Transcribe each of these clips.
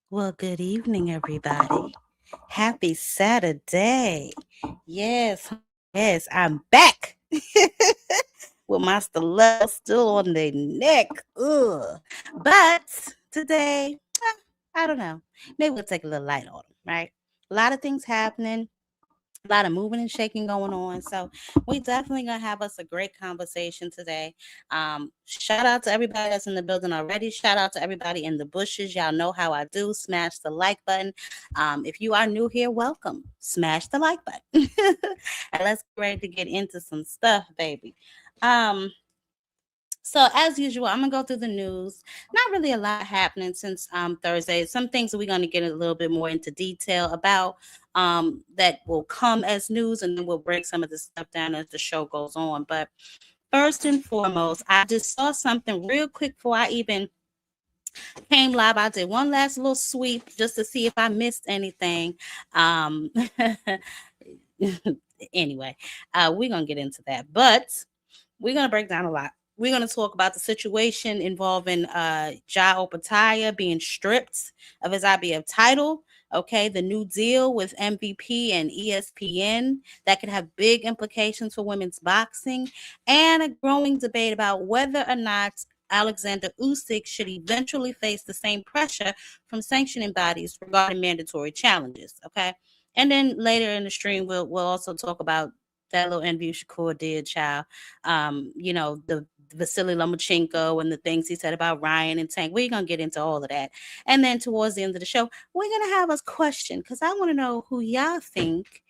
Well, good evening, everybody. Happy Saturday. Yes, yes, I'm back with my stiletto still on the neck. Ugh. But today, I don't know. Maybe we'll take a little light on them, right? A lot of things happening, a lot of moving and shaking going on. So we definitely gonna have us a great conversation today. Shout out to everybody that's in the building already. Shout out to everybody in the bushes. Y'all know how I do. Smash the like button. If you are new here, welcome. Smash the like button. And let's get ready to get into some stuff, baby. Um, so as usual, I'm gonna go through the news. Not really a lot happening since Thursday. Some things that we're gonna get a little bit more into detail about that will come as news, and then we'll break some of the stuff down as the show goes on. But first and foremost, I just saw something real quick before I even came live. I did one last little sweep just to see if I missed anything. Um, anyway, we're gonna get into that, but we're going to break down a lot. We're going to talk about the situation involving Ja Opataya being stripped of his IBF title. Okay, the new deal with MVP and ESPN that could have big implications for women's boxing, and a growing debate about whether or not Alexander Usyk should eventually face the same pressure from sanctioning bodies regarding mandatory challenges. Okay, and then later in the stream, we'll also talk about that little interview Shakur did, child. The Vasily Lomachenko and the things he said about Ryan and Tank. We're gonna get into all of that. And then towards the end of the show, we're gonna have us question because I want to know who y'all think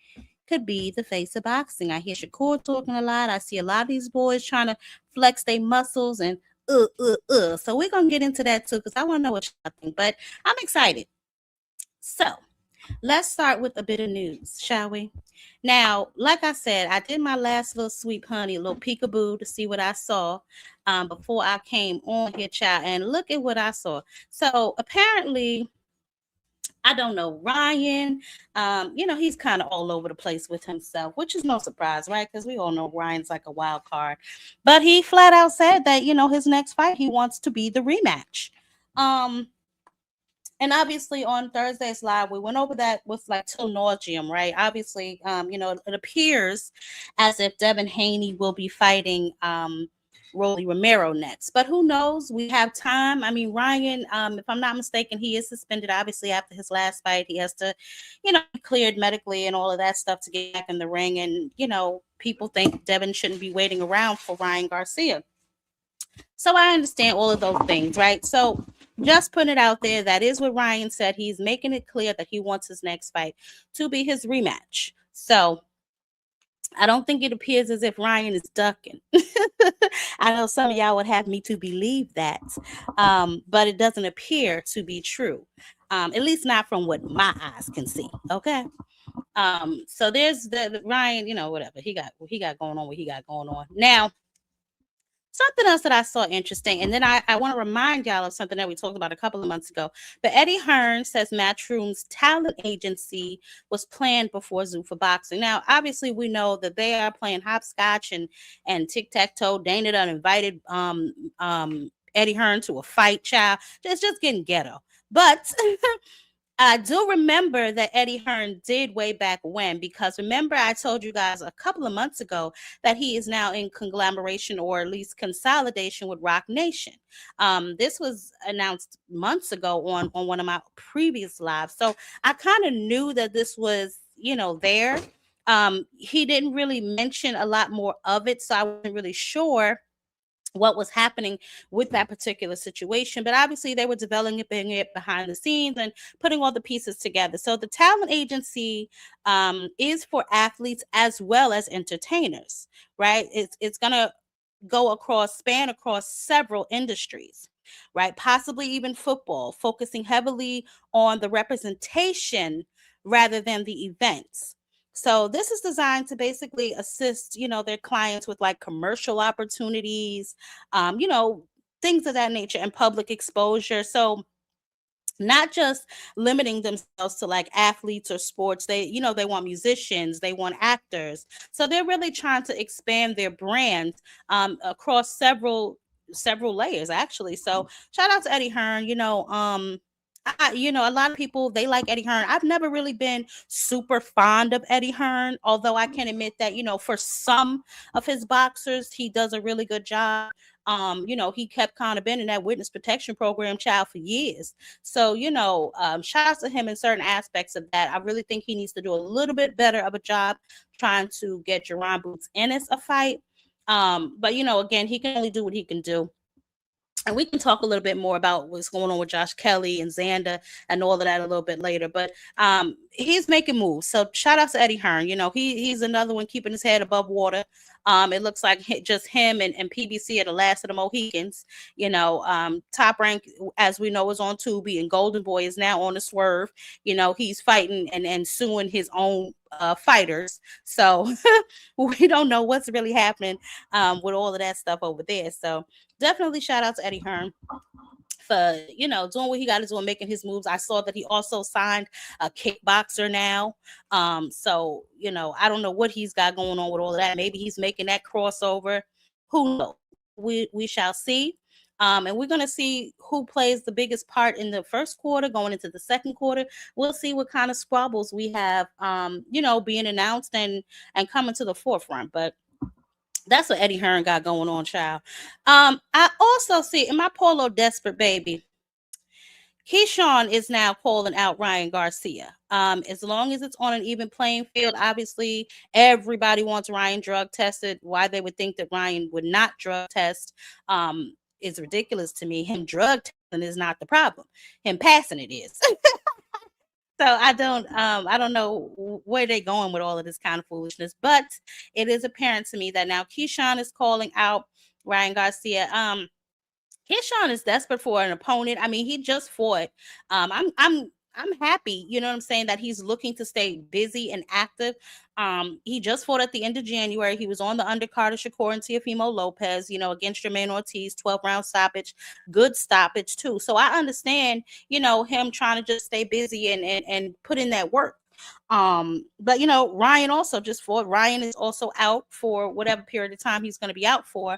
could be the face of boxing. I hear Shakur talking a lot. I see a lot of these boys trying to flex their muscles and So we're gonna get into that too because I want to know what y'all think. But I'm excited. So let's start with a bit of news, shall we? Now, like I said, I did my last little sweep, honey, a little peekaboo to see what I saw before I came on here, child. And look at what I saw. So apparently, I don't know, Ryan, he's kind of all over the place with himself, which is no surprise, right? Because we all know Ryan's like a wild card. But he flat out said that, his next fight, he wants to be the rematch. Um, and obviously on Thursday's live, we went over that with like till nauseum, right? Obviously, it appears as if Devin Haney will be fighting Rolly Romero next. But who knows? We have time. I mean, Ryan, if I'm not mistaken, he is suspended obviously after his last fight. He has to, be cleared medically and all of that stuff to get back in the ring. And, people think Devin shouldn't be waiting around for Ryan Garcia. So I understand all of those things, right? So just putting it out there, that is what Ryan said. He's making it clear that he wants his next fight to be his rematch. So I don't think it appears as if Ryan is ducking. I know some of y'all would have me to believe that, but it doesn't appear to be true. At least not from what my eyes can see. Okay. So there's the Ryan, whatever he got going on, what he got going on. Now, something else that I saw interesting, and then I want to remind y'all of something that we talked about a couple of months ago. But Eddie Hearn says Matchroom's talent agency was planned before Zoo for Boxing. Now, obviously, we know that they are playing hopscotch and tic tac toe. Dana done invited Eddie Hearn to a fight, child. It's just getting ghetto. But I do remember that Eddie Hearn did way back when, because remember I told you guys a couple of months ago that he is now in conglomeration, or at least consolidation, with Rock Nation. This was announced months ago on one of my previous lives. So I kind of knew that this was, there. He didn't really mention a lot more of it, so I wasn't really sure what was happening with that particular situation. But obviously they were developing it behind the scenes and putting all the pieces together. So the talent agency is for athletes as well as entertainers, right? It's gonna span across several industries, right? Possibly even football, focusing heavily on the representation rather than the events. So this is designed to basically assist, their clients with like commercial opportunities, things of that nature, and public exposure. So not just limiting themselves to like athletes or sports. They want musicians, they want actors. So they're really trying to expand their brand across several layers, actually. So shout out to Eddie Hearn. A lot of people, they like Eddie Hearn. I've never really been super fond of Eddie Hearn, although I can admit that, for some of his boxers, he does a really good job. He kept kind of been in that witness protection program, child, for years. So, shout out to him in certain aspects of that. I really think he needs to do a little bit better of a job trying to get Jerron Boots Ennis a fight. But again, he can only do what he can do, and we can talk a little bit more about what's going on with Josh Kelly and Xander and all of that a little bit later. But he's making moves. So shout out to Eddie Hearn. He's another one keeping his head above water. It looks like just him and PBC are the last of the Mohicans. Top Rank, as we know, is on Tubi, and Golden Boy is now on the Swerve. He's fighting and suing his own fighters. So we don't know what's really happening with all of that stuff over there. So definitely shout out to Eddie Hearn for doing what he got to do and making his moves. I saw that he also signed a kickboxer now. So I don't know what he's got going on with all of that. Maybe he's making that crossover. Who knows? We shall see. And we're gonna see who plays the biggest part in the first quarter, going into the second quarter. We'll see what kind of squabbles we have, being announced and coming to the forefront. But that's what Eddie Hearn got going on, child. I also see in my Polo Desperate Baby, Keyshawn is now calling out Ryan Garcia. As long as it's on an even playing field, obviously everybody wants Ryan drug tested. Why they would think that Ryan would not drug test is ridiculous to me. Him drug testing is not the problem. Him passing it is. So I don't know where they're going with all of this kind of foolishness, but it is apparent to me that now Keyshawn is calling out Ryan Garcia. Keyshawn is desperate for an opponent. I mean, he just fought. I'm happy, you know what I'm saying, that he's looking to stay busy and active. He just fought at the end of January. He was on the undercard of Shakur and Teofimo Lopez, against Jermaine Ortiz, 12-round stoppage, good stoppage too. So I understand, him trying to just stay busy and put in that work. But Ryan also just fought. Ryan is also out for whatever period of time he's going to be out for.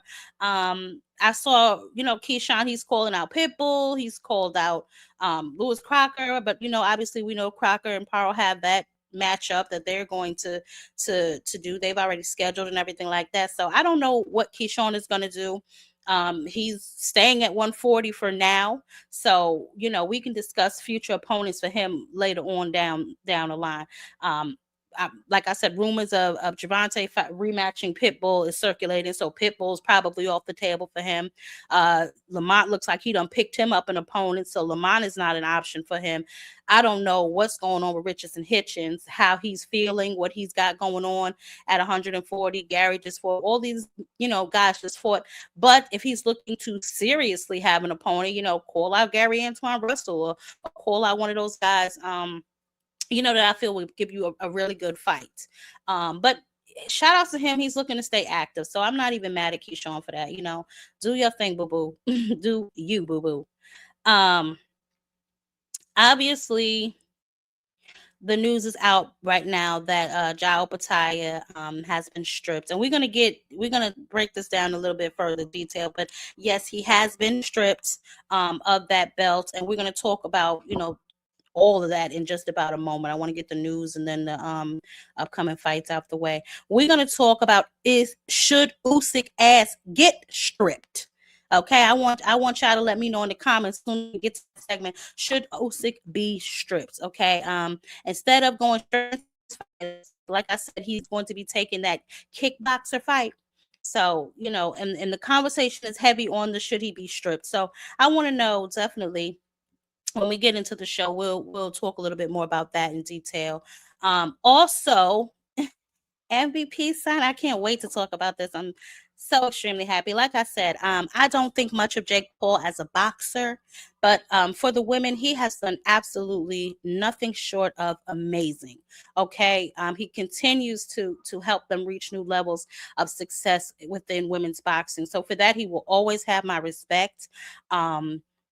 I saw, Keyshawn, he's calling out Pitbull, he's called out Lewis Crocker, but obviously we know Crocker and Paro have that matchup that they're going to do. They've already scheduled and everything like that. So I don't know what Keyshawn is going to do. He's staying at 140 for now. So, we can discuss future opponents for him later on down the line. Like I said, rumors of Gervonta rematching Pitbull is circulating, so Pitbull's probably off the table for him. Lamont looks like he done picked him up an opponent, so Lamont is not an option for him. I don't know what's going on with Richardson Hitchens, how he's feeling, what he's got going on at 140. Gary just fought. All these, guys just fought. But if he's looking to seriously have an opponent, call out Gary Antoine Russell or call out one of those guys. That I feel would give you a really good fight. But shout out to him. He's looking to stay active. So I'm not even mad at Keyshawn for that. Do your thing, boo-boo. Do you, boo-boo. Obviously, the news is out right now that Jai Opataya has been stripped. And we're gonna break this down a little bit further detail. But yes, he has been stripped of that belt. And we're gonna talk about, all of that in just about a moment. I want to get the news and then the upcoming fights out the way. We're going to talk about should Usyk ass get stripped? Okay, I want y'all to let me know in the comments when we get to the segment. Should Usyk be stripped? Okay, instead of going straight, like I said, he's going to be taking that kickboxer fight. So and the conversation is heavy on the should he be stripped. So I want to know definitely. When we get into the show, we'll talk a little bit more about that in detail. Also, MVP sign. I can't wait to talk about this. I'm so extremely happy. Like I said, I don't think much of Jake Paul as a boxer, but for the women, he has done absolutely nothing short of amazing. Okay, he continues to help them reach new levels of success within women's boxing. So for that, he will always have my respect.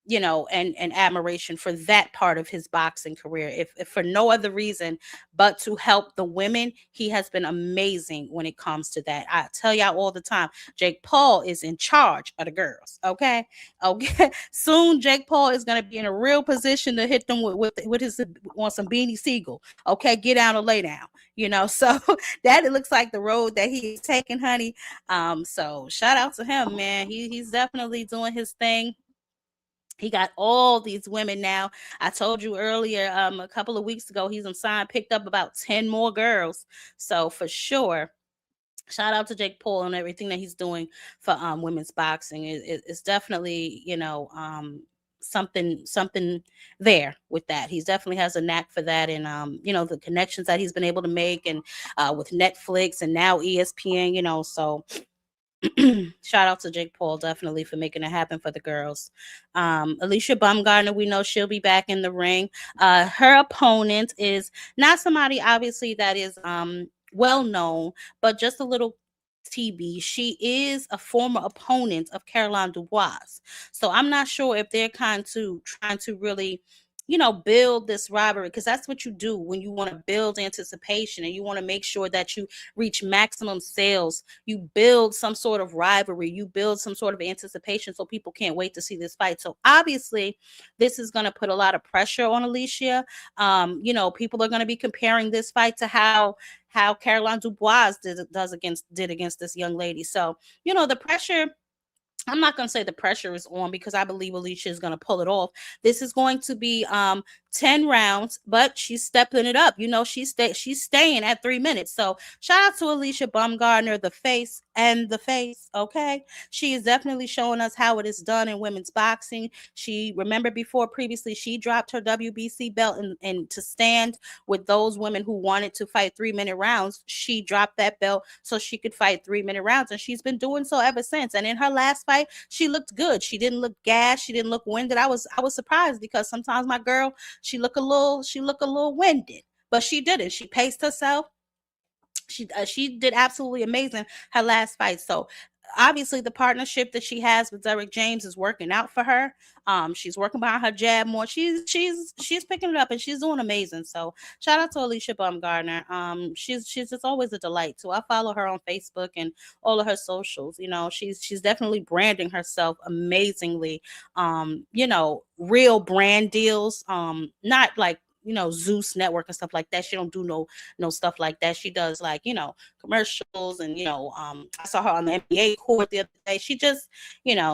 and admiration for that part of his boxing career. If for no other reason but to help the women, he has been amazing when it comes to that. I tell y'all all the time, Jake Paul is in charge of the girls. Okay, okay. Soon, Jake Paul is gonna be in a real position to hit them with his on some Beanie Siegel. Okay, get down or lay down. So that it looks like the road that he is taking, honey. So shout out to him, man. He's definitely doing his thing. He got all these women now. I told you earlier, a couple of weeks ago, he's on signed, picked up about 10 more girls. So for sure, shout out to Jake Paul and everything that he's doing for women's boxing. It's definitely, something there with that. He's definitely has a knack for that, and the connections that he's been able to make, and with Netflix and now ESPN, so shout out to Jake Paul definitely for making it happen for the girls. Alicia Baumgartner, we know she'll be back in the ring. Her opponent is not somebody obviously that is well known, but just a little TB. She is a former opponent of Caroline Dubois. So I'm not sure if they're trying to really build this rivalry, because that's what you do when you want to build anticipation and you want to make sure that you reach maximum sales. You build some sort of rivalry, you build some sort of anticipation so people can't wait to see this fight. So obviously this is going to put a lot of pressure on Alicia. People are going to be comparing this fight to how Caroline Dubois did against this young lady. So the pressure, I'm not going to say the pressure is on, because I believe Alicia is going to pull it off. This is going to be 10 rounds, but she's stepping it up. She's staying at 3 minutes. So shout out to Alicia Baumgartner, the face and the face. Okay. She is definitely showing us how it is done in women's boxing. She, remember before previously, she dropped her WBC belt and to stand with those women who wanted to fight 3-minute rounds. She dropped that belt so she could fight 3-minute rounds. And she's been doing so ever since. And in her last fight, she looked good. She didn't look gassed. She didn't look winded. I was surprised, because sometimes my girl, she look a little winded, but she didn't. She paced herself. She did absolutely amazing her last fight. So obviously the partnership that she has with Derek James is working out for her. She's working behind her jab more. She's picking it up, and she's doing amazing. So shout out to Alicia Baumgartner. She's just always a delight too. I follow her on Facebook and all of her socials. She's definitely branding herself amazingly. Real brand deals. Not like Zeus Network and stuff like that. She don't do no stuff like that. She does like commercials, and I saw her on the NBA court the other day. She just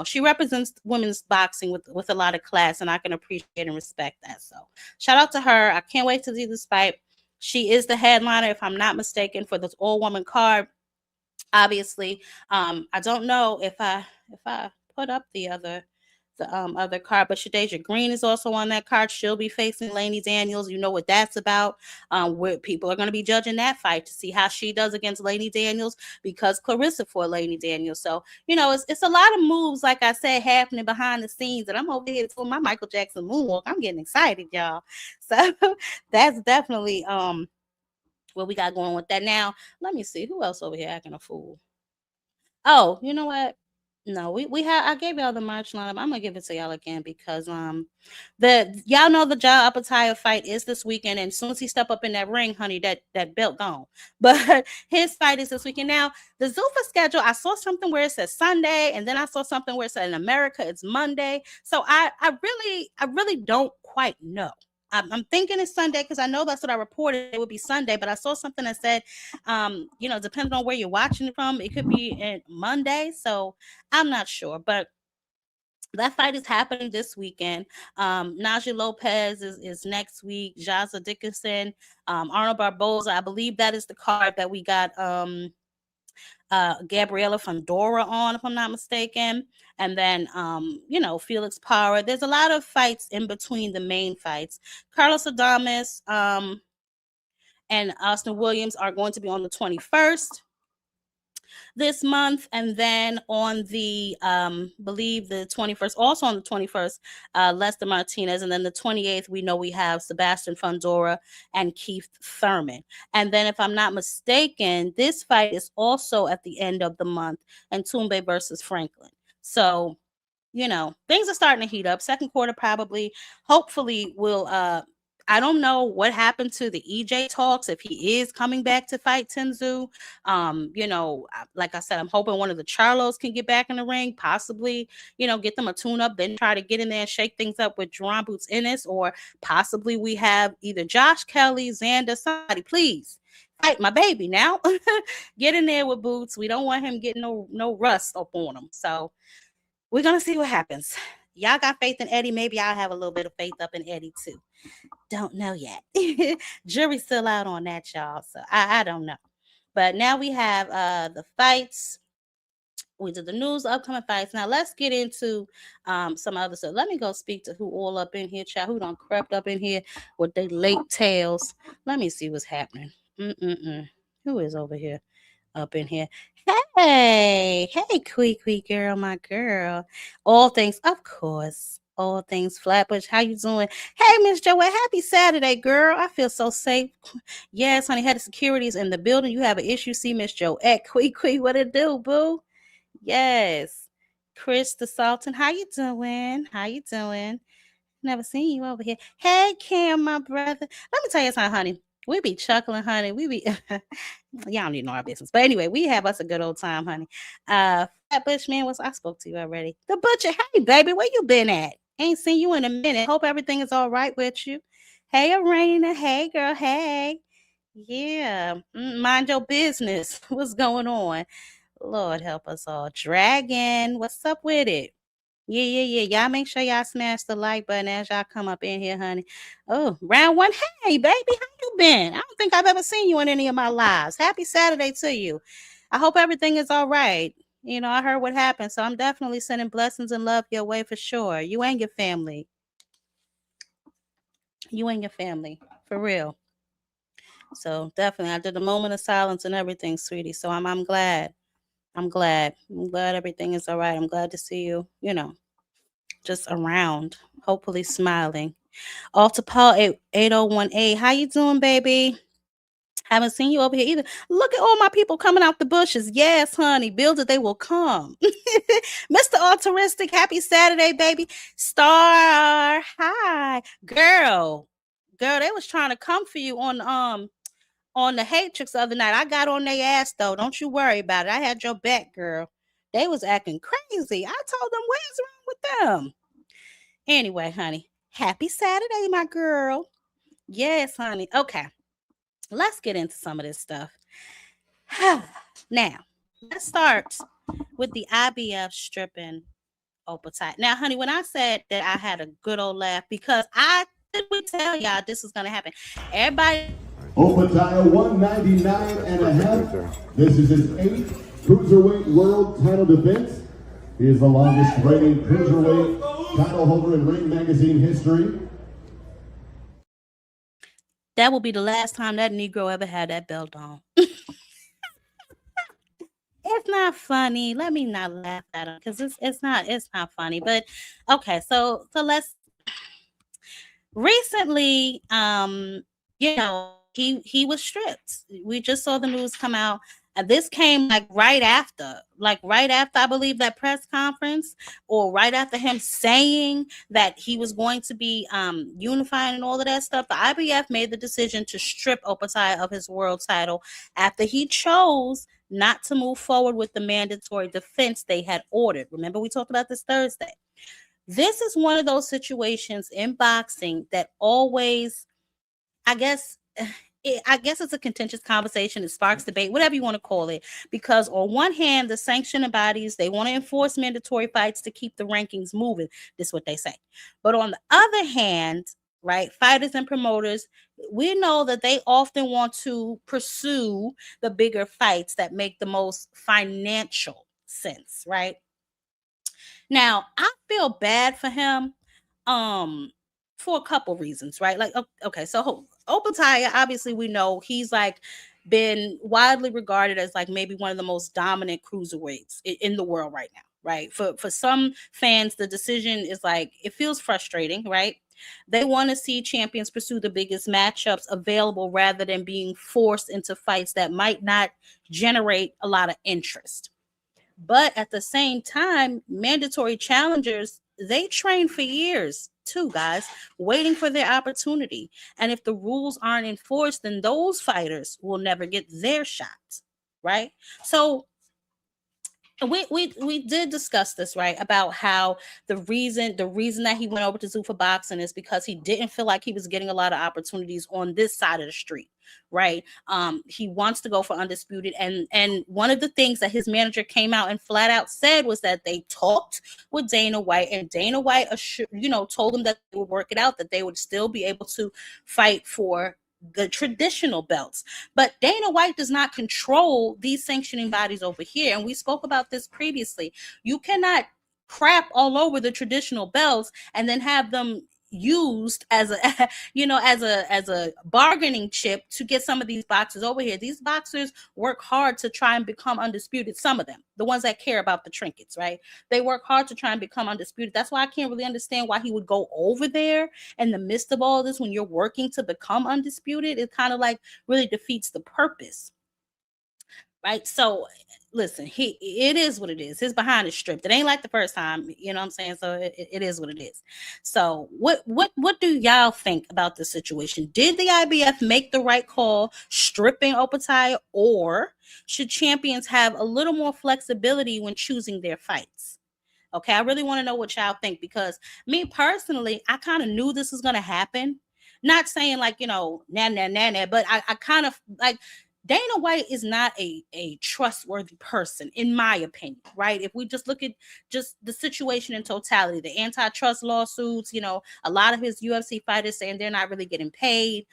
she represents women's boxing with a lot of class, and I can appreciate and respect that. So shout out to her. I can't wait to see this fight. She is the headliner, if I'm not mistaken, for this all woman card. Obviously, I don't know if I put up the other card, but Shadeja Green is also on that card. She'll be facing Laney Daniels. You know what that's about. Where people are going to be judging that fight to see how she does against Laney Daniels, because Clarissa for Laney Daniels. So it's a lot of moves, like I said, happening behind the scenes, and I'm over here doing my Michael Jackson moonwalk. I'm getting excited, y'all. So that's definitely what we got going with that. Now let me see who else over here acting a fool. Oh, you know what? No, we had I gave y'all the March lineup. I'm gonna give it to y'all again, because the y'all know the Ja Apatow fight is this weekend, and as soon as he step up in that ring, honey, that belt gone. But his fight is this weekend. Now the Zuffa schedule, I saw something where it says Sunday, and then I saw something where it said in America it's Monday. So I really don't quite know. I'm thinking it's Sunday, because I know that's what I reported. It would be Sunday, but I saw something that said, depending on where you're watching it from, it could be Monday. So I'm not sure, but that fight is happening this weekend. Najee Lopez is next week. Jaza Dickinson, Arnold Barboza. I believe that is the card that we got. Gabriela Fondora on, if I'm not mistaken. And then, Felix Power. There's a lot of fights in between the main fights. Carlos Adames and Austin Williams are going to be on the 21st this month, and then on the believe the 21st, also on the 21st, Lester Martinez, and then the 28th we know we have Sebastian Fundora and Keith Thurman. And then, if I'm not mistaken, this fight is also at the end of the month, and Tumbe versus Franklin. So things are starting to heat up. Second quarter probably, hopefully will I don't know what happened to the EJ talks if he is coming back to fight Tenzu. Like I said, I'm hoping one of the Charlos can get back in the ring, possibly, get them a tune up, then try to get in there and shake things up with Jerron Boots Ennis, or possibly we have either Josh Kelly, Xander, somebody, please fight my baby now. Get in there with Boots. We don't want him getting no rust up on him. So we're gonna see what happens. Y'all got faith in Eddie. Maybe I'll have a little bit of faith up in Eddie too. Don't know yet. Jury's still out on that, y'all. So I don't know. But now we have the fights. We did the news, upcoming fights. Now let's get into some other stuff. Let me go speak to who all up in here, child. Who done crept up in here with their late tails. Let me see what's happening. Who is over here? Up in here. Hey, Quee girl, my girl. All things, of course. All things Flatbush. How you doing? Hey, Miss Joette, happy Saturday, girl. I feel so safe. Yes, honey, head of securities in the building. You have an issue. See Miss Joette. Quee, what it do, boo? Yes. Chris the Sultan, how you doing? How you doing? Never seen you over here. Hey, Cam, my brother. Let me tell you something, honey. We be chuckling, honey. We be y'all don't need to know our business. But anyway, we have us a good old time, honey. Flatbush man, I spoke to you already. The butcher, hey baby, where you been at? Ain't seen you in a minute. Hope everything is all right with you. Hey, Arena. Hey, girl. Hey. Yeah. Mind your business. What's going on? Lord help us all. Dragon, what's up with it? Yeah. Y'all make sure y'all smash the like button as y'all come up in here, honey. Oh, round one. Hey, baby, how you been? I don't think I've ever seen you in any of my lives. Happy Saturday to you. I hope everything is all right. I heard what happened, so I'm definitely sending blessings and love your way for sure. You and your family. You and your family, for real. So definitely, I did a moment of silence and everything, sweetie. So I'm glad. I'm glad. I'm glad everything is all right. I'm glad to see you, just around, hopefully smiling. Alta Paul 8018. How you doing, baby? Haven't seen you over here either. Look at all my people coming out the bushes. Yes, honey. Build it, they will come. Mr. Altruistic, happy Saturday, baby. Star. Hi. Girl. Girl, they was trying to come for you on the Hatrix the other night. I got on their ass though. Don't you worry about it. I had your back, girl. They was acting crazy. I told them, what is wrong with them? Anyway, honey, happy Saturday, my girl. Yes, honey. Okay, let's get into some of this stuff. Now, let's start with the IBF stripping Opatai. Now, honey, when I said that I had a good old laugh, because I did we tell y'all this was going to happen. Everybody. Opatai 199 and a half. This is his 8th Cruiserweight World title defense. He is the longest reigning Cruiserweight title holder in Ring Magazine history. That will be the last time that Negro ever had that belt on. It's not funny. Let me not laugh at him because it's not funny. But okay, so let's recently, he was stripped. We just saw the news come out. This came right after I believe that press conference, or right after him saying that he was going to be unifying and all of that stuff. The IBF made the decision to strip Opatai of his world title after he chose not to move forward with the mandatory defense they had ordered. Remember, we talked about this Thursday. This is one of those situations in boxing that always, I guess it's a contentious conversation. It sparks debate, whatever you want to call it, because on one hand, the sanctioning bodies, they want to enforce mandatory fights to keep the rankings moving. This is what they say. But on the other hand, right, fighters and promoters, we know that they often want to pursue the bigger fights that make the most financial sense, right? Now, I feel bad for him for a couple reasons, right? Like, okay, so Opatai, obviously we know he's been widely regarded as maybe one of the most dominant cruiserweights in the world right now, right? For some fans, the decision is it feels frustrating, right? They want to see champions pursue the biggest matchups available rather than being forced into fights that might not generate a lot of interest. But at the same time, mandatory challengers, they train for years too, guys, waiting for their opportunity. And if the rules aren't enforced, then those fighters will never get their shot, right? So we did discuss this, right, about how the reason that he went over to Zuffa boxing is because he didn't feel like he was getting a lot of opportunities on this side of the street, right? He wants to go for undisputed, and one of the things that his manager came out and flat out said was that they talked with Dana White, and Dana White told him that they would work it out, that they would still be able to fight for the traditional belts. But Dana White does not control these sanctioning bodies over here. And we spoke about this previously. You cannot crap all over the traditional belts and then have them used as a as a bargaining chip to get some of these boxers over here. These boxers work hard to try and become undisputed. Some of them, the ones that care about the trinkets, right? They work hard to try and become undisputed. That's why I can't really understand why he would go over there in the midst of all this when you're working to become undisputed. It kind of like really defeats the purpose, right? So listen, it is what it is. His behind is stripped. It ain't like the first time, you know what I'm saying? So it is what it is. So what do y'all think about this situation? Did the IBF make the right call stripping Opatai, or should champions have a little more flexibility when choosing their fights? Okay, I really want to know what y'all think, because me personally, I kind of knew this was going to happen. Not saying like, nah, nah, nah, nah, but I kind of like, Dana White is not a trustworthy person, in my opinion, right? If we just look at just the situation in totality, the antitrust lawsuits, a lot of his UFC fighters saying they're not really getting paid.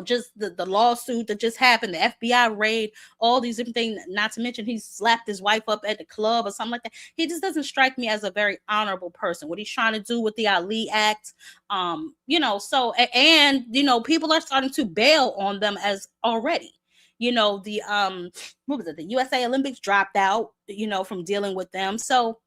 Just the lawsuit that just happened, the FBI raid, all these different things, not to mention he slapped his wife up at the club or something like that. He just doesn't strike me as a very honorable person. What he's trying to do with the Ali Act, people are starting to bail on them as already. The what was it? The USA Olympics dropped out, from dealing with them. So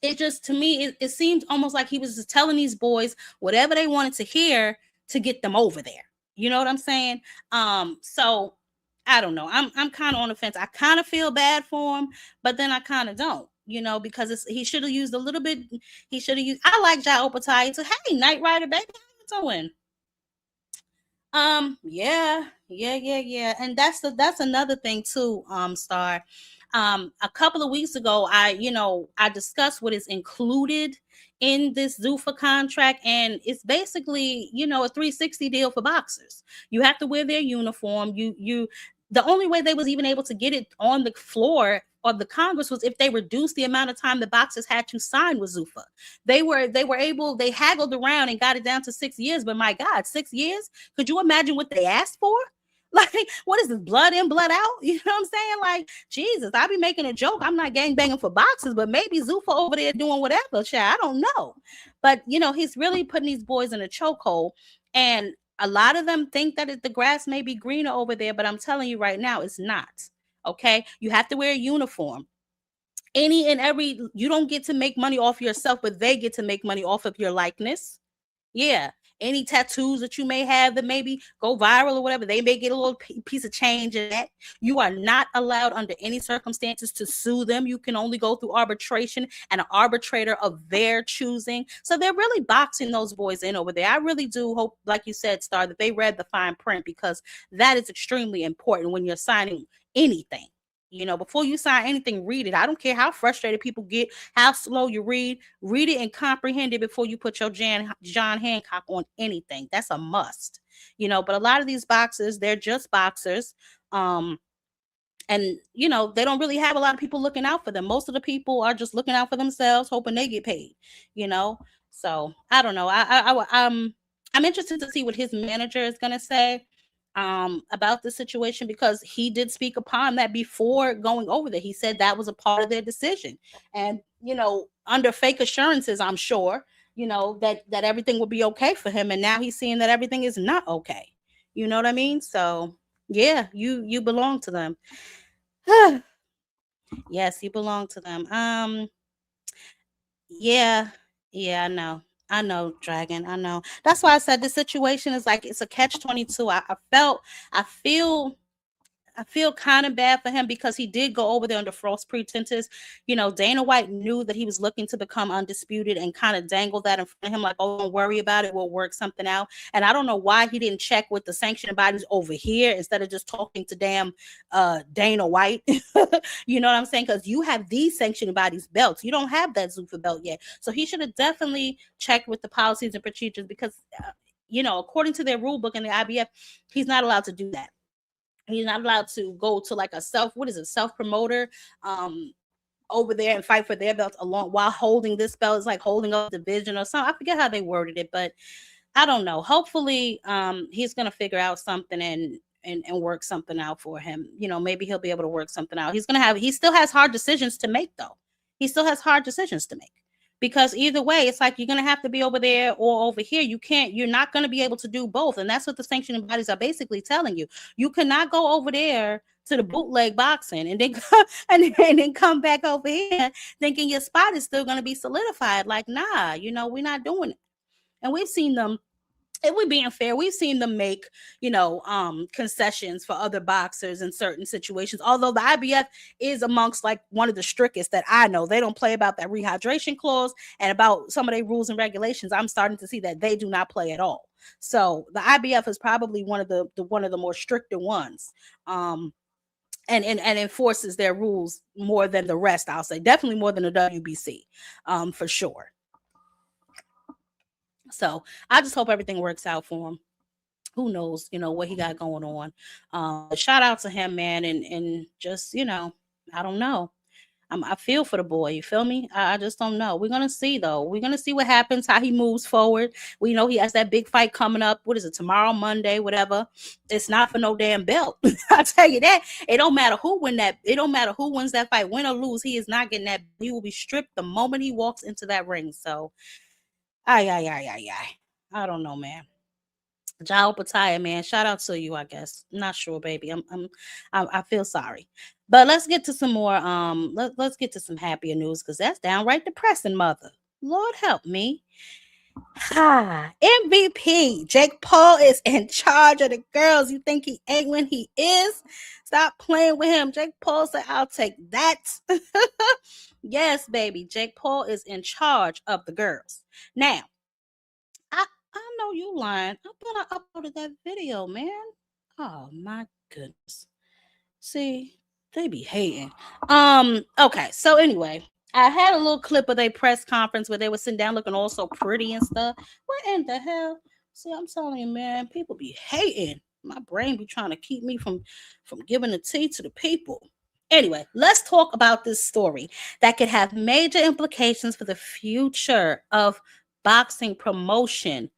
it just, to me, it seemed almost like he was just telling these boys whatever they wanted to hear to get them over there. You know what I'm saying? So I don't know. I'm kind of on the fence. I kind of feel bad for him, but then I kind of don't. Because he should have used a little bit. He should have used. I like Jai Opatai. So hey, Knight Rider, baby, how you doing? Yeah. And that's another thing too, Star. A couple of weeks ago, I discussed what is included in this Zuffa contract, and it's basically, a 360 deal for boxers. You have to wear their uniform. The only way they was even able to get it on the floor of the Congress was if they reduced the amount of time the boxers had to sign with Zuffa. They haggled around and got it down to 6 years, but my God, 6 years? Could you imagine what they asked for? Like, what is this, blood in, blood out? You know what I'm saying? Like, Jesus, I be making a joke. I'm not gang banging for boxes, but maybe Zuffa over there doing whatever. Child, I don't know. But, he's really putting these boys in a chokehold. And a lot of them think that the grass may be greener over there, but I'm telling you right now, it's not. Okay? You have to wear a uniform. You don't get to make money off yourself, but they get to make money off of your likeness. Yeah. Any tattoos that you may have that maybe go viral or whatever, they may get a little piece of change in that. You are not allowed under any circumstances to sue them. You can only go through arbitration and an arbitrator of their choosing. So they're really boxing those boys in over there. I really do hope, like you said, Star, that they read the fine print, because that is extremely important when you're signing anything. Before you sign anything, read it. I don't care how frustrated people get, how slow you read it and comprehend it before you put your John Hancock on anything. That's a must. But a lot of these boxers, they're just boxers. And they don't really have a lot of people looking out for them. Most of the people are just looking out for themselves, hoping they get paid. So I don't know. I'm interested to see what his manager is going to say about the situation, because he did speak upon that before going over there. He said that was a part of their decision, and under fake assurances, I'm sure that everything will be okay for him, and now he's seeing that everything is not okay. You know what I mean? So yeah, you belong to them. Yes, you belong to them. Yeah, yeah, I know, Dragon. I know. That's why I said the situation is like it's a catch 22. I feel I feel kind of bad for him because he did go over there under false pretenses. Dana White knew that he was looking to become undisputed and kind of dangled that in front of him, like, oh, don't worry about it. We'll work something out. And I don't know why he didn't check with the sanctioning bodies over here instead of just talking to damn Dana White. You know what I'm saying? Because you have these sanctioning bodies belts. You don't have that Zuffa belt yet. So he should have definitely checked with the policies and procedures because, according to their rule book in the IBF, he's not allowed to do that. He's not allowed to go to like a self promoter over there and fight for their belts along while holding this belt. It's like holding up division or something. I forget how they worded it, but I don't know. Hopefully he's gonna figure out something and work something out for him. Maybe he'll be able to work something out. He still has hard decisions to make though. He still has hard decisions to make. Because either way, it's like you're gonna have to be over there or over here. You're not gonna be able to do both. And that's what the sanctioning bodies are basically telling you. You cannot go over there to the bootleg boxing and then and then come back over here thinking your spot is still gonna be solidified. Like, nah, we're not doing it. And we've seen them, if we're being fair, we've seen them make, concessions for other boxers in certain situations. Although the IBF is amongst like one of the strictest that I know. They don't play about that rehydration clause and about some of their rules and regulations. I'm starting to see that they do not play at all. So the IBF is probably one of the more stricter ones. And enforces their rules more than the rest. I'll say definitely more than the WBC, for sure. So I just hope everything works out for him. Who knows, what he got going on. Shout out to him, man. And just, I don't know. I feel for the boy. You feel me? I just don't know. We're going to see, though. We're going to see what happens, how he moves forward. We know he has that big fight coming up. What is it? Tomorrow, Monday, whatever. It's not for no damn belt. I'll tell you that. It don't matter who win that. It don't matter who wins that fight. Win or lose, he is not getting that. He will be stripped the moment he walks into that ring. So, I don't know, man. Jao Pataya, man. Shout out to you, I guess. Not sure, baby. I feel sorry. But let's get to some more let's get to some happier news because that's downright depressing, mother. Lord help me. MVP. Jake Paul is in charge of the girls. You think he ain't when he is? Stop playing with him. Jake Paul said, I'll take that. Yes, baby. Jake Paul is in charge of the girls. Now, I know you lying. I thought I uploaded that video, man. Oh my goodness. See, they be hating. Okay, so anyway, I had a little clip of their press conference where they were sitting down looking all so pretty and stuff. What in the hell? See, I'm telling you, man, people be hating. My brain be trying to keep me from giving the tea to the people. Anyway, let's talk about this story that could have major implications for the future of boxing promotion.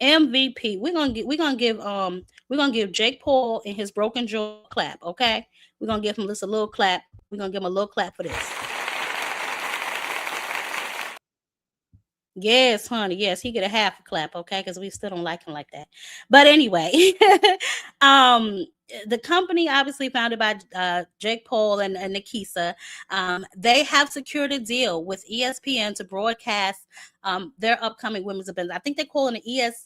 MVP. We're gonna give Jake Paul and his broken jaw a clap, okay? We're gonna give him just a little clap. We're gonna give him a little clap for this. Yes, honey. Yes, he get a half a clap, okay? Because we still don't like him like that. But anyway, um, the company obviously founded by Jake Paul and Nikisa, they have secured a deal with ESPN to broadcast their upcoming women's events. I think they call it an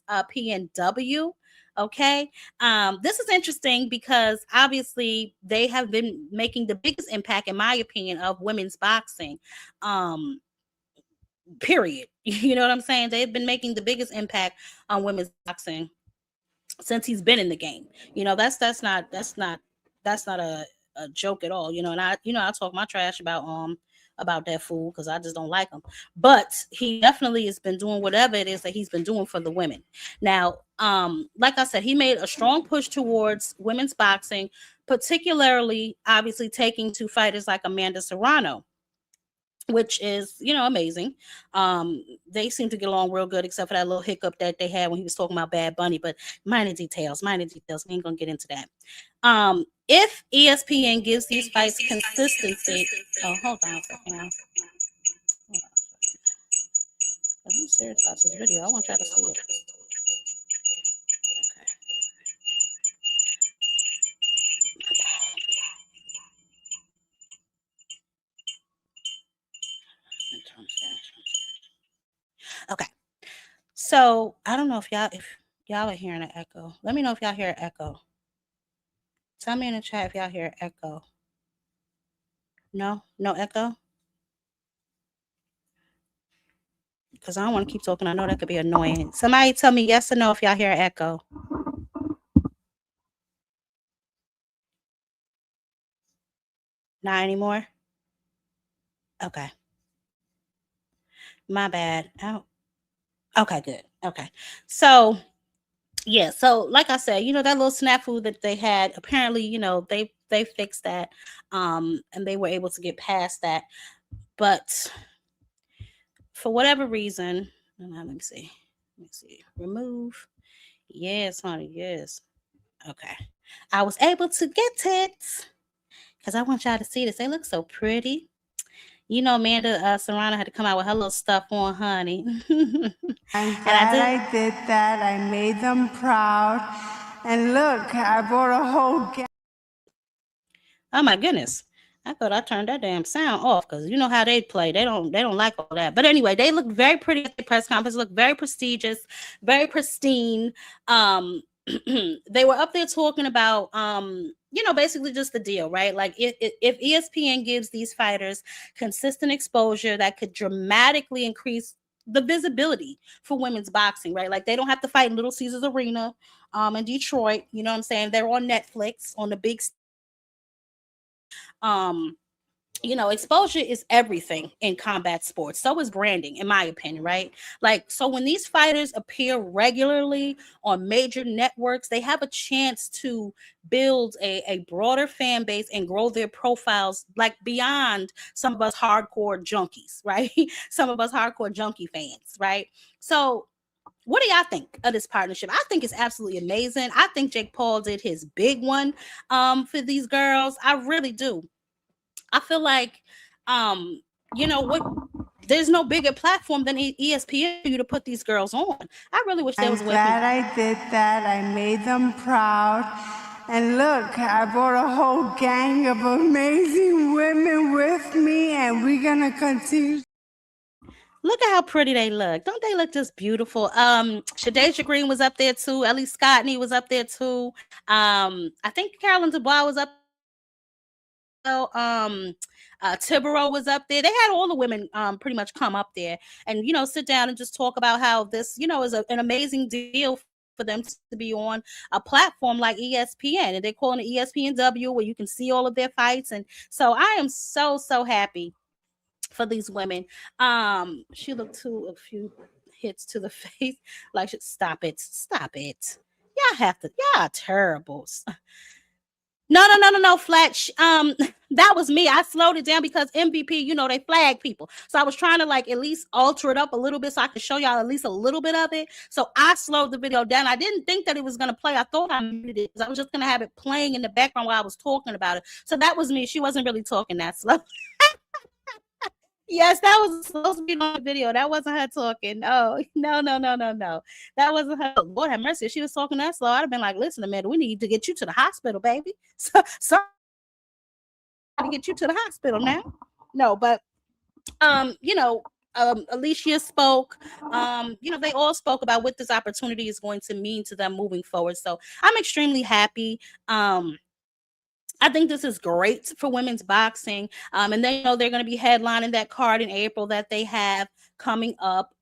ESPNW. Okay. This is interesting because obviously they have been making the biggest impact, in my opinion, of women's boxing. Period. You know what I'm saying? They've been making the biggest impact on women's boxing since he's been in the game. That's not a joke at all. And I talk my trash about that fool because I just don't like him. But he definitely has been doing whatever it is that he's been doing for the women. Now, like I said, he made a strong push towards women's boxing, particularly obviously taking to fighters like Amanda Serrano, which is amazing. They seem to get along real good except for that little hiccup that they had when he was talking about Bad Bunny, but minor details. We ain't gonna get into that. If ESPN gives these fights consistency. Oh, hold on a second now. I'm serious about this video. I want y'all to see it. Okay. So I don't know if y'all are hearing an echo. Let me know if y'all hear an echo. Tell me in the chat if y'all hear echo. No? No echo? Because I don't want to keep talking. I know that could be annoying. Somebody tell me yes or no if y'all hear echo. Not anymore? Okay. My bad. Oh. Okay, good. Okay. So yeah, so like I said, that little snafu that they had, apparently, they fixed that, and they were able to get past that. But for whatever reason, let me see. Let me see. Remove. Yes, honey, yes. Okay. I was able to get it because I want y'all to see this. They look so pretty. Amanda Serrano had to come out with her little stuff on, honey. I'm And I glad did. I did that. I made them proud. And look, I bought a whole Oh my goodness. I thought I turned that damn sound off because you know how they play. They don't like all that. But anyway, they look very pretty at the press conference, look very prestigious, very pristine. Um they were up there talking about basically just the deal, right? Like if ESPN gives these fighters consistent exposure that could dramatically increase the visibility for women's boxing, right? Like they don't have to fight in Little Caesars Arena in Detroit, you know what I'm saying? They're on Netflix on the big um exposure is everything in combat sports. So is branding, in my opinion, right? Like, so when these fighters appear regularly on major networks, they have a chance to build a broader fan base and grow their profiles, like beyond some of us hardcore junkies, right? Some of us hardcore junkie fans, right? So what do y'all think of this partnership? I think it's absolutely amazing. I think Jake Paul did his big one for these girls. I really do. I feel like, um, what? There's no bigger platform than ESPN for you to put these girls on. I really wish there I'm was a way for glad I did that. I made them proud. And look, I brought a whole gang of amazing women with me, and we're gonna continue. Look at how pretty they look. Don't they look just beautiful? Shadeja Green was up there too. Ellie Scottney was up there too. I think Carolyn Dubois was up well. Tibero was up there. They had all the women pretty much come up there and sit down and just talk about how this is an amazing deal for them to be on a platform like ESPN, and they're calling it ESPNW, where you can see all of their fights. And so I am so happy for these women. She looked to a few hits to the face, like stop it. Y'all have to, y'all are terrible. No, Flat. That was me. I slowed it down because MVP, they flag people. So I was trying to like at least alter it up a little bit so I could show y'all at least a little bit of it. So I slowed the video down. I didn't think that it was gonna play. I thought I muted it because I was just gonna have it playing in the background while I was talking about it. So that was me. She wasn't really talking that slow. Yes, that was supposed to be on the video. That wasn't her talking. Oh, no. That wasn't her. Lord have mercy. If she was talking that slow, I'd have been like, listen, Amanda, we need to get you to the hospital, baby. So to get you to the hospital now. No, but you know, Alicia spoke. They all spoke about what this opportunity is going to mean to them moving forward. So I'm extremely happy. I think this is great for women's boxing. And then they're going to be headlining that card in April that they have coming up.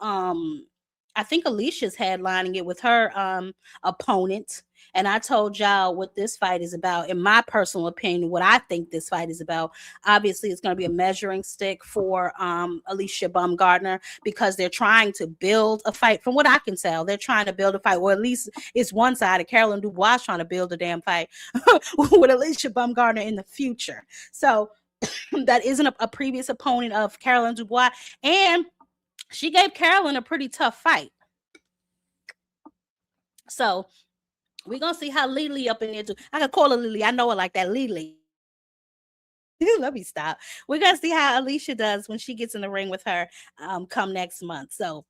I think Alicia's headlining it with her opponent. And I told y'all what this fight is about. In my personal opinion, what I think this fight is about. Obviously, it's going to be a measuring stick for Alicia Baumgartner because they're trying to build a fight. From what I can tell, they're trying to build a fight, or at least it's one side of Carolyn Dubois trying to build a damn fight with Alicia Baumgartner in the future. So that isn't a previous opponent of Carolyn Dubois, and she gave Carolyn a pretty tough fight. So we're gonna see how Lily up in there too. I can call her Lily. I know her like that, Lily. Let me stop. We're gonna see how Alicia does when she gets in the ring with her come next month. So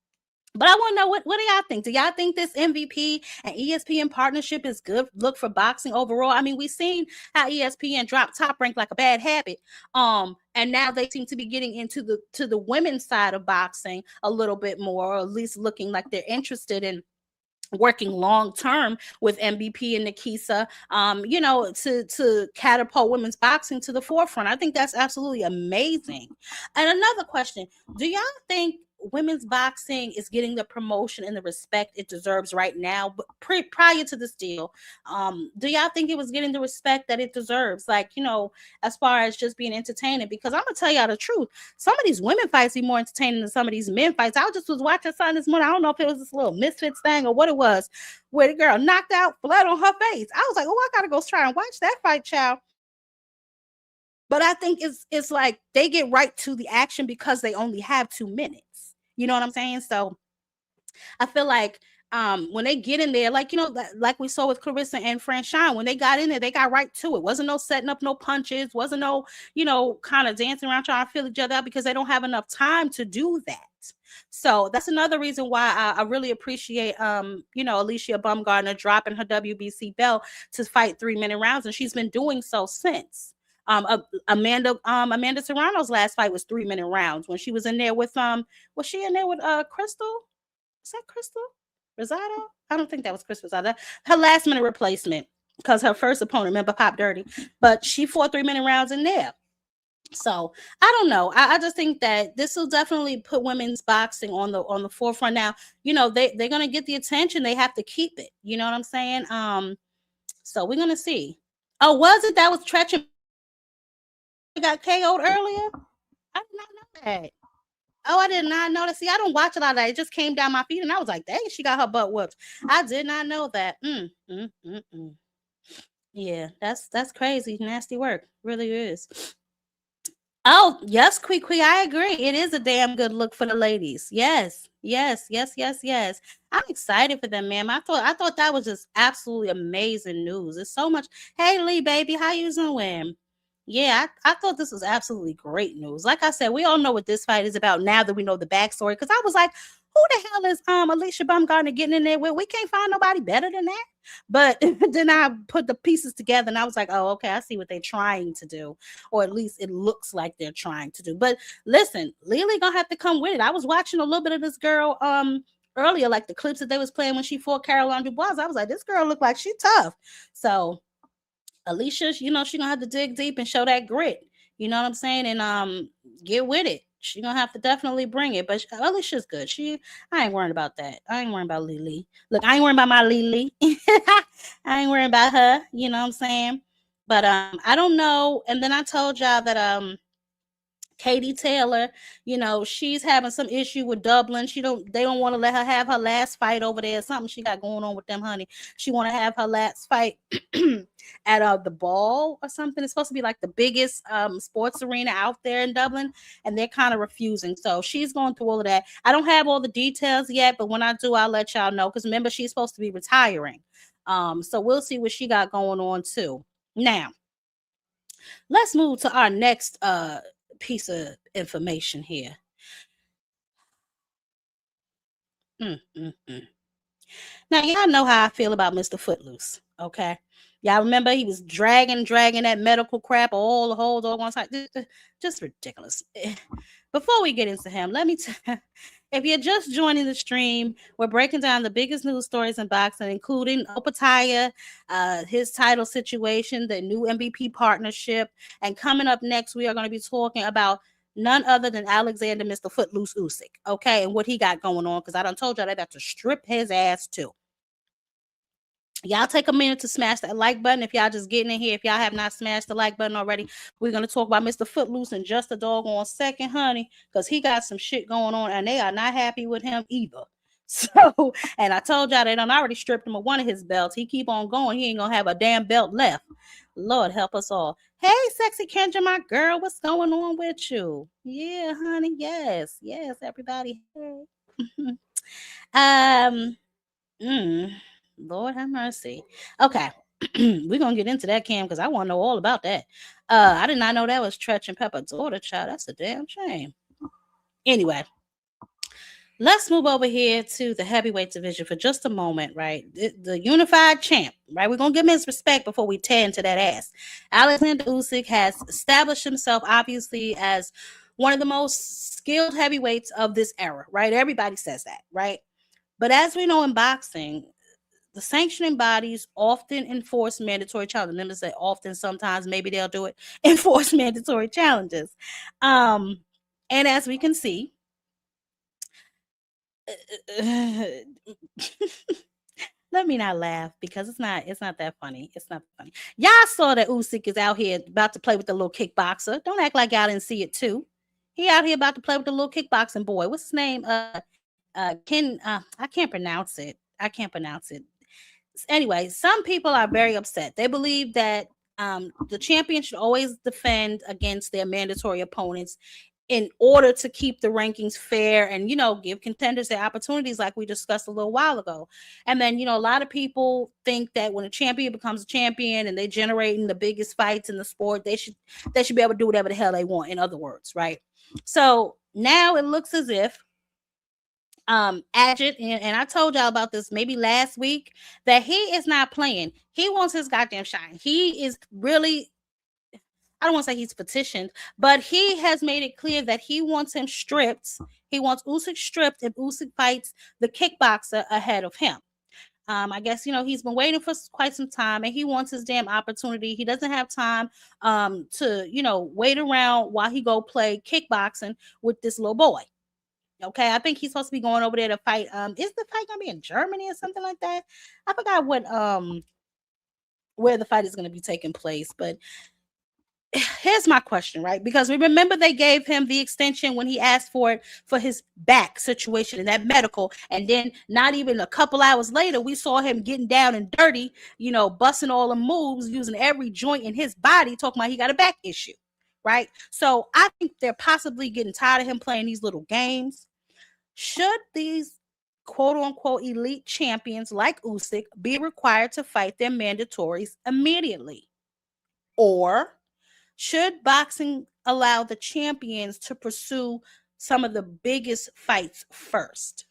but I want to know what do y'all think? Do y'all think this MVP and ESPN partnership is good look for boxing overall? I mean, we've seen how ESPN dropped Top Rank like a bad habit. And now they seem to be getting into the women's side of boxing a little bit more, or at least looking like they're interested in working long term with MVP and Nikisa, to catapult women's boxing to the forefront. I think that's absolutely amazing. And another question: do y'all think women's boxing is getting the promotion and the respect it deserves right now? But prior to this deal, do y'all think it was getting the respect that it deserves? Like, as far as just being entertaining? Because I'm gonna tell y'all the truth, some of these women fights be more entertaining than some of these men fights. I just was watching something this morning. I don't know if it was this little Misfits thing or what it was, where the girl knocked out, blood on her face. I was like, oh, I gotta go try and watch that fight, child. But I think it's like they get right to the action because they only have 2 minutes. You know what I'm saying? So I feel like when they get in there, like like we saw with Clarissa and Franchine, when they got in there, they got right to it. Wasn't no setting up no punches, wasn't no, kind of dancing around trying to feel each other out because they don't have enough time to do that. So that's another reason why I really appreciate Alicia Baumgardner dropping her WBC belt to fight 3-minute rounds, and she's been doing so since. Amanda Serrano's last fight was 3-minute rounds when she was in there with was she in there with Crystal? Is that Crystal Rosado? I don't think that was Crystal Rosado. Her last minute replacement, because her first opponent, remember, Pop Dirty, but she fought 3-minute rounds in there. So I don't know. I just think that this will definitely put women's boxing on the forefront. Now, they're gonna get the attention. They have to keep it. You know what I'm saying? So we're gonna see. Oh, was it that was Tretch and got KO'd earlier? I did not know that. Oh, I did not know that. See, I don't watch a lot of that. It just came down my feed, and I was like, dang, she got her butt whooped. I did not know that. Yeah, that's crazy. Nasty work. Really is. Oh, yes, Quee. I agree. It is a damn good look for the ladies. Yes, yes, yes, yes, yes. I'm excited for them, ma'am. I thought that was just absolutely amazing news. It's so much. Hey, Lee, baby, how you doing? Yeah, I thought this was absolutely great news. Like I said, we all know what this fight is about now that we know the backstory. Because I was like, who the hell is Alicia Baumgardner getting in there with? We can't find nobody better than that. But then I put the pieces together and I was like, oh, okay, I see what they're trying to do, or at least it looks like they're trying to do. But listen, Lily gonna have to come with it. I was watching a little bit of this girl earlier, like the clips that they was playing when she fought Caroline Dubois. I was like, this girl look like she tough. So Alicia, she gonna have to dig deep and show that grit. You know what I'm saying? And get with it. She gonna have to definitely bring it. But Alicia's good. I ain't worried about that. I ain't worried about Lily. Look, I ain't worried about my Lily. I ain't worried about her. You know what I'm saying? But I don't know. And then I told y'all that Katie Taylor, she's having some issue with Dublin. They don't want to let her have her last fight over there. Something she got going on with them, honey. She want to have her last fight at the Ball or something. It's supposed to be like the biggest sports arena out there in Dublin, and they're kind of refusing. So she's going through all of that. I don't have all the details yet, but when I do, I'll let y'all know. Because remember, she's supposed to be retiring. So we'll see what she got going on too. Now, let's move to our next piece of information here. Now, y'all know how I feel about Mr. Footloose, okay? Y'all remember he was dragging that medical crap, all the holes on one side. Just ridiculous. Before we get into him, let me tell if you're just joining the stream, we're breaking down the biggest news stories in boxing, including Opataya, his title situation, the new MVP partnership, and coming up next, we are going to be talking about none other than Alexander Mr. Footloose Usyk, okay, and what he got going on, because I done told y'all they got to strip his ass too. Y'all take a minute to smash that like button if y'all just getting in here. If y'all have not smashed the like button already, we're going to talk about Mr. Footloose in just a doggone second, honey, because he got some shit going on, and they are not happy with him either. So, and I told y'all they done already stripped him of one of his belts. He keep on going. He ain't going to have a damn belt left. Lord help us all. Hey, sexy Kendra, my girl, what's going on with you? Yeah, honey, yes, everybody. Lord have mercy. Okay. We're gonna get into that, Cam, because I want to know all about that. I did not know that was Tretch and Pepper's daughter, child. That's a damn shame. Anyway, let's move over here to the heavyweight division for just a moment, right? The unified champ, right? We're gonna give him his respect before we tear into that ass. Alexander Usyk has established himself, obviously, as one of the most skilled heavyweights of this era, right? Everybody says that, right? But as we know in boxing, the sanctioning bodies often enforce mandatory challenges. Let me say often, sometimes, maybe they'll do it, enforce mandatory challenges. Um, and as we can see, let me not laugh because it's not that funny. It's not funny. Y'all saw that Usyk is out here about to play with the little kickboxer. Don't act like y'all didn't see it too. He out here about to play with the little kickboxing boy. What's his name? Ken. I can't pronounce it. I can't pronounce it. Anyway, some people are very upset. They believe that the champion should always defend against their mandatory opponents in order to keep the rankings fair and give contenders their opportunities, like we discussed a little while ago. And then a lot of people think that when a champion becomes a champion and they're generating the biggest fights in the sport, they should be able to do whatever the hell they want, in other words, right? So now it looks as if Adjit, and I told y'all about this maybe last week, that he is not playing. He wants his goddamn shine. He is really, I don't want to say he's petitioned, but he has made it clear that he wants him stripped. He wants Usyk stripped if Usyk fights the kickboxer ahead of him. I guess he's been waiting for quite some time, and he wants his damn opportunity. He doesn't have time to wait around while he go play kickboxing with this little boy. Okay, I think he's supposed to be going over there to fight. Is the fight gonna be in Germany or something like that? I forgot what where the fight is gonna be taking place. But here's my question, right? Because we remember they gave him the extension when he asked for it for his back situation and that medical, and then not even a couple hours later, we saw him getting down and dirty, busting all the moves, using every joint in his body, talking about he got a back issue. Right. So I think they're possibly getting tired of him playing these little games. Should these quote unquote elite champions like Usyk be required to fight their mandatories immediately? Or should boxing allow the champions to pursue some of the biggest fights first?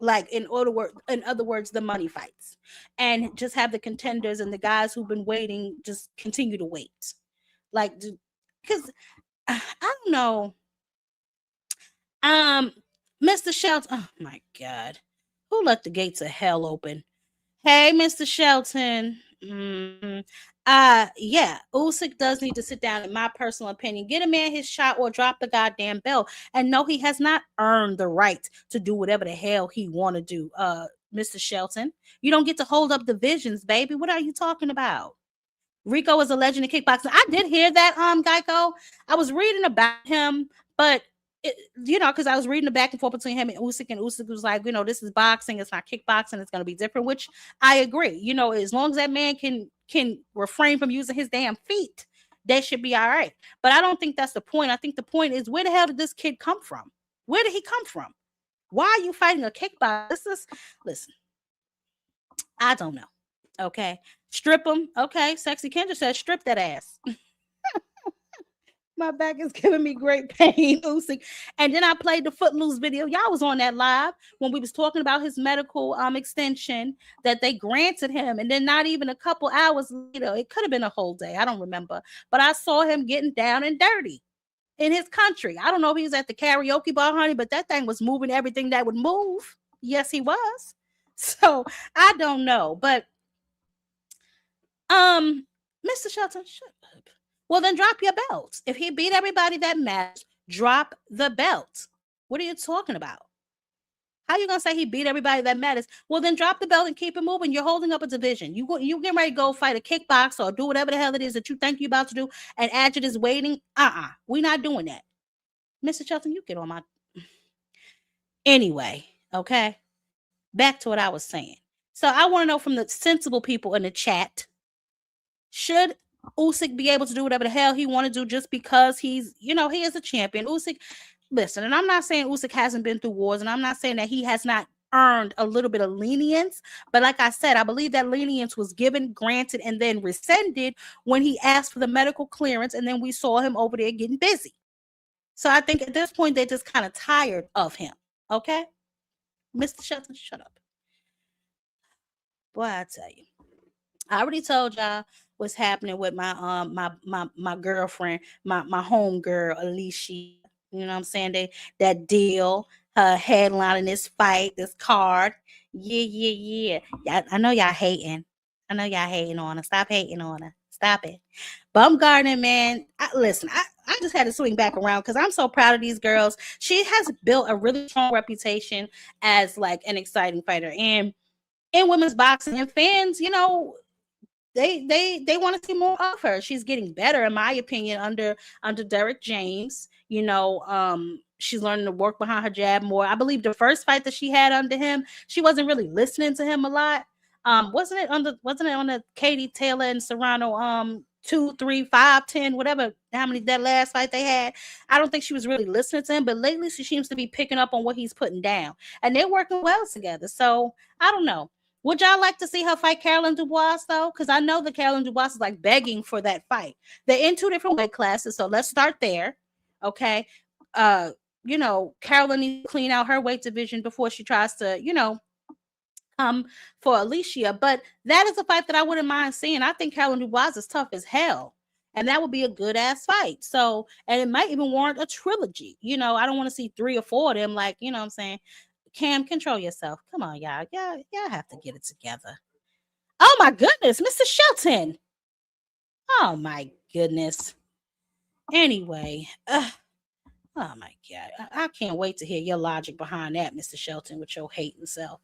Like in other words, the money fights, and just have the contenders and the guys who've been waiting just continue to wait. Like, because I don't know. Um, Mr. Shelton. Oh my God, who let the gates of hell open? Hey, Mr. Shelton. Yeah, Usyk does need to sit down, in my personal opinion. Get a man his shot or drop the goddamn belt. And no, he has not earned the right to do whatever the hell he want to do. Mr. Shelton, you don't get to hold up divisions, baby. What are you talking about? Rico is a legend in kickboxing. I did hear that, Geico. I was reading about him, but because I was reading the back and forth between him and Usyk was like, this is boxing, it's not kickboxing, it's gonna be different, which I agree. As long as that man can refrain from using his damn feet, that should be all right. But I don't think that's the point. I think the point is, where the hell did this kid come from? Where did he come from? Why are you fighting a kickboxer? Listen, I don't know. Okay. Strip him. Okay. Sexy Kendra says strip that ass. My back is giving me great pain, Usyk. And then I played the Footloose video. Y'all was on that live when we was talking about his medical extension that they granted him. And then not even a couple hours later, it could have been a whole day, I don't remember. But I saw him getting down and dirty in his country. I don't know if he was at the karaoke bar, honey, but that thing was moving everything that would move. Yes, he was. So I don't know. But Mr. Shelton, shut up. Well, then drop your belt. If he beat everybody that matters, drop the belt. What are you talking about? How are you gonna say he beat everybody that matters? Well, then drop the belt and keep it moving. You're holding up a division. You getting ready to go fight a kickbox or do whatever the hell it is that you think you're about to do, and Adjit is waiting. We're not doing that. Mr. Shelton, you get on my anyway, okay? Back to what I was saying. So I want to know from the sensible people in the chat, should Usyk be able to do whatever the hell he want to do just because he's, he is a champion? Usyk, listen, and I'm not saying Usyk hasn't been through wars, and I'm not saying that he has not earned a little bit of lenience, but like I said, I believe that lenience was given, granted, and then rescinded when he asked for the medical clearance, and then we saw him over there getting busy. So I think at this point, they're just kind of tired of him, okay? Mr. Shelton, shut up. Boy, I tell you. I already told y'all what's happening with my girlfriend, my home girl, Alicia. You know what I'm saying? That deal, her headlining this fight, this card. Yeah. I know y'all hating. I know y'all hating on her. Stop hating on her. Stop it. Bumgarner, man. Listen, I just had to swing back around because I'm so proud of these girls. She has built a really strong reputation as like an exciting fighter. And in women's boxing, and fans, they want to see more of her. She's getting better, in my opinion, under Derek James. She's learning to work behind her jab more. I believe the first fight that she had under him, she wasn't really listening to him a lot. Wasn't it on the Katie Taylor and Serrano 2, 3, 5, 10, whatever, how many that last fight they had? I don't think she was really listening to him, but lately she seems to be picking up on what he's putting down, and they're working well together. So I don't know. Would y'all like to see her fight Carolyn Dubois though? Because I know that Carolyn Dubois is like begging for that fight. They're in two different weight classes, so let's start there. Okay. Uh, Carolyn needs to clean out her weight division before she tries to, come for Alicia. But that is a fight that I wouldn't mind seeing. I think Carolyn Dubois is tough as hell. And that would be a good ass fight. So, and it might even warrant a trilogy. I don't want to see 3 or 4 of them, like, what I'm saying. Cam, control yourself. Come on, y'all. Y'all have to get it together. Oh my goodness, Mr. Shelton. Oh my goodness. Anyway, oh my God. I can't wait to hear your logic behind that, Mr. Shelton, with your hating self.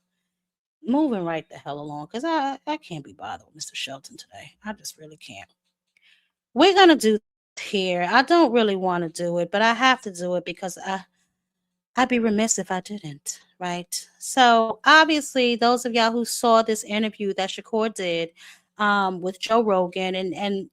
Moving right the hell along, because I can't be bothered with Mr. Shelton today. I just really can't. We're gonna do here. I don't really want to do it, but I have to do it because I'd be remiss if I didn't, right? So obviously, those of y'all who saw this interview that Shakur did with Joe Rogan, and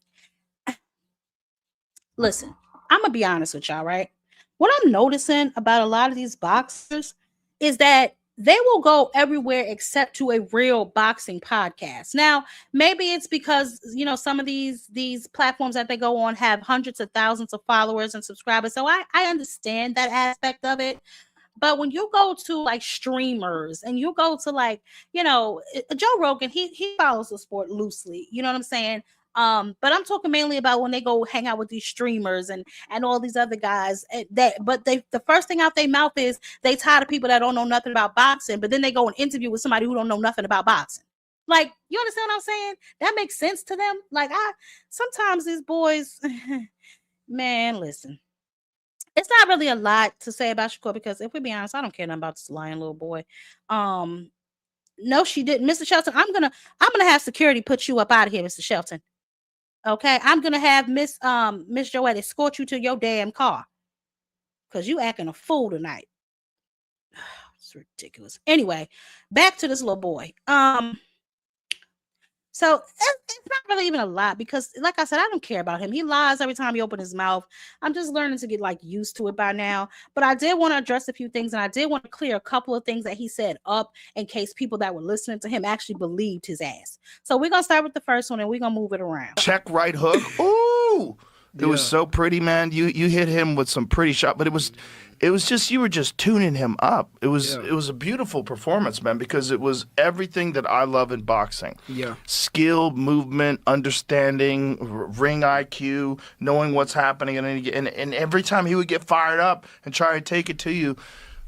listen, I'm gonna be honest with y'all, right? What I'm noticing about a lot of these boxers is that they will go everywhere except to a real boxing podcast. Now, maybe it's because some of these platforms that they go on have hundreds of thousands of followers and subscribers. So I understand that aspect of it. But when you go to like streamers and you go to like, Joe Rogan, he follows the sport loosely. You know what I'm saying? But I'm talking mainly about when they go hang out with these streamers and all these other guys but the first thing out their mouth is they tired of people that don't know nothing about boxing, but then they go and interview with somebody who don't know nothing about boxing. Like, you understand what I'm saying? That makes sense to them. Like, sometimes these boys, man, listen, it's not really a lot to say about Shakur because if we be honest, I don't care nothing about this lying little boy. Um, no, she didn't. Mr. Shelton, I'm gonna have security put you up out of here, Mr. Shelton. Okay. I'm gonna have Miss Joette escort you to your damn car. Cause you acting a fool tonight. It's ridiculous. Anyway, back to this little boy. So it's not really even a lot because, like I said, I don't care about him. He lies every time he opens his mouth. I'm just learning to get like used to it by now. But I did want to address a few things, and I did want to clear a couple of things that he said up in case people that were listening to him actually believed his ass. So we're gonna start with the first one, and we're gonna move it around. Check right hook. Ooh, it was so pretty, man. You hit him with some pretty shot, but it was just you were just tuning him up. It was a beautiful performance, man, because it was everything that I love in boxing. Yeah. Skill, movement, understanding, ring IQ, knowing what's happening, and every time he would get fired up and try to take it to you,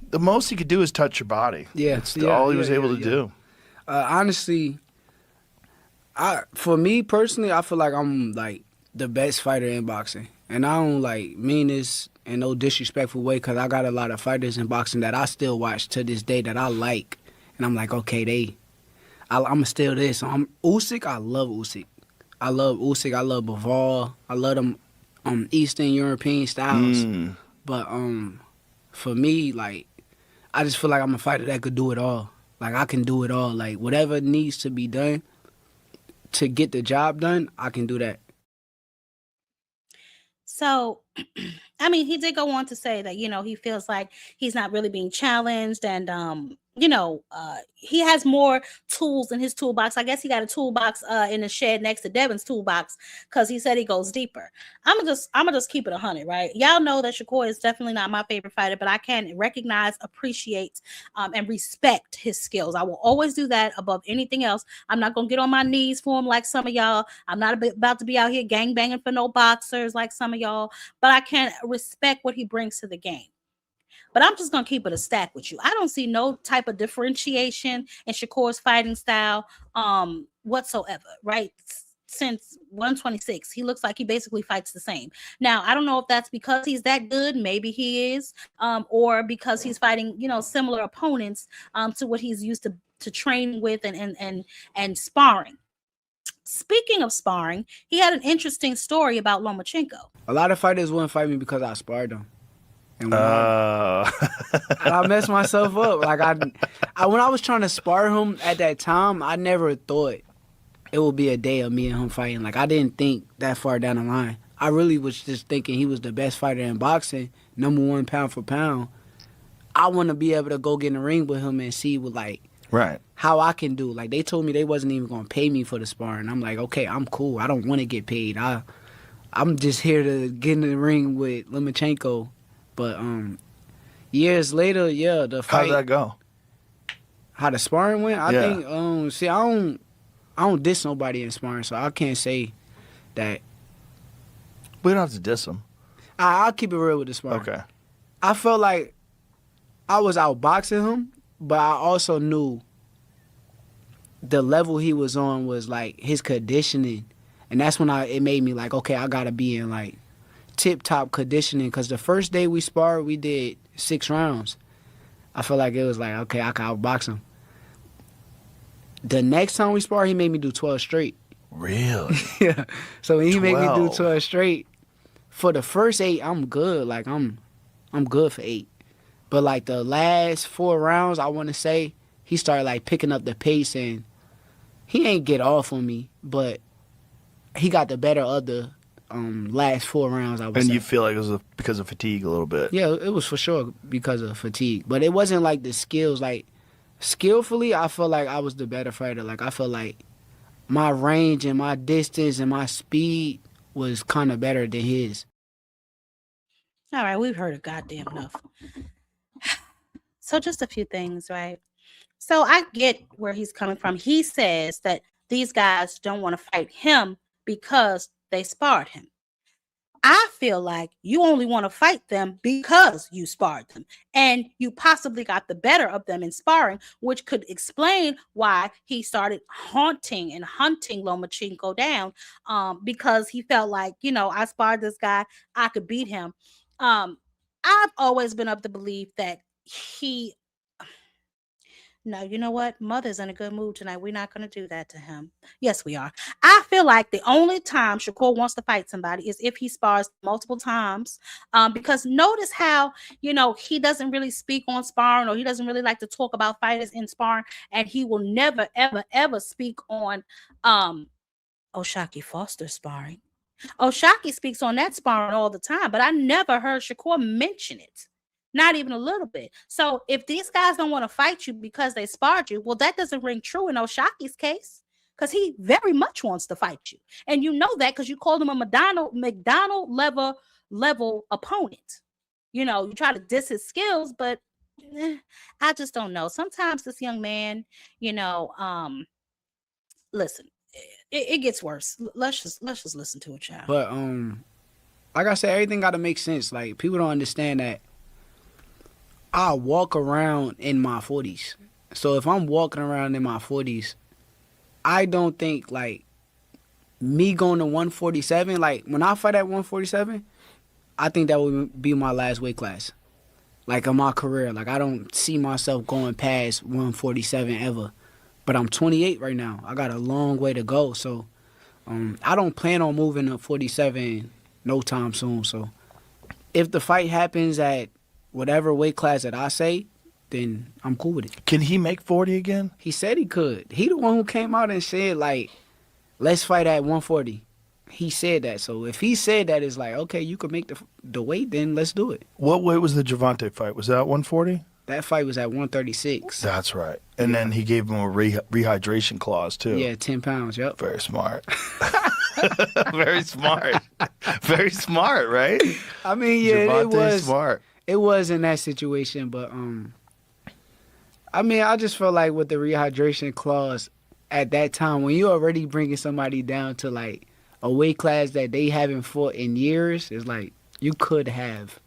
the most he could do is touch your body. Yeah. That's all he was able to do. Honestly, for me personally, I feel like I'm like the best fighter in boxing, and I don't like mean this in no disrespectful way, because I got a lot of fighters in boxing that I still watch to this day that I like, and I'm like, okay, I'm still this. So I'm Usyk. I love Usyk. I love Bivol. I love them Eastern European styles. But for me, like, I just feel like I'm a fighter that could do it all. Like, I can do it all. Like, whatever needs to be done to get the job done, I can do that. So, I mean, he did go on to say that, he feels like he's not really being challenged and, he has more tools in his toolbox. I guess he got a toolbox in the shed next to Devin's toolbox because he said he goes deeper. I'm gonna just keep it 100, right? Y'all know that Shakur is definitely not my favorite fighter, but I can recognize, appreciate, and respect his skills. I will always do that above anything else. I'm not gonna get on my knees for him like some of y'all. I'm not about to be out here gang banging for no boxers like some of y'all, but I can respect what he brings to the game. But I'm just gonna keep it a stack with you. I don't see no type of differentiation in Shakur's fighting style whatsoever, right? Since 126, he looks like he basically fights the same. Now, I don't know if that's because he's that good, maybe he is, or because he's fighting, similar opponents to what he's used to training with and sparring. Speaking of sparring, he had an interesting story about Lomachenko. A lot of fighters wouldn't fight me because I sparred them. And Uh, and I messed myself up. Like when I was trying to spar him at that time, I never thought it would be a day of me and him fighting. Like I didn't think that far down the line. I really was just thinking he was the best fighter in boxing, #1 pound for pound. I want to be able to go get in the ring with him and see what right. how I can do. Like they told me they wasn't even gonna pay me for the sparring. I'm like, okay, I'm cool. I don't want to get paid. I'm just here to get in the ring with Lomachenko. But years later, yeah, the fight. How did that go? How the sparring went? I Yeah. think see, I don't diss nobody in sparring, so I can't say that. We don't have to diss him. I'll keep it real with the sparring. Okay. I felt like I was outboxing him, but I also knew the level he was on was like his conditioning, and that's when it made me like, okay, I gotta be in like tip top conditioning. Because the first day we sparred, we did 6 rounds. I felt like it was like, okay, I can outbox him. The next time we sparred, he made me do 12 straight. Really? Yeah. So when he made me do 12. 12 straight, for the first 8, I'm good. Like I'm good for 8. But like the last 4 rounds, I want to say he started like picking up the pace, and he ain't get off on me, but he got the better of the last 4 rounds. I would And say. you feel like it was because of fatigue a little bit. Yeah, it was for sure because of fatigue, but it wasn't like the skills. Like skillfully, I feel like I was the better fighter. Like I feel like my range and my distance and my speed was kind of better than his. All right, we've heard it goddamn enough. So just a few things, right? So I get where he's coming from. He says that these guys don't want to fight him because they sparred him. I feel like you only want to fight them because you sparred them and you possibly got the better of them in sparring, which could explain why he started haunting and hunting Lomachenko down, because he felt like, I sparred this guy, I could beat him. I've always been of the belief that he no, you know what? Mother's in a good mood tonight. We're not going to do that to him. Yes, we are. I feel like the only time Shakur wants to fight somebody is if he spars multiple times. Because notice how, he doesn't really speak on sparring, or he doesn't really like to talk about fighters in sparring. And he will never, ever, ever speak on Oshaki Foster sparring. Oshaki speaks on that sparring all the time, but I never heard Shakur mention it. Not even a little bit. So if these guys don't want to fight you because they sparred you, well, that doesn't ring true in Oshaki's case, because he very much wants to fight you. And you know that because you called him a McDonald level opponent. You try to diss his skills, but I just don't know. Sometimes this young man, listen, it gets worse. Let's just listen to it, child. But like I said, everything got to make sense. Like people don't understand that I walk around in my 40s. So if I'm walking around in my 40s, I don't think like me going to 147, like when I fight at 147, I think that would be my last weight class. Like in my career, like I don't see myself going past 147 ever. But I'm 28 right now. I got a long way to go. So I don't plan on moving to 47 no time soon. So if the fight happens at whatever weight class that I say, then I'm cool with it. Can he make 40 again? He said he could. He the one who came out and said, like, let's fight at 140. He said that. So if he said that, it's like, okay, you can make the weight, then let's do it. What weight was the Gervonta fight? Was that 140? That fight was at 136. That's right. And then he gave him a rehydration clause, too. Yeah, 10 pounds, yep. Very smart. Very smart. Very smart, right? I mean, yeah, it was smart. It was in that situation, but I mean, I just felt like with the rehydration clause at that time, when you're already bringing somebody down to like a weight class that they haven't fought in years, it's like you could have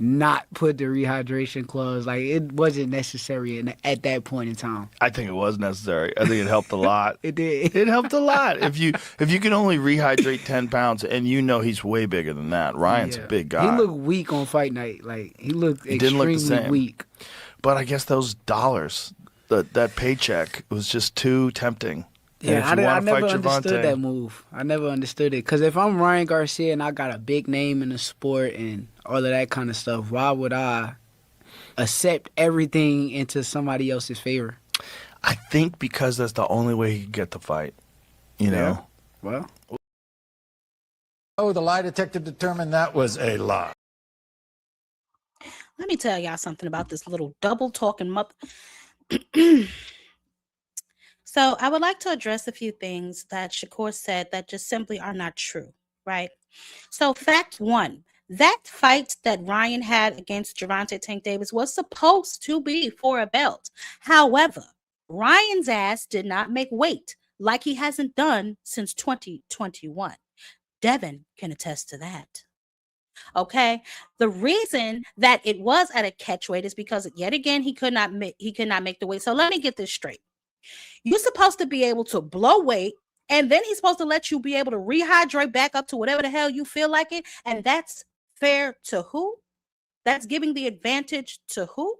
not put the rehydration clause. Like, it wasn't necessary at that point in time. I think it was necessary. I think it helped a lot. It did. It helped a lot. If you can only rehydrate 10 pounds, and he's way bigger than that. Ryan's a big guy. He looked weak on fight night. Like, he looked didn't look the extremely same. weak. But I guess those dollars, that paycheck was just too tempting. Yeah, I never understood that move. I never understood it. Because if I'm Ryan Garcia and I got a big name in the sport and all of that kind of stuff, why would I accept everything into somebody else's favor? I think because that's the only way he could get the fight. You know? Well. Oh, the lie detector determined that was a lie. Let me tell y'all something about this little double talking mother. So I would like to address a few things that Shakur said that just simply are not true, right? So fact one, that fight that Ryan had against Gervonta Tank Davis was supposed to be for a belt. However, Ryan's ass did not make weight like he hasn't done since 2021. Devin can attest to that. Okay, the reason that it was at a catch weight is because yet again he could not make the weight. So let me get this straight. You're supposed to be able to blow weight, and then he's supposed to let you be able to rehydrate back up to whatever the hell you feel like it. And that's fair to who? That's giving the advantage to who?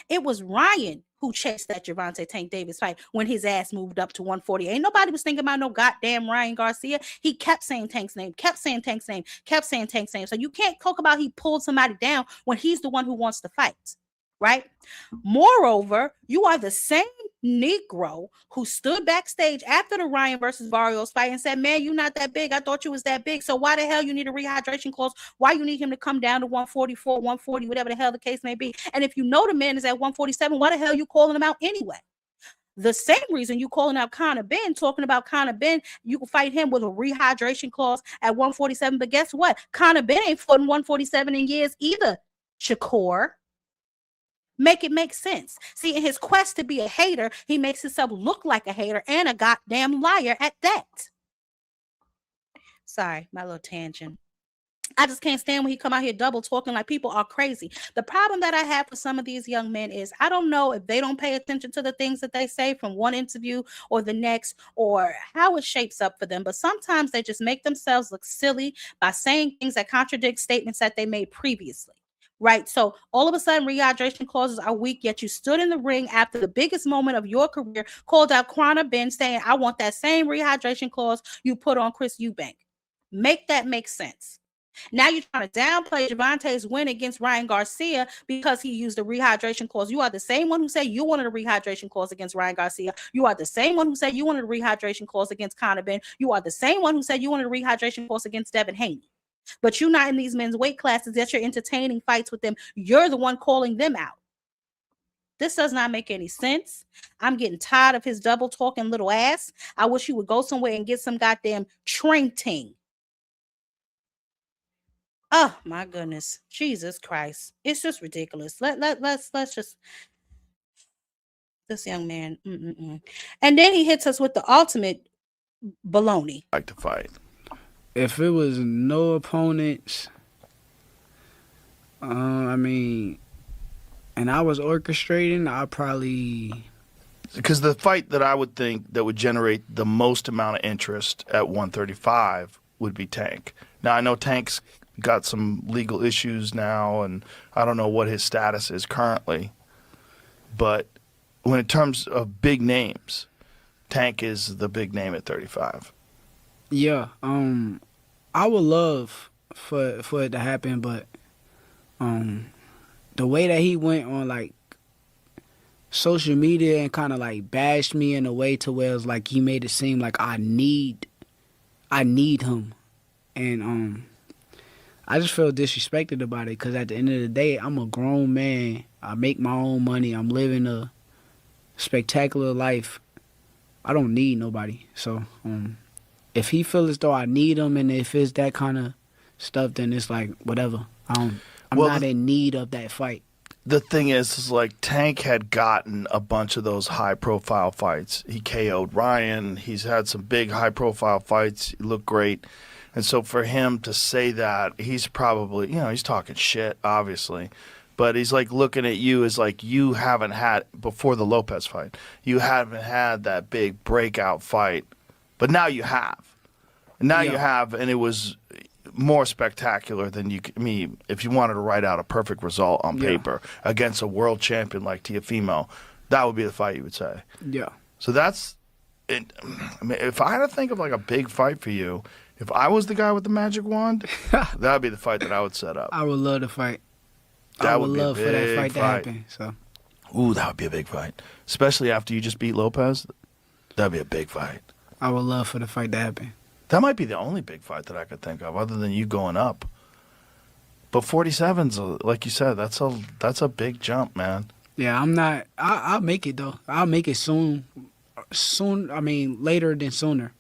It was Ryan who chased that Gervonta Tank Davis fight when his ass moved up to 140. Ain't nobody was thinking about no goddamn Ryan Garcia. He kept saying Tank's name, kept saying Tank's name, kept saying Tank's name. So you can't talk about he pulled somebody down when he's the one who wants to fight, right? Moreover, you are the same Negro who stood backstage after the Ryan versus Barrios fight and said, man, you're not that big. I thought you was that big. So why the hell you need a rehydration clause? Why you need him to come down to 144, 140, whatever the hell the case may be? And if you know the man is at 147, why the hell you calling him out anyway? The same reason you calling out Conor Benn, talking about Conor Benn, you can fight him with a rehydration clause at 147. But guess what? Conor Benn ain't fought in 147 in years either, Shakur. Make it make sense. See, in his quest to be a hater, he makes himself look like a hater and a goddamn liar at that. Sorry, my little tangent. I just can't stand when he come out here double talking like people are crazy. The problem that I have with some of these young men is I don't know if they don't pay attention to the things that they say from one interview or the next or how it shapes up for them. But sometimes they just make themselves look silly by saying things that contradict statements that they made previously. Right. So all of a sudden, rehydration clauses are weak, yet you stood in the ring after the biggest moment of your career, called out Conor Benn saying, I want that same rehydration clause you put on Chris Eubank. Make that make sense. Now you're trying to downplay Gervonta's win against Ryan Garcia because he used a rehydration clause. You are the same one who said you wanted a rehydration clause against Ryan Garcia. You are the same one who said you wanted a rehydration clause against Conor Benn. You are the same one who said you wanted a rehydration clause against Devin Haney. But you're not in these men's weight classes that you're entertaining fights with them. You're the one calling them out. This does not make any sense. I'm getting tired of his double talking little ass. I wish he would go somewhere and get some goddamn training. Oh my goodness. Jesus Christ. It's just ridiculous. Let's just this young man. And then he hits us with the ultimate baloney. Like to fight. If it was no opponents, and I was orchestrating, I'd probably... Because the fight that I would think that would generate the most amount of interest at 135 would be Tank. Now, I know Tank's got some legal issues now, and I don't know what his status is currently. But when in terms of big names, Tank is the big name at 35. Yeah, I would love for it to happen, but the way that he went on like social media and kind of like bashed me in a way to where it's like he made it seem like I need him, and I just feel disrespected about it because at the end of the day, I'm a grown man. I make my own money. I'm living a spectacular life. I don't need nobody. So if he feels as though I need him, and if it's that kind of stuff, then it's like whatever. I'm not in need of that fight. The thing is like Tank had gotten a bunch of those high-profile fights. He KO'd Ryan. He's had some big high-profile fights. He looked great. And so for him to say that, he's probably, he's talking shit, obviously. But he's like looking at you as like you haven't had, before the Lopez fight, you haven't had that big breakout fight. But now you have. Now you have, and it was more spectacular than you could. I mean, if you wanted to write out a perfect result on paper against a world champion like Teofimo, that would be the fight you would say. Yeah. So that's it. I mean, if I had to think of like a big fight for you, if I was the guy with the magic wand, that would be the fight that I would set up. I would love to fight. That I would love for that fight to happen. So. Ooh, that would be a big fight, especially after you just beat Lopez. That'd be a big fight. I would love for the fight to happen. That might be the only big fight that I could think of, other than you going up. But 47's, like you said, that's a big jump, man. Yeah, I'm not. I'll make it though. I'll make it soon. I mean, later than sooner.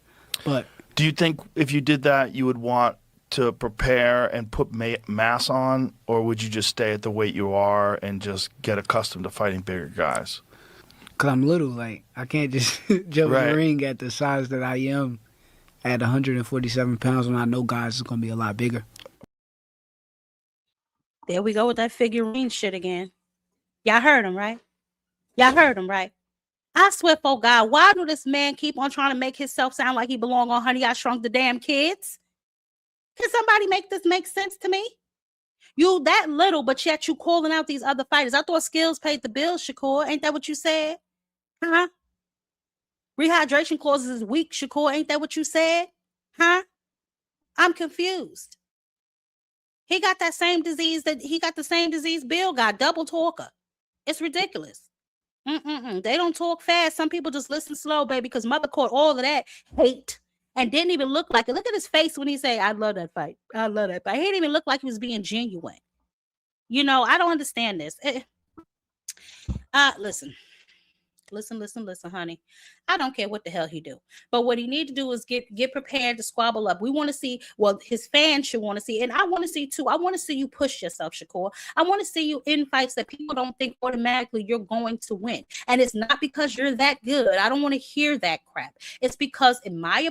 But do you think if you did that, you would want to prepare and put mass on, or would you just stay at the weight you are and just get accustomed to fighting bigger guys? Cause I'm little, like I can't just jump in the ring at the size that I am at 147 pounds when I know guys is gonna be a lot bigger. There we go with that figurine shit again. Y'all heard him, right? Y'all heard him, right? I swear for God, why do this man keep on trying to make himself sound like he belong on Honey, I Shrunk the Damn Kids? Can somebody make this make sense to me? You that little, but yet you calling out these other fighters. I thought skills paid the bills, Shakur. Ain't that what you said? Huh? Rehydration clauses is weak, Shakur. Ain't that what you said? Huh? I'm confused. He got the same disease Bill got, double talker. It's ridiculous. They don't talk fast. Some people just listen slow, baby, because mother caught all of that hate and didn't even look like it. Look at his face when he say, I love that fight. I love that fight. He didn't even look like he was being genuine. I don't understand this. Listen, honey. I don't care what the hell he do. But what he need to do is get prepared to squabble up. We want to see, well, his fans should want to see, and I want to see too. I want to see you push yourself, Shakur. I want to see you in fights that people don't think automatically you're going to win. And it's not because you're that good. I don't want to hear that crap. It's because in my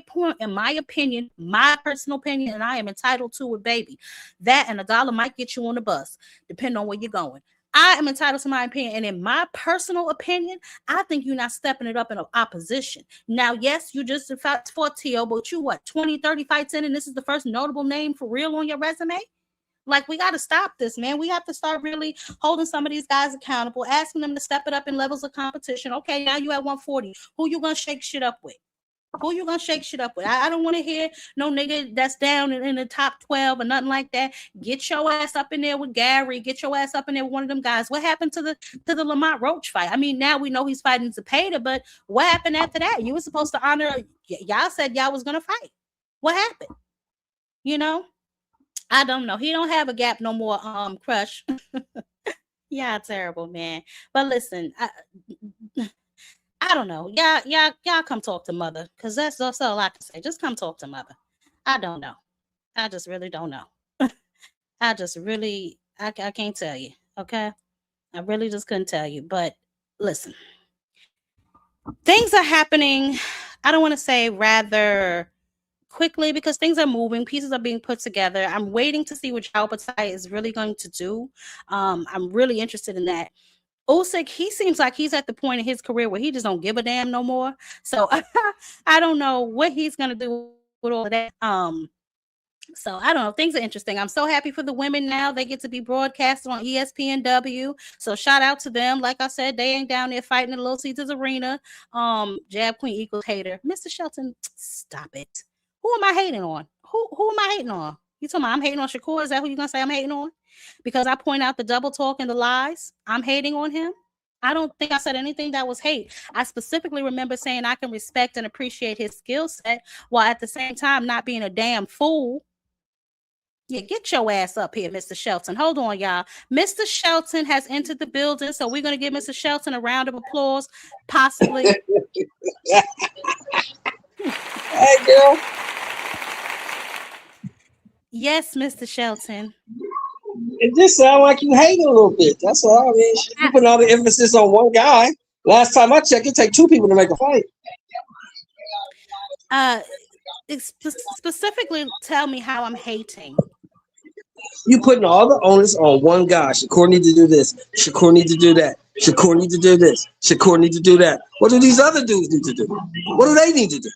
opinion, my personal opinion, and I am entitled to it, baby, that and $1 might get you on the bus, depending on where you're going. I am entitled to my opinion. And in my personal opinion, I think you're not stepping it up in opposition. Now, yes, you just fought for Tio, but you 20, 30 fights in, and this is the first notable name for real on your resume? Like, we got to stop this, man. We have to start really holding some of these guys accountable, asking them to step it up in levels of competition. Okay, now you at 140. Who you going to shake shit up with? I don't want to hear no nigga that's down in the top 12 or nothing like that. Get your ass up in there with Gary. Get your ass up in there with one of them guys. What happened to the Lamont Roach fight? I mean, now we know he's fighting Zepeda, but what happened after that? You were supposed to honor. Y'all said y'all was gonna fight. What happened? I don't know. He don't have a gap no more. Crush. Yeah, terrible, man. But listen, I don't know. Y'all come talk to mother, because that's all I can say. Just come talk to mother. I don't know. I just really don't know. I can't tell you. Okay. I really just couldn't tell you. But listen, things are happening. I don't want to say rather quickly, because things are moving. Pieces are being put together. I'm waiting to see what Joe Patai is really going to do. I'm really interested in that. Usyk, he seems like he's at the point in his career where he just don't give a damn no more. So I don't know what he's gonna do with all of that. So I don't know. Things are interesting. I'm so happy for the women now. They get to be broadcasted on ESPNW. So shout out to them. Like I said, they ain't down there fighting in Little Caesars Arena. Jab Queen equals hater. Mr. Shelton, stop it. Who am I hating on? Who am I hating on? You talking about I'm hating on Shakur? Is that who you're gonna say I'm hating on? Because I point out the double talk and the lies, I'm hating on him. I don't think I said anything that was hate. I specifically remember saying I can respect and appreciate his skill set while at the same time not being a damn fool. Yeah, get your ass up here, Mr. Shelton. Hold on, y'all. Mr. Shelton has entered the building, so we're going to give Mr. Shelton a round of applause, possibly. Hey, girl. Yes, Mr. Shelton. It just sounds like you hate a little bit. That's all. I mean, you put all the emphasis on one guy. Last time I checked, it take two people to make a fight. specifically tell me how I'm hating. You putting all the onus on one guy. Shakur need to do this. Shakur need to do that. Shakur need to do this. Shakur need to do that. What do these other dudes need to do? What do they need to do?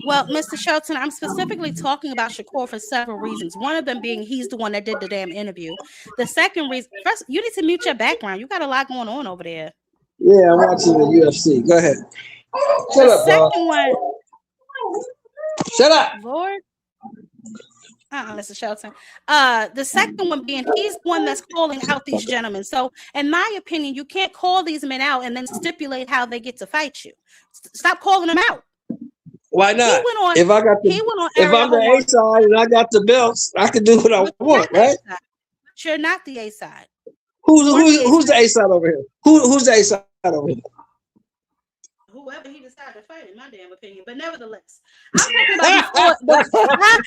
Well, Mr. Shelton, I'm specifically talking about Shakur for several reasons. One of them being he's the one that did the damn interview. The second reason, first, you need to mute your background. You got a lot going on over there. Yeah, I'm watching the UFC. Go ahead. Shut The up, dog. second one, Shut up. Lord. Mr. Shelton. The second one being he's the one that's calling out these gentlemen. So, in my opinion, you can't call these men out and then stipulate how they get to fight you. Stop calling them out. Why not? If I'm the A side and I got the belts, I can do what I want, right? But you're not the A side. Who's the A side over here? Who's the A side over here? Whoever he decided to fight, in my damn opinion. But nevertheless, I'm talking about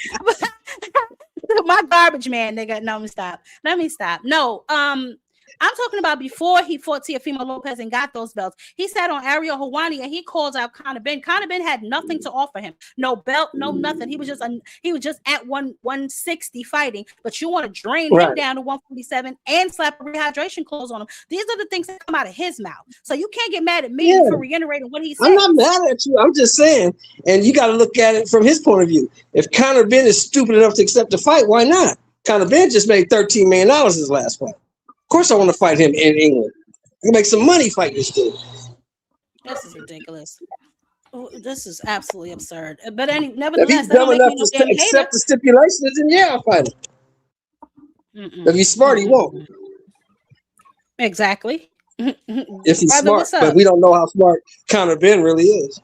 before my garbage man, nigga. No, let me stop. No, I'm talking about before he fought Teofimo Lopez and got those belts. He sat on Ariel Helwani and he called out Conor Benn. Conor Benn had nothing to offer him. No belt, no nothing. He was just at 160 fighting. But you want to drain him down to 147 and slap a rehydration clause on him. These are the things that come out of his mouth. So you can't get mad at me for reiterating what he said. I'm not mad at you. I'm just saying, and you got to look at it from his point of view. If Conor Benn is stupid enough to accept the fight, why not? Conor Benn just made $13 million his last fight. Of course, I want to fight him in England. I can make some money fighting this dude. This is ridiculous. This is absolutely absurd. But nevertheless, if he's dumb enough to accept the stipulations, then yeah, I'll fight him. If he's smart, he won't. Exactly. If he's smart, but we don't know how smart Conor Benn really is.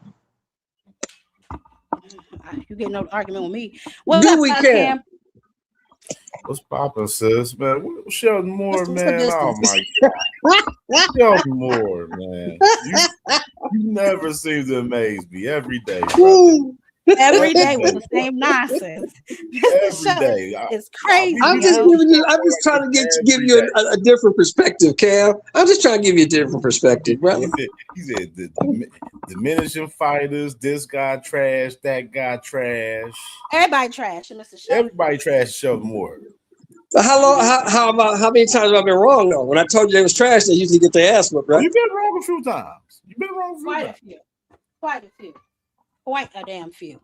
You getting no argument with me? What do we care? What's poppin', sis, man? Sheldon Moore, man. Oh my God. Sheldon Moore, man. You never seem to amaze me every day. Every day with the same nonsense. Every day. It's crazy. I'm just trying to give you a different perspective, Cam. I'm just trying to give you a different perspective, brother. He said the diminishing fighters, this guy trash, that guy trash. Everybody trash, Mr. Sheldon. Everybody trash Sheldon Moore. How many times have I been wrong though? When I told you they was trash, they usually get their ass whipped, right? You've been wrong a few times. You've been wrong a few times. Quite a few. Quite a damn few.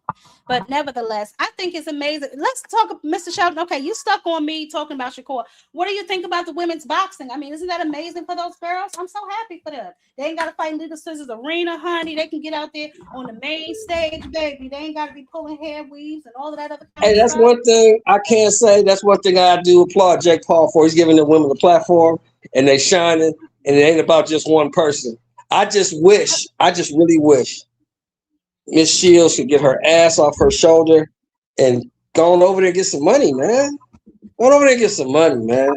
But nevertheless, I think it's amazing. Let's talk, Mr. Sheldon. Okay, you stuck on me talking about Shakur. What do you think about the women's boxing? I mean, isn't that amazing for those girls? I'm so happy for them. They ain't got to fight in Little Scissors Arena, honey. They can get out there on the main stage, baby. They ain't got to be pulling hair weaves and all of that other kind of that's stuff. One thing I can't say. That's one thing I do applaud Jake Paul for. He's giving the women a platform, and they shining, and it ain't about just one person. I just really wish Miss Shields could get her ass off her shoulder and go on over there and get some money, man. Go on over there and get some money, man.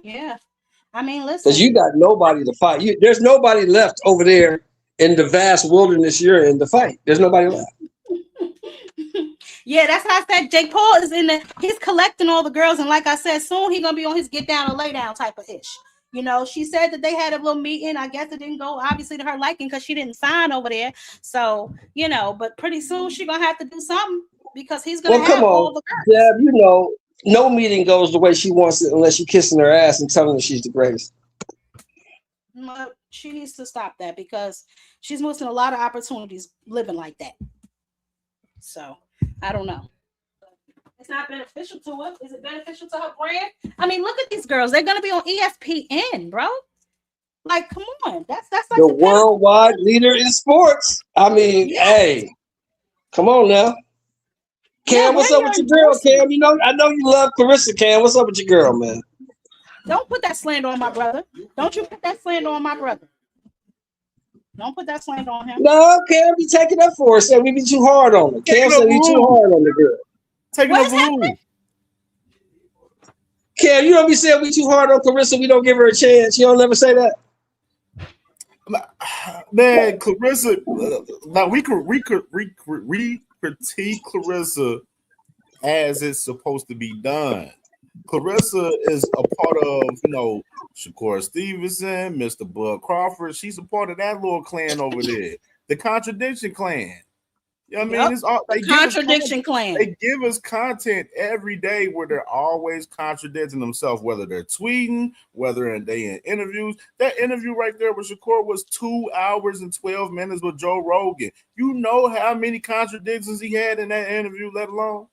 Yeah. I mean, listen. Because you got nobody to fight. There's nobody left over there in the vast wilderness you're in to fight. There's nobody left. Yeah, that's how I said Jake Paul is he's collecting all the girls. And like I said, soon he's going to be on his get down or lay down type of ish. You know, she said that they had a little meeting. I guess it didn't go obviously to her liking because she didn't sign over there. So, you know, but pretty soon she's going to have to do something because he's going to have all the girls. Yeah, you know, no meeting goes the way she wants it unless you're kissing her ass and telling her she's the greatest. She needs to stop that because she's missing a lot of opportunities living like that. So, I don't know. It's not beneficial to her. Is it beneficial to her brand? I mean, look at these girls. They're going to be on ESPN, bro. Like, come on. That's like the worldwide leader in sports. I mean, Hey, come on now. Cam, what's up with your girl, Cam? You know, I know you love Clarissa, Cam. What's up with your girl, man? Don't put that slander on my brother. Don't you put that slander on my brother. Don't put that slander on him. No, Cam be taking up for us. Said we be too hard on her. Cam said we too hard on the girl. Taking a balloon. Cam, you don't be saying we too hard on Clarissa. We don't give her a chance. You don't never say that. Man, Clarissa. Now we could critique Clarissa as it's supposed to be done. Clarissa is a part of, Shakur Stevenson, Mr. Bud Crawford. She's a part of that little clan over there, the Contradiction Clan. You know what I mean? It's all the contradiction claim. They give us content every day where they're always contradicting themselves, whether they're tweeting, whether they in interviews. That interview right there with Shakur was 2 hours and 12 minutes with Joe Rogan. You know how many contradictions he had in that interview, let alone?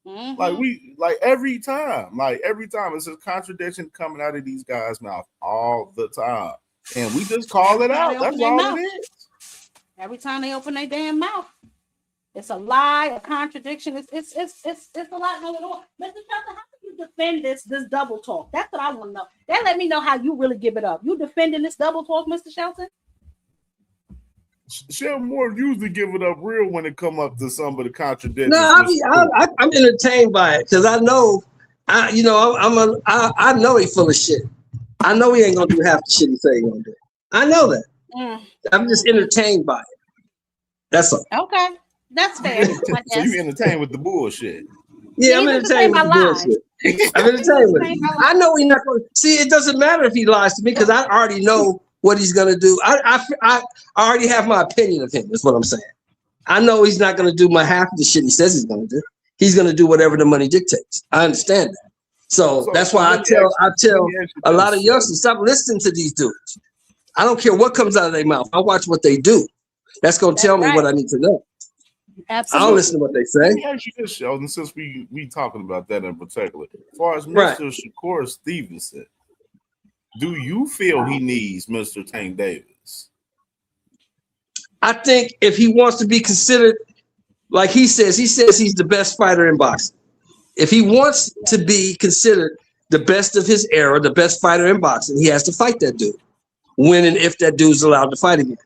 Like every time it's a contradiction coming out of these guys' mouth all the time. And we just call it out. That's all it is. Every time they open their damn mouth, it's a lie, a contradiction. It's a lot going on. Mr. Shelton, how do you defend this double talk? That's what I want to know. That let me know how you really give it up. You defending this double talk, Mr. Shelton? Shelton Moore usually give it up real when it come up to some of the contradictions. No, I'm entertained by it because I know, I know he's full of shit. I know he ain't gonna do half the shit he say he gonna do. I know that. I'm just entertained by it. That's all. Okay, that's fair. So you entertained with the bullshit. Yeah, I'm entertained with the bullshit. I'm entertained with it. I know he's not going to see. It doesn't matter if he lies to me because I already know what he's going to do. I already have my opinion of him. That's what I'm saying. I know he's not going to do my half of the shit he says he's going to do. He's going to do whatever the money dictates. I understand that. So that's why I tell a lot of youngsters, stop listening to these dudes. I don't care what comes out of their mouth. I watch what they do. That's going to tell me what I need to know. Absolutely. I don't listen to what they say. Let me ask you this, Sheldon, since we talking about that in particular. As far as Mr. Shakur Stevenson, do you feel he needs Mr. Tank Davis? I think if he wants to be considered, like he says he's the best fighter in boxing. If he wants to be considered the best of his era, the best fighter in boxing, he has to fight that dude. When and if that dude's allowed to fight again.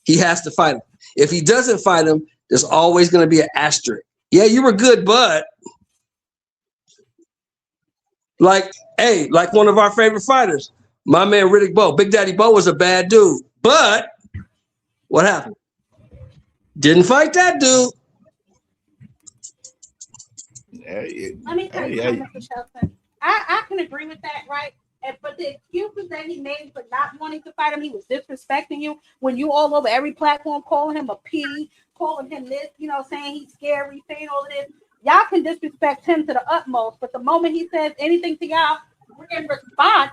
He has to fight him. If he doesn't fight him, there's always going to be an asterisk. Yeah, you were good, but like one of our favorite fighters, my man Riddick Bowe, Big Daddy Bowe was a bad dude, but what happened? Didn't fight that dude. Let me tell you something, Mr. Shelton. I can agree with that, right? But the excuses that he made for not wanting to fight him, he was disrespecting you when you all over every platform calling him a P, calling him this, saying he's scary, saying all of this. Y'all can disrespect him to the utmost, but the moment he says anything to y'all in response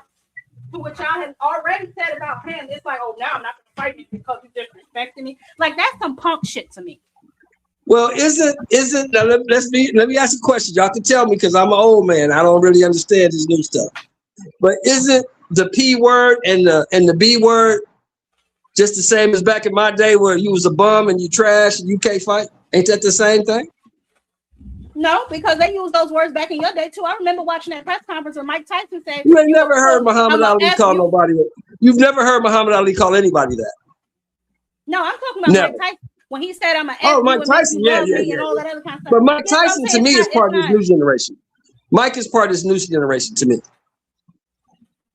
to what y'all have already said about him, it's like, oh, now I'm not going to fight you because you're disrespecting me. Like, that's some punk shit to me. Well, isn't now let me ask you a question. Y'all can tell me because I'm an old man. I don't really understand this new stuff. But isn't the P word and the B word just the same as back in my day where you was a bum and you trash and you can't fight? Ain't that the same thing? No, because they used those words back in your day too. I remember watching that press conference where Mike Tyson said, "You ain't never heard Muhammad Ali call nobody. You've never heard Muhammad Ali call anybody that." No, I'm talking about Mike Tyson when he said, "I'm an." Oh, Mike Tyson, yeah. And all that other kind of stuff. But Mike Tyson to me is part of his new generation. Mike is part of his new generation to me.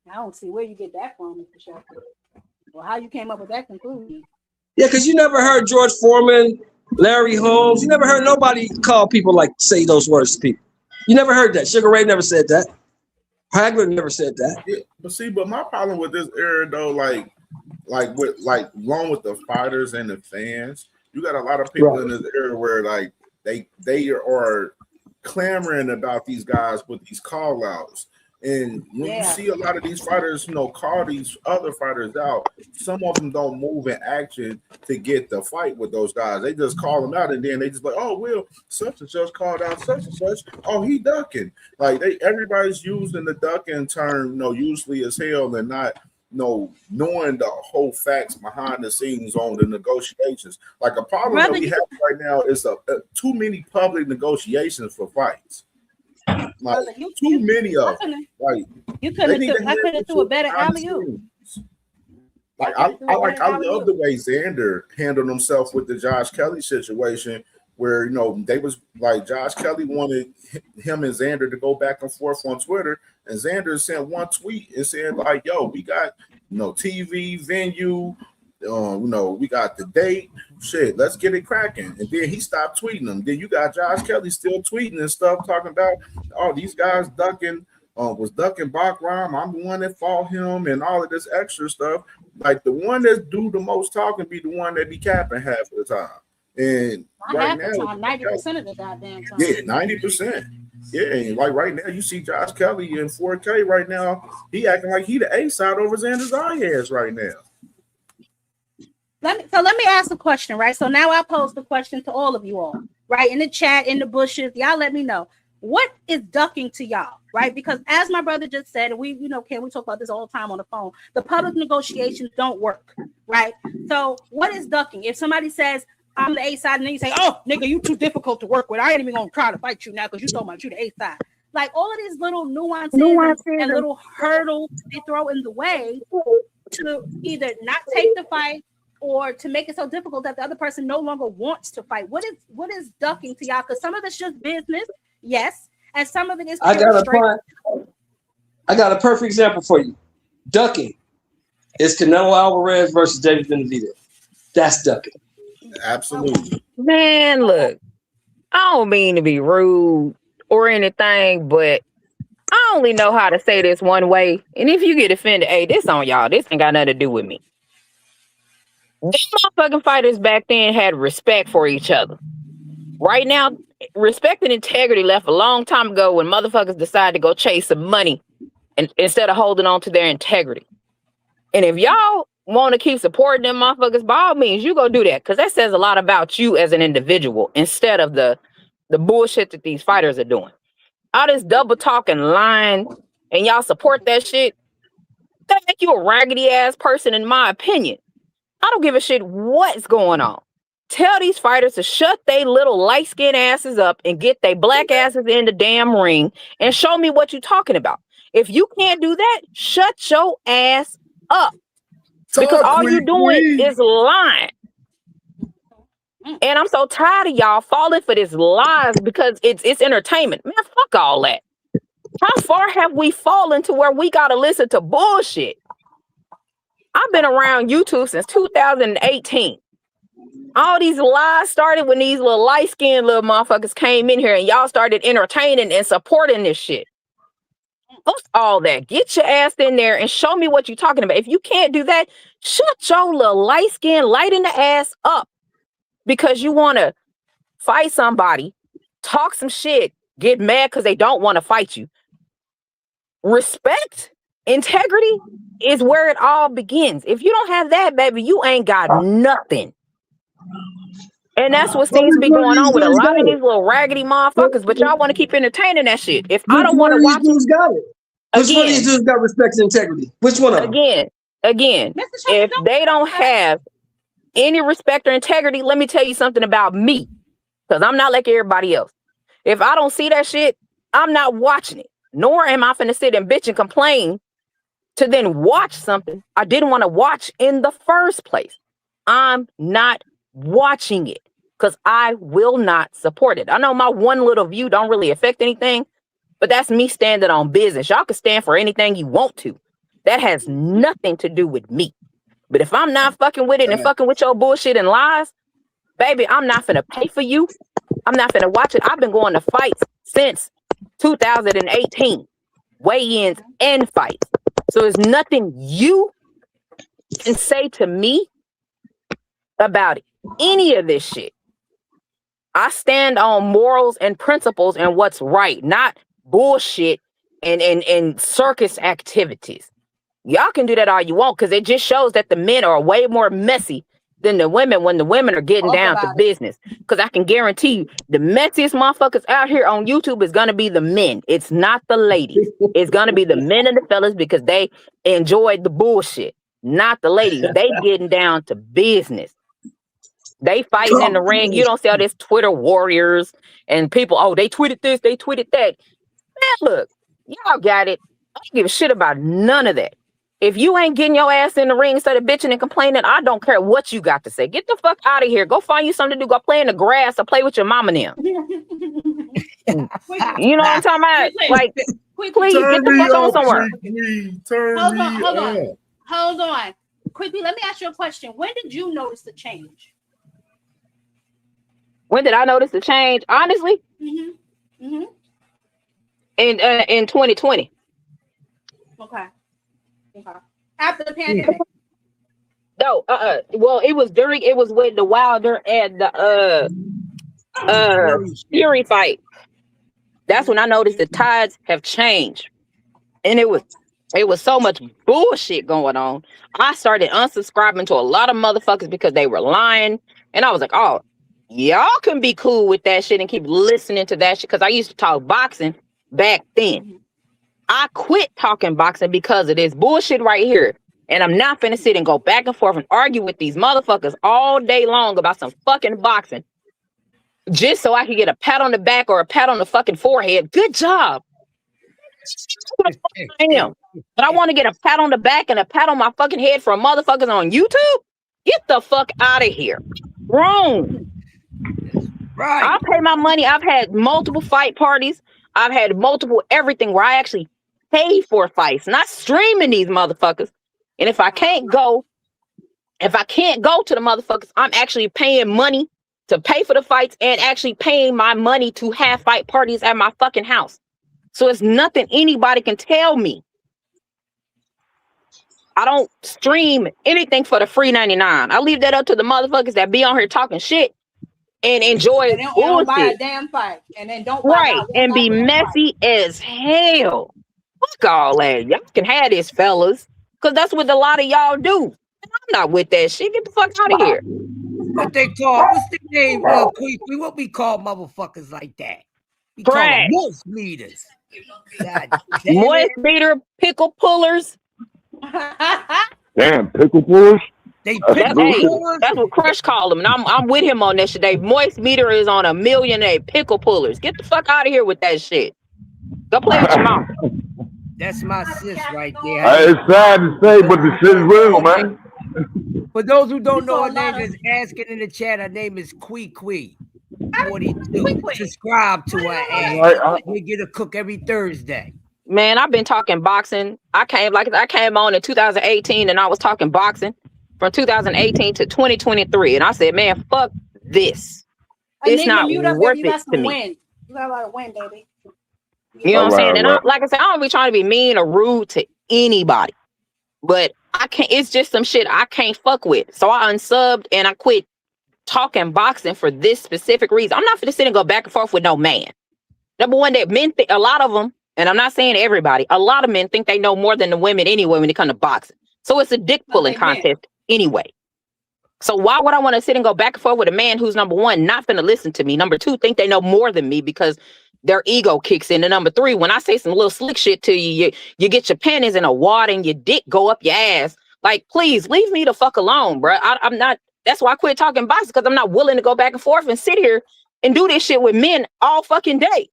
I don't see where you get that from, Mr. Shelton. Well, how you came up with that conclusion? Yeah, because you never heard George Foreman, Larry Holmes. You never heard nobody call people like say those words to people. You never heard that. Sugar Ray never said that. Hagler never said that. Yeah, but my problem with this era though, along with the fighters and the fans, you got a lot of people in this era where like they are clamoring about these guys with these call outs. And when you see a lot of these fighters, call these other fighters out, some of them don't move in action to get the fight with those guys. They just call them out, and then they just like, oh, well, such and such called out such and such. Oh, he ducking. Like everybody's using the ducking term, usually as hell, and not knowing the whole facts behind the scenes on the negotiations. Like a problem that we have right now is too many public negotiations for fights. Like too many of them. Like you couldn't do a better alley-oop. Like I love the way Xander handled himself with the Josh Kelly situation, where they was like Josh Kelly wanted him and Xander to go back and forth on Twitter, and Xander sent one tweet and said like, "Yo, we got TV venue." We got the date. Shit, let's get it cracking. And then he stopped tweeting them. Then you got Josh Kelly still tweeting and stuff, talking about, oh, these guys ducking, was ducking Bachram. I'm the one that fought him and all of this extra stuff. Like the one that do the most talking be the one that be capping half of the time. And Not right half now, the time, 90% of the goddamn time. yeah, 90%. Yeah, and like right now, you see Josh Kelly in 4K right now. He acting like he the A side over Xander Zayas right now. Let me ask a question, right? So now I pose the question to all of you all, right? In the chat, in the bushes, y'all let me know. What is ducking to y'all, right? Because as my brother just said, and we talk about this all the time on the phone, the public negotiations don't work, right? So what is ducking? If somebody says, I'm the A side, and then you say, oh, nigga, you too difficult to work with. I ain't even gonna try to fight you now because you talking about you the A side. Like all of these little nuances and little hurdles they throw in the way to either not take the fight or to make it so difficult that the other person no longer wants to fight. What is ducking to y'all? Because some of it's just business, yes, and some of it is I straight. I got a perfect example for you. Ducking is Canelo Alvarez versus David Benavidez. That's ducking. Absolutely. Man, look, I don't mean to be rude or anything, but I only know how to say this one way. And if you get offended, hey, this on y'all. This ain't got nothing to do with me. These motherfucking fighters back then had respect for each other. Right now, respect and integrity left a long time ago when motherfuckers decided to go chase some money and instead of holding on to their integrity. And if y'all want to keep supporting them motherfuckers, by all means, you go do that. Because that says a lot about you as an individual instead of the bullshit that these fighters are doing. All this double talk and lying, and y'all support that shit, that make you a raggedy ass person, in my opinion. I don't give a shit what's going on. Tell these fighters to shut they little light-skinned asses up and get they black asses in the damn ring and show me what you talking about. If you can't do that, shut your ass up. Because all you doing is lying. And I'm so tired of y'all falling for this lies because it's entertainment. Man, fuck all that. How far have we fallen to where we gotta listen to bullshit? I've been around YouTube since 2018. All these lies started when these little light-skinned little motherfuckers came in here and y'all started entertaining and supporting this shit. Fuck all that. Get your ass in there and show me what you're talking about. If you can't do that, shut your little light-skinned, light in the ass up because you want to fight somebody, talk some shit, get mad because they don't want to fight you. Respect, integrity is where it all begins. If you don't have that, baby, you ain't got nothing. And that's what seems to be going on with a lot of these little raggedy motherfuckers, but y'all want to keep entertaining that shit. If I don't want to watch it, which one of these dudes got respect and integrity? Which one of them? Again, if they don't have any respect or integrity, let me tell you something about me, because I'm not like everybody else. If I don't see that shit, I'm not watching it. Nor am I finna sit and bitch and complain to then watch something I didn't want to watch in the first place. I'm not watching it because I will not support it. I know my one little view don't really affect anything, but that's me standing on business. Y'all can stand for anything you want to. That has nothing to do with me. But if I'm not fucking with it and fucking with your bullshit and lies, baby, I'm not finna pay for you. I'm not finna watch it. I've been going to fights since 2018. Weigh-ins and fights. So there's nothing you can say to me about it. Any of this shit. I stand on morals and principles and what's right, not bullshit and circus activities. Y'all can do that all you want because it just shows that the men are way more messy than the women when the women are getting down to business. Because I can guarantee you, the messiest motherfuckers out here on YouTube is going to be the men. It's not the ladies. It's going to be the men and the fellas because they enjoyed the bullshit, not the ladies. They getting down to business. They fighting in the ring. You don't see all this Twitter warriors and people, oh, they tweeted this, they tweeted that. Man, look, y'all got it. I don't give a shit about none of that. If you ain't getting your ass in the ring instead of bitching and complaining, I don't care what you got to say. Get the fuck out of here. Go find you something to do. Go play in the grass or play with your mama now. You know what I'm talking about? Like, please get the fuck on somewhere. Hold on. Quickly, let me ask you a question. When did you notice the change? When did I notice the change? Honestly, in 2020. Okay. After the pandemic. No, well, it was with the Wilder and the Fury fight. That's when I noticed the tides have changed. And it was so much bullshit going on. I started unsubscribing to a lot of motherfuckers because they were lying. And I was like, oh, y'all can be cool with that shit and keep listening to that shit. Because I used to talk boxing back then. I quit talking boxing because of this bullshit right here. And I'm not finna sit and go back and forth and argue with these motherfuckers all day long about some fucking boxing just so I can get a pat on the back or a pat on the fucking forehead. Good job. I am. But I want to get a pat on the back and a pat on my fucking head from motherfuckers on YouTube? Get the fuck out of here. Wrong. Right. I'll pay my money. I've had multiple fight parties. I've had multiple everything where I actually pay for fights, not streaming these motherfuckers. And if I can't go to the motherfuckers, I'm actually paying money to pay for the fights and actually paying my money to have fight parties at my fucking house. So it's nothing anybody can tell me. I don't stream anything for the free 99. I leave that up to the motherfuckers that be on here talking shit and enjoy And they don't buy a bullshit. damn fight. And then don't Right. And be messy as hell. Fuck all that. Y'all can have this, fellas. Because that's what a lot of y'all do. And I'm not with that shit. Get the fuck out of here. What they call, what's the name? What we call motherfuckers like that? We call them Trash. moist meters. God damn Moist it. beater, pickle pullers. Damn, pickle pullers. They That's, pickle hey, pullers. that's what Crush called them. And I'm with him on that shit. They moist meter is on 1,000,000 pickle pullers. Get the fuck out of here with that shit. Go play with your mom. That's my sis right there. It's sad to say, but the shit is real, man. For those who don't know her name, is asking in the chat. Her name is Quee 42. Subscribe to her and we get a cook every Thursday. Man, I've been talking boxing. I came on in 2018 and I was talking boxing from 2018 to 2023. And I said, man, fuck this. It's not worth it to me. You got a lot of win, baby. You know what I'm saying? And like I said, I don't be trying to be mean or rude to anybody. But I can't, it's just some shit I can't fuck with. So I unsubbed and I quit talking boxing for this specific reason. I'm not gonna sit and go back and forth with no man. Number one, that men think, a lot of them, and I'm not saying everybody, a lot of men think they know more than the women anyway when it comes to boxing. So it's a dick pulling contest anyway. So why would I want to sit and go back and forth with a man who's, number one, not gonna listen to me? Number two, think they know more than me because their ego kicks in. And number three, when I say some little slick shit to you, you get your panties in a wad and your dick go up your ass. Like, please leave me the fuck alone, bro. I'm not. That's why I quit talking boxing, because I'm not willing to go back and forth and sit here and do this shit with men all fucking day.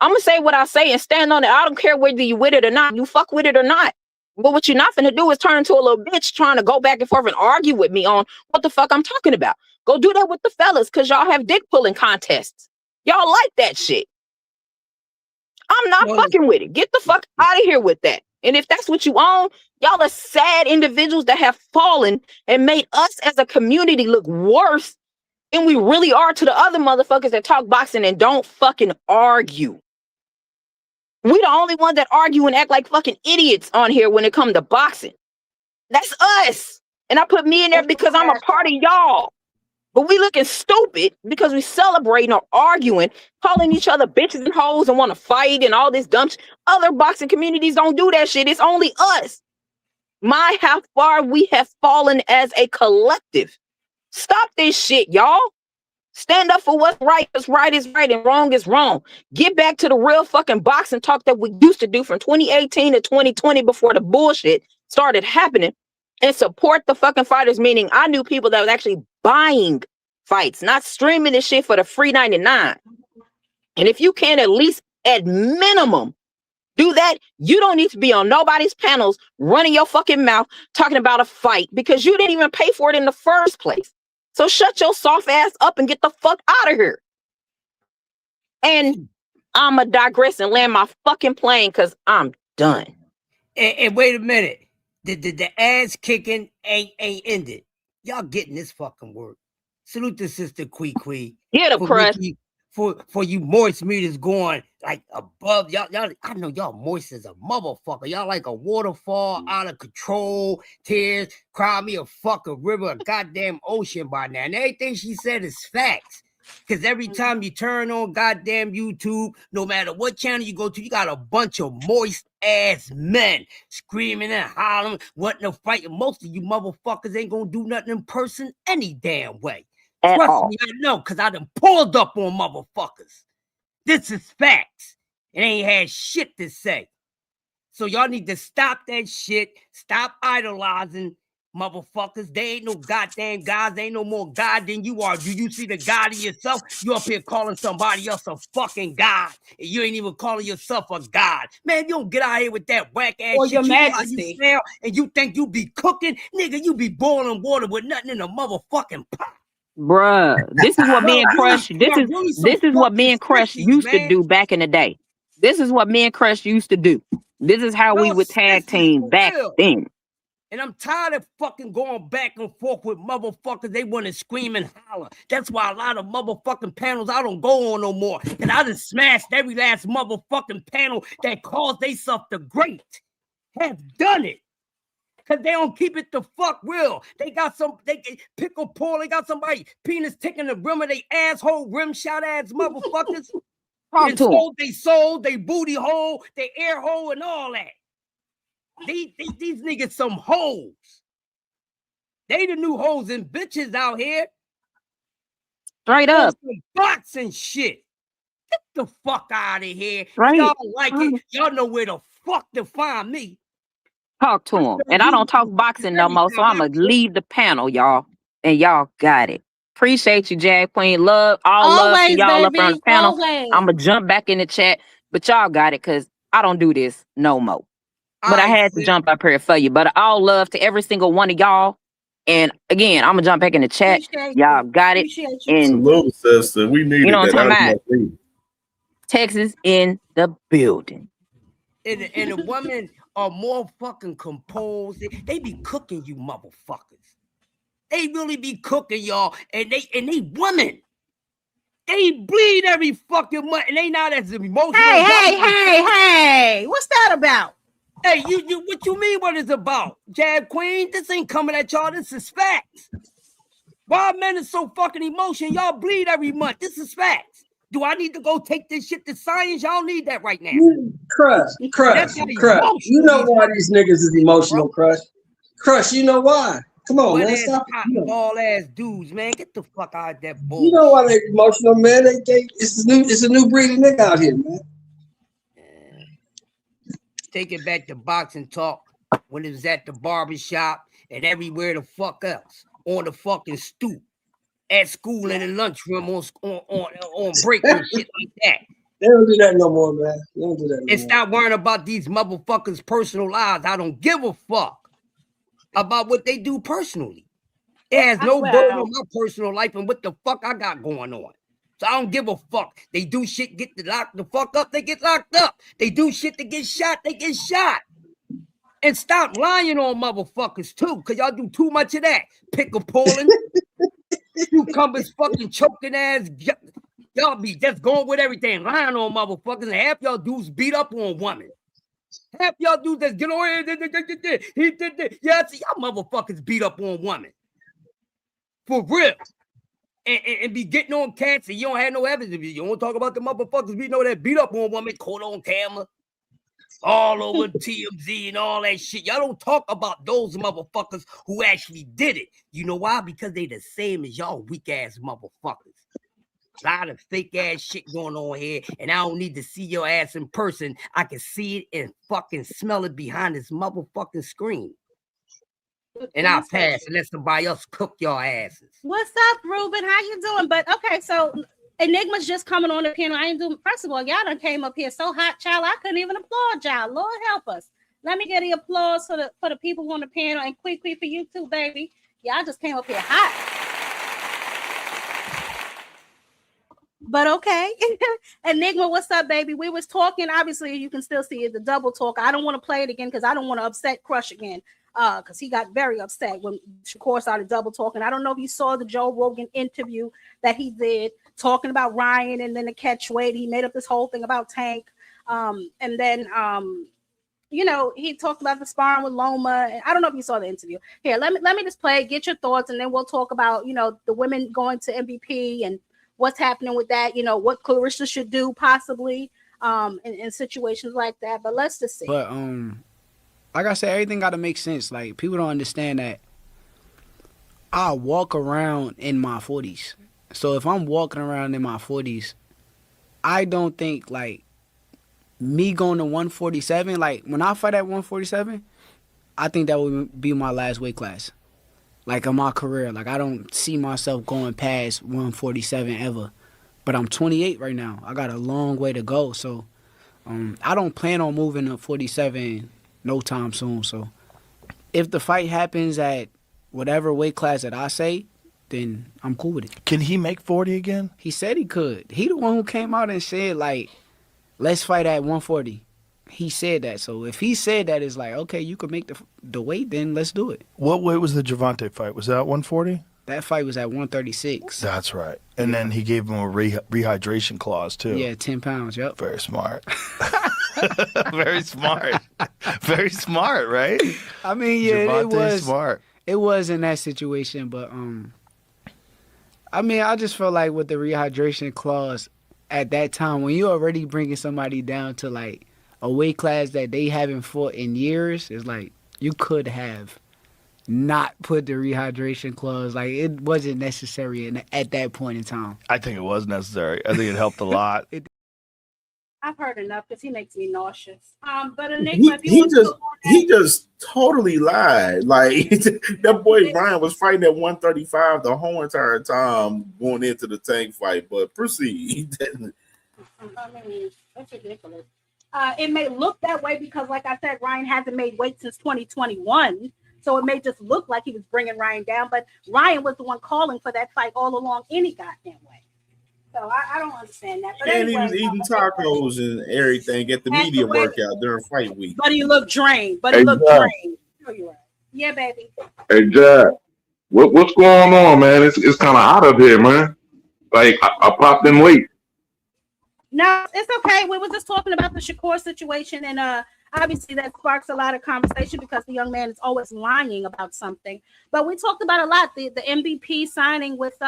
I'm gonna say what I say and stand on it. I don't care whether you with it or not. You fuck with it or not. But what you're not finna do is turn into a little bitch trying to go back and forth and argue with me on what the fuck I'm talking about. Go do that with the fellas, because y'all have dick pulling contests. Y'all like that shit. I'm not fucking with it. Get the fuck out of here with that. And if that's what you own, y'all are sad individuals that have fallen and made us as a community look worse than we really are to the other motherfuckers that talk boxing and don't fucking argue. We the only ones that argue and act like fucking idiots on here when it comes to boxing. That's us. And I put me in there because I'm a part of y'all. But we looking stupid because we celebrating or arguing, calling each other bitches and hoes and want to fight and all this dumb shit. Other boxing communities don't do that shit. It's only us. How far we have fallen as a collective. Stop this shit, y'all. Stand up for what's right. What's right is right and wrong is wrong. Get back to the real fucking boxing talk that we used to do from 2018 to 2020 before the bullshit started happening, and support the fucking fighters. Meaning I knew people that was actually buying fights, not streaming this shit for the free 99. And if you can at least at minimum do that, you don't need to be on nobody's panels running your fucking mouth talking about a fight because you didn't even pay for it in the first place. So shut your soft ass up and get the fuck out of here. And I'ma digress and land my fucking plane because I'm done. And wait a minute. The ass kicking ain't ended. Y'all getting this fucking work. Salute to Sister Quee. Get a crush. For you moist meters going like above y'all. I know y'all moist as a motherfucker. Y'all like a waterfall out of control. Tears, cry me a fucking river, a goddamn ocean by now. And everything she said is facts. Because every time you turn on goddamn YouTube, no matter what channel you go to, you got a bunch of moist ass men screaming and hollering, wanting to fight. And most of you motherfuckers ain't gonna do nothing in person any damn way. At Trust all. me, I know, because I done pulled up on motherfuckers. This is facts. It ain't had shit to say. So y'all need to stop that shit. Stop idolizing motherfuckers. They ain't no goddamn gods. They ain't no more God than you are. Do you see the God in yourself? You up here calling somebody else a fucking God. And you ain't even calling yourself a God. Man, you don't get out here with that whack ass Or shit. your You know how majesty. you smell and you think you be cooking? Nigga, you be boiling water with nothing in a motherfucking pot. Bruh, this is what me and Crush. This is what me and Crush used to do back in the day. This is what me and Crush used to do. This is how we would tag team back then. And I'm tired of fucking going back and forth with motherfuckers. They want to scream and holler. That's why a lot of motherfucking panels I don't go on no more. And I just smashed every last motherfucking panel that calls they self the great. Have done it. Because they don't keep it the fuck real. They got they pickle pull. They got somebody penis ticking the rim of they asshole, rim shot ass motherfuckers. And sold they soul, they booty hole, they air hole, and all that. These niggas some hoes. They the new hoes and bitches out here. Straight up. Bots and shit. Get the fuck out of here. Right. Y'all like it. Y'all know where the fuck to find me. Talk to him. And I don't talk boxing no more, so I'm going to leave the panel, y'all. And y'all got it. Appreciate you, Jag Queen. Love, love to y'all up on the panel. I'm going to jump back in the chat, but y'all got it because I don't do this no more. But I had to jump up here for you. But all love to every single one of y'all. And again, I'm going to jump back in the chat. Y'all got it. And salute, sister. We needed you know what I'm talking that. about? Texas in the building. And the women are more fucking composed. They be cooking you motherfuckers. They really be cooking y'all. And they women. They bleed every fucking month. And they not as emotional. Hey. What's that about? Hey, you what you mean what it's about? Jag Queen, this ain't coming at y'all. This is facts. Why men are so fucking emotional? Y'all bleed every month. This is facts. Do I need to go take this shit to science? Y'all need that right now. Crush. You know why these niggas is emotional, Crush. Crush, you know why. Come on, man. Stop. Ball ass dudes, man. Get the fuck out of that bullshit. You know why they emotional, man. It's a new breed of nigga out here, man. Take it back to boxing talk when it was at the barbershop and everywhere the fuck else. On the fucking stoop. At school in the lunchroom on break and shit like that. They don't do that no more, man. They don't do that no more. And stop worrying about these motherfuckers' personal lives. I don't give a fuck about what they do personally. It has no burden on my personal life and what the fuck I got going on. So I don't give a fuck. They do shit, get locked the fuck up, they get locked up. They do shit to get shot, they get shot. And stop lying on motherfuckers too, because y'all do too much of that. Pickle pulling. Cucumbers fucking choking ass. Y'all be just going with everything, lying on motherfuckers, and half y'all dudes beat up on women. Half y'all dudes that get on here, he did this. Yeah, see, y'all motherfuckers beat up on women. For real. And be getting on cats, and you don't have no evidence. You don't talk about the motherfuckers we know that beat up on women, caught on camera, all over TMZ and all that shit. Y'all don't talk about those motherfuckers who actually did it. You know why? Because they the same as y'all weak ass motherfuckers. A lot of fake ass shit going on here, and I don't need to see your ass in person. I can see it and fucking smell it behind this motherfucking screen. And I'll pass and let somebody else cook your asses. What's up, Ruben? How you doing? But okay, so Enigma's just coming on the panel. I ain't doing. First of all, y'all done came up here so hot, child. I couldn't even applaud y'all. Lord help us. Let me get the applause for the people on the panel, and quick for you too, baby. Y'all just came up here hot. But okay. Enigma, what's up, baby? We was talking. Obviously, you can still see it, the double talk. I don't want to play it again because I don't want to upset Crush again. because he got very upset when Shakur started double talking. I don't know if you saw the Joe Rogan interview that he did talking about Ryan and then the catch weight. He made up this whole thing about Tank. And then you know, he talked about the sparring with Loma. I don't know if you saw the interview. Here, let me just play, get your thoughts, and then we'll talk about, you know, the women going to MVP and what's happening with that, you know, what Clarissa should do possibly in situations like that. But let's just see. But like I said, everything got to make sense. Like, people don't understand that I walk around in my 40s. So if I'm walking around in my 40s, I don't think, like, me going to 147, like, when I fight at 147, I think that would be my last weight class, like, in my career. Like, I don't see myself going past 147 ever. But I'm 28 right now. I got a long way to go. So I don't plan on moving to 47 no time soon. So if the fight happens at whatever weight class that I say, then I'm cool with it. Can he make 40 again? He said he could. He the one who came out and said, like, let's fight at 140. He said that. So if he said that, it's like, okay, you can make the weight, then let's do it. What weight was the Gervonta fight? Was that 140? That fight was at 136. That's right. And then he gave him a rehydration clause, too. Yeah, 10 pounds, yep. Very smart. Very smart. Very smart, right? I mean, yeah, it was smart. It was in that situation, but I mean, I just felt like with the rehydration clause at that time, when you're already bringing somebody down to like a weight class that they haven't fought in years, it's like you could have not put the rehydration clause. Like, it wasn't necessary at that point in time. I think it was necessary. I think it helped a lot. I've heard enough because he makes me nauseous. But Enigma, he just totally lied. Like, that boy Ryan was fighting at 135 the whole entire time going into the Tank fight. But proceed. I mean, that's ridiculous. It may look that way because, like I said, Ryan hasn't made weight since 2021. So it may just look like he was bringing Ryan down, but Ryan was the one calling for that fight all along any goddamn way. So I don't understand that. But and anyway, he was eating tacos and everything at the media workout during fight week. But he looked drained. Drained. Oh, you're right. Yeah, baby. Hey, Jack, what's going on, man? It's kind of hot up here, man. Like, I popped in late. No, it's okay. We were just talking about the Shakur situation, and obviously that sparks a lot of conversation because the young man is always lying about something. But we talked about a lot the MVP signing with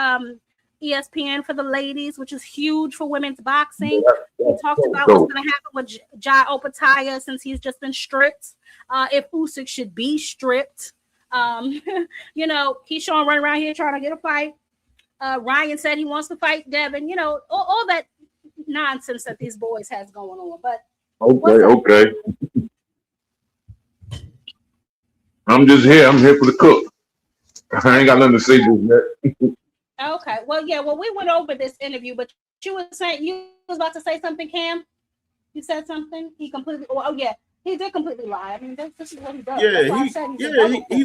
ESPN for the ladies, which is huge for women's boxing. We talked about what's going to happen with Jai Opataya since he's just been stripped. If Usyk should be stripped, you know, Keyshawn running around here trying to get a fight. Ryan said he wants to fight Devin. You know, all that nonsense that these boys has going on. But okay. I'm just here. I'm here for the cook. I ain't got nothing to say just yet. Okay. Well, yeah. Well, we went over this interview, but you was saying you was about to say something, Cam. You said something. He completely. Oh yeah, he did completely lie. I mean, this is what he does. He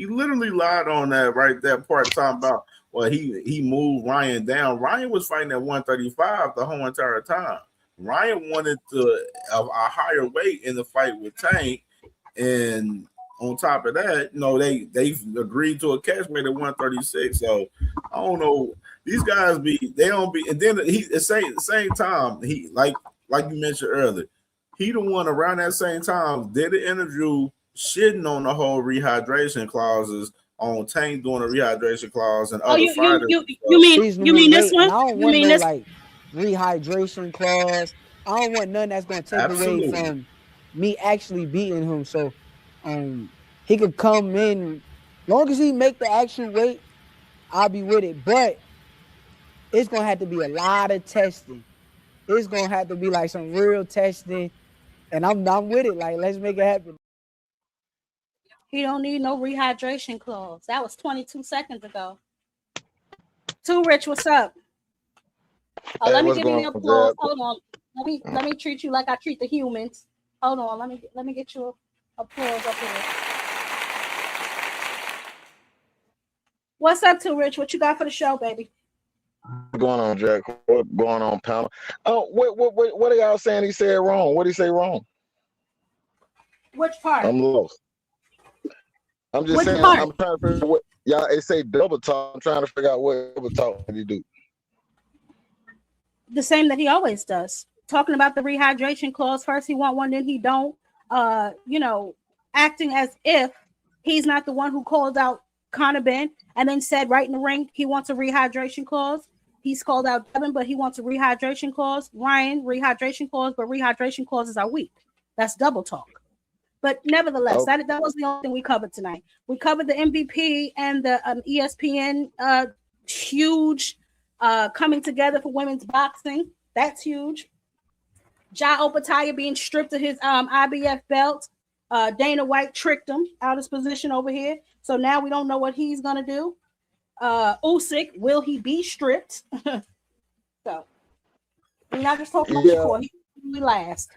literally lied on that right there part talking about. Well, he moved Ryan down. Ryan was fighting at 135 the whole entire time. Ryan wanted a higher weight in the fight with Tank, and on top of that, you know, they agreed to a catch weight at 136. So I don't know. These guys they don't be, and then he at the same time, he like you mentioned earlier, he the one around that same time did an interview shitting on the whole rehydration clauses on Tank doing a rehydration clause and other fighters. You mean this one? I don't want no like rehydration clause. I don't want nothing that's gonna take away from me actually beating him. So he could come in, long as he make the actual weight, I'll be with it. But it's gonna have to be a lot of testing. It's gonna have to be like some real testing, and I'm with it. Like, let's make it happen. He don't need no rehydration clause. That was 22 seconds ago. Too Rich, what's up? Let me give you the applause. Hold on. Let me treat you like I treat the humans. Hold on. Let me get you applause up here. What's up, Too Rich? What you got for the show, baby? What's going on, Jack? What's going on, panel? Oh, what are y'all saying he said wrong? What did he say wrong? Which part? I'm lost. I'm just Which saying. part? I'm trying to figure out what y'all. It say double talk. I'm trying to figure out what double talk did he do. The same that he always does. Talking about the rehydration clause. First he want one, then he don't. Acting as if he's not the one who called out Conor Ben and then said right in the ring he wants a rehydration clause. He's called out Devin, but he wants a rehydration clause. Ryan, rehydration clause, but rehydration clauses are weak. That's double talk. But nevertheless, that was the only thing we covered tonight. We covered the MVP and the ESPN huge coming together for women's boxing. That's huge. Ja Opataya being stripped of his IBF belt. Dana White tricked him out of his position over here. So now we don't know what he's going to do. Usyk, will he be stripped? So we're not just talking about Shakur. He last.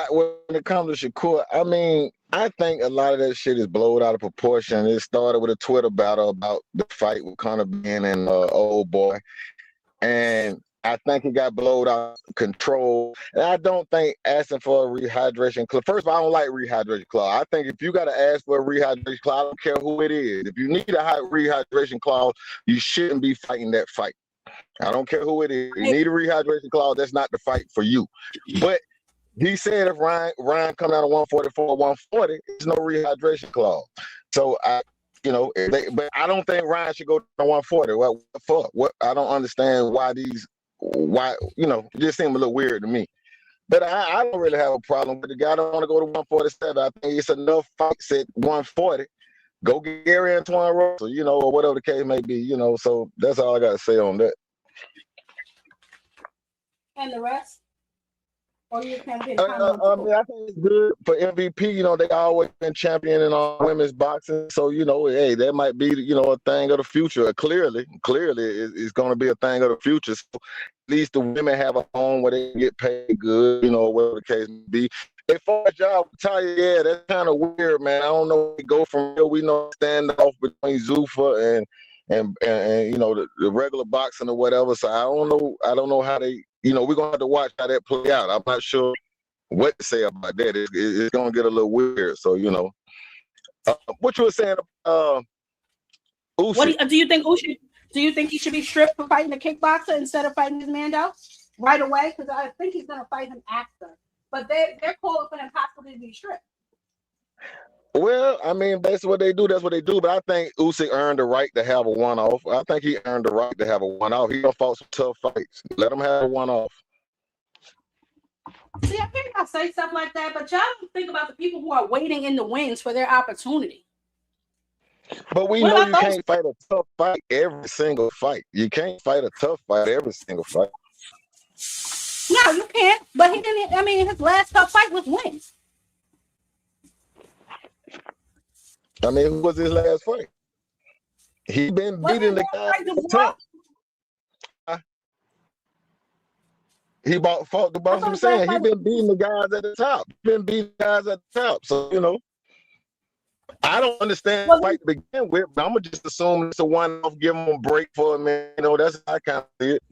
When it comes to Shakur, I mean, I think a lot of that shit is blown out of proportion. It started with a Twitter battle about the fight with Conor Ben and old boy. And I think it got blown out of control. And I don't think asking for a rehydration clause. First of all, I don't like rehydration clause. I think if you got to ask for a rehydration clause, I don't care who it is. If you need a rehydration clause, you shouldn't be fighting that fight. I don't care who it is. You need a rehydration clause, that's not the fight for you. But he said if Ryan come out of 144, 140, there's no rehydration clause. So but I don't think Ryan should go to 140. What the fuck? What I don't understand it just seemed a little weird to me. But I don't really have a problem with the guy. I don't want to go to 147. I think it's enough fights at 140. Go get Gary Antoine Russell, or whatever the case may be, So that's all I got to say on that. And the rest? Or you can get I think it's good for MVP. They always been championing on women's boxing. So, hey, that might be, a thing of the future. Clearly, it's going to be a thing of the future. So at least the women have a home where they get paid good, whatever the case may be. As far as y'all tell you, that's kind of weird, man. I don't know where we go from here. We know standoff between Zuffa and the regular boxing or whatever. So I don't know how they. We're gonna have to watch how that play out. I'm not sure what to say about that. It's gonna get a little weird. So what you were saying, Usyk. What do you think Usyk? Do you think he should be stripped for fighting a kickboxer instead of fighting his man out right away? Because I think he's gonna fight him after. But they're calling for him possibly to be stripped. Well, I mean, that's what they do. That's what they do. But I think Usyk earned the right to have a one-off. I think he earned the right to have a one-off. He done fought some tough fights. Let him have a one-off. See, I think I say stuff like that, but y'all don't think about the people who are waiting in the wings for their opportunity. But we know you can't fight a tough fight every single fight. You can't fight a tough fight every single fight. No, you can't. But he didn't. I mean, his last tough fight was wins. I mean, who was his last fight? He been beating the guy at the top. He fought the boss. I'm saying he been beating the guys at the top. So I don't understand the fight to begin with. But I'm gonna just assume it's a one-off. Give him a break for a minute. That's how I kind of see it.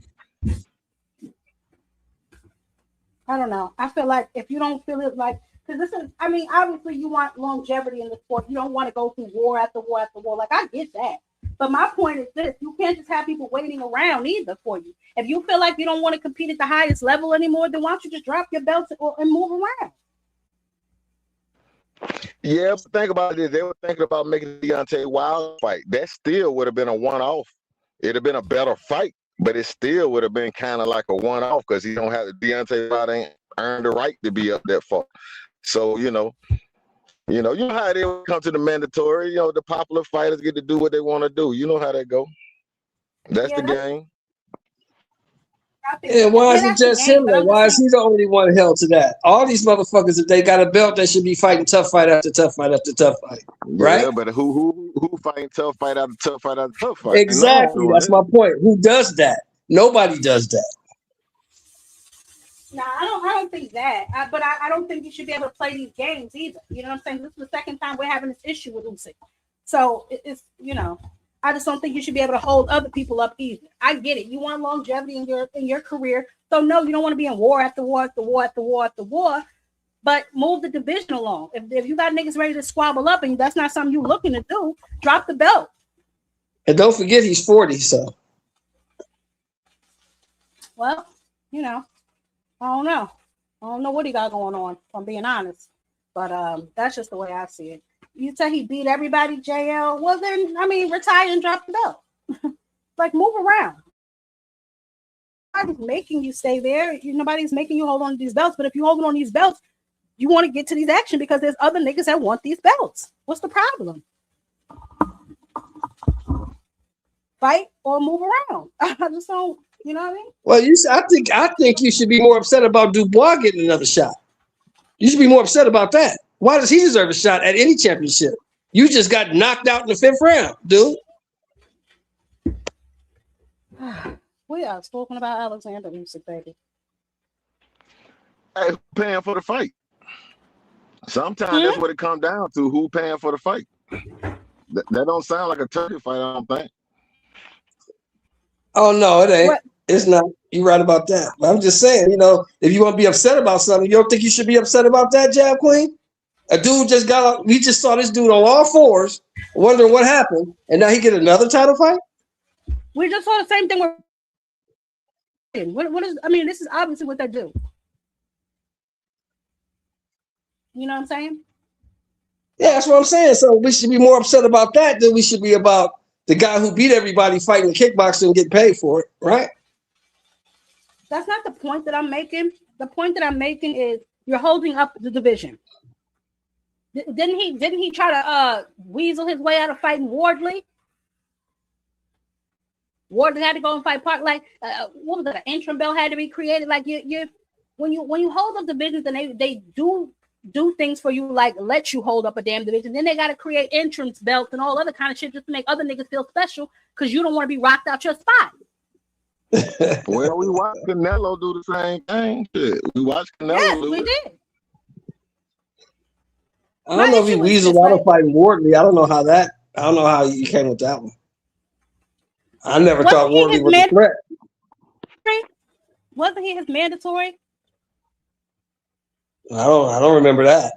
I don't know. I feel like if you don't feel it like. Because this is, I mean, obviously you want longevity in the sport. You don't want to go through war after war after war. Like, I get that. But my point is this. You can't just have people waiting around either for you. If you feel like you don't want to compete at the highest level anymore, then why don't you just drop your belts and move around? Yeah, but think about it. They were thinking about making the Deontay Wilder fight. That still would have been a one-off. It'd have been a better fight, but it still would have been kind of like a one-off because he don't have Deontay Wilder ain't earned the right to be up that far. So, you know how they come to the mandatory, the popular fighters get to do what they want to do. You know how that go. That's the game. And why is it just him though? Why is he the only one held to that? All these motherfuckers, if they got a belt, they should be fighting tough fight after tough fight after tough fight. Right? Yeah, but who fighting tough fight after tough fight after tough fight? Exactly. That's my point. Who does that? Nobody does that. No, I don't think that. But I don't think you should be able to play these games either. You know what I'm saying? This is the second time we're having this issue with Usyk. So it's I just don't think you should be able to hold other people up either. I get it. You want longevity in your career. So no, you don't want to be in war after war after war after war after war. but move the division along. If you got niggas ready to squabble up and that's not something you're looking to do, drop the belt. And don't forget he's 40, so. Well, you know, I don't know. I don't know what he got going on, if I'm being honest. But that's just the way I see it. You say he beat everybody, JL. Well, then, I mean, retire and drop the belt. Like, move around. Nobody's making you stay there. Nobody's making you hold on to these belts. But if you're holding on to these belts, you want to get to these action because there's other niggas that want these belts. What's the problem? Fight or move around. I just don't, you know what I mean? Well, I think you should be more upset about Dubois getting another shot. You should be more upset about that. Why does he deserve a shot at any championship? You just got knocked out in the 5th round, dude. We are talking about Alexander Usyk, baby. Hey, who paying for the fight? Sometimes that's what it comes down to. Who paying for the fight? That don't sound like a turkey fight, I don't think. Oh, no, it ain't. What? It's not. You're right about that. But I'm just saying, you know, if you want to be upset about something, you don't think you should be upset about that, Jab Queen? A dude just got we just saw this dude on all fours, wondering what happened, and now he get another title fight? We just saw the same thing with what is, I mean, this is obviously what they do. You know what I'm saying? Yeah, that's what I'm saying. So we should be more upset about that than we should be about the guy who beat everybody fighting kickboxing and get paid for it, right? That's not the point that I'm making. The point that I'm making is you're holding up the division. Didn't he try to weasel his way out of fighting Wardley? Wardley had to go and fight Park. Like what was it? An interim belt had to be created. Like you when you hold up divisions and they do things for you, like let you hold up a damn division. Then they got to create entrance belts and all other kind of shit just to make other niggas feel special because you don't want to be rocked out your spot. Well, we watched Canelo do the same thing. Shit. We watched Canelo. Yes, do we it. did. I don't know if he weaseled out of fighting Wardley. I don't know how you came with that one. I never thought Wardley was a threat. Wasn't he his mandatory? I don't remember that.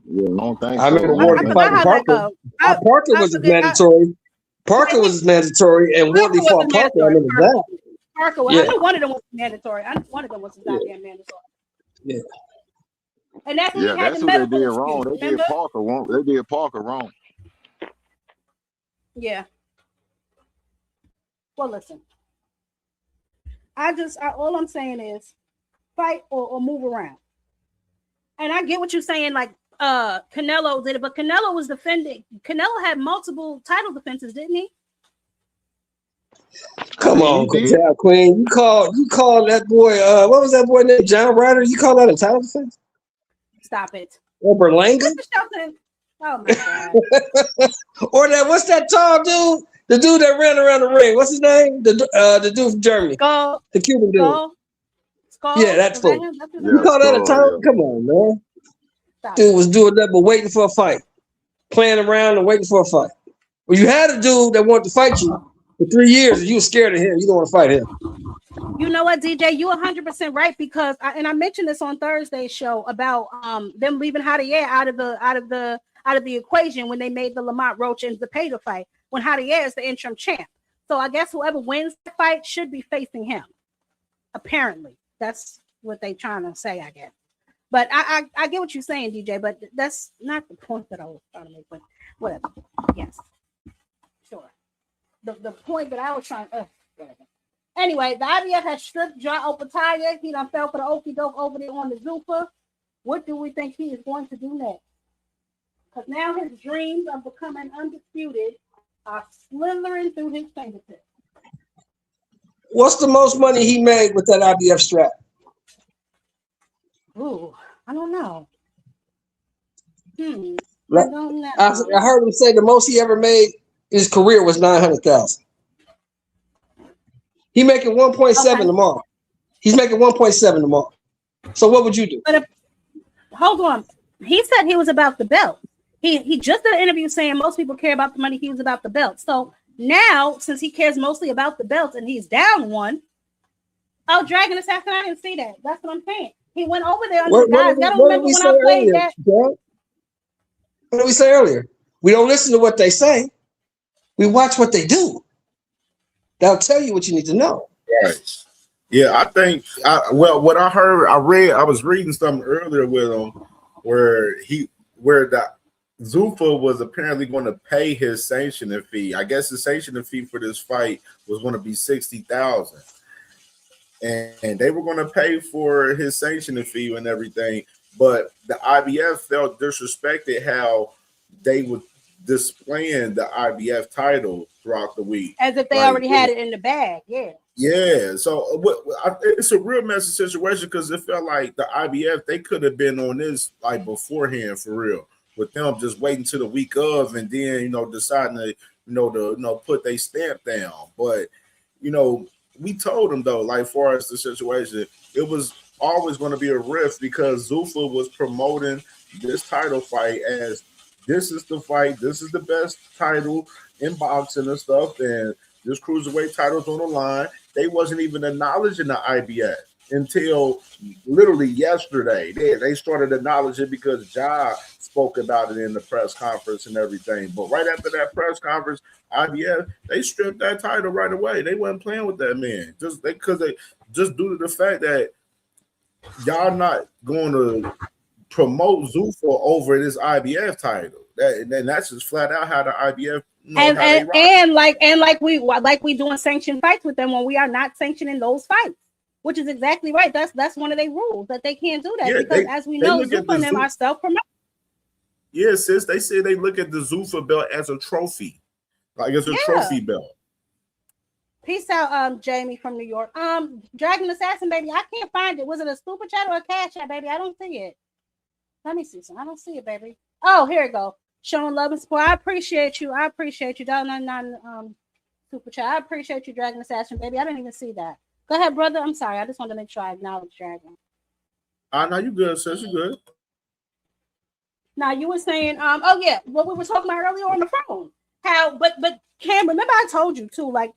Yeah, I don't think I remember Wardley fighting Parker. Parker was his mandatory. Parker was his mandatory, and Wardley fought Parker. I remember that. Parker was. I knew one of them was mandatory. I knew one of them was goddamn mandatory. Yeah. And that's when yeah, he had that's the who they medical did excuse, wrong. They remember? did Parker wrong. They did Parker wrong. Yeah. Well, listen. All I'm saying is fight or move around. And I get what you're saying, like Canelo did it, but Canelo was defending. Canelo had multiple title defenses, didn't he? Come on, Queen. You call that boy, what was that boy named? John Ryder? You call that a title defense? Stop it. Or Berlanga? Oh my God. Or what's that tall dude? The dude that ran around the ring. What's his name? The dude from Germany. Skull. The Cuban dude. Skull. Yeah, that's fool. You call that a title? Come on, man. Stop Dude was doing that but waiting for a fight. Playing around and waiting for a fight. Well, you had a dude that wanted to fight you for 3 years and you were scared of him. You don't want to fight him. You know what, DJ? You're 100% right because I mentioned this on Thursday's show about them leaving Javier out of the equation when they made the Lamont Roach and Zepeda fight when Javier is the interim champ. So I guess whoever wins the fight should be facing him. Apparently, that's what they're trying to say, I guess. But I get what you're saying, DJ. But that's not the point that I was trying to make. But whatever. Yes, sure. The point that I was trying. Whatever. Anyway, the IBF has stripped Ja Opetaia. He done fell for the okie doke over there on the Zuffa. What do we think he is going to do next? Because now his dreams of becoming undisputed are slithering through his fingertips. What's the most money he made with that IBF strap? Ooh, I don't know. I don't know. I heard him say the most he ever made in his career was $900,000. He making 1.7 tomorrow. He's making 1.7 tomorrow. So what would you do? But hold on. He said he was about the belt. He just did an interview saying most people care about the money. He was about the belt. So now, since he cares mostly about the belt and he's down one, Dragon Assassin, I didn't see that. That's what I'm saying. He went over there under the guys. Y'all don't remember when I played that? What did we say earlier? We don't listen to what they say. We watch what they do. That'll tell you what you need to know. Right. Yeah, I think. What I heard, I was reading something earlier with him where the Zuffa was apparently going to pay his sanctioning fee. I guess the sanctioning fee for this fight was going to be $60,000, and they were going to pay for his sanctioning fee and everything. But the IBF felt disrespected how they were displaying the IBF title throughout the week, as if they already had it in the bag. Yeah. Yeah, so it's a real messy situation because it felt like the IBF, they could have been on this like beforehand for real, with them just waiting till the week of and then deciding to put their stamp down. But we told them though, like far as the situation, it was always going to be a rift because Zuffa was promoting this title fight as this is the fight, this is the best title in boxing and stuff, and this cruiserweight title's on the line. They wasn't even acknowledging the IBF until literally yesterday. They started acknowledging because Ja spoke about it in the press conference and everything. But right after that press conference, IBF, they stripped that title right away. They wasn't playing with that man just due to the fact that y'all not going to promote Zuffa over this IBF title. That's just flat out how the IBF. And like we doing sanctioned fights with them when we are not sanctioning those fights, which is exactly right. That's one of their rules that they can't do that because as we know, Zuffa and them are self-promoting. Yeah, sis, they say they look at the Zuffa belt as a trophy, like it's a trophy belt. Peace out, Jamie from New York. Dragon Assassin, baby, I can't find it. Was it a super chat or a cash chat, baby? I don't see it. Let me see some. I don't see it, baby. Oh, here it go. Showing love and support. I appreciate you. Super chat. I appreciate you, Dragon Assassin, baby. I didn't even see that. Go ahead, brother. I'm sorry. I just wanted to make sure I acknowledge Dragon. No, you good, sis. You good. Now you were saying, oh yeah, what we were talking about earlier on the phone. How, but Cam, remember I told you too, like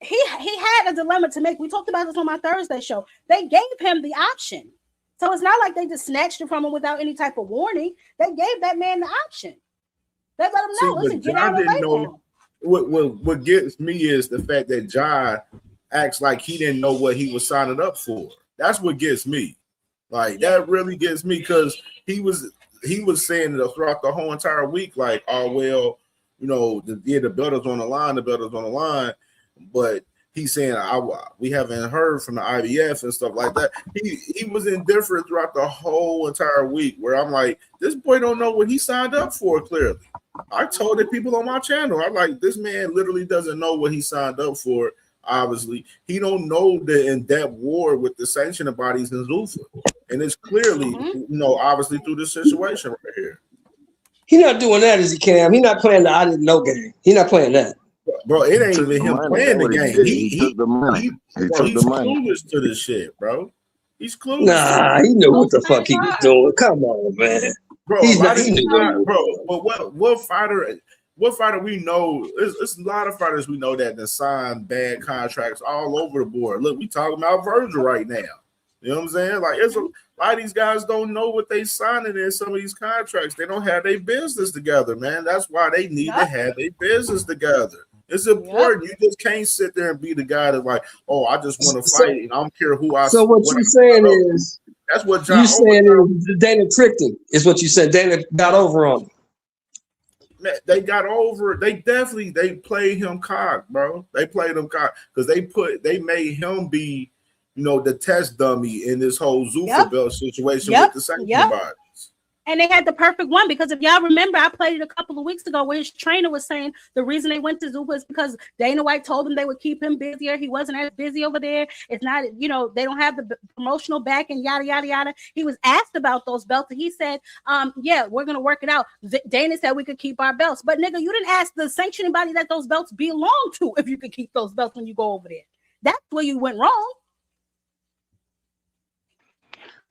he had a dilemma to make. We talked about this on my Thursday show. They gave him the option. So it's not like they just snatched it from him without any type of warning. They gave that man the option. They let him know, listen, get out of the way. What gets me is the fact that Ja acts like he didn't know what he was signing up for. That's what gets me. Like that really gets me because he was saying it throughout the whole entire week, like, oh well, the belt is on the line, but he's saying we haven't heard from the IBF and stuff like that. He was indifferent throughout the whole entire week. Where I'm like, this boy don't know what he signed up for. Clearly, I told the people on my channel, I'm like, this man literally doesn't know what he signed up for. Obviously, he don't know the in-depth war with the sanctioning bodies in Zuffa, and it's clearly, obviously through this situation right here. He's not doing that, is he, Cam? He's not playing the I didn't know game. He's not playing that. Bro, it ain't even him playing the game. He took the money. He's clueless to this shit, bro. He's clueless. Nah, he knew what the fuck he was doing. Come on, man. Bro, but what fighter we know? It's a lot of fighters we know that signed bad contracts all over the board. Look, we talking about Virgil right now. You know what I'm saying? Like, it's a lot of these guys don't know what they signing in some of these contracts. They don't have their business together, man. That's why they need to have their business together. It's important. You just can't sit there and be the guy that's like, oh, I just want to fight and I don't care who I. So what you're saying is that's what you saying is Dana tricked him. Is what you said. Dana got over on him. They got over. They played him cock, bro. They played him cock because they made him be, the test dummy in this whole Zuffa belt situation with the sanction bodies. And they had the perfect one because if y'all remember, I played it a couple of weeks ago where his trainer was saying the reason they went to Zuffa is because Dana White told them they would keep him busier. He wasn't as busy over there. It's not, they don't have the promotional back and yada, yada, yada. He was asked about those belts and he said, yeah, we're going to work it out. Dana said we could keep our belts. But nigga, you didn't ask the sanctioning body that those belts belong to if you could keep those belts when you go over there. That's where you went wrong.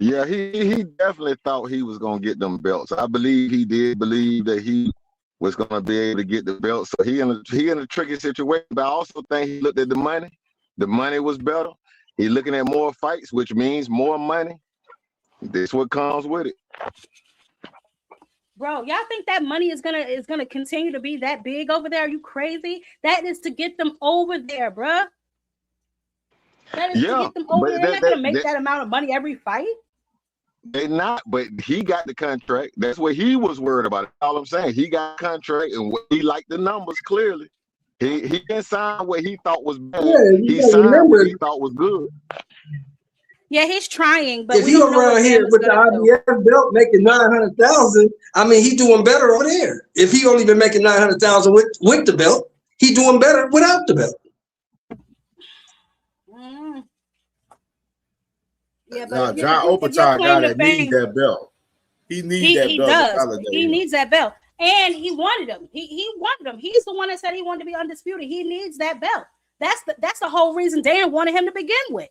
Yeah, he definitely thought he was gonna get them belts. I believe he did believe that he was gonna be able to get the belts. So he in a tricky situation. But I also think he looked at the money. The money was better, He's looking at more fights, which means more money. This what comes with it. Bro, y'all think that money is gonna continue to be that big over there? Are you crazy? That is to get them over there, bro. That is to get them over there. They're not gonna make that amount of money every fight. They not, but he got the contract. That's what he was worried about. All I'm saying, he got a contract, and he liked the numbers clearly. He didn't sign what he thought was bad. He signed what he thought was good. Yeah, he's trying, but if you around here with the IBF belt making 900,000, I mean, he doing better over there. If he only been making 900,000 with the belt, he doing better without the belt. Yeah, but John Oppenheimer gotta need that belt. He needs that belt. Does. He needs that belt, and he wanted him. He wanted him. He's the one that said he wanted to be undisputed. He needs that belt. That's the whole reason Dan wanted him to begin with.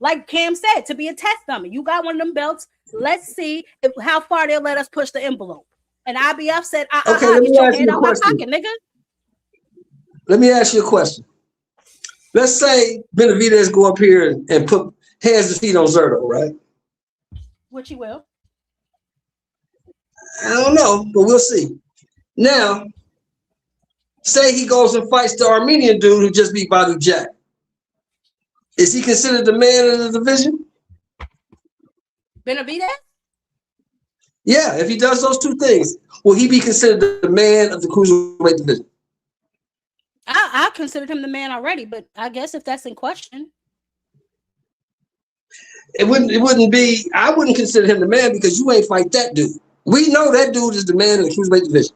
Like Cam said, to be a test dummy. You got one of them belts. Let's see how far they'll let us push the envelope. And IBF said, okay, let me ask you a question. Pocket, nigga. Let me ask you a question. Let's say Benavidez go up here and put hands and feet on Zerto, right? Which he will. I don't know, but we'll see. Now, say he goes and fights the Armenian dude who just beat Badu Jack. Is he considered the man of the division? Benavidez? Yeah, if he does those two things, will he be considered the man of the cruiserweight division? I considered him the man already, but I guess if that's in question. It wouldn't be, I wouldn't consider him the man because you ain't fight that dude. We know that dude is the man of the cruiserweight division.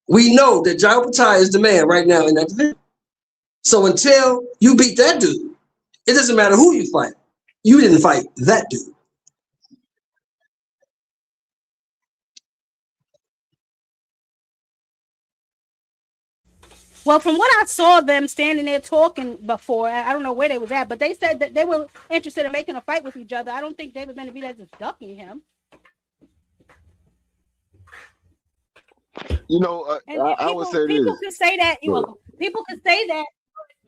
We know that Jai Opetaia is the man right now in that division. So until you beat that dude, it doesn't matter who you fight. You didn't fight that dude. Well, from what I saw them standing there talking before, I don't know where they was at, but they said that they were interested in making a fight with each other. I don't think David Benavidez is ducking him. You know, I would say people this. Can say that. People can say that.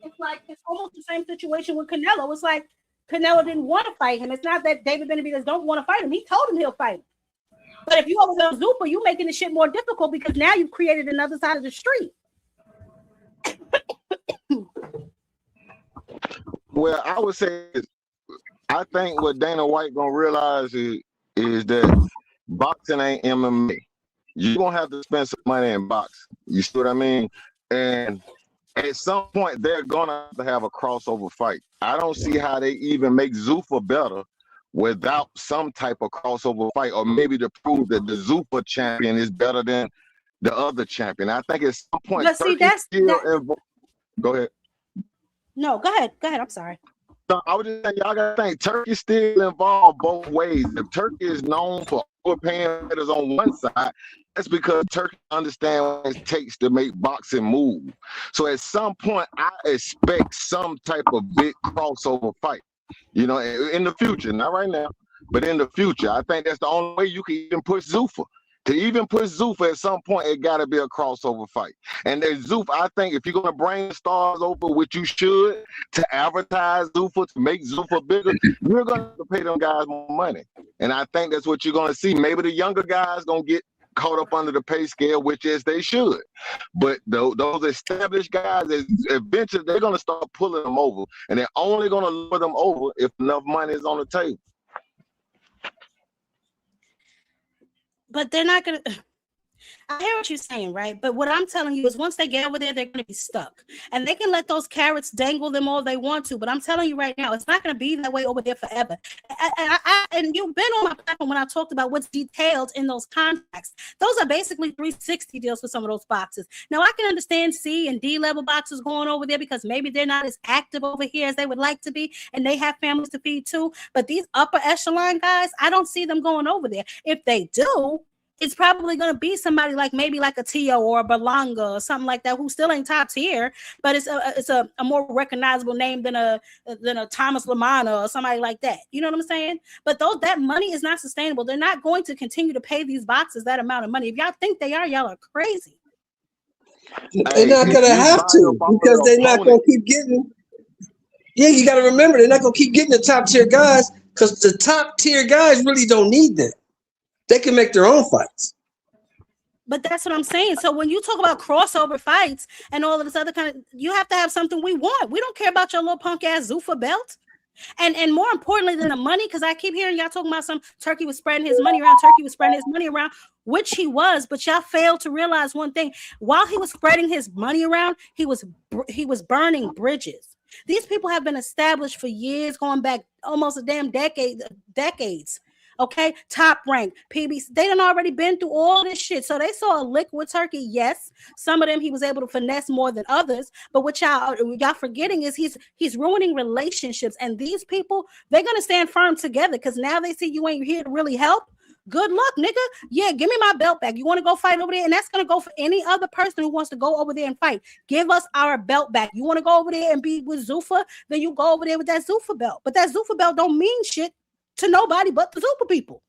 It's almost the same situation with Canelo. It's like Canelo didn't want to fight him. It's not that David Benavidez don't want to fight him. He told him he'll fight him. But if you over there Zupa, you making the shit more difficult because now you've created another side of the street. Well, I would say, I think what Dana White gonna realize is that boxing ain't MMA. You're gonna have to spend some money in boxing. You see what I mean? And at some point, they're gonna have a crossover fight. I don't see how they even make Zuffa better without some type of crossover fight, or maybe to prove that the Zuffa champion is better than the other champion. I think at some point, but see, go ahead. No, go ahead. Go ahead. I'm sorry. So I was just saying, y'all gotta think Turkey's still involved both ways. If Turkey is known for overpaying fighters on one side, that's because Turkey understands what it takes to make boxing move. So at some point, I expect some type of big crossover fight. You know, in the future, not right now, but in the future. I think that's the only way you can even push Zuffa. To even push Zuffa at some point, it got to be a crossover fight. And there's Zuffa, I think if you're going to bring the stars over, which you should, to advertise Zuffa, to make Zuffa bigger, you're going to pay them guys more money. And I think that's what you're going to see. Maybe the younger guys going to get caught up under the pay scale, which is they should. But those established guys, eventually they're going to start pulling them over. And they're only going to lure them over if enough money is on the table. But they're not going to. I hear what you're saying, right? But what I'm telling you is once they get over there, they're going to be stuck. And they can let those carrots dangle them all they want to. But I'm telling you right now, it's not going to be that way over there forever. And you've been on my platform when I talked about what's detailed in those contracts. Those are basically 360 deals for some of those boxes. Now, I can understand C and D level boxes going over there because maybe they're not as active over here as they would like to be. And they have families to feed too. But these upper echelon guys, I don't see them going over there. If they do, it's probably going to be somebody like maybe like a Tio or a Berlanga or something like that who still ain't top tier, but it's a more recognizable name than a Thomas Lamana or somebody like that. You know what I'm saying? But that money is not sustainable. They're not going to continue to pay these boxes that amount of money. If y'all think they are, y'all are crazy. They're not going to have to because they're not going to keep getting. Yeah, you got to remember they're not gonna keep getting the top tier guys because the top tier guys really don't need them. They can make their own fights. But that's what I'm saying. So when you talk about crossover fights and all of this other kind of, you have to have something we want. We don't care about your little punk ass Zuffa belt. And more importantly than the money, because I keep hearing y'all talking about some Turkey was spreading his money around. Turkey was spreading his money around, which he was. But y'all failed to realize one thing: while he was spreading his money around, he was burning bridges. These people have been established for years, going back almost a damn decades. Okay, Top Rank, PBC, they done already been through all this shit. So they saw a lick with Turkey. Yes, some of them he was able to finesse more than others. But what y'all forgetting is he's ruining relationships. And these people, they're gonna stand firm together because now they see you ain't here to really help. Good luck, nigga. Yeah, give me my belt back. You want to go fight over there? And that's going to go for any other person who wants to go over there and fight. Give us our belt back. You want to go over there and be with Zuffa? Then you go over there with that Zuffa belt. But that Zuffa belt don't mean shit to nobody but the Zuffa people.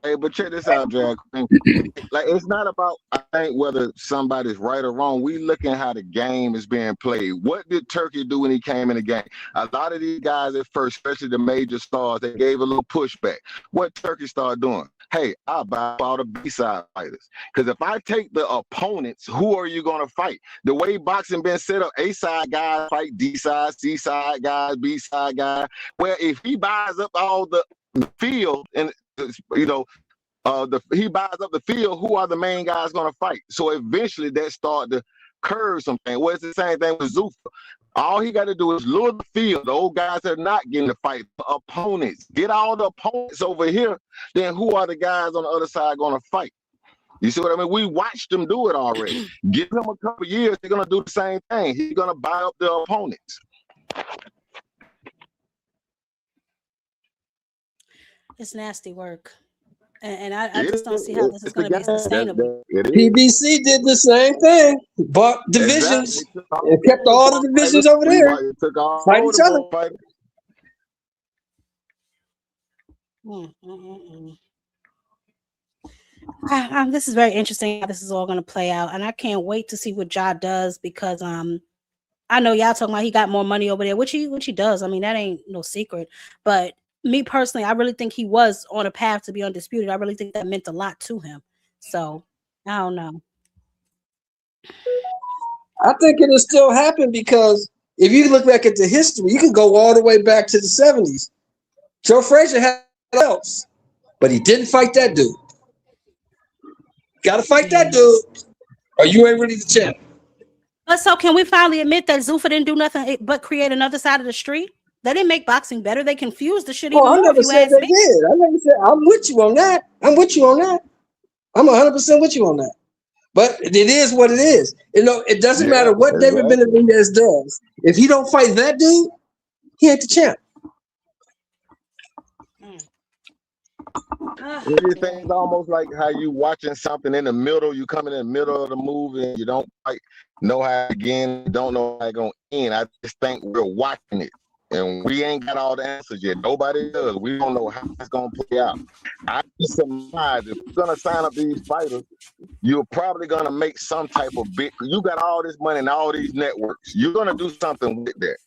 Hey, but check this out, Jack. Like, it's not about, I think, whether somebody's right or wrong. We looking how the game is being played. What did Turkey do when he came in the game? A lot of these guys at first, especially the major stars, they gave a little pushback. What Turkey started doing? Hey, I'll buy all the B-side fighters. Because if I take the opponents, who are you going to fight? The way boxing been set up, A-side guys fight D-side, C-side guys, B-side guys. Well, if he buys up all the field and he buys up the field, who are the main guys going to fight? So eventually that started to curve something. Well, it's the same thing with Zuffa. All he got to do is lure the field, the old guys that are not getting the fight, the opponents. Get all the opponents over here, then who are the guys on the other side going to fight? You see what I mean? We watched them do it already. Give him a couple years, they're going to do the same thing. He's going to buy up the opponents. It's nasty work. And I just don't see how this is going to be sustainable. PBC did the same thing. Bought divisions and kept all the divisions over there. Fight each other. This is very interesting how this is all going to play out. And I can't wait to see what Ja does because I know y'all talking about he got more money over there, which he does. I mean, that ain't no secret. But me personally, I really think he was on a path to be undisputed. I really think that meant a lot to him. So I don't know. I think it'll still happen because if you look back at the history, you can go all the way back to the 70s. Joe Frazier had else, but he didn't fight that dude. Got to fight that dude, or you ain't really the champ. But so can we finally admit that Zuffa didn't do nothing but create another side of the street? They didn't make boxing better. They confused the shit even more. I never said they did. I never said. I'm with you on that. I'm 100% with you on that. But it is what it is. You know, it doesn't matter what David Benavidez does. If he don't fight that dude, he ain't the champ. These things almost like how you watching something in the middle, you come in the middle of the movie and you don't quite know how to begin, don't know how it's gonna end. I just think we're watching it and we ain't got all the answers yet. Nobody does. We don't know how it's gonna play out. I be surprised if you're gonna sign up these fighters, you're probably gonna make some type of big. You got all this money and all these networks. You're gonna do something with that.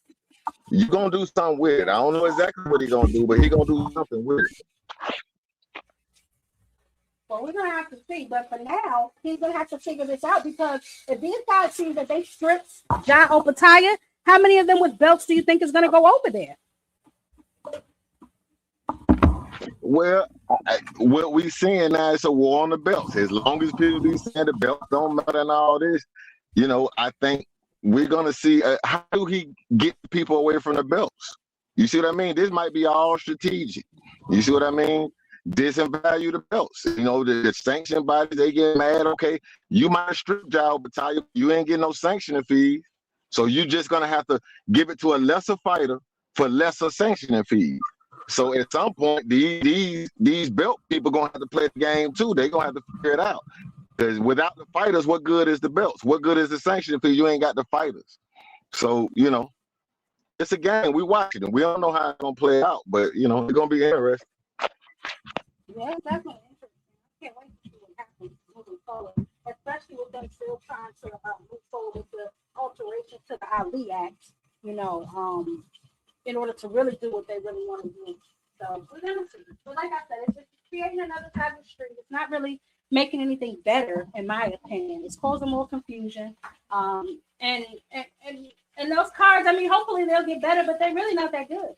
You're gonna do something with it. I don't know exactly what he's gonna do, but he's gonna do something with it. Well, we're gonna have to see, but for now, he's gonna have to figure this out because if these guys see that they stripped Ja Opataya, how many of them with belts do you think is gonna go over there? Well, what we seeing now is a war on the belts. As long as people be saying the belts don't matter and all this, you know, I think we're gonna see how do he get people away from the belts. You see what I mean? This might be all strategic. You see what I mean? Disvalue the belts. You know, the sanction bodies, they get mad. Okay, you might strip Ja Opataya, you ain't getting no sanctioning fees. So you just gonna have to give it to a lesser fighter for lesser sanctioning fees. So at some point, these belt people gonna have to play the game too. They gonna have to figure it out. Because without the fighters, what good is the belts? What good is the sanctioning fee? You ain't got the fighters. So, you know, it's a game. We watching it. We don't know how it's gonna play out, but you know, it's gonna be interesting. Yeah, definitely interesting. I can't wait to see what happens moving forward, especially with them still trying to move forward with the alteration to the Ali Act. in order to really do what they really want to do. So we're gonna see. But like I said, it's just creating another type of street. It's not really making anything better, in my opinion. It's causing more confusion. And those cards, I mean, hopefully they'll get better, but they're really not that good.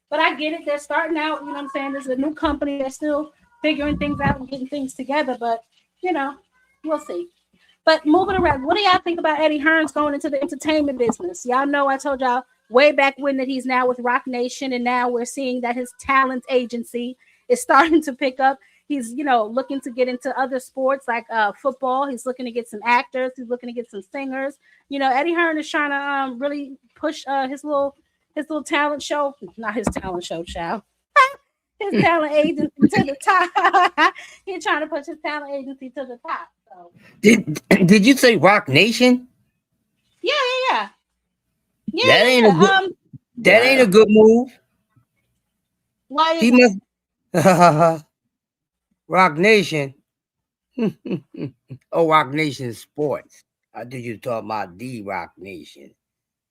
But I get it. They're starting out, you know what I'm saying? There's a new company. They're still figuring things out and getting things together, but we'll see. But moving around, what do y'all think about Eddie Hearns going into the entertainment business? Y'all know I told y'all way back when that he's now with Rock Nation, and now we're seeing that his talent agency is starting to pick up. He's, looking to get into other sports like football. He's looking to get some actors. He's looking to get some singers. Eddie Hearn is trying to really push his little talent show, not his talent show, child. His talent agency to the top. He's trying to push his talent agency to the top. So. Did you say Rock Nation? Yeah. That ain't a good move. Why is he must Rock Nation. Oh, Rock Nation Sports. I think you talking about the Rock Nation.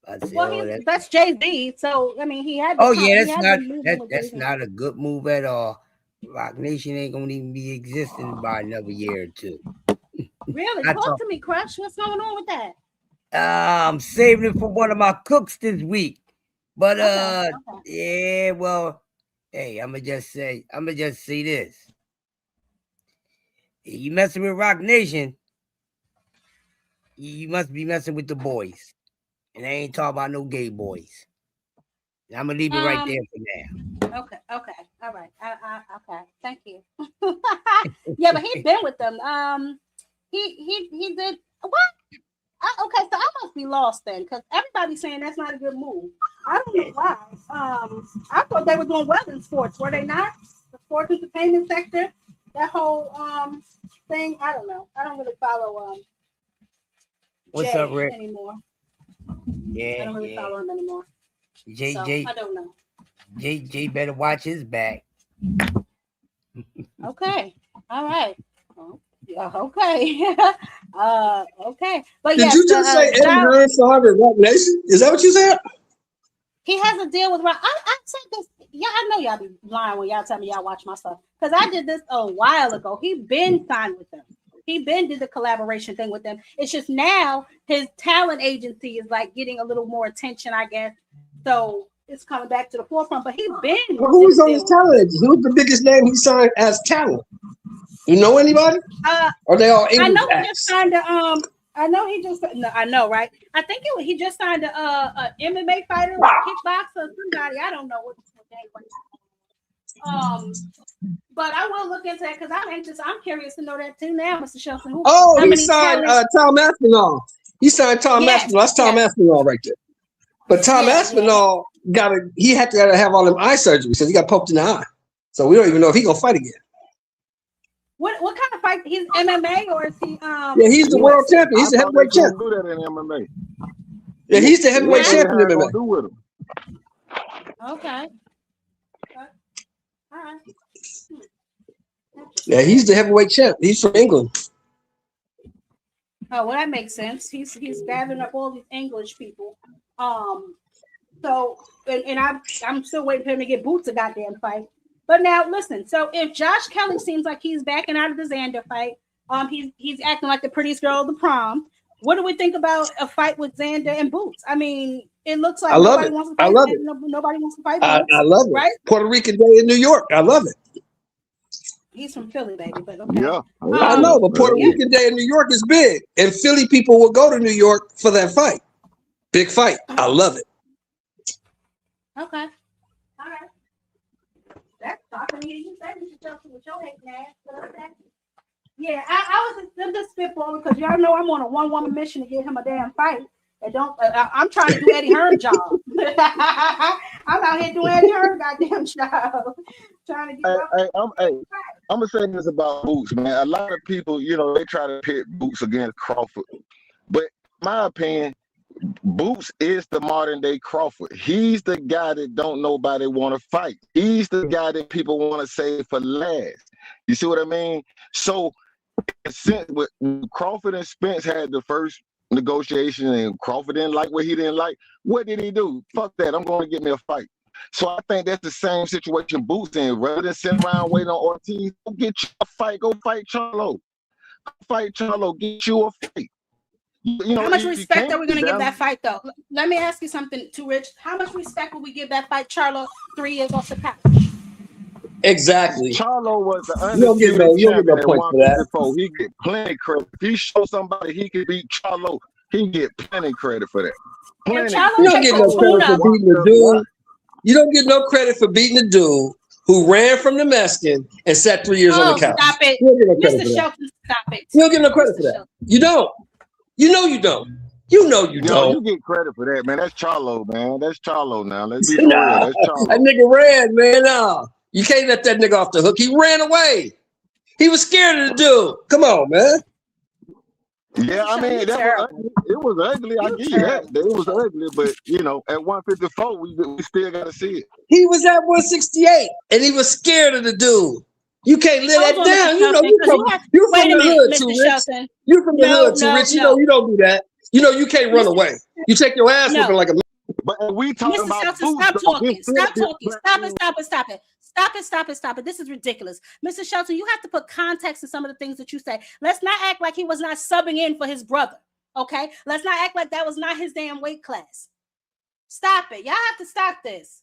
That's Jay-Z. So I mean, he had. That's not a good move at all. Rock Nation ain't gonna even be existing by another year or two. Really? Talk to me, Crush. What's going on with that? I'm saving it for one of my cooks this week. But okay. Yeah, well, hey, I'ma just say this. You messing with Rock Nation, you must be messing with the boys. And I ain't talking about no gay boys. I'm gonna leave it right there for now. Okay, all right. Okay, thank you. Yeah, but he's been with them. He did what? Okay, so I must be lost then, because everybody's saying that's not a good move. I don't know why. I thought they were doing well in sports, were they not? The sports entertainment sector, that whole thing. I don't know. I don't really follow What's Jay up, Rick? anymore. Yeah, I don't really follow him anymore. Jay, I don't know. Jay better watch his back. Okay, all right. Okay. Okay. But did you just say Eddie Hearn signed with Rock Nation? Is that what you said? He has a deal with Rock. I said this. Yeah, I know y'all be lying when y'all tell me y'all watch my stuff, because I did this a while ago. He been signed with them. He been did the collaboration thing with them. It's just now his talent agency is like getting a little more attention, I guess. So it's coming back to the forefront. But he been. Well, who was on his talent agency? Who's the biggest name he signed as talent? You know anybody? Are they all English I know he acts? just signed I know he just. No, I know, right? I think he just signed a MMA fighter, or kickboxer, or somebody. I don't know what name. But I will look into that because I'm anxious. I'm curious to know that too now, Mr. Shelton. He signed Tom Aspinall. He signed Tom Aspinall. That's Tom Aspinall right there. But Tom Aspinall he had to have all them eye surgery, so he got poked in the eye. So we don't even know if he gonna fight again. What kind of fight? He's MMA or is he? Yeah, he's the world champion. He's the heavyweight champion. Do that in MMA. Yeah, he's the heavyweight champion in MMA. Do with him. Okay. All right. Yeah, he's the heavyweight champ. He's from England. Oh, well, that makes sense. He's gathering up all these English people. So and I'm still waiting for him to get Boots a goddamn fight. But now listen. So if Josh Kelly seems like he's backing out of the Xander fight, he's acting like the prettiest girl of the prom. What do we think about a fight with Xander and Boots? I mean, it looks like nobody wants to fight. Nobody wants to fight Boots. I love it. Right? Puerto Rican Day in New York. I love it. He's from Philly, baby, but okay. Yeah, I know, but Puerto Rican Day in New York is big, and Philly people will go to New York for that fight. Big fight. I love it. Okay. All right. That's talking to you. Say Mr. Justin with your hate ass. Yeah, I was just spitballing because y'all know I'm on a one-woman mission to get him a damn fight. And don't I'm trying to do Eddie Hearn's job. I'm out here doing Eddie Hearn's goddamn job. Trying to get I'm gonna say this about Boots, man. A lot of people, they try to pit Boots against Crawford. But my opinion, Boots is the modern day Crawford. He's the guy that don't nobody want to fight. He's the guy that people want to save for last. You see what I mean? So since Crawford and Spence had the first, negotiation and Crawford didn't like what he didn't like. What did he do? Fuck that. I'm going to get me a fight. So I think that's the same situation Boots in. Rather than sit around waiting on Ortiz, go get you a fight. Go fight Charlo. Go fight Charlo. Get you a fight. You know, how much respect are we going to give that fight, though? Let me ask you something, too, Rich. How much respect will we give that fight, Charlo, 3 years off the couch? Exactly. Charlo was the undisputed champion at 154. He get plenty credit. If he show somebody he can beat Charlo, he get plenty credit for that. You don't get no credit for beating the dude. You don't get no credit for beating the dude who ran from the Mexican and sat 3 years on the couch. Stop it. Mr. Shelton, stop it. You don't get no credit for that. You don't. You know you don't. You know you don't. You get credit for that, man. That's Charlo, man. That's Charlo now. Let's be real. That's Charlo. That nigga ran, man. No. You can't let that nigga off the hook. He ran away. He was scared of the dude. Come on, man. Yeah, I mean, it was ugly. I give you that. It was ugly, but, you know, at 154, we still got to see it. He was at 168, and he was scared of the dude. You can't let that down. You know, you from the hood, too, Rich. You from the hood, too, Rich. You know, you don't do that. You know, you can't run away. You take your ass looking like a man. But we talking Mr. about Shelton, stop talking. Stop talking. Stop it. Stop it. This is ridiculous. Mr. Shelton, you have to put context in some of the things that you say. Let's not act like he was not subbing in for his brother. Okay? Let's not act like that was not his damn weight class. Stop it. Y'all have to stop this.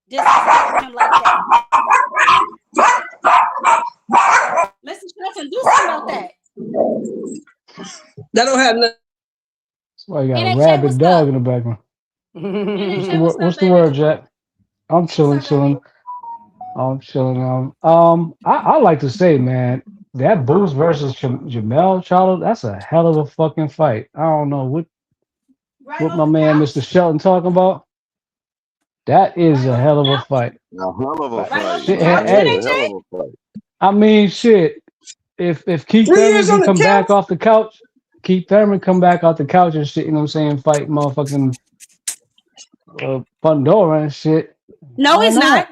Disrespect him like that. Mr. Shelton, do something about that. That don't have nothing. That's why you got a rabid dog in the background. What's the word, Jack? I'm chilling. I'm chilling. I like to say, man, that Boots versus Jamel Charlo, that's a hell of a fucking fight. I don't know what my man Mr. Shelton talking about. That is a hell of a fight. A hell of a fight. Hey, I mean, shit. If Keith Thurman can come back off the couch, and shit, you know what I'm saying, fight motherfucking Pandora and shit. No, he's not.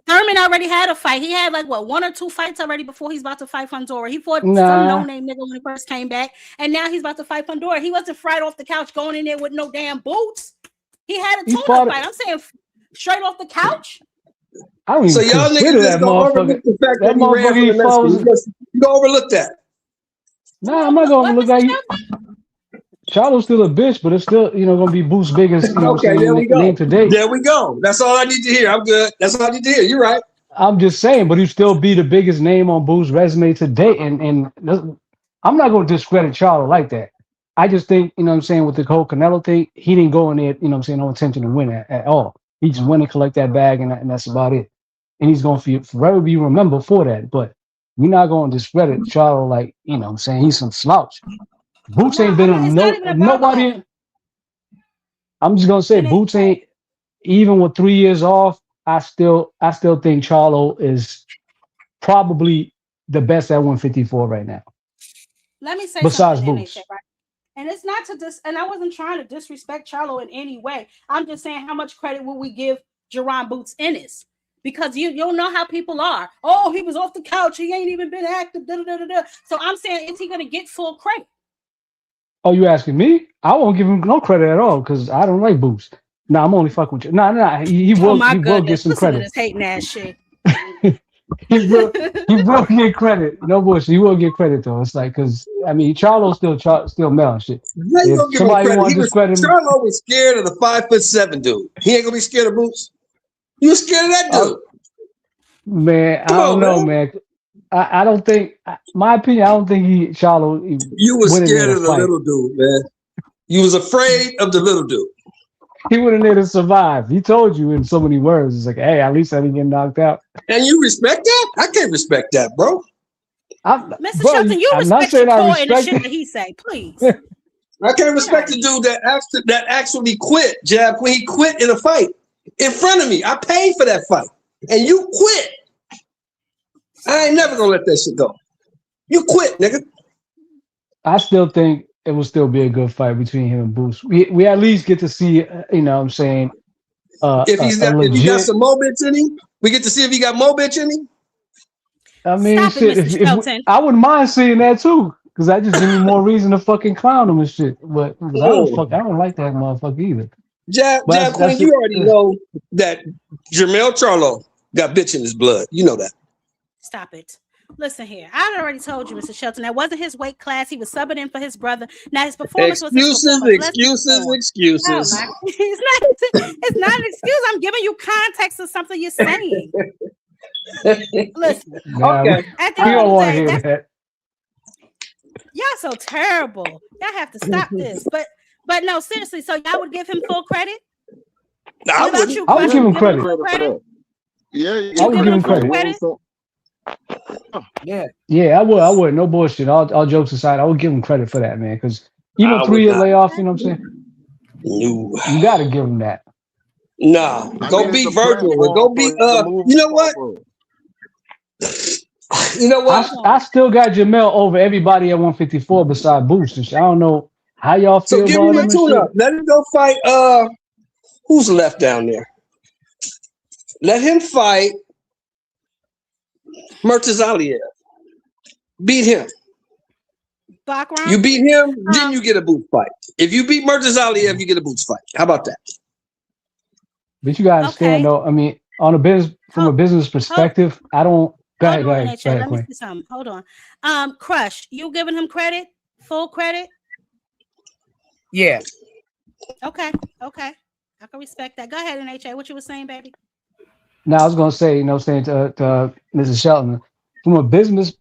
Thurman already had a fight. He had like 1 or 2 fights already before he's about to fight Pandora. He fought some no-name nigga when he first came back, and now he's about to fight Pandora. He wasn't fried off the couch going in there with no damn boots. He had a tune-up fight. I'm saying straight off the couch. I don't even y'all niggas just gonna overlook the fact that he ran from the Mexican. You gonna overlook that? Nah, I'm not gonna overlook that. Charlo's still a bitch, but it's still, gonna be Boots' biggest, okay, there we go. name today. There we go. That's all I need to hear. I'm good. That's all I need to hear. You're right. I'm just saying, but he still be the biggest name on Boots' resume today, and I'm not gonna discredit Charlo like that. I just think, what I'm saying, with the whole Canelo thing, he didn't go in there, no intention to win at all. He just went and collect that bag, and that's about it. And he's going to forever be remembered for that. But we're not going to discredit Charlo like, he's some slouch. Boots ain't been in nobody. I'm just going to say Boots ain't, even with 3 years off, I still think Charlo is probably the best at 154 right now. Let me say besides something, Boots. right? And it's not and I wasn't trying to disrespect Charlo in any way. I'm just saying, how much credit will we give Jerron Boots Ennis? Because you don't know how people are. Oh, he was off the couch. He ain't even been active. So I'm saying, is he going to get full credit? Oh, you asking me? I won't give him no credit at all because I don't like Boots. No, I'm only fucking with you. No, he will get some credit. This hating ass shit. he will get credit. No bullshit. He will get credit though. It's like, because Charlo's still Mel and shit. Charlo was scared of the 5'7" dude. He ain't gonna be scared of Boots. You scared of that dude? Man, I don't know, man. I don't think, my opinion, I don't think Charlo. You were scared of the little dude, man. You was afraid of the little dude. He went in there to survive. He told you in so many words. It's like, hey, at least I didn't get knocked out. And you respect that? I can't respect that, bro. Mr. Shelton, you respect Shakur and the shit that he say, please. I can't respect the dude that actually quit, Jab, when he quit in a fight in front of me. I paid for that fight, and you quit. I ain't never gonna let that shit go. You quit, nigga. I still think it will still be a good fight between him and Boots. We at least get to see, what I'm saying. If he got some more bitch in him, we get to see if he got more bitch in him. I mean, shit, if I wouldn't mind seeing that too. Because that just give me more reason to fucking clown him and shit. But 'cause I don't like that motherfucker either. Jab Queen, you already know that Jermell Charlo got bitch in his blood. You know that. Stop it. Listen here. I already told you, Mr. Shelton, that wasn't his weight class. He was subbing in for his brother. Now his performance was his performance. Excuses. No, it's not an excuse. I'm giving you context of something you're saying. Listen. Okay. At the We end don't of want the to day, hear that. y'all so terrible. Y'all have to stop this. But no, seriously. So y'all would give him full credit? I would give him credit. Full credit? Yeah, I would give him credit. Yeah, I would. No bullshit. All jokes aside, I would give him credit for that, man. Because even 3-year layoff, you know what I'm saying? No. You got to give him that. Nah, go beat Virgil. Go beat. You know what? You know what? I still got Jamel over everybody at 154 beside Boost and shit. I don't know how y'all feel So give about him him a and shit. tune-up. Let him go fight. Who's left down there? Let him fight Murtazaliev. Beat him. Bakram? You beat him, then you get a Boots fight. If you beat Murtazaliev, you get a Boots fight. How about that? But you gotta understand though, I mean, on a business from a business perspective, I don't go ahead, Let me Queen. see something. Hold on. Crush, you giving him credit? Full credit? Yeah. Okay. I can respect that. Go ahead, NHA. What you were saying, baby? Now I was gonna say, you know, saying to Mrs. Shelton, from a business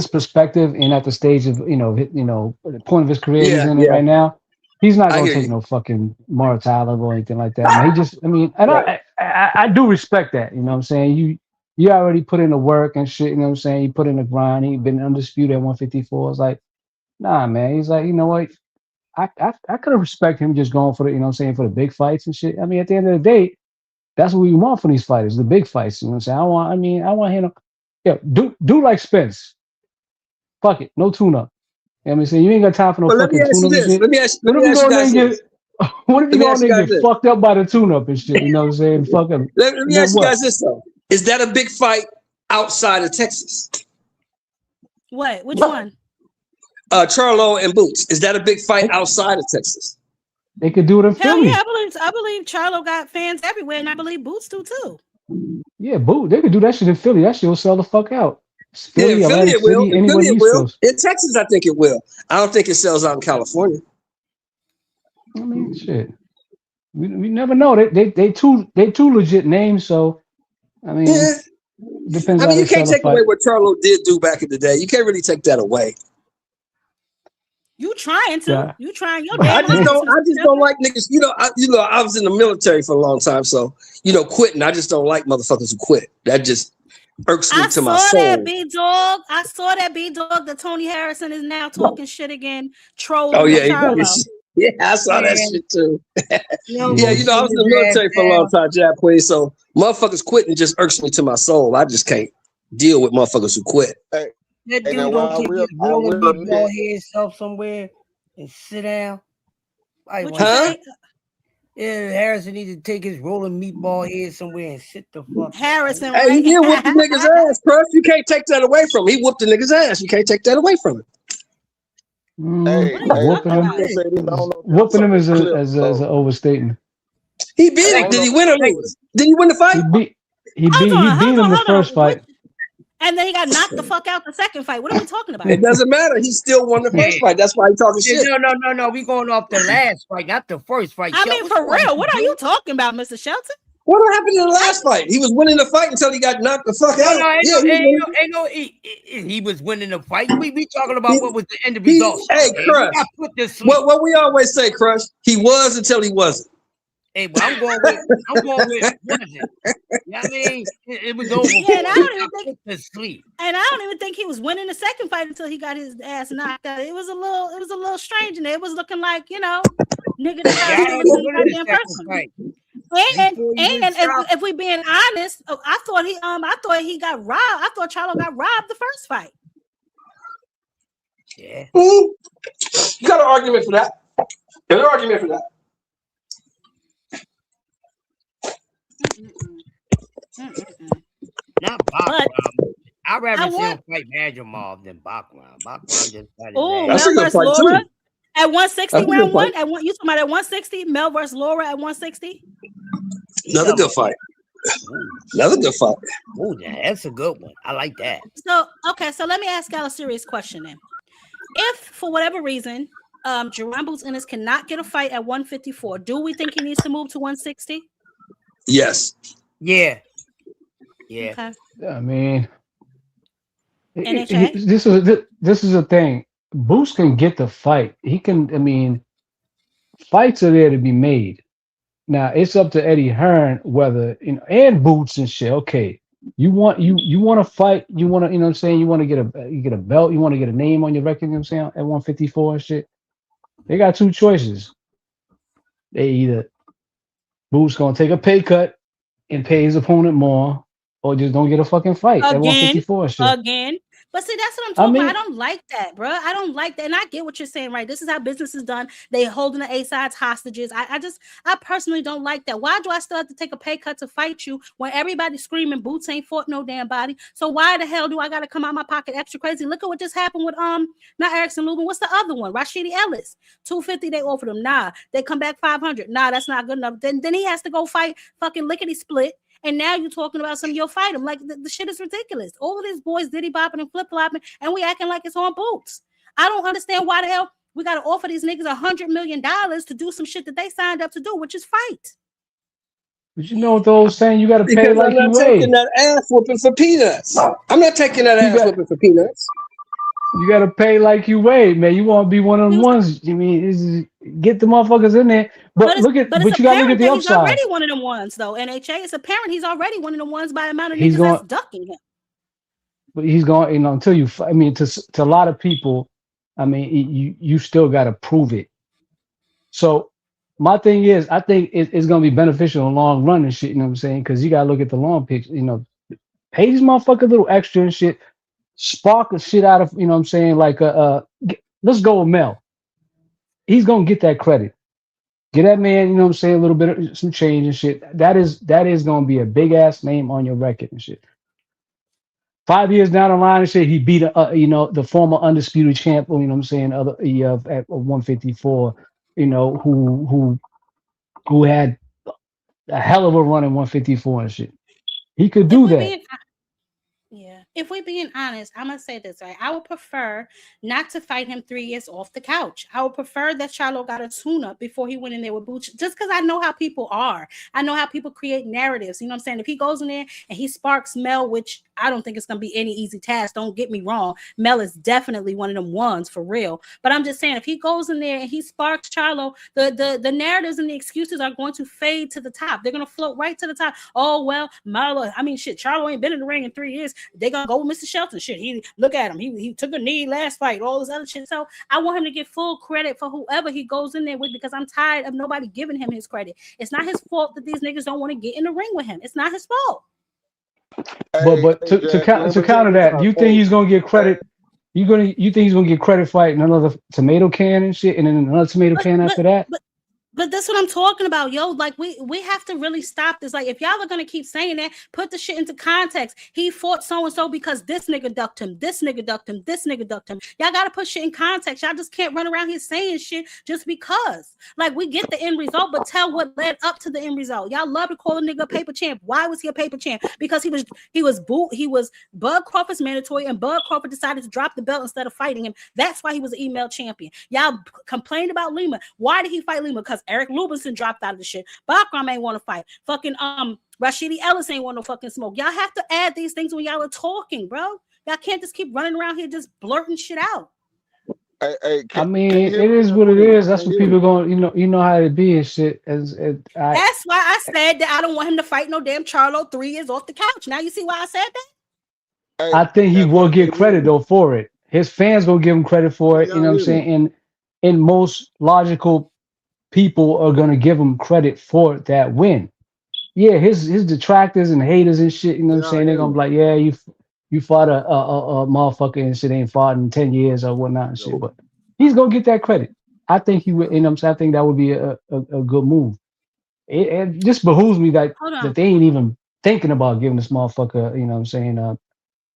perspective, and at the stage of the point of his career he's in it right now, he's not gonna take no fucking Mortallo or anything like that. Man, he just, I mean, and I do respect that. You know what I'm saying? You already put in the work and shit. You know what I'm saying? You put in the grind. He been undisputed at 154. It's like, nah, man. He's like, you know what? I could have respect him just going for the, you know what I'm saying, for the big fights and shit. I mean, at the end of the day, that's what we want from these fighters, the big fights. You know what I'm saying? I want him to do like Spence. Fuck it, no tune up. You know what I'm saying? You ain't got time for no fucking tune up and shit. Let me ask you guys this. What if you go in there and get fucked up by the tune up and shit? You know what I'm saying? Fucking. Let me ask you guys this though. Is that a big fight outside of Texas? What? Which one? Charlo and Boots. Is that a big fight outside of Texas? They could do it in Hell Philly. yeah, I believe Charlo got fans everywhere, and I believe Boots do too. Yeah, they could do that shit in Philly. That shit will sell the fuck out. Philly, Philly, Philly it will. City, In Philly it East will. Coast. In Texas, I think it will. I don't think it sells out in California. I mean, shit. We never know. They two legit names, so I mean, depends. I mean, how you they can't sell take the away fight. what Charlo did do back in the day. You can't really take that away. You trying to? Yeah. You trying your I damn just don't like niggas. I was in the military for a long time, so quitting. I just don't like motherfuckers who quit. That just irks me to my soul. I saw that B Dog that Tony Harrison is now talking shit again, trolling. Oh yeah, Charlo. yeah, I saw that shit too. Yeah, I was in the military for a long time, Jab Queen. So motherfuckers quitting just irks me to my soul. I just can't deal with motherfuckers who quit. That dude don't take his rolling meatball head self somewhere and sit down. What you say? Yeah, Harrison needs to take his rolling meatball head somewhere and sit the fuck. Harrison, hey, he did whoop the nigga's ass, Crush. You can't take that away from him. He whooped the nigga's ass. You can't take that away from him. Whooping him is an overstatement. He beat him. Did he win or lose? Did he win the fight? He beat him the first fight. And then he got knocked the fuck out the second fight. What are we talking about? It doesn't matter. He still won the first fight. That's why he talking shit. No. We going off the last fight, not the first fight. I mean, for real. What are you talking about, Mr. Shelton? What happened in the last fight? He was winning the fight until he got knocked the fuck out. He was winning the fight. We talking about what was the end result. Hey, Crush. What we always say, Crush. He was until he wasn't. Hey, but I'm going with what is it? You know what I mean? It was over. Yeah, and I don't even think to sleep. And I don't even think he was winning the second fight until he got his ass knocked out. It was a little strange, and it was looking like, nigga the person. And if we being honest, I thought he got robbed. I thought Charlo got robbed the first fight. Yeah. You got an argument for that. There's an argument for that. Not Bob. I'd rather see him want. fight Madrimov than Bachman. Bachman just got his Oh, ass. That's Mel a good versus fight Laura too. at 160 That's a good round fight. one. You talking about at 160? Mel versus Laura at 160. Another good fight. Ooh, Another good fight. ooh, that's a good one. I like that. So okay, so let me ask y'all a serious question then. If for whatever reason, Jerome Boots Ennis cannot get a fight at 154, do we think he needs to move to 160? Yes. Yeah. Yeah. Okay. I mean, NHA? this is a thing. Boots can get the fight. He can. I mean, fights are there to be made. Now it's up to Eddie Hearn whether and Boots and shit. Okay, you want to fight. You want to what I'm saying. You want to get a belt. You want to get a name on your record. You know what I'm saying at 154 and shit. They got two choices. They either Boots gonna take a pay cut and pay his opponent more, or just don't get a fucking fight at 154 and shit. Again. But see, that's what I'm I talking about. I mean, don't like that, bro. I don't like that. And I get what you're saying, right? This is how business is done. They holding the A sides hostages. I personally don't like that. Why do I still have to take a pay cut to fight you when everybody's screaming Boots ain't fought no damn body? So why the hell do I gotta come out my pocket extra crazy? Look at what just happened with not Erickson Lubin. What's the other one? Rashidi Ellis. 250 they offered him. Nah, they come back 500. Nah, that's not good enough. Then he has to go fight fucking lickety split. And now you're talking about you'll fight him. Like the shit is ridiculous. All of these boys diddy bopping and flip flopping, and we acting like it's on Boots. I don't understand why the hell we got to offer these niggas $100 million to do some shit that they signed up to do, which is fight. but you know what those saying? You got to pay Because like I'm not you weigh. taking that ass whooping for peanuts. I'm not taking that ass whooping for peanuts. You got to pay like you weigh, man. You want to be one of them ones. I mean, get the motherfuckers in there. But it's you got to look at apparent the that he's upside. already one of them ones, though. NHA, it's apparent he's already one of them ones by the amount of He's niggas going, that's ducking him. but he's going. Until you. I mean, to a lot of people, I mean, you still got to prove it. So my thing is, I think it's going to be beneficial in the long run and shit. You know what I'm saying? Because you got to look at the long picture. Pay these motherfuckers a little extra and shit. Spark the shit out of what I'm saying. Like let's go with Mel. He's gonna get that credit. Get that man, what I'm saying, a little bit of some change and shit. That is gonna be a big ass name on your record and shit. 5 years down the line and shit, he beat the former undisputed champ. You know what I'm saying? At 154. Who had a hell of a run at 154 and shit. He could do that. Yeah. If we're being honest, I'm gonna say this, right? I would prefer not to fight him 3 years off the couch. I would prefer that Charlo got a tune-up before he went in there with Boots, just because I know how people are. I know how people create narratives. You know what I'm saying? If he goes in there and he sparks Mel, which I don't think it's gonna be any easy task. Don't get me wrong. Mel is definitely one of them ones for real. But I'm just saying, if he goes in there and he sparks Charlo, the narratives and the excuses are going to fade to the top. They're gonna float right to the top. Oh well, Marlo. I mean, shit. Charlo ain't been in the ring in 3 years. They gonna go with Mr. Shelton. Shit, he look at him. He took a knee last fight. All this other shit. So I want him to get full credit for whoever he goes in there with, because I'm tired of nobody giving him his credit. It's not his fault that these niggas don't want to get in the ring with him. It's not his fault. But to counter that, do you think he's gonna get credit? You think he's gonna get credit fighting another tomato can and shit, and then another tomato can after that? But that's what I'm talking about, yo. Like we have to really stop this. Like if y'all are gonna keep saying that, put the shit into context. He fought so and so because this nigga ducked him. This nigga ducked him. This nigga ducked him. Y'all gotta put shit in context. Y'all just can't run around here saying shit just because. Like we get the end result, but tell what led up to the end result. Y'all love to call a nigga a paper champ. Why was he a paper champ? Because he was Bud Crawford's mandatory, and Bud Crawford decided to drop the belt instead of fighting him. That's why he was an email champion. Y'all complained about Lima. Why did he fight Lima? Because Eric Lubinson dropped out of the shit. Bakram ain't want to fight. Fucking Rashidi Ellis ain't want no fucking smoke. Y'all have to add these things when y'all are talking, bro. Y'all can't just keep running around here just blurting shit out. I mean, it is what it is. That's what people going. You know how it be and shit. That's why I said that I don't want him to fight no damn Charlo 3 years off the couch. Now you see why I said that. I think he will get credit though for it. His fans gonna give him credit for it. You know what I'm saying? And most logical people are gonna give him credit for that win. Yeah, his detractors and haters and shit. You know what I'm saying? They're gonna be like, yeah, you fought a motherfucker and shit ain't fought in 10 years or whatnot and shit. But he's gonna get that credit. I think he would. You know what I'm saying? I think that would be a good move. It just behooves me that they ain't even thinking about giving this motherfucker. You know what I'm saying?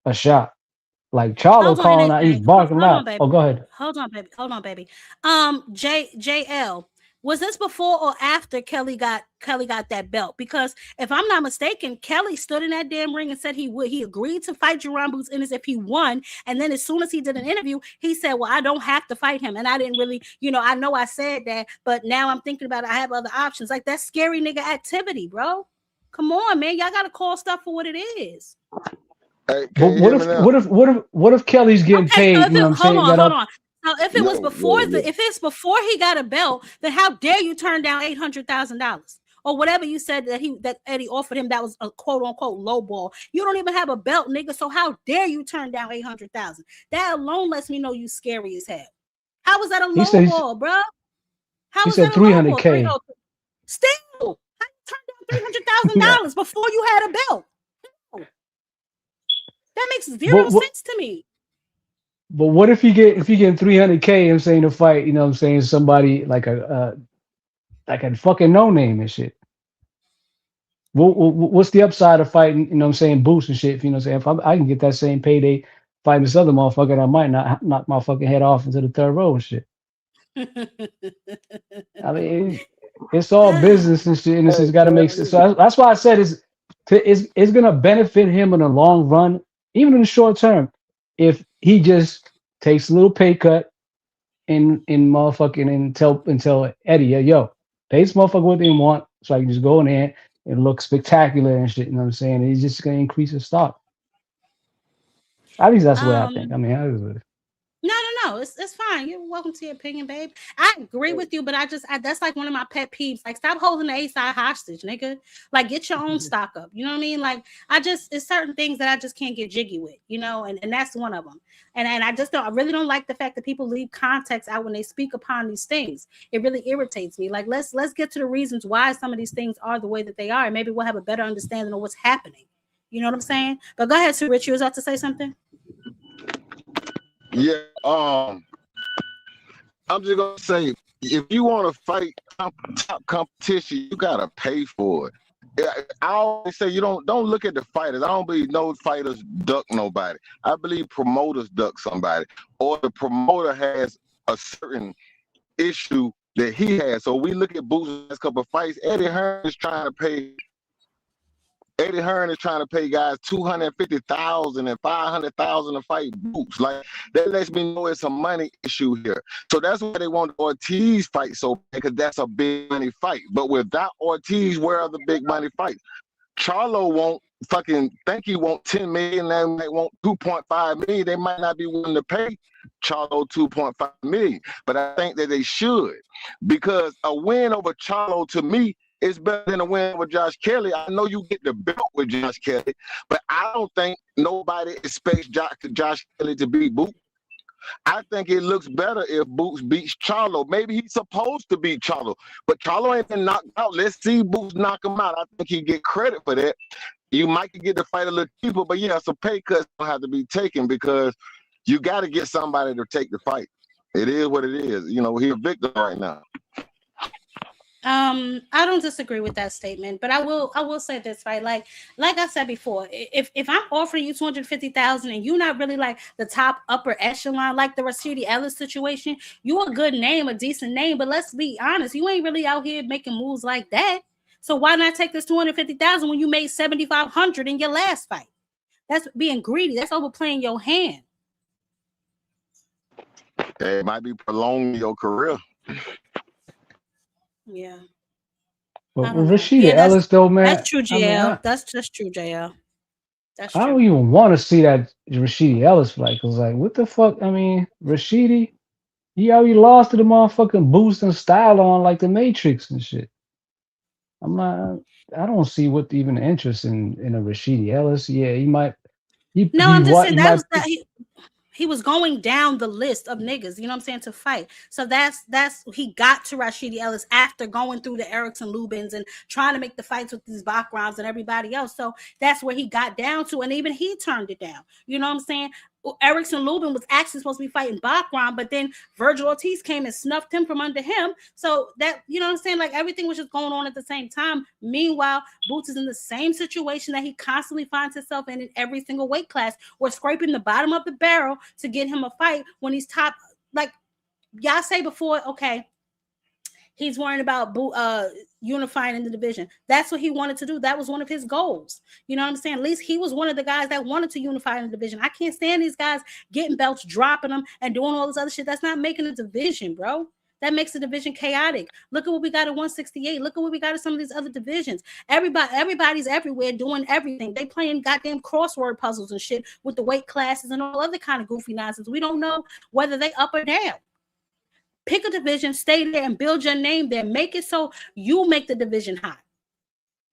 A shot. Like Charlo Hold on, calling out, he's NAJ. barking Hold on, loud. baby. Oh, go ahead. Hold on, baby. Hold on, baby. JL, was this before or after Kelly got that belt? Because if I'm not mistaken, Kelly stood in that damn ring and said he agreed to fight Jerron Boots Ennis if he won. And then as soon as he did an interview, he said, well, I don't have to fight him. And I didn't really, I know I said that, but now I'm thinking about it. I have other options. Like, that's scary nigga activity, bro. Come on, man. Y'all gotta call stuff for what it is. Hey, But what if Kelly's getting Okay, so paid? if You know what I'm saying? hold on. So if it was before if it's before he got a belt, then how dare you turn down $800,000 or whatever you said that Eddie offered him? That was a quote unquote low ball. You don't even have a belt, nigga. So how dare you turn down $800,000? That alone lets me know you scary as hell. How was that a low ball, bro? How was that a low ball? $300K. Still, how you turn down $300,000 before you had a belt? That makes zero sense to me. But what if you getting $300K and saying to fight, you know what I'm saying, somebody like a fucking no name and shit? What's the upside of fighting, you know what I'm saying, Boost and shit? You know what I'm saying? If I can get that same payday fighting this other motherfucker, I might not knock my fucking head off into the third row and shit. I mean, it's all business and shit, and it's got to make sense. So that's why I said it's gonna benefit him in the long run, even in the short term, if he just takes a little pay cut in motherfucking and tell Eddie, yo, pay this motherfucker what they want, so I can just go in there and look spectacular and shit. You know what I'm saying? He's just gonna increase his stock. At least that's the way I think. I mean, No. It's fine. You're welcome to your opinion, babe. I agree with you, but that's like one of my pet peeves. Like, stop holding the A side hostage, nigga. Like, get your own stock up. You know what I mean? Like, it's certain things that I just can't get jiggy with, and that's one of them. And I really don't like the fact that people leave context out when they speak upon these things. It really irritates me. Like, let's get to the reasons why some of these things are the way that they are, and maybe we'll have a better understanding of what's happening. You know what I'm saying? But go ahead, Sir Rich. You was about to say something? Yeah, I'm just gonna say, if you want to fight top competition, you gotta pay for it. I always say you don't look at the fighters. I don't believe no fighters duck nobody. I believe promoters duck somebody, or the promoter has a certain issue that he has. So we look at Boots' last couple of fights. Eddie Hearn is trying to pay guys $250,000 and $500,000 to fight Boots. Like, that lets me know it's a money issue here. So that's why they want the Ortiz fight so bad, because that's a big money fight. But without Ortiz, where are the big money fights? Charlo won't fucking think he want 10 million, they might want 2.5 million. They might not be willing to pay Charlo 2.5 million. But I think that they should, because a win over Charlo, to me, it's better than a win with Josh Kelly. I know you get the belt with Josh Kelly, but I don't think nobody expects Josh Kelly to beat Boots. I think it looks better if Boots beats Charlo. Maybe he's supposed to beat Charlo, but Charlo ain't been knocked out. Let's see Boots knock him out. I think he get credit for that. You might get the fight a little cheaper, but yeah, some pay cuts don't have to be taken, because you got to get somebody to take the fight. It is what it is. He's a victim right now. I don't disagree with that statement, but I will say this, right? Like I said before, if I'm offering you $250,000 and you're not really like the top upper echelon, like the Rashidi Ellis situation, you a good name, a decent name, but let's be honest, you ain't really out here making moves like that. So why not take this $250,000 when you made $7,500 in your last fight? That's being greedy. That's overplaying your hand. It might be prolonging your career. Yeah. But Rashida Ellis, though, man, that's true, JL. That's true, JL. That's true. I don't even want to see that Rashidi Ellis fight, because, like, what the fuck? I mean, Rashidi, he already lost to the motherfucking Boost and style on like the Matrix and shit. I don't see what even the interest in a Rashidi Ellis. Yeah, he might. I'm just saying he was going down the list of niggas, you know what I'm saying, to fight. So that's he got to Rashidi Ellis after going through the Erickson Lubins and trying to make the fights with these Backrams and everybody else. So that's where he got down to, and even he turned it down. You know what I'm saying? Erickson Lubin was actually supposed to be fighting Bachram, but then Virgil Ortiz came and snuffed him from under him. So that, you know what I'm saying? Like everything was just going on at the same time. Meanwhile, Boots is in the same situation that he constantly finds himself in every single weight class. We're scraping the bottom of the barrel to get him a fight when he's top. Like y'all say before, okay, he's worrying about unifying in the division. That's what he wanted to do. That was one of his goals. You know what I'm saying? At least he was one of the guys that wanted to unify in the division. I can't stand these guys getting belts, dropping them, and doing all this other shit. That's not making a division, bro. That makes the division chaotic. Look at what we got at 168. Look at what we got at some of these other divisions. Everybody's everywhere doing everything. They playing goddamn crossword puzzles and shit with the weight classes and all other kind of goofy nonsense. We don't know whether they up or down. Pick a division, stay there, and build your name there. Make it so you make the division hot.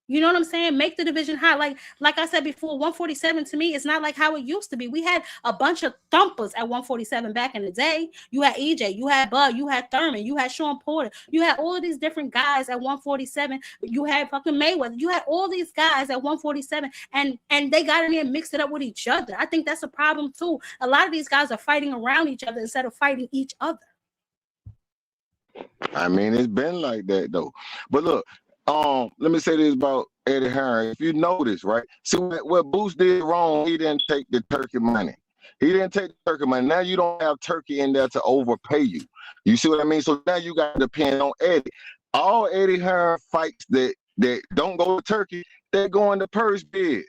You know what I'm saying? Make the division hot. Like I said before, 147 to me is not like how it used to be. We had a bunch of thumpers at 147 back in the day. You had EJ, you had Bud, you had Thurman, you had Sean Porter, you had all of these different guys at 147. You had fucking Mayweather. You had all these guys at 147, and they got in there and mixed it up with each other. I think that's a problem too. A lot of these guys are fighting around each other instead of fighting each other. I mean, it's been like that though. But look, let me say this about Eddie Hearn. If you notice, right? See what Boots did wrong, he didn't take the turkey money. He didn't take the turkey money. Now you don't have turkey in there to overpay you. You see what I mean? So now you got to depend on Eddie. All Eddie Hearn fights that don't go to turkey, they're going to purse bid.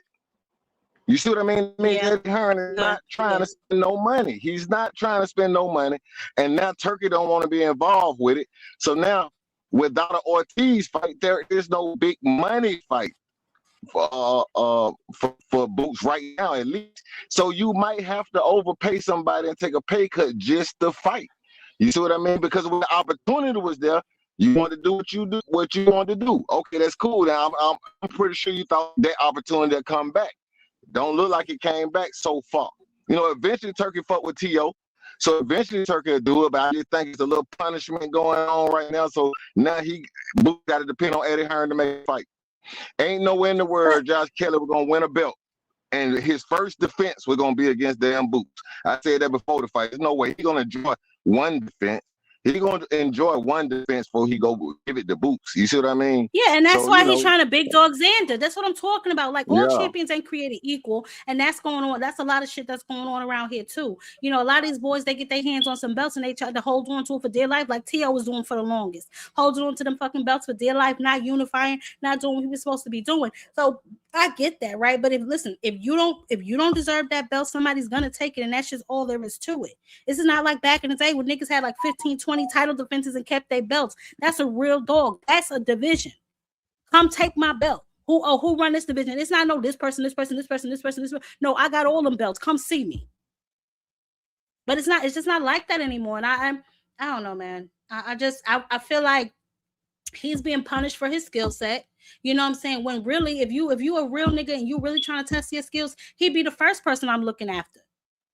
You see what I mean? Eddie Hearn is not trying to spend no money. He's not trying to spend no money. And now Turkey don't want to be involved with it. So now, without an Ortiz fight, there is no big money fight for Boots right now, at least. So you might have to overpay somebody and take a pay cut just to fight. You see what I mean? Because when the opportunity was there, you want to do what you want to do. Okay, that's cool. Now I'm pretty sure you thought that opportunity would come back. Don't look like it came back so far. You know, eventually Turkey fought with T.O. So eventually Turkey will do it, but I just think it's a little punishment going on right now. So now Boots got to depend on Eddie Hearn to make a fight. Ain't nowhere in the world Josh Kelly was going to win a belt. And his first defense was going to be against damn Boots. I said that before the fight. There's no way he's going to enjoy one defense. He's going to enjoy one defense before he go give it to Boots. You see what I mean? Yeah, and that's why he's trying to big dog Xander. That's what I'm talking about. Like all champions ain't created equal, and that's going on. That's a lot of shit that's going on around here too. You know, a lot of these boys, they get their hands on some belts and they try to hold on to it for dear life, like T.O. was doing for the longest, holding on to them fucking belts for dear life, not unifying, not doing what he was supposed to be doing. So I get that, right? But if you don't deserve that belt, somebody's gonna take it, and that's just all there is to it. This is not like back in the day when niggas had like 15, 20 title defenses and kept their belts. That's a real dog. That's a division. Come take my belt. Who run this division? It's not this person. No, I got all them belts. Come see me. But it's just not like that anymore. And I don't know, man. I feel like he's being punished for his skill set. You know what I'm saying? When really, if you a real nigga and you really trying to test your skills, he'd be the first person I'm looking after.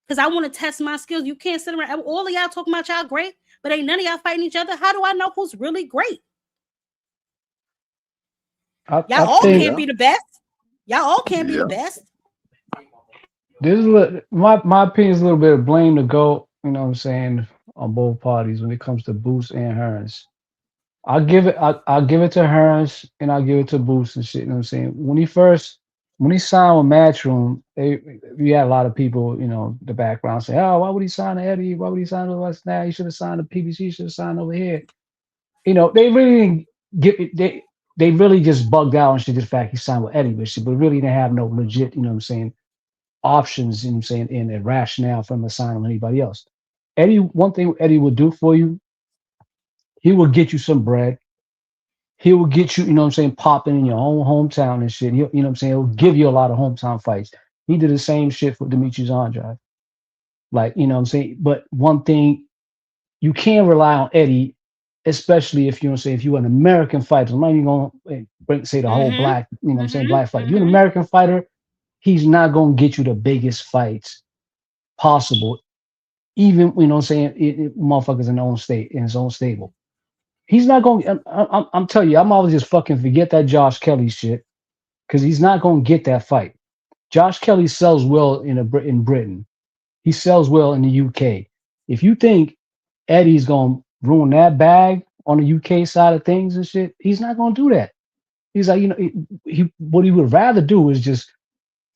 Because I want to test my skills. You can't sit around. All of y'all talking about y'all great, but ain't none of y'all fighting each other. How do I know who's really great? Y'all all can't be the best. Y'all all can't be the best. This is my opinion is a little bit of blame to go, you know what I'm saying, on both parties when it comes to Boots and Hearns. I'll give it to Hearns and I'll give it to Boots and shit, you know what I'm saying? When he signed with Matchroom, we had a lot of people, you know, the background say, oh, why would he sign to Eddie? Why would he sign to us now? He should have signed to PBC, he should have signed over here. You know, they really didn't get it. They really just bugged out and shit, the fact he signed with Eddie, but really didn't have no legit, you know what I'm saying, options, you know what I'm saying, in a rationale for him to sign with anybody else. One thing Eddie would do for you, he will get you some bread. He will get you, you know what I'm saying, popping in your own hometown and shit. You know what I'm saying? He'll give you a lot of hometown fights. He did the same shit for Demetrius Andrade. Like, you know what I'm saying? But one thing, you can't rely on Eddie, especially if, you know what I'm saying, if you're an American fighter. I'm not even going to say the whole black, you know what I'm saying, black fighter. If you're an American fighter, he's not going to get you the biggest fights possible. Even, you know what I'm saying, motherfuckers in his own stable. He's not going to, I'm telling you, I'm always just fucking forget that Josh Kelly shit, because he's not going to get that fight. Josh Kelly sells well in Britain. He sells well in the UK. If you think Eddie's gonna ruin that bag on the UK side of things and shit, he's not gonna do that. He's like, what he would rather do is just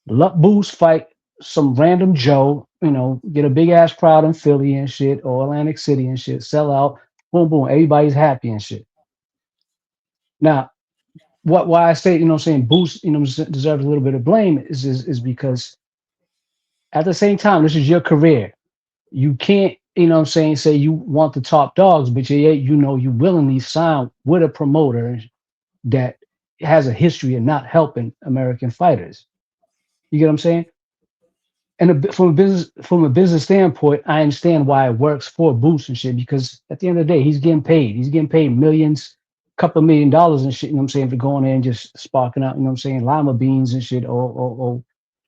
let Boost fight some random Joe, get a big ass crowd in Philly and shit, or Atlantic City and shit, sell out, boom, boom, everybody's happy and shit. Now, why I say, saying Boost, deserves a little bit of blame is because at the same time, this is your career. You can't, say you want the top dogs, but you willingly sign with a promoter that has a history of not helping American fighters. You get what I'm saying? And from a business standpoint, I understand why it works for Boost and shit, because at the end of the day, he's getting paid. He's getting paid millions, couple $1 million and shit, for going in and just sparking out, lima beans and shit, or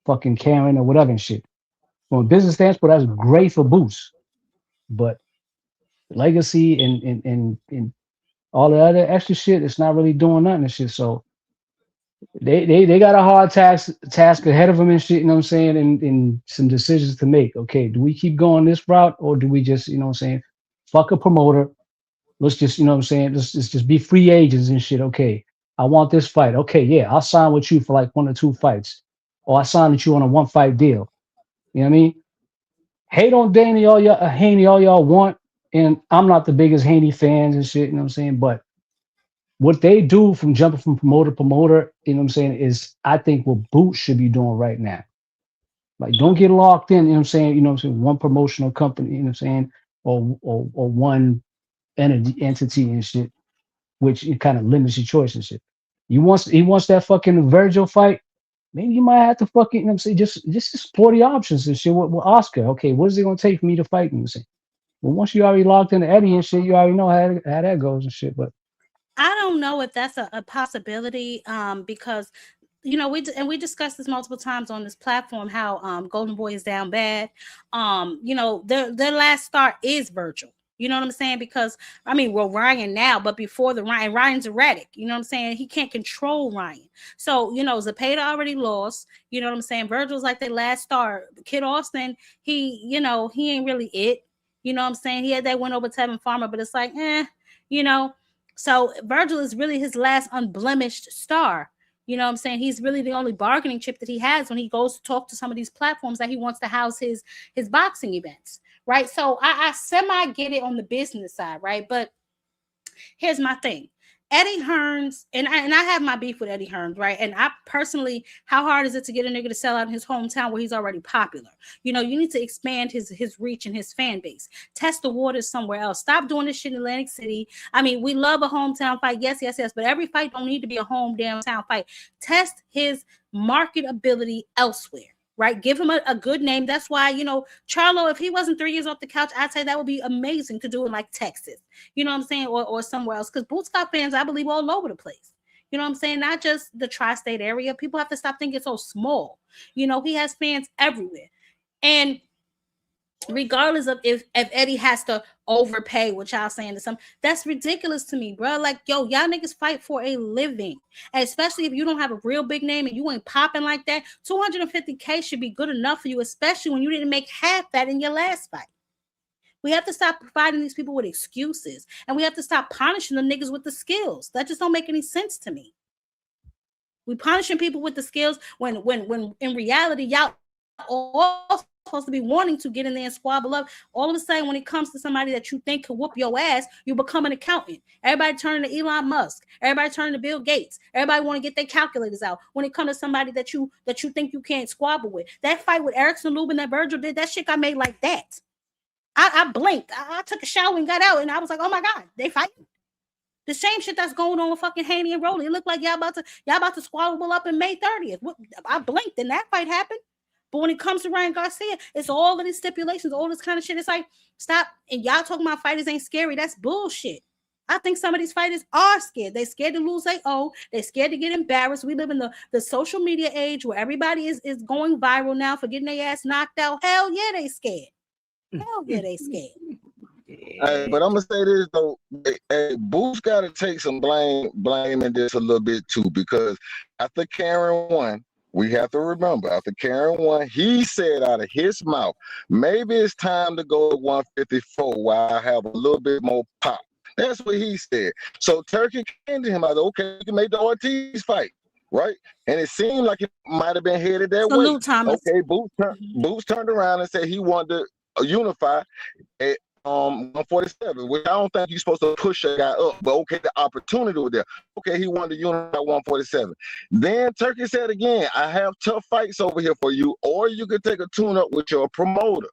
fucking Karen or whatever and shit. From a business standpoint, that's great for Boost. But legacy and all the other extra shit, it's not really doing nothing and shit. So they got a hard task ahead of them and shit, and some decisions to make. Okay, do we keep going this route, or do we just, fuck a promoter? Let's just, let's just be free agents and shit. Okay, I want this fight. Okay, yeah, I'll sign with you for like 1 or 2 fights, or I sign with you on a 1-fight deal. You know what I mean? Hate on Haney all y'all want, and I'm not the biggest Haney fans and shit. But what they do from jumping from promoter to promoter, is I think what Boots should be doing right now. Like, don't get locked in, one promotional company, or one entity and shit, which it kind of limits your choice and shit. He wants that fucking Virgil fight. Maybe you might have to fucking, just explore the options and shit with Oscar. Okay, what is it gonna take for me to fight him? Well, once you already locked into Eddie and shit, you already know how that goes and shit. But I don't know if that's a possibility, because we discussed this multiple times on this platform, how Golden Boy is down bad. Their last start is Virgil. You know what I'm saying? Because Ryan now, but before Ryan's erratic. You know what I'm saying? He can't control Ryan. So, Zepeda already lost. You know what I'm saying? Virgil's like their last start. Kid Austin, he ain't really it. You know what I'm saying? He had that win over Tevin Farmer, but it's like, So Virgil is really his last unblemished star. You know what I'm saying? He's really the only bargaining chip that he has when he goes to talk to some of these platforms that he wants to house his boxing events, right? So I semi get it on the business side, right? But here's my thing. Eddie Hearns, and I have my beef with Eddie Hearns, right? And I personally, how hard is it to get a nigga to sell out in his hometown where he's already popular? You need to expand his reach and his fan base. Test the waters somewhere else. Stop doing this shit in Atlantic City. We love a hometown fight. Yes. But every fight don't need to be a home damn town fight. Test his marketability elsewhere. Right? Give him a good name. That's why, Charlo, if he wasn't 3 years off the couch, I'd say that would be amazing to do in like Texas. You know what I'm saying? Or somewhere else. Because Boots got fans, I believe, all over the place. You know what I'm saying? Not just the tri-state area. People have to stop thinking it's so small. He has fans everywhere. And regardless of if Eddie has to overpay, which y'all saying to some, that's ridiculous to me, bro. Like, y'all niggas fight for a living, and especially if you don't have a real big name and you ain't popping like that. $250K should be good enough for you, especially when you didn't make half that in your last fight. We have to stop providing these people with excuses, and we have to stop punishing the niggas with the skills. That just don't make any sense to me. We punishing people with the skills when in reality, y'all all supposed to be wanting to get in there and squabble up. All of a sudden, when it comes to somebody that you think could whoop your ass, you become an accountant. Everybody turning to Elon Musk. Everybody turning to Bill Gates. Everybody want to get their calculators out. When it comes to somebody that you think you can't squabble with. That fight with Erickson Lubin that Virgil did, that shit got made like that. I blinked. I took a shower and got out, and I was like, oh my God, they fighting. The same shit that's going on with fucking Haney and Rolly. It looked like y'all about to squabble up in May 30th. I blinked and that fight happened. But when it comes to Ryan Garcia, it's all of these stipulations, all this kind of shit. It's like, stop. And y'all talking about fighters ain't scary. That's bullshit. I think some of these fighters are scared. They scared to lose their own. They're scared to get embarrassed. We live in the social media age where everybody is going viral now for getting their ass knocked out. Hell yeah, they scared. Hell yeah, they scared. Hey, but I'm gonna say this though, hey, Boost got to take some blame in this a little bit too, because after Karen won, We have to remember, after Karen won, he said out of his mouth, maybe it's time to go to 154 while I have a little bit more pop. That's what he said. So Turkey came to him. I said, okay, you can make the Ortiz fight, right? And it seemed like it might have been headed that way. Salute, Thomas. Okay, Boots turned around and said he wanted to unify at 147, which I don't think you're supposed to push a guy up, but okay, the opportunity was there. Okay, he wanted to unify 147. Then Turkey said again, I have tough fights over here for you, or you could take a tune-up with your promoter.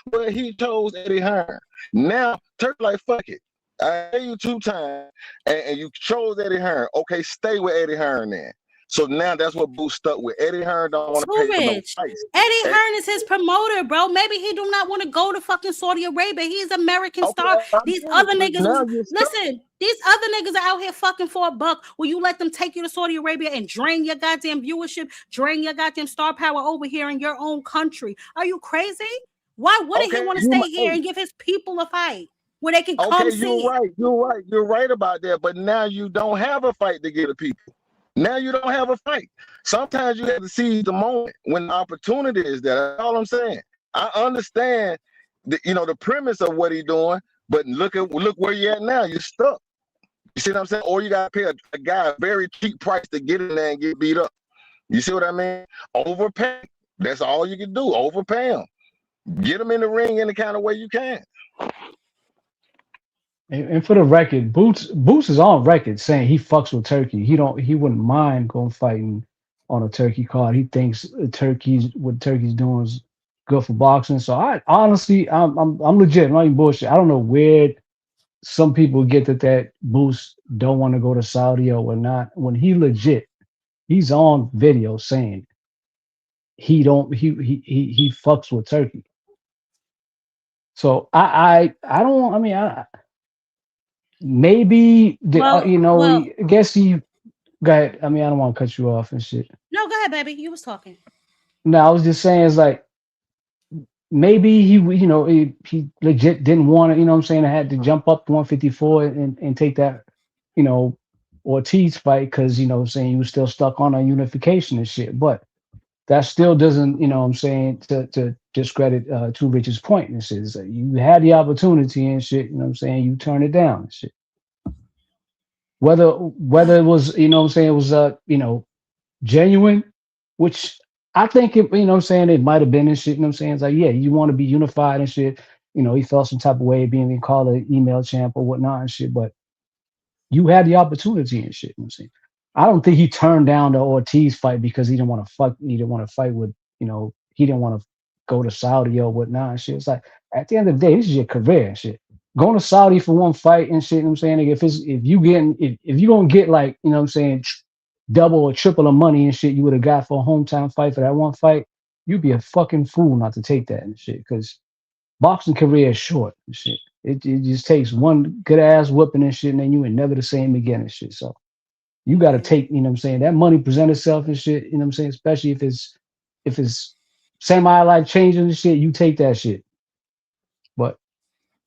But he chose Eddie Hearn. Now, Turkey like, fuck it. I gave you 2 times, and you chose Eddie Hearn. Okay, stay with Eddie Hearn then. So now that's what Boots stuck with. Eddie Hearn don't want to pay for no fights. Eddie Hearn is his promoter, bro. Maybe he do not want to go to fucking Saudi Arabia. He's American star. These other niggas, listen, these other niggas are out here fucking for a buck. Will you let them take you to Saudi Arabia and drain your goddamn viewership, drain your goddamn star power over here in your own country? Are you crazy? Why wouldn't he want to stay here and give his people a fight where they can come see? You're right about that. But now you don't have a fight to give the people. Now you don't have a fight. Sometimes you have to seize the moment when the opportunity is there. That's all I'm saying. I understand the premise of what he's doing, but look where you're at now. You're stuck. You see what I'm saying? Or you gotta pay a guy a very cheap price to get in there and get beat up. You see what I mean? Overpay. That's all you can do. Overpay him. Get him in the ring any kind of way you can. And for the record, Boots is on record saying he fucks with Turkey. He wouldn't mind going fighting on a Turkey card. He thinks what Turkey's doing is good for boxing. So I honestly, I'm legit. I'm not even bullshit. I don't know where some people get that Boots don't want to go to Saudi or whatnot. When he's on video saying he fucks with Turkey. So I don't. I mean, maybe I guess he. Go ahead. I mean, I don't want to cut you off and shit. No, go ahead, baby. You was talking. No, I was just saying, it's like maybe he legit didn't want to. You know what I'm saying? I had to jump up to 154 and take that, Ortiz fight because what I'm saying, he was still stuck on a unification and shit. But that still doesn't, what I'm saying, to discredit Too Rich's point and shit. It's like you had the opportunity and shit. What I'm saying, you turned it down and shit. Whether it was, what I'm saying, it was genuine, which I think it, what I'm saying, it might have been and shit. What I'm saying, it's like, yeah, you want to be unified and shit. He felt some type of way of being called an email champ or whatnot and shit, but you had the opportunity and shit. What I'm saying, I don't think he turned down the Ortiz fight because he didn't want to fight with, he didn't want to go to Saudi or whatnot and shit. It's like, at the end of the day, this is your career and shit. Going to Saudi for one fight and shit, what I'm saying, if you're gonna get like, what I'm saying, double or triple the money and shit you would have got for a hometown fight for that one fight, you'd be a fucking fool not to take that and shit. Because boxing career is short and shit. It just takes one good ass whooping and shit, and then you ain't never the same again and shit. So you got to take, what I'm saying, that money present itself and shit. What I'm saying, especially if it's semi-life changing and shit, you take that shit. But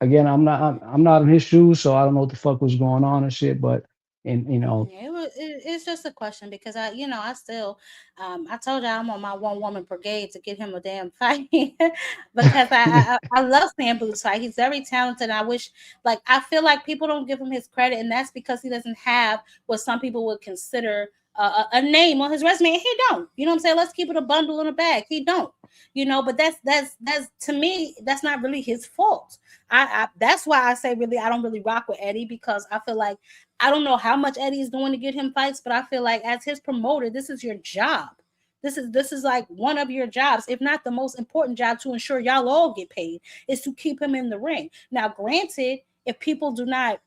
again, I'm not in his shoes, so I don't know what the fuck was going on and shit. But it's just a question because I still, I told you I'm on my one woman brigade to get him a damn fight because I love seeing Boots fight. He's very talented. I wish, I feel like people don't give him his credit, and that's because he doesn't have what some people would consider a name on his resume. And he don't. You know what I'm saying? Let's keep it a bundle in a bag. He don't. But that's to me, that's not really his fault. I that's why I say really I don't really rock with Eddie, because I feel like I don't know how much Eddie is doing to get him fights, but I feel like as his promoter, this is your job. This is like one of your jobs, if not the most important job, to ensure y'all all get paid, is to keep him in the ring. Now, granted, if people do not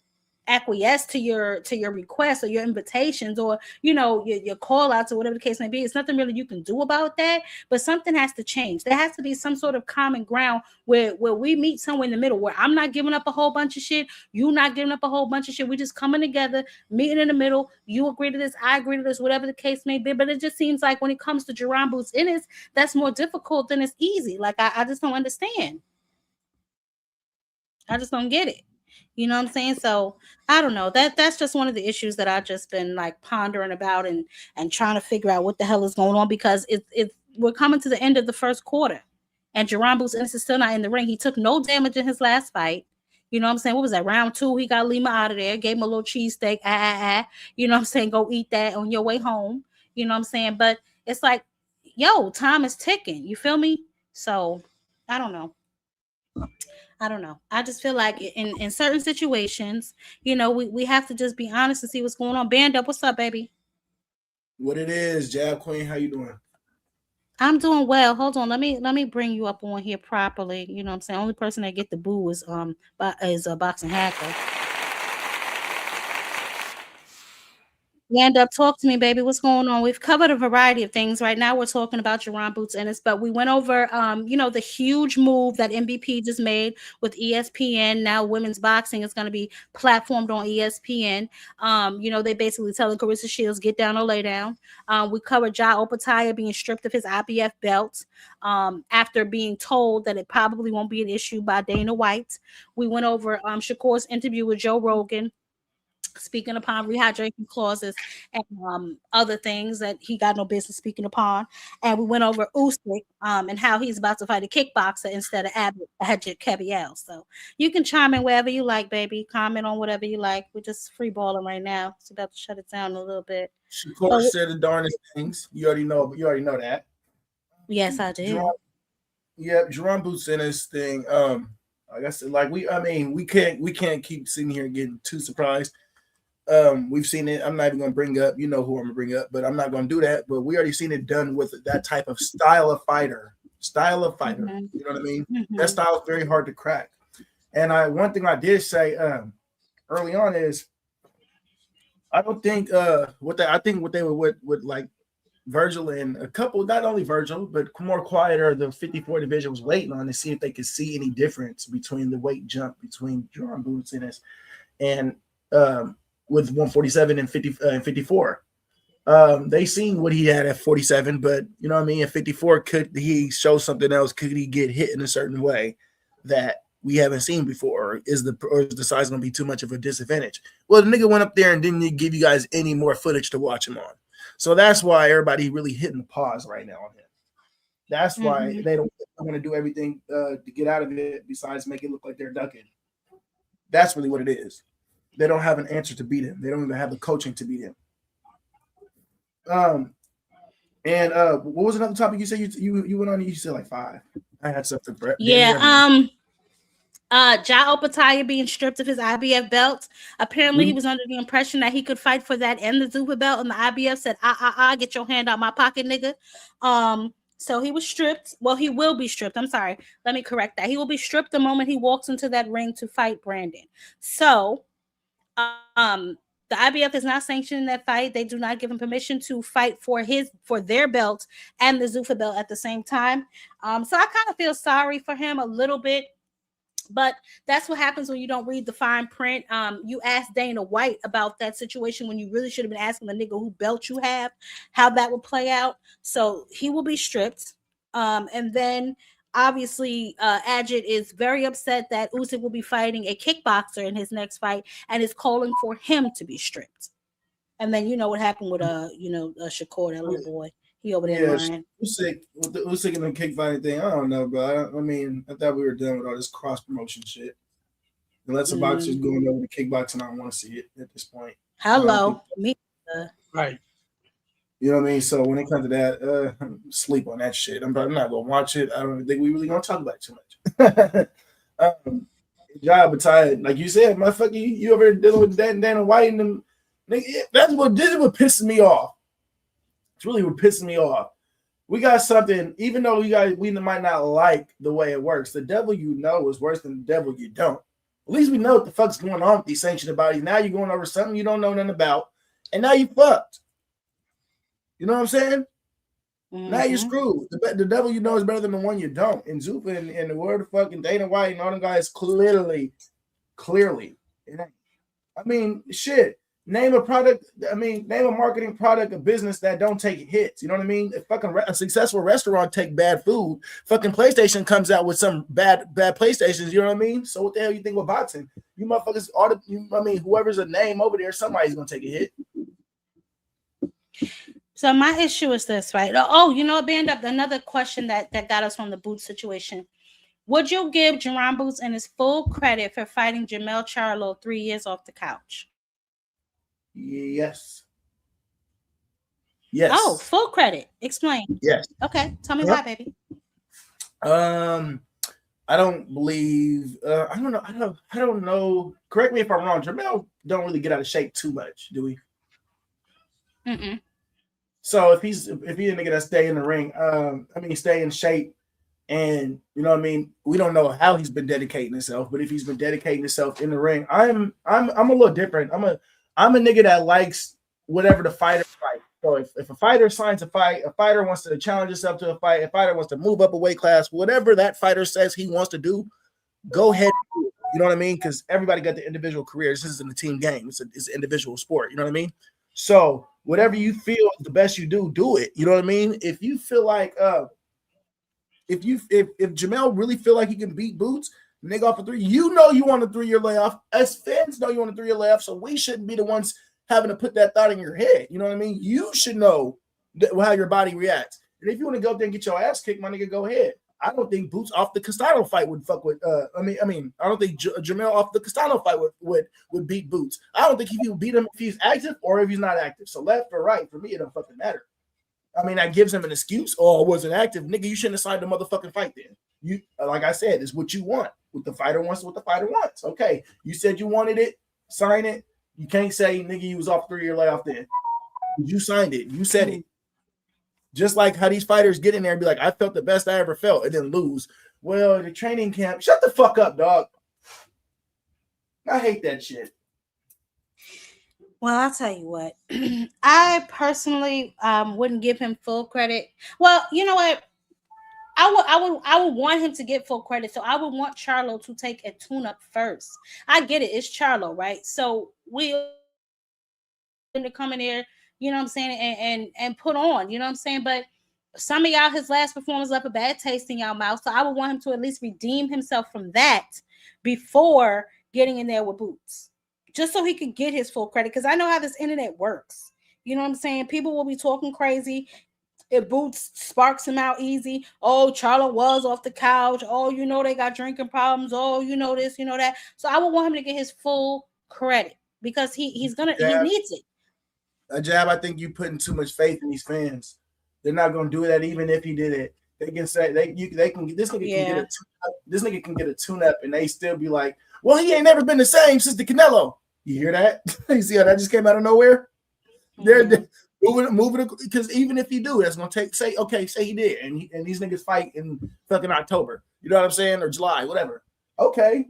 acquiesce to your requests or your invitations or your call outs or whatever the case may be, it's nothing really you can do about that. But something has to change. There has to be some sort of common ground where we meet somewhere in the middle, where I'm not giving up a whole bunch of shit, you not giving up a whole bunch of shit. We just coming together, meeting in the middle. You agree to this, I agree to this, whatever the case may be. But it just seems like when it comes to Jerron Boots Ennis, that's more difficult than it's easy. I just don't understand. I just don't get it. You know what I'm saying? So I don't know. That's just one of the issues that I've just been like pondering about and trying to figure out what the hell is going on, because it's we're coming to the end of the first quarter, and Jerron Boots Ennis is still not in the ring. He took no damage in his last fight. You know what I'm saying? What was that? Round 2, he got Lima out of there, gave him a little cheesesteak. You know what I'm saying? Go eat that on your way home. You know what I'm saying? But it's like, yo, time is ticking. You feel me? So I don't know. I don't know. I just feel like in certain situations, we have to just be honest and see what's going on. Band up, what's up, baby? What it is, Jab Queen? How you doing? I'm doing well. Hold on, let me bring you up on here properly. You know what I'm saying? Only person that get the boo is a boxing hacker. Stand up, talk to me, baby. What's going on? We've covered a variety of things. Right now, we're talking about Jerron Boots Ennis, but we went over, the huge move that MVP just made with ESPN. Now, women's boxing is going to be platformed on ESPN. They basically telling Carissa Shields, get down or lay down. We covered Ja Opataya being stripped of his IBF belt after being told that it probably won't be an issue by Dana White. We went over Shakur's interview with Joe Rogan, speaking upon rehydration clauses and other things that he got no business speaking upon. And we went over Usyk and how he's about to fight a kickboxer instead of Abdul Kebiel. So you can chime in wherever you like, baby. Comment on whatever you like. We're just free balling right now. It's about to shut it down a little bit. Shakur said the darndest things. You already know that. Yes, I do. Jerron Boots Ennis thing. Like I said, we can't keep sitting here getting too surprised. We've seen it. I'm not even gonna bring up, who I'm gonna bring up, but I'm not gonna do that. But we already seen it done with that type of style of fighter. Mm-hmm. You know what I mean? Mm-hmm. That style is very hard to crack. And one thing I did say early on is I don't think what they would like Virgil and a couple, not only Virgil, but more quieter, the 54 division was waiting on to see if they could see any difference between the weight jump between Jerron Boots Ennis and with 147 and 54. They seen what he had at 47, but you know what I mean, at 54, could he show something else? Could he get hit in a certain way that we haven't seen before? Or is the size gonna be too much of a disadvantage? Well, the nigga went up there and didn't give you guys any more footage to watch him on. So that's why everybody really hitting the pause right now on him. That's why they don't want to do everything to get out of it besides make it look like they're ducking. That's really what it is. They don't have an answer to beat him. They don't even have the coaching to beat him. And what was another topic you said you went on? You said like 5. I had something. Brett. Yeah. Ja Opataya being stripped of his IBF belt. Apparently, he was under the impression that he could fight for that and the Zupa belt, and the IBF said, get your hand out my pocket, nigga. So he was stripped. Well, he will be stripped. I'm sorry. Let me correct that. He will be stripped the moment he walks into that ring to fight Brandon. So, the IBF is not sanctioning that fight. They do not give him permission to fight for their belt and the Zufa belt at the same time. So I kind of feel sorry for him a little bit. But that's what happens when you don't read the fine print. You asked Dana White about that situation when you really should have been asking the nigga who belt you have, how that would play out. So he will be stripped. And then obviously Ajit is very upset that Usyk will be fighting a kickboxer in his next fight and is calling for him to be stripped. And then you know what happened with Shakur, that little boy. He over there lying. Usyk, with the Usyk and the kick fighting thing, I don't know, bro. I thought we were done with all this cross promotion shit. Unless a boxer's going over to kickboxing, I don't want to see it at this point. Hello, right. You know what I mean? So when it comes to that, sleep on that shit. I'm not gonna watch it. I don't think we really gonna talk about it too much. Job retired, like you said, motherfucker. You over there dealing with Dana White and them. This is what pisses me off. It's really what pisses me off. We got something, even though we might not like the way it works. The devil you know is worse than the devil you don't. At least we know what the fuck's going on with these sanctioned bodies. Now you're going over something you don't know nothing about, and now you fucked. You know what I'm saying? Now you're screwed. The devil you know is better than the one you don't. And Zupa and the word of fucking Dana White and all them guys clearly. I mean, shit. Name a product. I mean, name a marketing product, a business that don't take hits. You know what I mean? If fucking a successful restaurant take bad food, fucking PlayStation comes out with some bad PlayStations. You know what I mean? So what the hell you think with boxing? You motherfuckers, I mean, whoever's a name over there, somebody's gonna take a hit. So my issue is this, right? Oh, you know, band up another question that got us on the Boots situation. Would you give Jerron Boots and his full credit for fighting Jamel Charlo 3 years off the couch? Yes. Yes. Oh, full credit. Explain. Yes. Okay. Tell me why, baby. I don't believe. I don't know. I don't know. Correct me if I'm wrong. Jamel don't really get out of shape too much, do we? Mm-mm. So if he's a nigga that stay in the ring, I mean stay in shape, and you know what I mean, we don't know how he's been dedicating himself, but if he's been dedicating himself in the ring, I'm a little different. I'm a nigga that likes whatever the fighter fight. So if a fighter signs a fight, a fighter wants to challenge himself to a fight, a fighter wants to move up a weight class, whatever that fighter says he wants to do, go ahead. You know what I mean? Because everybody got the individual career. This isn't a team game. It's an individual sport. You know what I mean? So whatever you feel is the best you do it. You know what I mean? If you feel like if Jamel really feel like he can beat Boots, nigga off a 3, you know you want a 3-year layoff. Us fans know you want a 3-year layoff, so we shouldn't be the ones having to put that thought in your head. You know what I mean? You should know how your body reacts. And if you want to go up there and get your ass kicked, my nigga, go ahead. I don't think Boots off the Castano fight would fuck with. I mean, I don't think Jamel off the Castano fight would beat Boots. I don't think he would beat him if he's active or if he's not active. So left or right, for me, it don't fucking matter. I mean, that gives him an excuse. Oh, I wasn't active, nigga. You shouldn't have signed the motherfucking fight then. You, like I said, it's what you want. What the fighter wants, what the fighter wants. Okay, you said you wanted it, sign it. You can't say, nigga, you was off 3-year layoff then. You signed it. You said it. Just like how these fighters get in there and be like, I felt the best I ever felt, and then lose. Well, the training camp, shut the fuck up, dog. I hate that shit. Well, I'll tell you what. I personally wouldn't give him full credit. Well, you know what? I would want him to get full credit. So I would want Charlo to take a tune-up first. I get it. It's Charlo, right? So we to come in there, you know what I'm saying, and put on, you know what I'm saying? But some of y'all, his last performance left a bad taste in y'all mouth. So I would want him to at least redeem himself from that before getting in there with Boots. Just so he could get his full credit. Because I know how this internet works. You know what I'm saying? People will be talking crazy. If Boots sparks him out easy, oh, Charlo was off the couch. Oh, you know they got drinking problems. Oh, you know this, you know that. So I would want him to get his full credit because he needs it. A jab, I think you putting too much faith in these fans. They're not gonna do that even if he did it. They can say they can this nigga can get a tune-up. This nigga can get a tune-up and they still be like, well, he ain't never been the same since the Canelo. You hear that? You see how that just came out of nowhere? They're moving because even if he do, that's gonna say he did, and these niggas fight in fucking October. You know what I'm saying? Or July, whatever. Okay.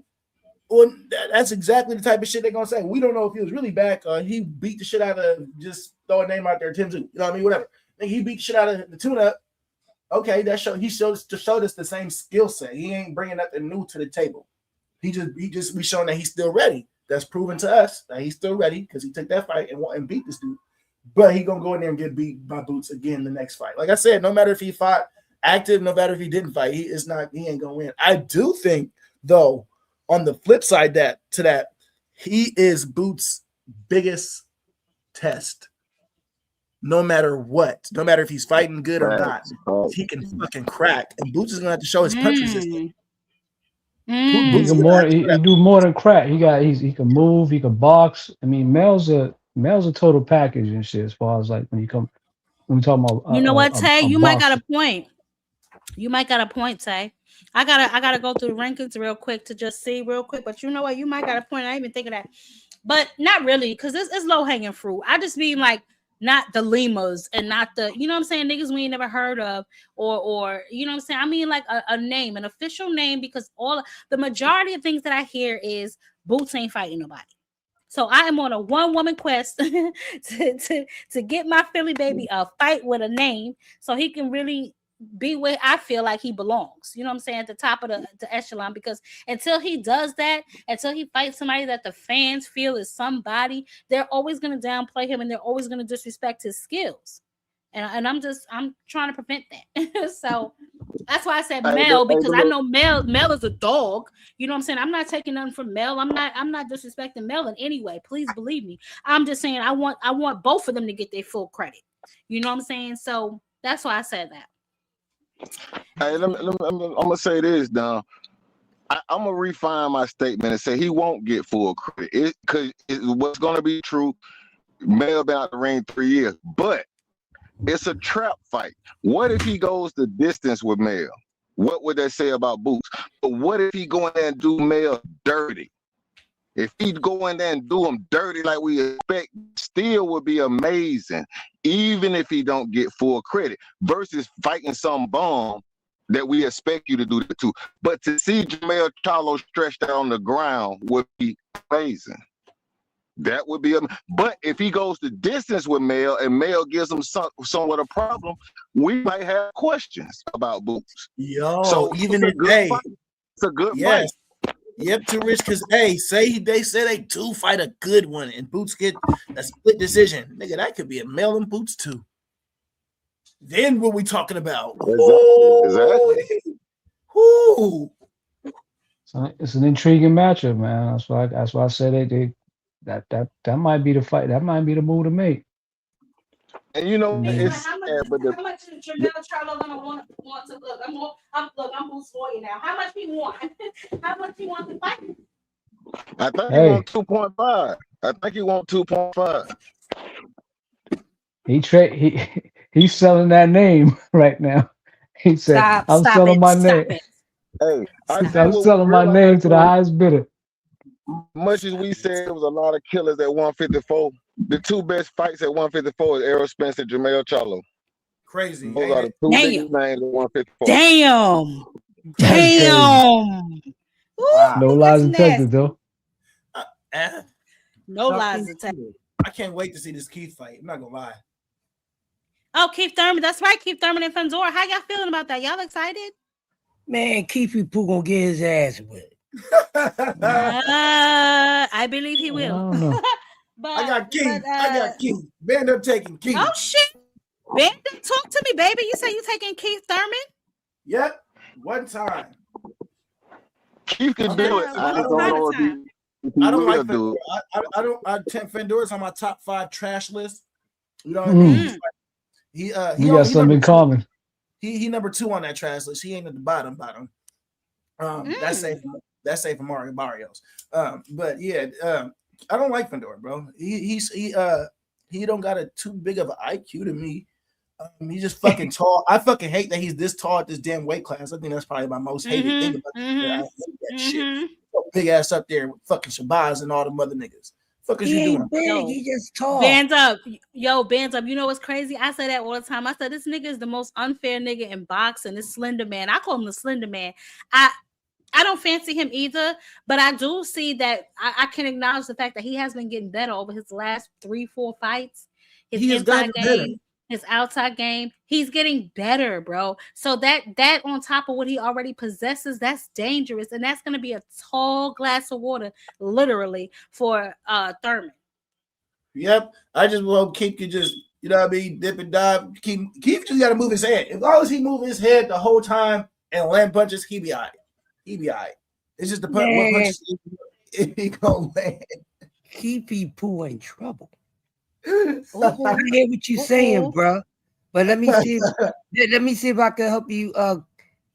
Well, that's exactly the type of shit they're gonna say. We don't know if he was really back. He beat the shit out of, just throw a name out there, Tim. You know what I mean? Whatever. He beat the shit out of the tune-up. Okay, that he showed us the same skill set. He ain't bringing nothing new to the table. We showing that he's still ready. That's proven to us that he's still ready because he took that fight and beat this dude. But he gonna go in there and get beat by Boots again the next fight. Like I said, no matter if he fought active, no matter if he didn't fight, he ain't gonna win. I do think though, on the flip side that he is Boots' biggest test. No matter what, no matter if he's fighting good or not, he can fucking crack. And Boots is gonna have to show his punch resistance. He do more than crack. He can move, he can box. I mean, Mel's a total package and shit as far as like when we talk about you know what, Tay? You might got a point. You might got a point, Tay. I gotta go through the rankings real quick to just see real quick. But you know what? You might got a point. I didn't even think of that. But not really, because it's low-hanging fruit. I just mean like not the Limas and not the, you know what I'm saying, niggas we ain't never heard of, or you know what I'm saying? I mean like a name, an official name, because the majority of things that I hear is Boots ain't fighting nobody. So I am on a one-woman quest to get my Philly baby a fight with a name so he can really be where I feel like he belongs. You know what I'm saying? At the top of the echelon, because until he does that, until he fights somebody that the fans feel is somebody, they're always going to downplay him and they're always going to disrespect his skills. And I'm trying to prevent that. So that's why I said Mel, because I know Mel is a dog. You know what I'm saying? I'm not taking nothing from Mel. I'm not disrespecting Mel in any way. Please believe me. I'm just saying I want both of them to get their full credit. You know what I'm saying? So that's why I said that. Hey, I'm gonna say this now. I'm gonna refine my statement and say he won't get full credit. Because what's gonna be true. Mel been out the ring 3 years, but it's a trap fight. What if he goes the distance with Mel? What would that say about Boots? But what if he go in there and do Mel dirty? If he go in there and do him dirty like we expect, still would be amazing, even if he don't get full credit, versus fighting some bum that we expect you to do that too. But to see Jermell Charlo stretched out on the ground would be amazing. That would be, but if he goes the distance with Mel and Mel gives him somewhat a problem, we might have questions about Boots. Yo, so even it's a good fight. Yep, too rich. Because they say they two fight a good one, and Boots get a split decision. Nigga, that could be a Mel and Boots too. Then what we talking about? Exactly. Whoo. So it's an intriguing matchup, man. That's why I said that might be the fight. That might be the move to make. And you know, it's how much is Jermell Charlo gonna want to look? I'm Boots lawyer now. How much he want? How much he want to fight? I think he want 2.5. I think he want 2.5. He's selling that name right now. He said, "I'm selling my name." Hey, I'm selling my name to the highest bidder. Much as we said, there was a lot of killers at 154. The two best fights at 154 is Errol Spence and Jermell Charlo. Crazy. Those are the two biggest names at 154. Damn. Wow. No lies detected, though. No lies detected. I can't wait to see this Keith fight. I'm not gonna lie. Oh, Keith Thurman. That's right. Keith Thurman and Fandora. How y'all feeling about that? Y'all excited? Man, Keefy Poo gonna get his ass whipped. I believe he will. But I got Keith. Man, they're taking Keith. Oh shit. Man, talk to me, baby. You say you taking Keith Thurman? Yep. One time. Keith can do it. I don't know if he I don't like do Fandora. I think Fandora's on my top 5 trash list. You know what I mean? He got something in common. He number 2 on that trash list. He ain't at the bottom. That's safe for Mario Barrios. But yeah, I don't like Fandora, bro. He don't got a too big of an IQ to me. He's just fucking tall. I fucking hate that he's this tall at this damn weight class. I think that's probably my most hated thing about that. I hate that shit. Big ass up there with fucking Shabazz and all the mother niggas. Fuck is you doing? Big, he just tall. Bands up. You know what's crazy? I say that all the time. I said this nigga is the most unfair nigga in boxing. This Slender Man. I call him the Slender Man. I don't fancy him either, but I do see that I can acknowledge the fact that he has been getting better over his last 3-4 fights. His inside game, his outside game, he's getting better, bro. So that on top of what he already possesses, that's dangerous, and that's gonna be a tall glass of water, literally, for Thurman. Yep, I just hope Keith could just, you know what I mean, dip and dive. Keith just got to move his head. As long as he move his head the whole time and land punches, he be all right. He be all right. It's just the what punches he gonna land. Keefy Poo in trouble. I hear what you're saying, bro. But let me see. Let me see if I can help you.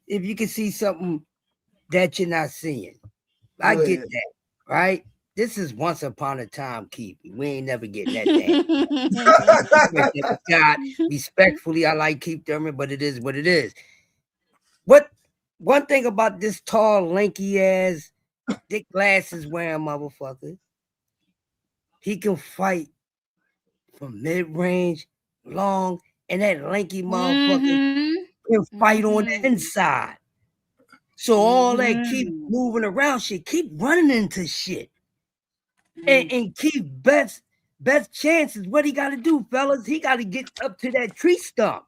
If you can see something that you're not seeing, I get that, right? This is once upon a time, Keefy. We ain't never getting that thing. Respectfully, I like Keith Thurman, but it is what it is. One thing about this tall, lanky ass, thick glasses wearing motherfucker, he can fight from mid-range, long, and that lanky motherfucker can fight on the inside. So all that keep moving around shit, keep running into shit. And keep best chances. What he got to do, fellas? He got to get up to that tree stump.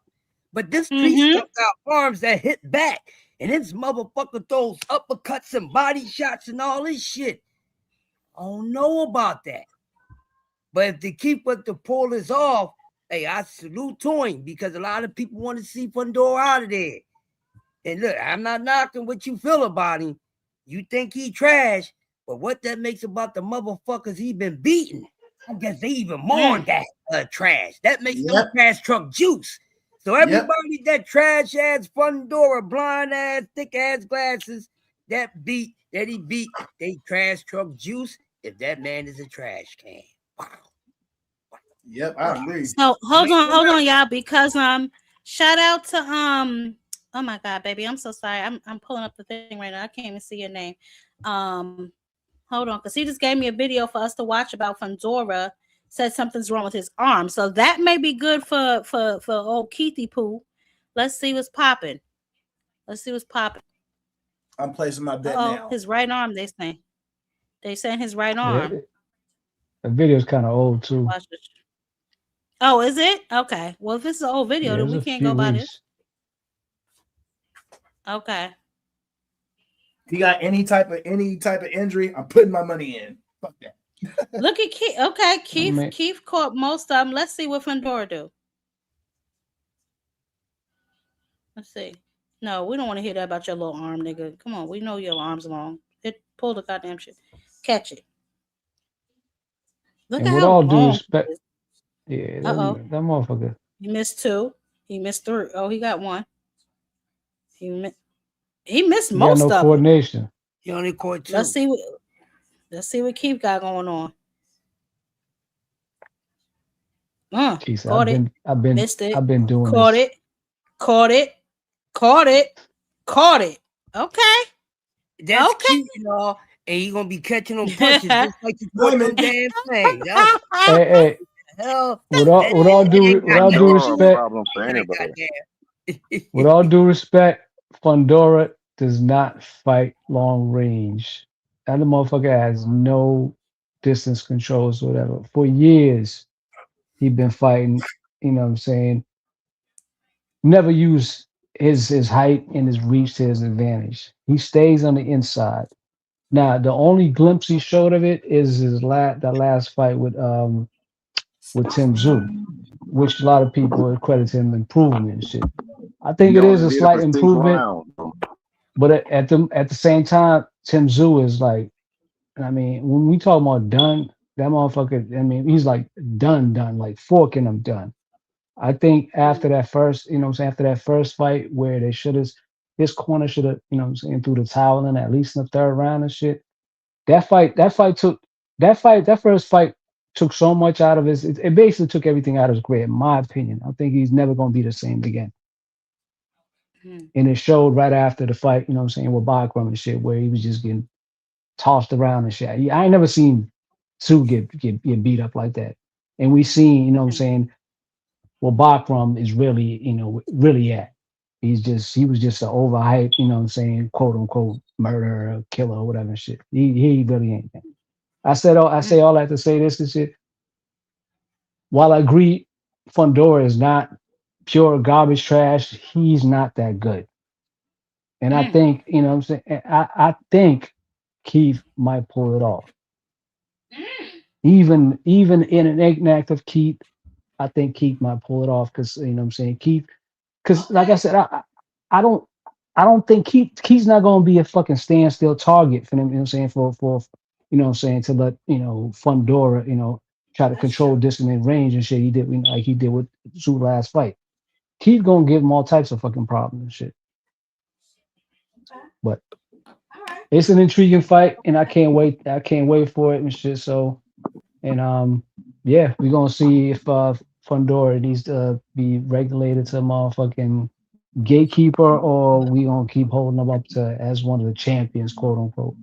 But this street stuff got arms that hit back. And this motherfucker throws uppercuts and body shots and all this shit. I don't know about that. But if they keep us to pull this off, hey, I salute to him because a lot of people want to see Fundora out of there. And look, I'm not knocking what you feel about him. You think he trash, but what that makes about the motherfuckers he been beating, I guess they even more that trash. That makes them trash truck juice. So everybody that trash ass Fundora, blind ass, thick ass glasses, that he beat, they trash truck juice. If that man is a trash can. Wow. Yep, I agree. So hold on, y'all, because shout out to oh my god, baby, I'm so sorry. I'm pulling up the thing right now. I can't even see your name. Hold on, because he just gave me a video for us to watch about Fundora. Said something's wrong with his arm, so that may be good for old Keithy Poo. Let's see what's popping. I'm placing my bet now. His right arm. They saying his right arm. Yeah, the video's kind of old too. Oh, is it? Okay. Well, if this is an old video, then we can't go by this. Okay. If you got any type of injury, I'm putting my money in. Fuck that. Look at Keith. Okay, Keith caught most of them. Let's see what Fundora do. Let's see. No, we don't want to hear that about your little arm, nigga. Come on, we know your arm's long. Pull the goddamn shit. Catch it. Look and at with how all long. due respect, yeah, that motherfucker. He missed 2. He missed 3. Oh, he got 1. He missed most got no of coordination. He only caught 2. Let's see what Keith got going on. Jeez, Caught it. Missed it. I've been doing Caught this. Caught it. Okay. That's cute, y'all. And he gonna be catching them punches just like you caught them damn things. Hey. With all due respect, with all due respect, Fundora does not fight long range. That motherfucker has no distance controls or whatever. For years, he been fighting, you know what I'm saying? Never use his height and his reach to his advantage. He stays on the inside. Now, the only glimpse he showed of it is that last fight with Tim Tszyu, which a lot of people credit him improving and shit. I think it is a slight improvement, but at the same time, Tim Tszyu is like, I mean, when we talk about done, that motherfucker, I mean, he's like done, like forking him done. I think after that first, you know what I'm saying, after that first fight where they should have, his corner should have, you know what I'm saying, threw the towel in at least in the third round and shit. That first fight took so much out of his, it basically took everything out of his career, in my opinion. I think he's never going to be the same again. And it showed right after the fight, you know what I'm saying, with Bachram and shit, where he was just getting tossed around and shit. I ain't never seen Sue get beat up like that. And we seen, you know what I'm saying, well, Bachram is really, you know, really at. He was just an overhyped, you know what I'm saying, quote unquote murderer, killer, whatever shit. He really ain't that. I say all that to say this and shit. While I agree Fundora is not pure garbage trash, he's not that good. And I think, you know what I'm saying, I think Keith might pull it off. Even in an inactive Keith, I think Keith might pull it off because, you know what I'm saying, Keith, because like I said, I don't think Keith's not going to be a fucking standstill target for them, you know what I'm saying, for you know what I'm saying, to let, you know, Fundora, you know, try to control distance and range and shit. He did, you know, like he did with Sue last fight. Keith going to give him all types of fucking problems and shit. But it's an intriguing fight, and I can't wait for it and shit. So, and yeah, we're gonna see if Fundora needs to be regulated to a motherfucking gatekeeper, or we gonna keep holding him up to as one of the champions, quote unquote.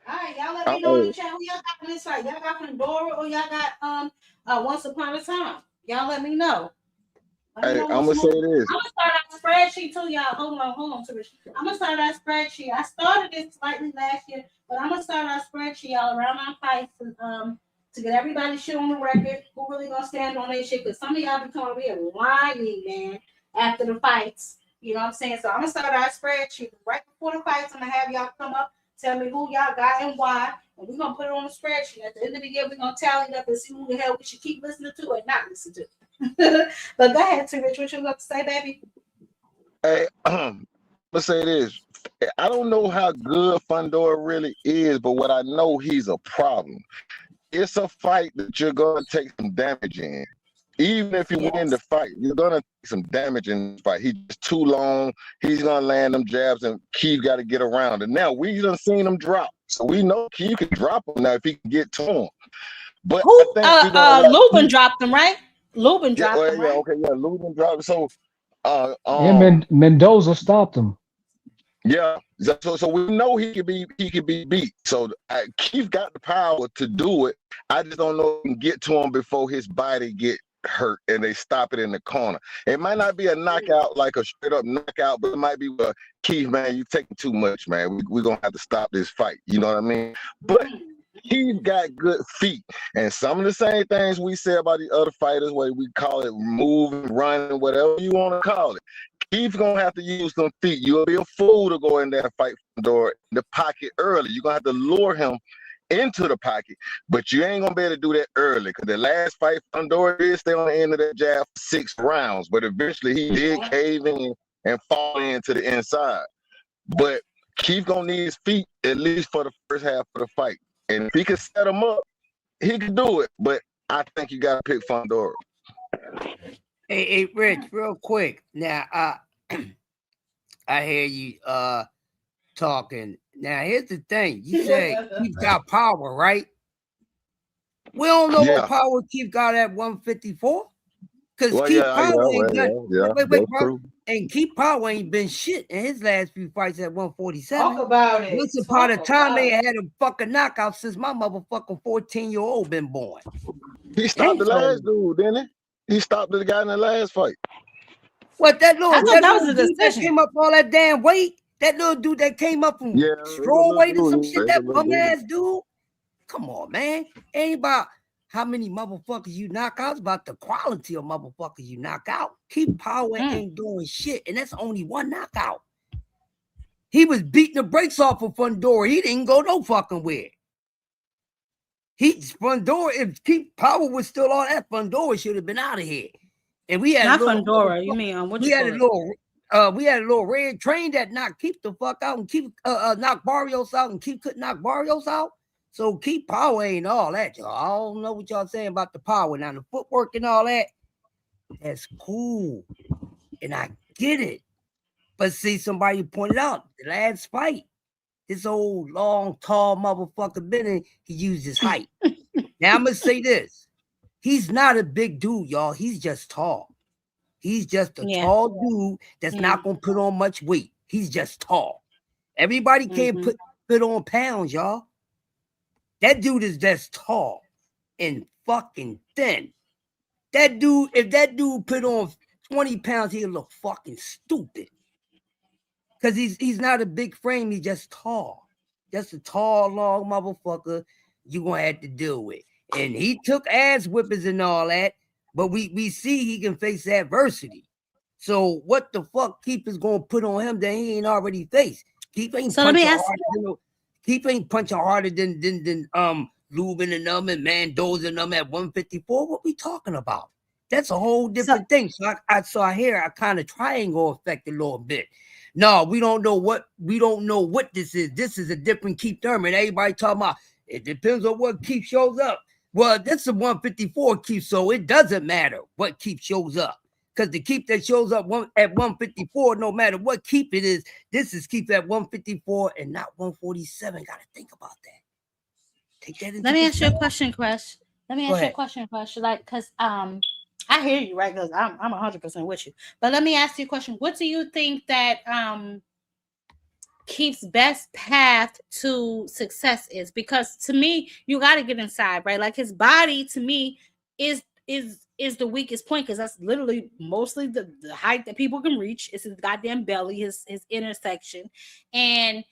All right, y'all let me know in the chat who y'all got on this side. Y'all got Pandora or y'all got Once Upon a Time. Y'all let me know. Hey, I'm gonna say this. I'm gonna start our spreadsheet too, y'all. Hold on, Trish. I'm gonna start our spreadsheet. I started this slightly last year, but I'm gonna start our spreadsheet, y'all, around our fights to get everybody's shit on the record. Who really gonna stand on their shit? Because some of y'all be coming over here lying, man. after the fights. You know what I'm saying? So I'm gonna start our spreadsheet right before the fights. I'm gonna have y'all come up, tell me who y'all got and why, and we're gonna put it on the spreadsheet. At the end of the year, we're gonna tally it up and see who the hell we should keep listening to and not listen to. But go ahead, T. Rich, what you got to say, baby? Hey, let's say this. I don't know how good Fundora really is, but what I know, he's a problem. It's a fight that you're gonna take some damage in. Even if you win the fight, you're gonna take some damage in the fight. He's just too long. He's gonna land them jabs, and Keith got to get around it. Now we done seen him drop, so we know Keith can drop him now if he can get to him. But Who? I think Lubin dropped him, right? Lubin yeah, dropped him, right? okay, yeah, Lubin dropped. So, Yeah, Mendoza stopped him. yeah, so we know he could be beat. So Keith got the power to do it. I just don't know if he can get to him before his body get hurt and they stop it in the corner. It might not be a knockout like a straight up knockout, but it might be Keith, man, you taking too much, man. We're gonna have to stop this fight. You know what I mean? But he's got good feet, and some of the same things we say about the other fighters, where we call it moving, running, whatever you want to call it. Keith's gonna have to use some feet. You'll be a fool to go in there and fight Fundora in the pocket early. You're gonna have to lure him into the pocket, but you ain't gonna be able to do that early, because the last fight Fundora did stay on the end of that jab for 6 rounds, but eventually he did cave in and fall into the inside. But Keith gonna need his feet at least for the first half of the fight. And if he can set him up, he can do it. But I think you got to pick Fundora. Hey, Rich, real quick. Now, I hear you talking. Now, here's the thing. You say Keith got power, right? We don't know what power Keith got at 154. Because Keith Power ain't got wait, bro. And Keith Power ain't been shit in his last few fights at 147. Talk about it. Once upon a time, they had a fucking knockout since my motherfucking 14-year-old been born. He stopped the last dude, didn't he? He stopped the guy in the last fight. What, that little was dude that came up all that damn weight? That little dude that came up from straw weight or some shit? That bum ass dude? Come on, man. Ain't about how many motherfuckers you knock out, it's about the quality of motherfuckers you knock out. Keith Power ain't doing shit, and that's only one knockout. He was beating the brakes off of Fundora. He didn't go no fucking where. Fundora, if Keith Power was still on that, Fundora should have been out of here. And we had not Fundora. You mean what? We had a little red train that knocked Keith the fuck out and Keith knocked Barrios out, and Keith couldn't knock Barrios out. So Keith Power ain't all that, y'all. I don't know what y'all saying about the power. Now the footwork and all that, that's cool, and I get it. But see, somebody pointed out the last fight, this old long, tall motherfucker Benny, he used his height. Now I'm gonna say this: he's not a big dude, y'all. He's just tall. He's just a tall dude that's not gonna put on much weight. He's just tall. Everybody can't put on pounds, y'all. That dude is just tall and fucking thin. That dude, if that dude put on 20 pounds, he'll look fucking stupid. Because he's not a big frame, he's just tall. Just a tall, long motherfucker you're going to have to deal with. And he took ass whippers and all that, but we see he can face adversity. So what the fuck Keith is going to put on him that he ain't already faced? Keith ain't punching harder than Lubin and them and Mendoza and them at 154. What we talking about? That's a whole different thing. So I kind of triangle effect a little bit. No, we don't know what this is. This is a different Keith Thurman. Everybody talking about it depends on what Keith shows up. Well, that's a 154 Keith, so it doesn't matter what Keith shows up. Because the Keith that shows up at 154, no matter what Keith it is, this is Keith at 154 and not 147. Got to think about that. Take that into Let me ask you a question, Crush. Like, because I hear you, right? Because I'm 100% with you. But let me ask you a question. What do you think that Keith's best path to success is? Because to me, you got to get inside, right? Like his body, to me, is the weakest point, because that's literally mostly the height that people can reach. It's his goddamn belly, his intersection, and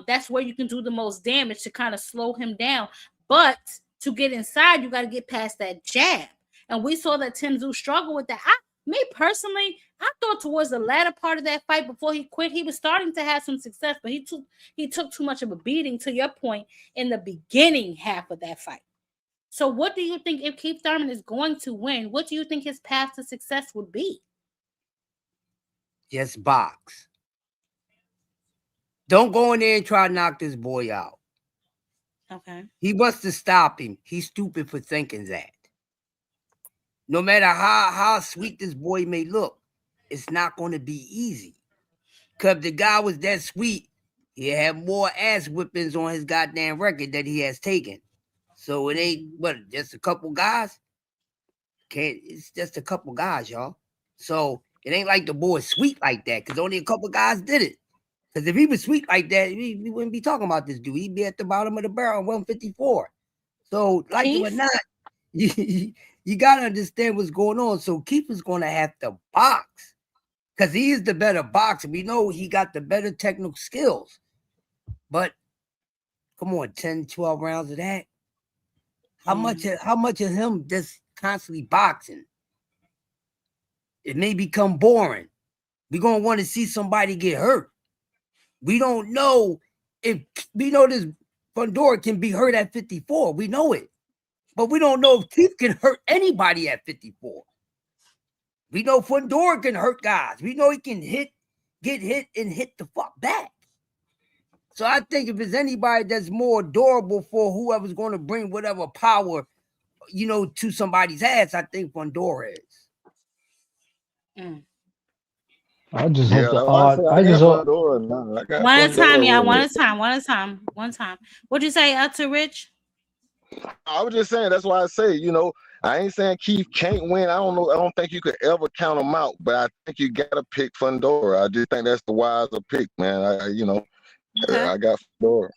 that's where you can do the most damage to kind of slow him down. But to get inside, you got to get past that jab, and we saw that Tim Tszyu struggle with that. Me personally, I thought towards the latter part of that fight before he quit, he was starting to have some success, but he took too much of a beating, to your point, in the beginning half of that fight. So what do you think, if Keith Thurman is going to win, what do you think his path to success would be? Just box. Don't go in there and try to knock this boy out. Okay. He wants to stop him. He's stupid for thinking that. No matter how sweet this boy may look, it's not going to be easy. Because if the guy was that sweet, he had more ass whippings on his goddamn record that he has taken. So it ain't, just a couple guys? It's just a couple guys, y'all. So it ain't like the boy's sweet like that, because only a couple guys did it. Because if he was sweet like that, we wouldn't be talking about this dude. He'd be at the bottom of the barrel, 154. So, like it or not, you got to understand what's going on. So Keith is going to have to box because he is the better boxer. We know he got the better technical skills. But come on, 10, 12 rounds of that. How much of him just constantly boxing? It may become boring. We're going to want to see somebody get hurt. We don't know if we know this Fundora can be hurt at 54. We know it. But we don't know if Keith can hurt anybody at 54. We know Fundora can hurt guys. We know he can get hit and hit the fuck back. So I think if there's anybody that's more adorable for whoever's going to bring whatever power, to somebody's ass, I think Fundora is. I just hope the odd. I just hope. One at a time, y'all. One at a time. What'd you say, to Rich? I was just saying, that's why I say, I ain't saying Keith can't win. I don't know. I don't think you could ever count him out, but I think you got to pick Fundora. I just think that's the wiser pick, man. I got Fundora.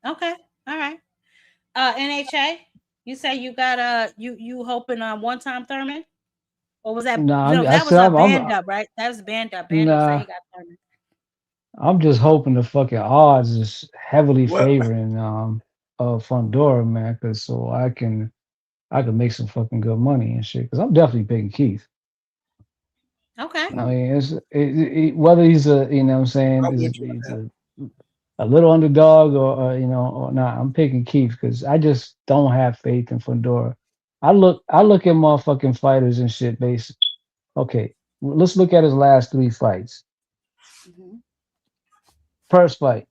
Okay. All right. NHA, you say you got you hoping one-time Thurman? Or was that that was a band up, right? That was band up. Band up say he got Thurman. I'm just hoping the fucking odds is heavily favoring Fundora, man, because so I can make some fucking good money and shit. Because I'm definitely picking Keith. Okay. I mean, whether he's a, what I'm saying, he's a little underdog or or not. I'm picking Keith because I just don't have faith in Fundora. I look at motherfucking fighters and shit. Okay, let's look at his last 3 fights. First fight,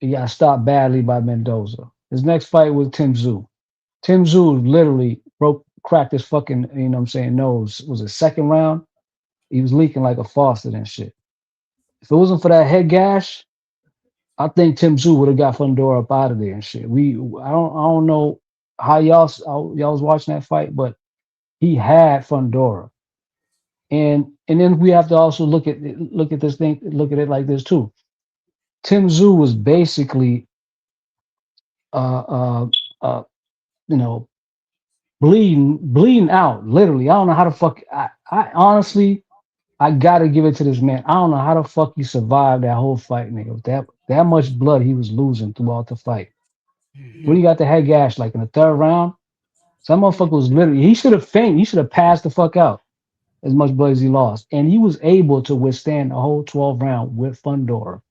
he got stopped badly by Mendoza. His next fight was Tim Tszyu. Tim Tszyu literally cracked his fucking, nose. Was it second round? He was leaking like a faucet and shit. If it wasn't for that head gash, I think Tim Tszyu would have got Fundora up out of there and shit. I don't know how y'all was watching that fight, but he had Fundora. And then we have to also look at it like this too. Tim Tszyu was basically bleeding out, literally. I don't know how the fuck I honestly I gotta give it to this man. I don't know how the fuck he survived that whole fight, nigga. That much blood he was losing throughout the fight. When he got the head gash, like in the 3rd round, some motherfucker was literally, he should have fainted. He should have passed the fuck out as much blood as he lost. And he was able to withstand the whole 12 round with Fundora.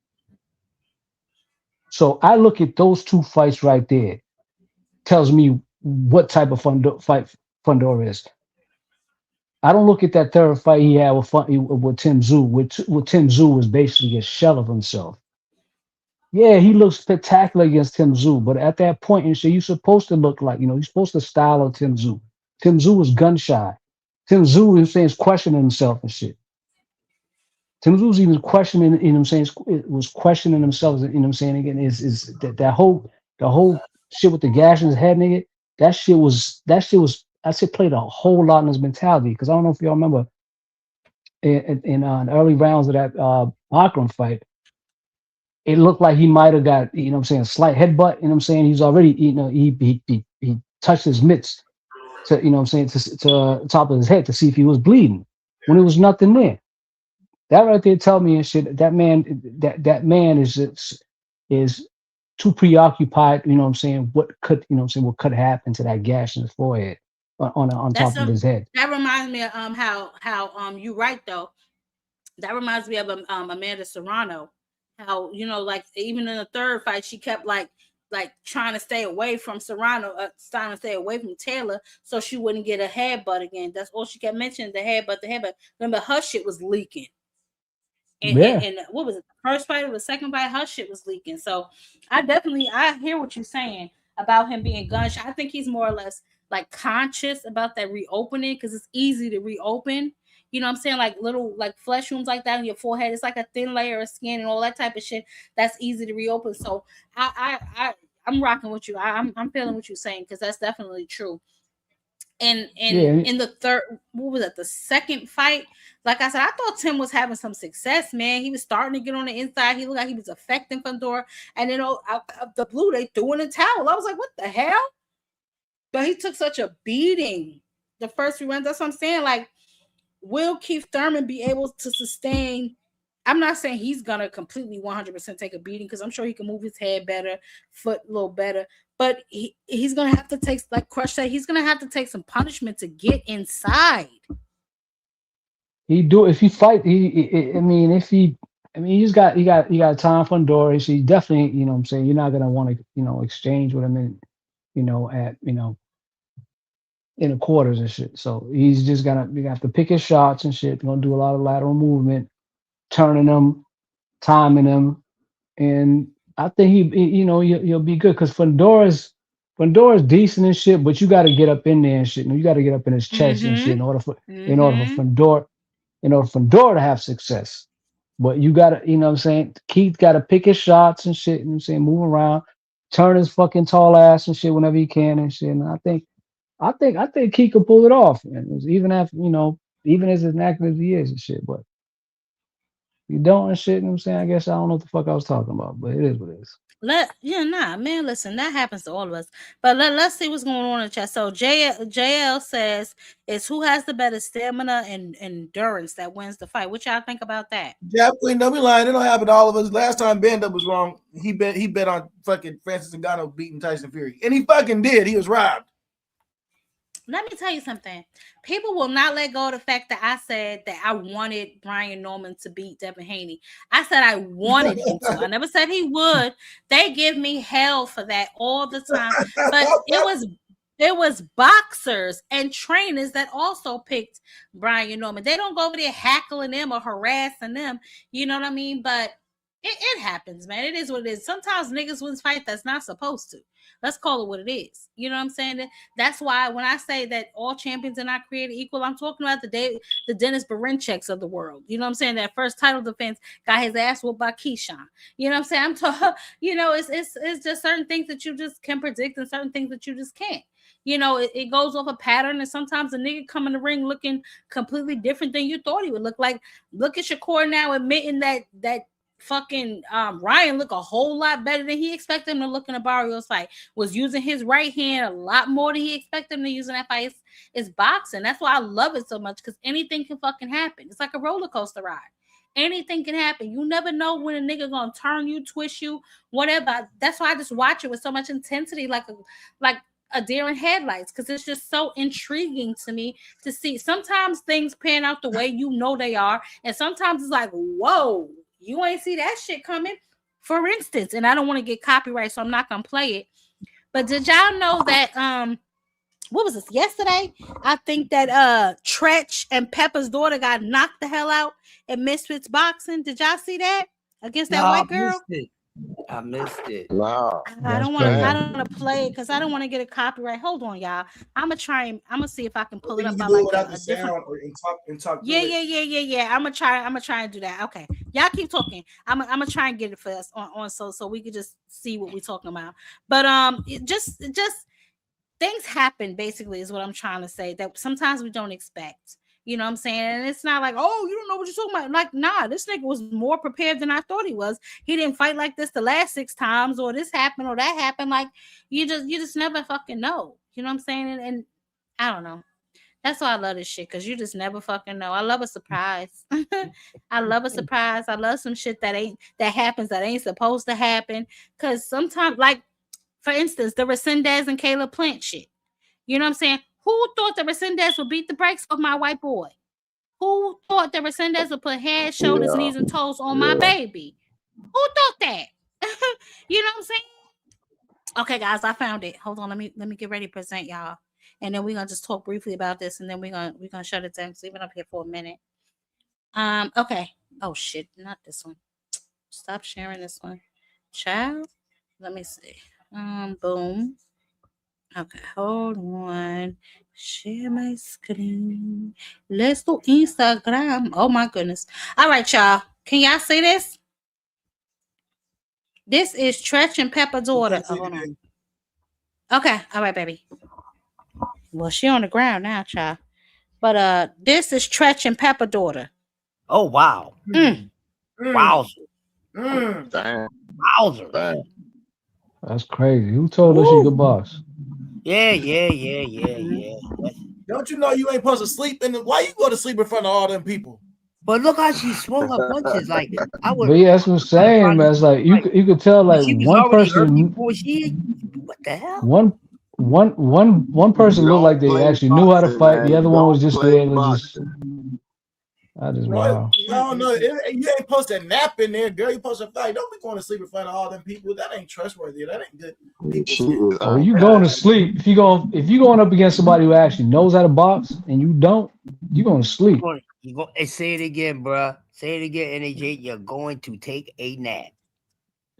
So I look at those 2 fights right there, tells me what type of fight Fundora is. I don't look at that 3rd fight he had with Tim Tszyu. With Tim Tszyu was basically a shell of himself. Yeah, he looks spectacular against Tim Tszyu, but at that point and shit, you're supposed to look like, you're supposed to style of Tim Tszyu. Tim Tszyu was gun shy. Tim Tszyu is questioning himself and shit. Tim Tszyu was even questioning, was questioning himself, again, is that whole shit with the gash in his head, nigga. That shit was played a whole lot in his mentality. Because I don't know if y'all remember in the early rounds of that Akron fight, it looked like he might have got, a slight headbutt. He's already, he touched his mitts to, to top of his head to see if he was bleeding when it was nothing there. That right there tell me and shit. That man is too preoccupied. What could happen to that gash in his forehead. on That's top of his head. that reminds me of how you right though. That reminds me of Amanda Serrano. How like even in the third fight, she kept like trying to stay away from Serrano, trying to stay away from Taylor, so she wouldn't get a headbutt again. That's all she kept mentioning, the headbutt, the headbutt. Remember, her shit was leaking. Yeah. And what was it? The first fight or the second fight? Her shit was leaking. So I hear what you're saying about him being gunshot. I think he's more or less like conscious about that reopening because it's easy to reopen. You know what I'm saying? Like little like flesh wounds like that on your forehead. It's like a thin layer of skin and all that type of shit. That's easy to reopen. So I'm rocking with you. I'm feeling what you're saying because that's definitely true. And Yeah. in the third, what was it, the second fight, like I said, I thought Tim was having some success, man. He was starting to get on the inside. He looked like he was affecting Fedor, and then out of the blue they threw in a towel. I was like, what the hell? But he took such a beating the first 3 rounds. That's what I'm saying. Like, will Keith Thurman be able to sustain? I'm not saying he's gonna completely 100% take a beating because I'm sure he can move his head better, foot a little better. But he's gonna have to take, like Crush said, he's gonna have to take some punishment to get inside. He do if he fight. I mean, he's got time for Honduras. He definitely, what I'm saying, you're not gonna want to, exchange with him in, at in the quarters and shit. So he's just gonna you have to pick his shots and shit. Gonna do a lot of lateral movement, turning them, timing them, and I think he'll be good because Fedor's decent and shit, but you got to get up in there and shit. You got to get up in his chest and shit Mm-hmm. in order for Mm-hmm. Fedor to have success. But you got to, what I'm saying, Keith got to pick his shots and shit. You know what I'm saying, move around, turn his fucking tall ass and shit whenever he can and shit. And I think Keith could pull it off, man. Even after, even as inactive as he is and shit. But you don't and shit. You know what I'm saying, I guess I don't know what the fuck I was talking about, but it is what it is. Man, listen, that happens to all of us. But let's see what's going on in the chat. So JL says, it's who has the better stamina and endurance that wins the fight. What y'all think about that? Yeah, Queen, don't be lying. It don't happen to all of us. Last time Band Up was wrong, he bet on fucking Francis Ngannou beating Tyson Fury. And he fucking did. He was robbed. Let me tell you something. People will not let go of the fact that I said that I wanted Brian Norman to beat Devin Haney. I said I wanted him to. I never said he would. They give me hell for that all the time. But it was boxers and trainers that also picked Brian Norman. They don't go over there hackling them or harassing them. You know what I mean? But it happens, man. It is what it is. Sometimes niggas wins fight that's not supposed to. Let's call it what it is. You know what I'm saying? That's why when I say that all champions are not created equal, I'm talking about the Dennis Berincheks of the world. You know what I'm saying? That first title defense got his ass whooped by Keyshawn. You know what I'm saying? I'm talking. It's just certain things that you just can predict and certain things that you just can't. It goes off a pattern, and sometimes a nigga come in the ring looking completely different than you thought he would look like. Look at Shakur now admitting that fucking Ryan look a whole lot better than he expected him to look in a Barrios fight. Was using his right hand a lot more than he expected him to use in that fight. It's boxing. That's why I love it so much, because anything can fucking happen. It's like a roller coaster ride. Anything can happen. You never know when a nigga gonna turn you, twist you, whatever. That's why I just watch it with so much intensity, like a deer in headlights, because it's just so intriguing to me to see. Sometimes things pan out the way they are, and sometimes it's like, whoa, you ain't see that shit coming. For instance, and I don't want to get copyright, so I'm not gonna play it. But did y'all know that what was this yesterday? I think that Tretch and Pepper's daughter got knocked the hell out at Misfits Boxing. Did y'all see that against that white girl? I missed it. No. I don't want to play it because I don't want to get a copyright. Hold on, y'all. I'm gonna see if I can pull it up. You can by do like it without a the sound different... and talk. Yeah. I'm gonna try and do that. Okay, y'all keep talking. I'm gonna try and get it for us on so we could just see what we're talking about. But just things happen. Basically, is what I'm trying to say. That sometimes we don't expect. You know what I'm saying? And it's not like, oh, you don't know what you're talking about. Like, nah, this nigga was more prepared than I thought he was. He didn't fight like this the last 6 times, or this happened or that happened. Like, you just never fucking know. You know what I'm saying? And I don't know. That's why I love this shit, because you just never fucking know. I love a surprise. I love a surprise. I love some shit that happens that ain't supposed to happen. Because sometimes, like, for instance, the Resendez and Caleb Plant shit. You know what I'm saying? Who thought that Resendez would beat the brakes off my white boy? Who thought that Resendez would put head, shoulders, knees, and toes on my baby? Who thought that? You know what I'm saying? Okay, guys, I found it. Hold on, let me get ready to present y'all, and then we're gonna just talk briefly about this, and then we're gonna shut it down. So we've been up here for a minute. Okay. Oh shit, not this one. Stop sharing this one, child. Let me see. Boom. Okay, hold on. Share my screen. Let's do Instagram. Oh my goodness. All right, y'all. Can y'all see this? This is Tretch and Pepper daughter. Oh, hold on. Okay, all right, baby. Well, she on the ground now, child. But this is Tretch and Pepper daughter. Oh wow. Wowzer. Damn. Wowzer. Damn. That's crazy. Who told her she could box? Yeah. Don't you know you ain't supposed to sleep in the? Why you go to sleep in front of all them people? But look how she swung her punches. Like I would. But yeah, that's what I'm saying, man. It's like you could tell like she was one already hurt person, before she. What the hell? one person looked like they actually knew how to fight. The other one was just there to just. I just wow. No, you ain't supposed to nap in there, girl. You supposed to fight. Don't be going to sleep in front of all them people. That ain't trustworthy. That ain't good. Oh, you going to sleep if you going up against somebody who actually knows how to box and you don't, you going to sleep. Hey, say it again, bruh. Say it again, NAJ. You're going to take a nap.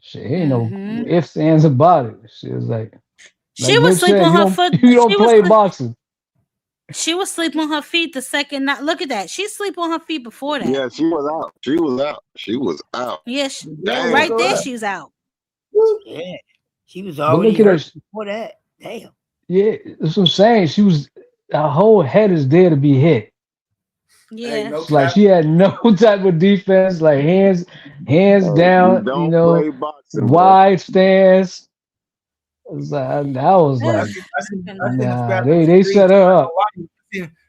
Shit, ain't no ifs, ands about it. She was like She was sleeping on her foot. You don't play boxing. She was sleeping on her feet the second night. Look at that. She sleep on her feet before that. Yeah, she was out. She was out. Yes, right there. She's out. Yeah, she was But already look at her. hurt before that. Damn. Yeah, that's what I'm saying. Her whole head is there to be hit. Yeah, It's like she had no type of defense, like hands down, Don't play boxing, wide stance. It was like, I was like, nah, they set her up.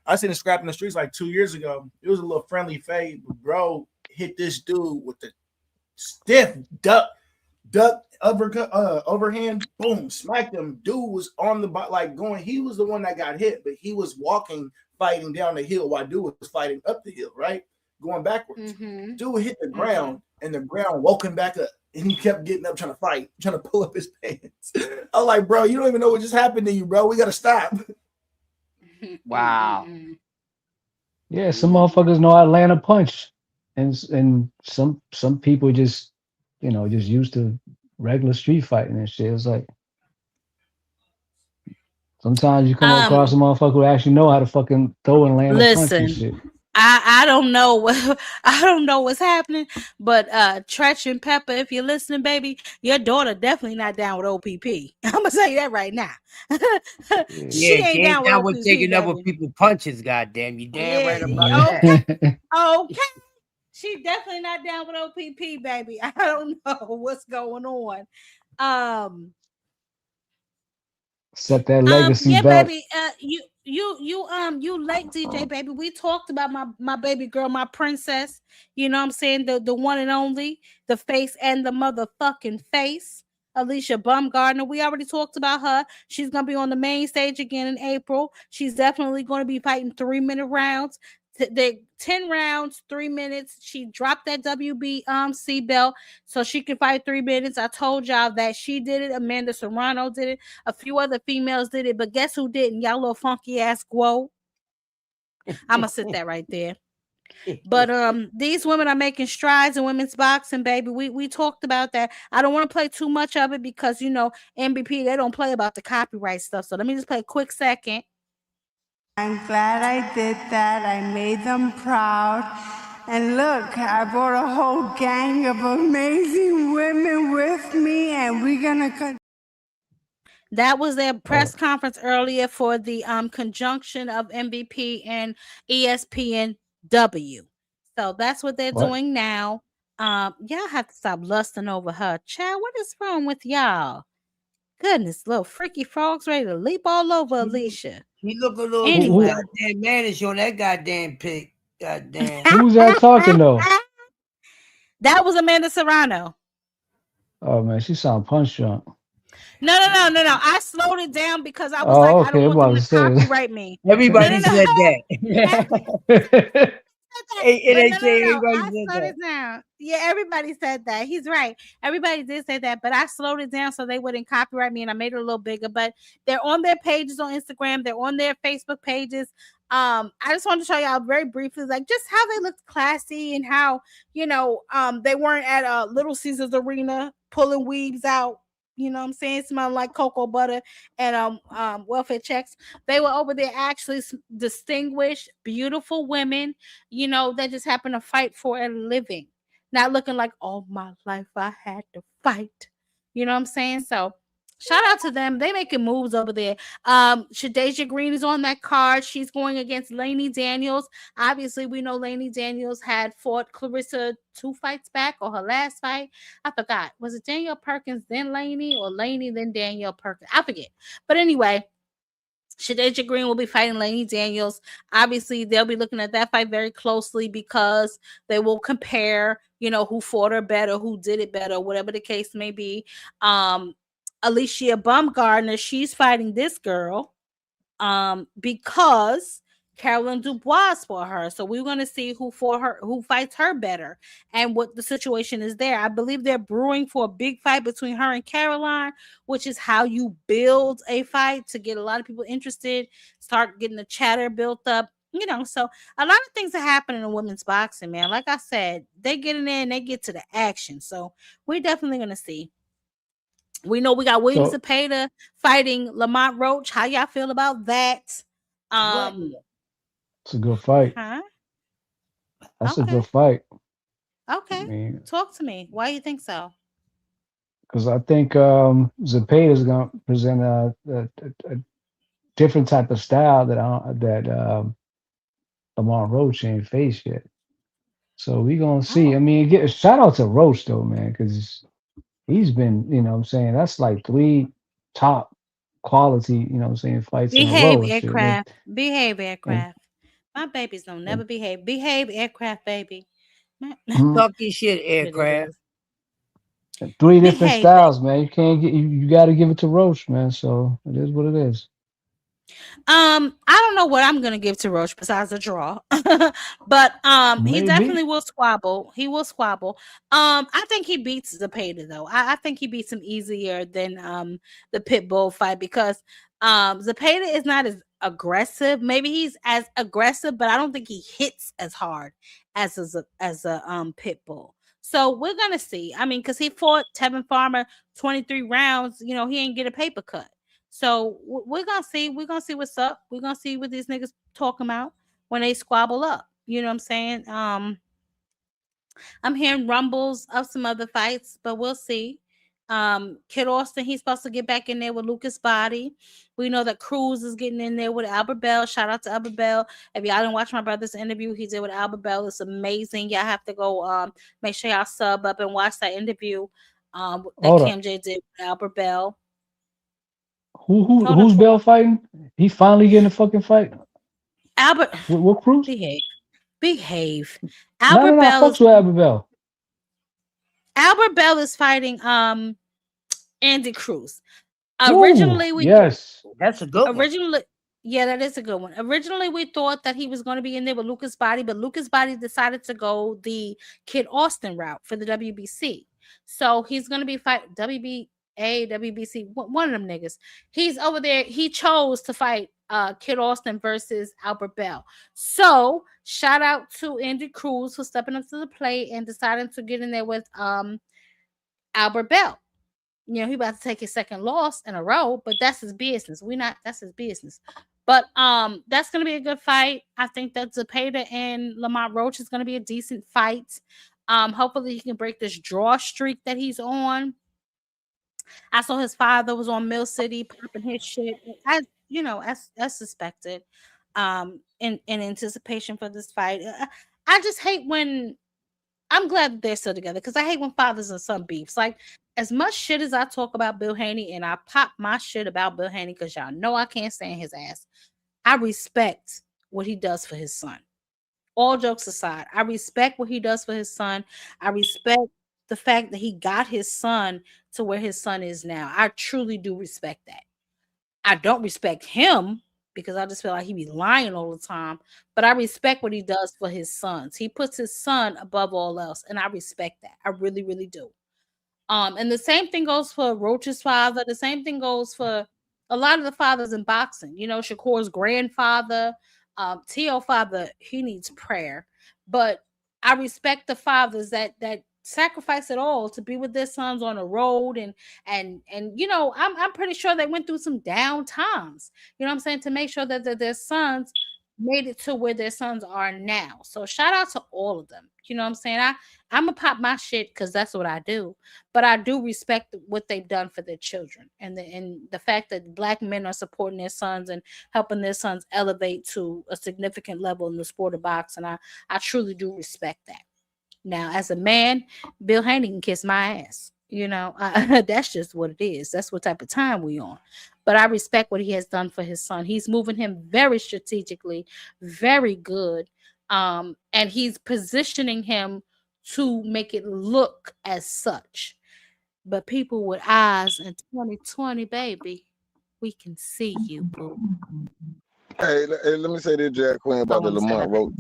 I seen a scrap in the streets like 2 years ago. It was a little friendly fade, but bro hit this dude with the stiff duck overhand, boom, smacked him. Dude was on the like going. He was the one that got hit, but he was walking, fighting down the hill while dude was fighting up the hill, right, going backwards. Dude hit the ground, and the ground woke him back up. And he kept getting up, trying to fight, trying to pull up his pants. I'm like, bro, you don't even know what just happened to you, bro. We got to stop. Wow. Yeah, some motherfuckers know how to land a punch. And some people just, just used to regular street fighting and shit. It's like, sometimes you come across a motherfucker who actually know how to fucking throw and land a punch and shit. I don't know what I don't know what's happening, but Tretch and Pepper, if you're listening, baby, your daughter definitely not down with OPP. I'm gonna say that right now. She ain't down with taking other people's punches. Goddamn, you damn right about that. Okay, she definitely not down with OPP, baby. I don't know what's going on. Set that legacy yeah, back. baby. You late, DJ, baby. We talked about my baby girl, my princess. You know what I'm saying? The one and only, the face and the motherfucking face. Alicia Baumgardner. We already talked about her. She's gonna be on the main stage again in April. She's definitely gonna be fighting 3-minute rounds. The 10 rounds, 3 minutes. She dropped that WBC belt so she could fight 3 minutes. I told y'all that she did it. Amanda Serrano did it. A few other females did it, but guess who didn't? Y'all little funky ass Guo. I'm gonna sit that right there. But these women are making strides in women's boxing, baby. We talked about that. I don't want to play too much of it because MVP, they don't play about the copyright stuff. So let me just play a quick second. I'm glad I did that. I made them proud. And look, I brought a whole gang of amazing women with me, and we're gonna. That was their press conference earlier for the conjunction of MVP and ESPN W. So that's what they're doing now. Y'all have to stop lusting over her. Child, what is wrong with y'all? Goodness, little freaky frogs ready to leap all over Alicia. He look a little goddamn mannish on that goddamn pig. Goddamn. Who's that talking though? That was Amanda Serrano. Oh man, she sound punch drunk. No. I slowed it down because I was like, Oh, I don't okay. I'm want them about to to say. copyright me. No, Everybody no, no. said that. But NHA, no. everybody I said slowed that. it down. Yeah, everybody said that. He's right. Everybody did say that, but I slowed it down so they wouldn't copyright me, and I made it a little bigger. But they're on their pages on Instagram. They're on their Facebook pages. I just wanted to show y'all very briefly, like just how they looked classy and how they weren't at Little Caesars Arena pulling weaves out. You know what I'm saying? Smelling like cocoa butter and welfare checks. They were over there actually distinguished, beautiful women, that just happen to fight for a living. Not looking like all my life I had to fight. You know what I'm saying? So shout out to them. They making moves over there. Shadeja Green is on that card. She's going against Lainey Daniels. Obviously, we know Lainey Daniels had fought Clarissa 2 fights back, or her last fight. I forgot. Was it Danielle Perkins, then Lainey, or Lainey, then Danielle Perkins? I forget. But anyway, Shadeja Green will be fighting Lainey Daniels. Obviously, they'll be looking at that fight very closely because they will compare, who fought her better, who did it better, whatever the case may be. Alicia Baumgardner, she's fighting this girl because Carolyn Dubois for her. So we're going to see who fights her better, and what the situation is there. I believe they're brewing for a big fight between her and Caroline, which is how you build a fight to get a lot of people interested, start getting the chatter built up. So a lot of things are happening in women's boxing, man. Like I said, they get in there and they get to the action. So we're definitely going to see. We know we got William So Zepeda fighting Lamont Roach. How y'all feel about that? What? it's a good fight. Huh? That's a Okay. good fight. I Okay. mean, Talk to me. Why you think so? because I think Zepeda is going to present a different type of style that Lamar Roach ain't faced yet. So we gonna see. I Oh. mean, get a shout out to Roach though, man, because he's been, what I'm saying, that's like three top quality, what I'm saying, fights in a Behave row and shit. And, aircraft. Behave and, aircraft. My babies don't and never behave. Behave aircraft, baby. mhm, Talk your shit, What it aircraft. is. and three different Behave, baby. styles, man. You can't get you got to give it to Roach, man. So it is what it is. I don't know what I'm gonna give to Roach besides a draw, but he definitely Maybe. will squabble. He will squabble. I think he beats Zepeda though. I think he beats him easier than the pit bull fight because Zepeda is not as aggressive. Maybe he's as aggressive, but I don't think he hits as hard as a pit bull. So we're gonna see. I mean, because he fought Tevin Farmer 23 rounds. He ain't get a paper cut. So we're gonna see. We're gonna see what's up. We're gonna see what these niggas talking about when they squabble up. You know what I'm saying? I'm hearing rumbles of some other fights, but we'll see. Kid Austin, he's supposed to get back in there with Lucas Body. We know that Cruz is getting in there with Albert Bell. Shout out to Albert Bell. If y'all didn't watch my brother's interview he did with Albert Bell, it's amazing. Y'all have to go make sure y'all sub up and watch that interview that Hold up. Kim J did with Albert Bell. Hold up, Who's hold Bell up. fighting? He finally getting a fucking fight. Albert, What Cruz? behave, behave. No, Albert no. Bell is Fucks with Albert Bell. Albert Bell is fighting Andy Cruz. Ooh, Originally, we yes. That's a good one. originally yeah, that is a good one. Originally, we thought that he was going to be in there with Lucas Body, but Lucas Body decided to go the Kid Austin route for the WBC. So he's going to be fight WBC, one of them niggas. He's over there. He chose to fight Kid Austin versus Albert Bell. So shout out to Andy Cruz for stepping up to the plate and deciding to get in there with Albert Bell. He about to take his second loss in a row, but that's his business. We not that's his business. But that's gonna be a good fight. I think that Zepeda and Lamont Roach is gonna be a decent fight. Hopefully he can break this draw streak that he's on. I saw his father was on Mill City popping his shit. As suspected. In anticipation for this fight. I just hate when I'm glad that they're still together because I hate when fathers and son beefs. Like, as much shit as I talk about Bill Haney and I pop my shit about Bill Haney because y'all know I can't stand his ass, I respect what he does for his son. All jokes aside, I respect what he does for his son. I respect. the fact that he got his son to where his son is now. I truly do respect that. I don't respect him because I just feel like he be lying all the time. But I respect what he does for his sons. He puts his son above all else, and I respect that. I really, really do. And the same thing goes for Roach's father. The same thing goes for a lot of the fathers in boxing. You know, Shakur's grandfather, T.O. father, he needs prayer. But I respect the fathers that sacrifice it all to be with their sons on the road and you know, I'm pretty sure they went through some down times. You know what I'm saying? To make sure that their sons made it to where their sons are now. So shout out to all of them. You know what I'm saying? I'm gonna pop my shit because that's what I do. But I do respect what they've done for their children and the fact that black men are supporting their sons and helping their sons elevate to a significant level in the sport of boxing. I truly do respect that. Now, as a man, Bill Haney can kiss my ass. You know, that's just what it is. That's what type of time we on. But I respect what he has done for his son. He's moving him very strategically, very good. And he's positioning him to make it look as such. But people with eyes in 2020, baby, we can see you, boo. Hey, let me say this, Jack Quinn, about the Lamont Roach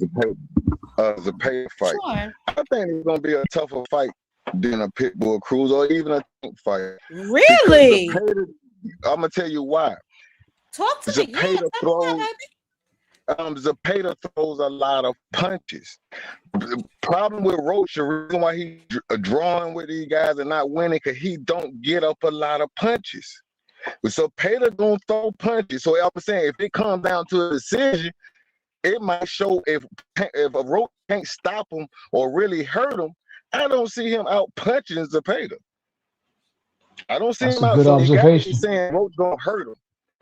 Zepeda fight. Sure. I think it's gonna be a tougher fight than a Pitbull Cruz or even a tank fight. Really? I'm gonna tell you why. Talk to me. Yeah, Zepeda throws a lot of punches. The problem with Roach, the reason why he's drawing with these guys and not winning, because he don't get up a lot of punches. So Zepeda gonna throw punches. So I'm saying if it comes down to a decision, it might show if a Roach can't stop him or really hurt him. I don't see him out punching Zepeda. I don't see That's him a out. good So you gotta be observation. saying Roach gonna hurt him.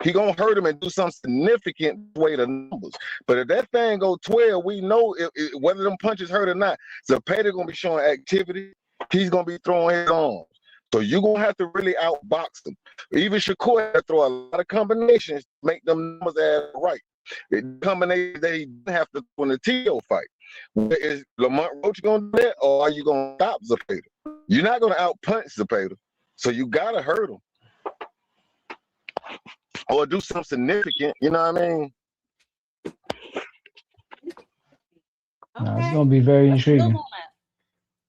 He gonna hurt him and do something significant way the numbers. But if that thing go 12, we know whether them punches hurt or not. Zepeda gonna be showing activity. He's gonna be throwing his arms. So you're gonna have to really outbox them. Even Shakur had to throw a lot of combinations to make them numbers add right. The combination that he didn't have to throw in the TO fight. Is Lamont Roach gonna do that, or are you gonna stop Zepeda? You're not gonna outpunch Zepeda, so you gotta hurt him or do something significant. You know what I mean? No, it's gonna be very intriguing.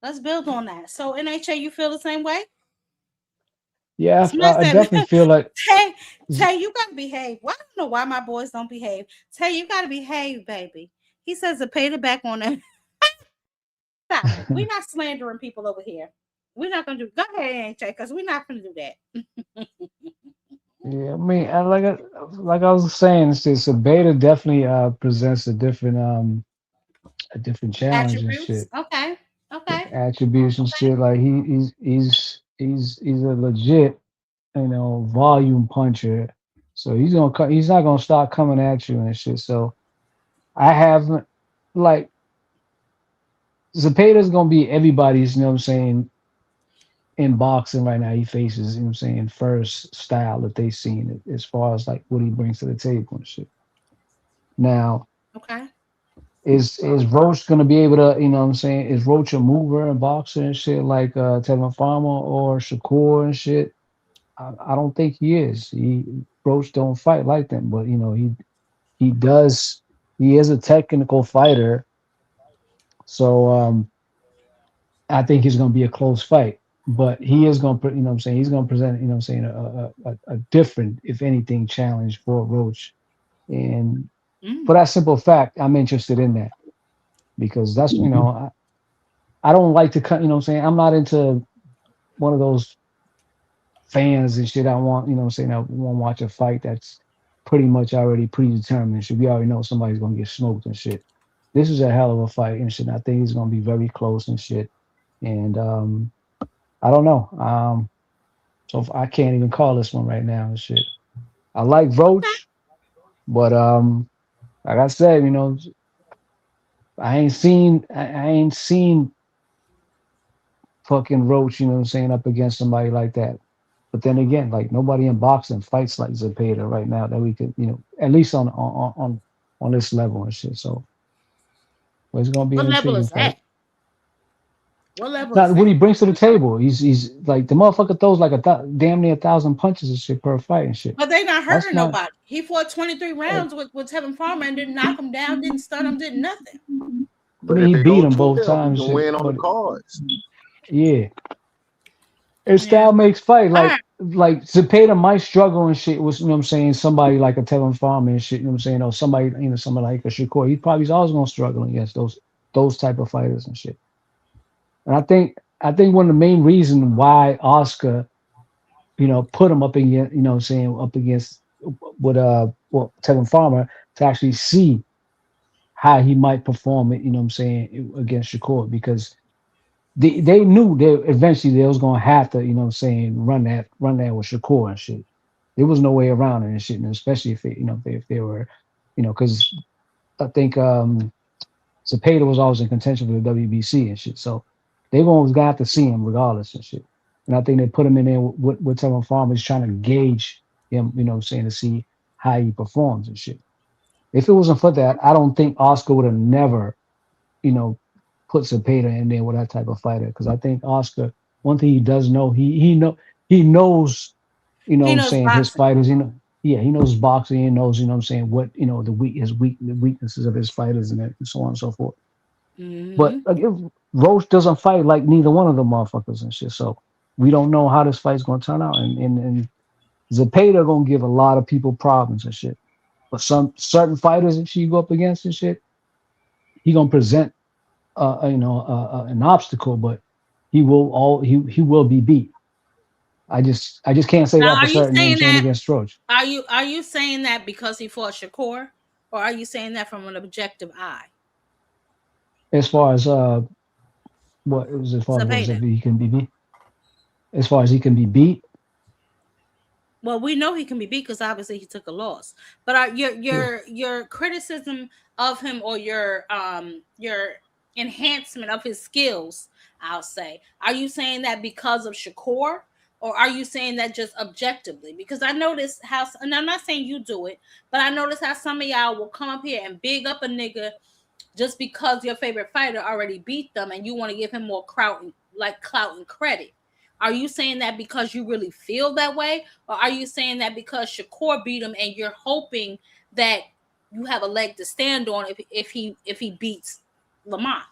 Let's build on that. So NHA, you feel the same way? Yeah, I definitely feel like Tay, you gotta behave. Well, I don't know why my boys don't behave. Tay, you gotta behave, baby. He says to pay the back on that. Stop it. We're not slandering people over here. We're not gonna do. Go ahead, NHA, because we're not gonna do that. yeah, I mean, like I was saying, it's a beta definitely presents a different challenge and Attributes. shit. Okay. Okay. Attributes and shit. Like he's a legit, volume puncher. So he's not gonna start coming at you and shit. So I haven't like Zepeda's gonna be everybody's, you know what I'm saying, in boxing right now. He faces, you know what I'm saying, first style that they've seen as far as like what he brings to the table and shit. Now, Okay. is Roach gonna be able to, you know what I'm saying, is Roach a mover and boxer and shit like Tevin Farmer or Shakur and shit? I don't think he is. Roach don't fight like that, but he does. He is a technical fighter, so I think he's going to be a close fight. But he is going to, what I'm saying, he's going to present, what I'm saying, a different, if anything, challenge for Roach. And for that simple fact, I'm interested in that because that's, I don't like to cut, what I'm saying, I'm not into one of those fans and shit. I want, what I'm saying, I want to watch a fight that's pretty much already predetermined. Shit, we already know somebody's going to get smoked and shit. This is a hell of a fight and shit. I think it's going to be very close and shit. And I don't know. So I can't even call this one right now and shit. I like Roach, but like I said, I ain't seen fucking Roach, you know what I'm saying, up against somebody like that. But then again, like nobody in boxing fights like Zepeda right now that we could, at least on this level and shit. So it's gonna be What an level intriguing is fight. that? What level Not is what he that? brings to the table. He's like the motherfucker throws like damn near 1,000 punches and shit per fight and shit. But they not That's hurting not. nobody. He fought 23 rounds with Tevin Farmer and didn't knock him down, didn't stun him, did nothing. I But mean, if he it beat go him both 12, he times, can shit. win on the But cards. yeah, his Yeah. style makes fight. All right. Like Zepeda might struggle and shit with, you know what I'm saying, somebody like a Tevin Farmer and shit, you know what I'm saying, or somebody, you know, somebody like a Shakur. He probably always gonna struggle against those type of fighters and shit. And I think one of the main reasons why Oscar, you know, put him up against, you know what I'm saying, up against with well, Tevin Farmer to actually see how he might perform it, you know what I'm saying, against Shakur, because they knew that eventually they was gonna have to, you know what I'm saying, run that with Shakur and shit. There was no way around it and shit, and especially if it, you know, if they were, you know, because I think Zepeda was always in contention for the WBC and shit. So they always got to see him regardless and shit. And I think they put him in there with Tevin Farmers trying to gauge him, you know what I'm saying, to see how he performs and shit. If it wasn't for that, I don't think Oscar would have never, you know, put Zepeda in there with that type of fighter. Because I think Oscar, one thing he does know, he knows, you know what He I'm knows saying, his boxing. fighters, you know, yeah, he knows boxing, he knows, you know what I'm saying, what, you know, the weaknesses of his fighters and so on and so forth. But Hmm. like, if Roach doesn't fight like neither one of them motherfuckers and shit, so we don't know how this fight's gonna turn out. And Zepeda gonna give a lot of people problems and shit. But some certain fighters that she go up against and shit, he gonna present an obstacle, but he will be beat. I just can't say Now, that for are you certain. You know what I'm saying saying, that? against Roach. Are you saying that because he fought Shakur, or are you saying that from an objective eye? As far as as far as what is it, Zepeda. he can be beat. As far as he can be beat, Well, we know he can be beat because obviously he took a loss. But are your yeah. your criticism of him, or your enhancement of his skills, I'll say, are you saying that because of Shakur, or are you saying that just objectively? Because I notice how, and I'm not saying you do it, but I notice how some of y'all will come up here and big up a nigga just because your favorite fighter already beat them, and you want to give him more clout and credit. Are you saying that because you really feel that way, or are you saying that because Shakur beat him and you're hoping that you have a leg to stand on if he beats Lamont?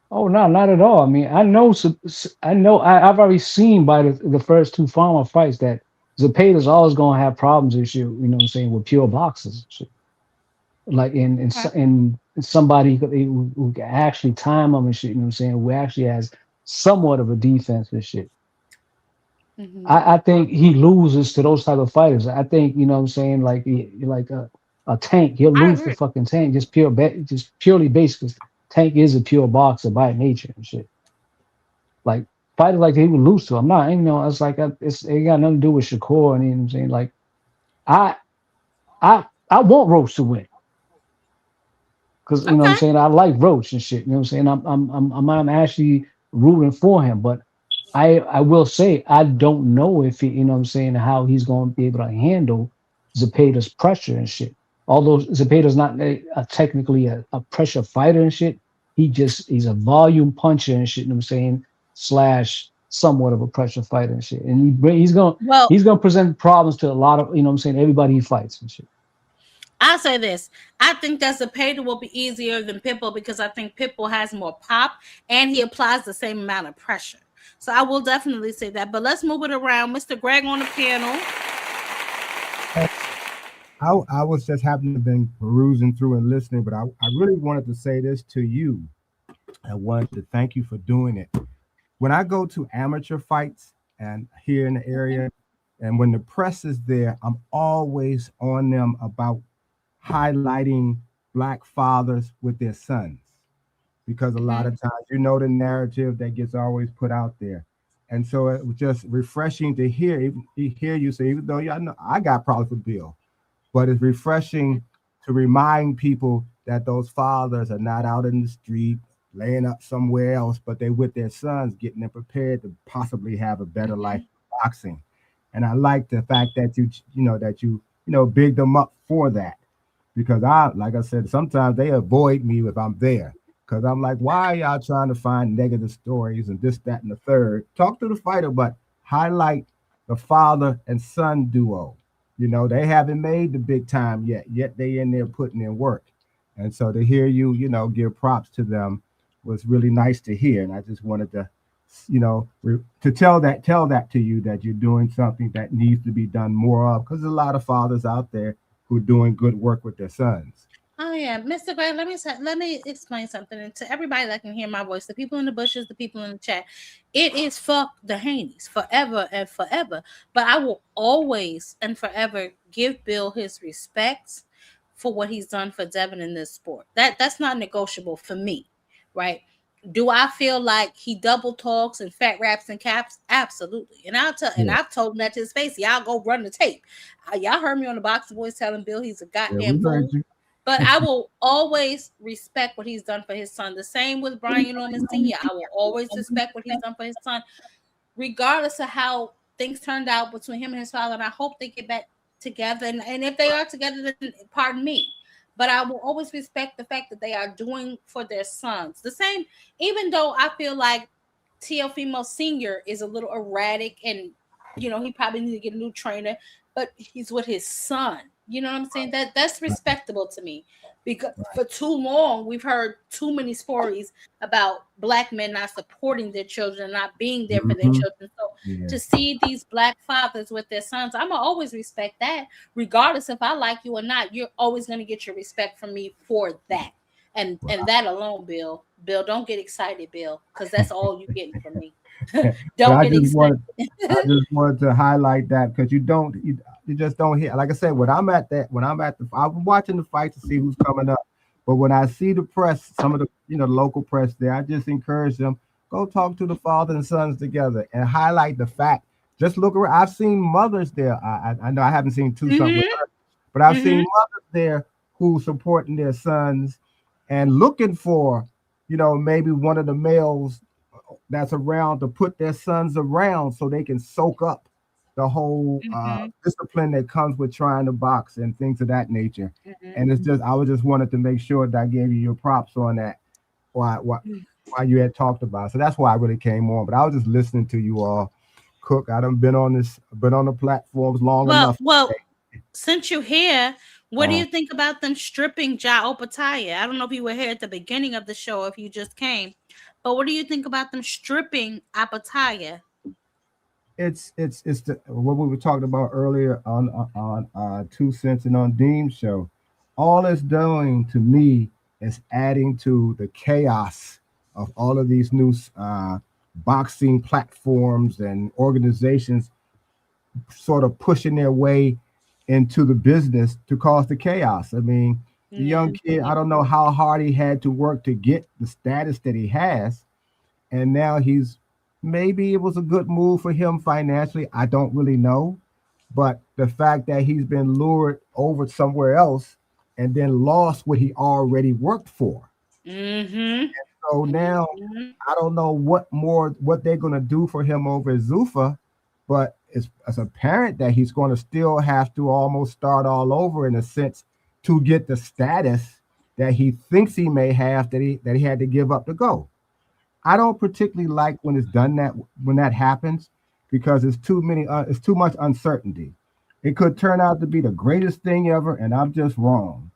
Oh no, not at all. I mean, I've already seen by the first two Farmer fights that Zepeda's always gonna have problems and shit. You know what I'm saying, with pure boxers and shit. Like Okay. in somebody who can actually time them and shit. You know what I'm saying, who actually has somewhat of a defense and shit. Mm-hmm. I think he loses to those type of fighters. I think, you know what I'm saying, like like a Tank, he'll I lose to agree. fucking Tank just purely based because Tank is a pure boxer by nature and shit. Like fighters like that, he would lose to. I'm not, you know, it's like it ain't got nothing to do with Shakur and you know what I'm saying. Like I I want Roach to win because you know what I'm Okay. saying. I like Roach and shit. You know what I'm saying. I'm actually rooting for him, but I will say I don't know if he, you know what I'm saying, how he's going to be able to handle Zepeda's pressure and shit. Although Zepeda's not technically a pressure fighter and shit, he's a volume puncher and shit. You know what I'm saying, slash somewhat of a pressure fighter and shit. And he's gonna Well, he's gonna present problems to a lot of, you know what I'm saying, everybody he fights and shit. I'll say this. I think that Zepeda will be easier than Pitbull because I think Pitbull has more pop and he applies the same amount of pressure. So I will definitely say that. But let's move it around. Mr. Greg on the panel. I was just happened to been perusing through and listening, but I really wanted to say this to you. I wanted to thank you for doing it. When I go to amateur fights and here in the area, and when the press is there, I'm always on them about highlighting Black fathers with their sons, because a lot Mm-hmm. of times, you know, the narrative that gets always put out there. And so it was just refreshing to hear you say, even though I know I got problems with Bill, but it's refreshing to remind people that those fathers are not out in the street laying up somewhere else, but they're with their sons, getting them prepared to possibly have a better life Mm-hmm. in boxing. And I like the fact that you big them up for that, because like I said, sometimes they avoid me if I'm there because I'm like, why are y'all trying to find negative stories and this, that, and the third? Talk to the fighter, but highlight the father and son duo. You know, they haven't made the big time yet they in there putting in work. And so to hear you, give props to them was really nice to hear. And I just wanted to, to tell that to you that you're doing something that needs to be done more of, because there's a lot of fathers out there who are doing good work with their sons. Oh yeah, Mr. Gray, let me explain something and to everybody that can hear my voice, the people in the bushes, the people in the chat. It is fuck the Haneys forever and forever. But I will always and forever give Bill his respects for what he's done for Devin in this sport. That's not negotiable for me, right? Do I feel like he double talks and fat raps and caps? Absolutely. And I've told him that to his face. Y'all go run the tape. Y'all heard me on the Boxer Boys telling Bill he's a Yeah, goddamn we fool. heard you. But I will always respect what he's done for his son. The same with Brian Norman Sr. I will always respect what he's done for his son, regardless of how things turned out between him and his father. And I hope they get back together. And if they are together, then pardon me. But I will always respect the fact that they are doing for their sons. The same, even though I feel like Teofimo Sr. is a little erratic and, he probably needs to get a new trainer, but he's with his son. You know what I'm saying? That's respectable to me, because for too long we've heard too many stories about black men not supporting their children and not being there for their Mhm. children. So Yeah. to see these black fathers with their sons, I'm gonna always respect that, regardless if I like you or not. You're always gonna get your respect from me for that, and that alone, Bill. Bill, don't get excited, Bill, because that's all you getting from me. But Don't I get just excited. wanted, I just wanted to highlight that because you just don't hear. Like I said, I'm watching the fight to see who's coming up. But when I see the press, some of the the local press there, I just encourage them, go talk to the father and sons together and highlight the fact. Just look around. I've seen mothers there. I know I haven't seen two something with her, but I've seen mothers there who supporting their sons and looking for, maybe one of the males that's around to put their sons around so they can soak up the whole discipline that comes with trying to box and things of that nature. And it's just, I was just wanted to make sure that I gave you your props on that. Why you had talked about it. So that's why I really came on. But I was just listening to you all cook. I done been on the platforms long enough. Well, since you're here, what do Uh, you think about them stripping Ja Opataya? I don't know if you were here at the beginning of the show, if you just came, but what do you think about them stripping Opataya? it's what we were talking about earlier on 2 Cents and on Dean's show. All it's doing to me is adding to the chaos of all of these new boxing platforms and organizations sort of pushing their way into the business to cause the chaos. I mean, the young kid, I don't know how hard he had to work to get the status that he has, and now maybe it was a good move for him financially. I don't really know. But the fact that he's been lured over somewhere else and then lost what he already worked for. So now I don't know what they're gonna do for him over at Zuffa, but it's apparent that he's going to still have to almost start all over in a sense to get the status that he thinks he may have that he had to give up to go. I don't particularly like when it's done when that happens because it's too much uncertainty. It could turn out to be the greatest thing ever, and I'm just wrong.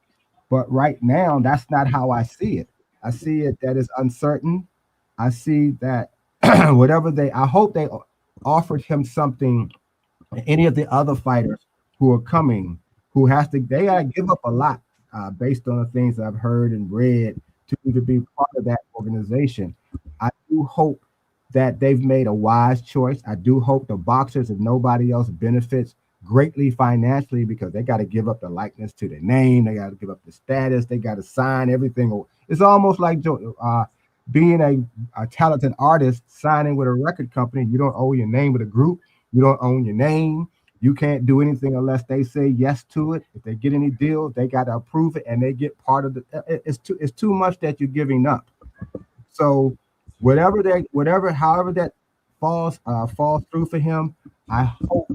But right now, that's not how I see it. I see it that it's uncertain. I see that I hope they offered him something. Any of the other fighters who are coming, they gotta give up a lot based on the things I've heard and read to be part of that organization. I do hope that they've made a wise choice. I do hope the boxers, if nobody else, benefits greatly financially because they got to give up the likeness to their name. They got to give up the status. They got to sign everything. It's almost like being a talented artist signing with a record company. You don't own your name with a group. You don't own your name. You can't do anything unless they say yes to it. If they get any deals, they got to approve it, and they get part of the. It's too much that you're giving up. So however that falls through for him, I hope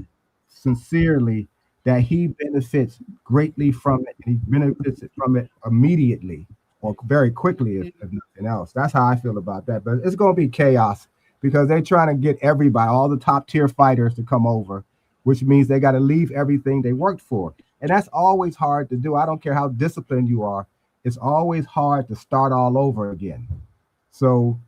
sincerely that he benefits greatly from it. He benefits from it immediately, or very quickly, if nothing else. That's how I feel about that. But it's going to be chaos because they're trying to get everybody, all the top tier fighters, to come over, which means they got to leave everything they worked for. And that's always hard to do. I don't care how disciplined you are. It's always hard to start all over again. So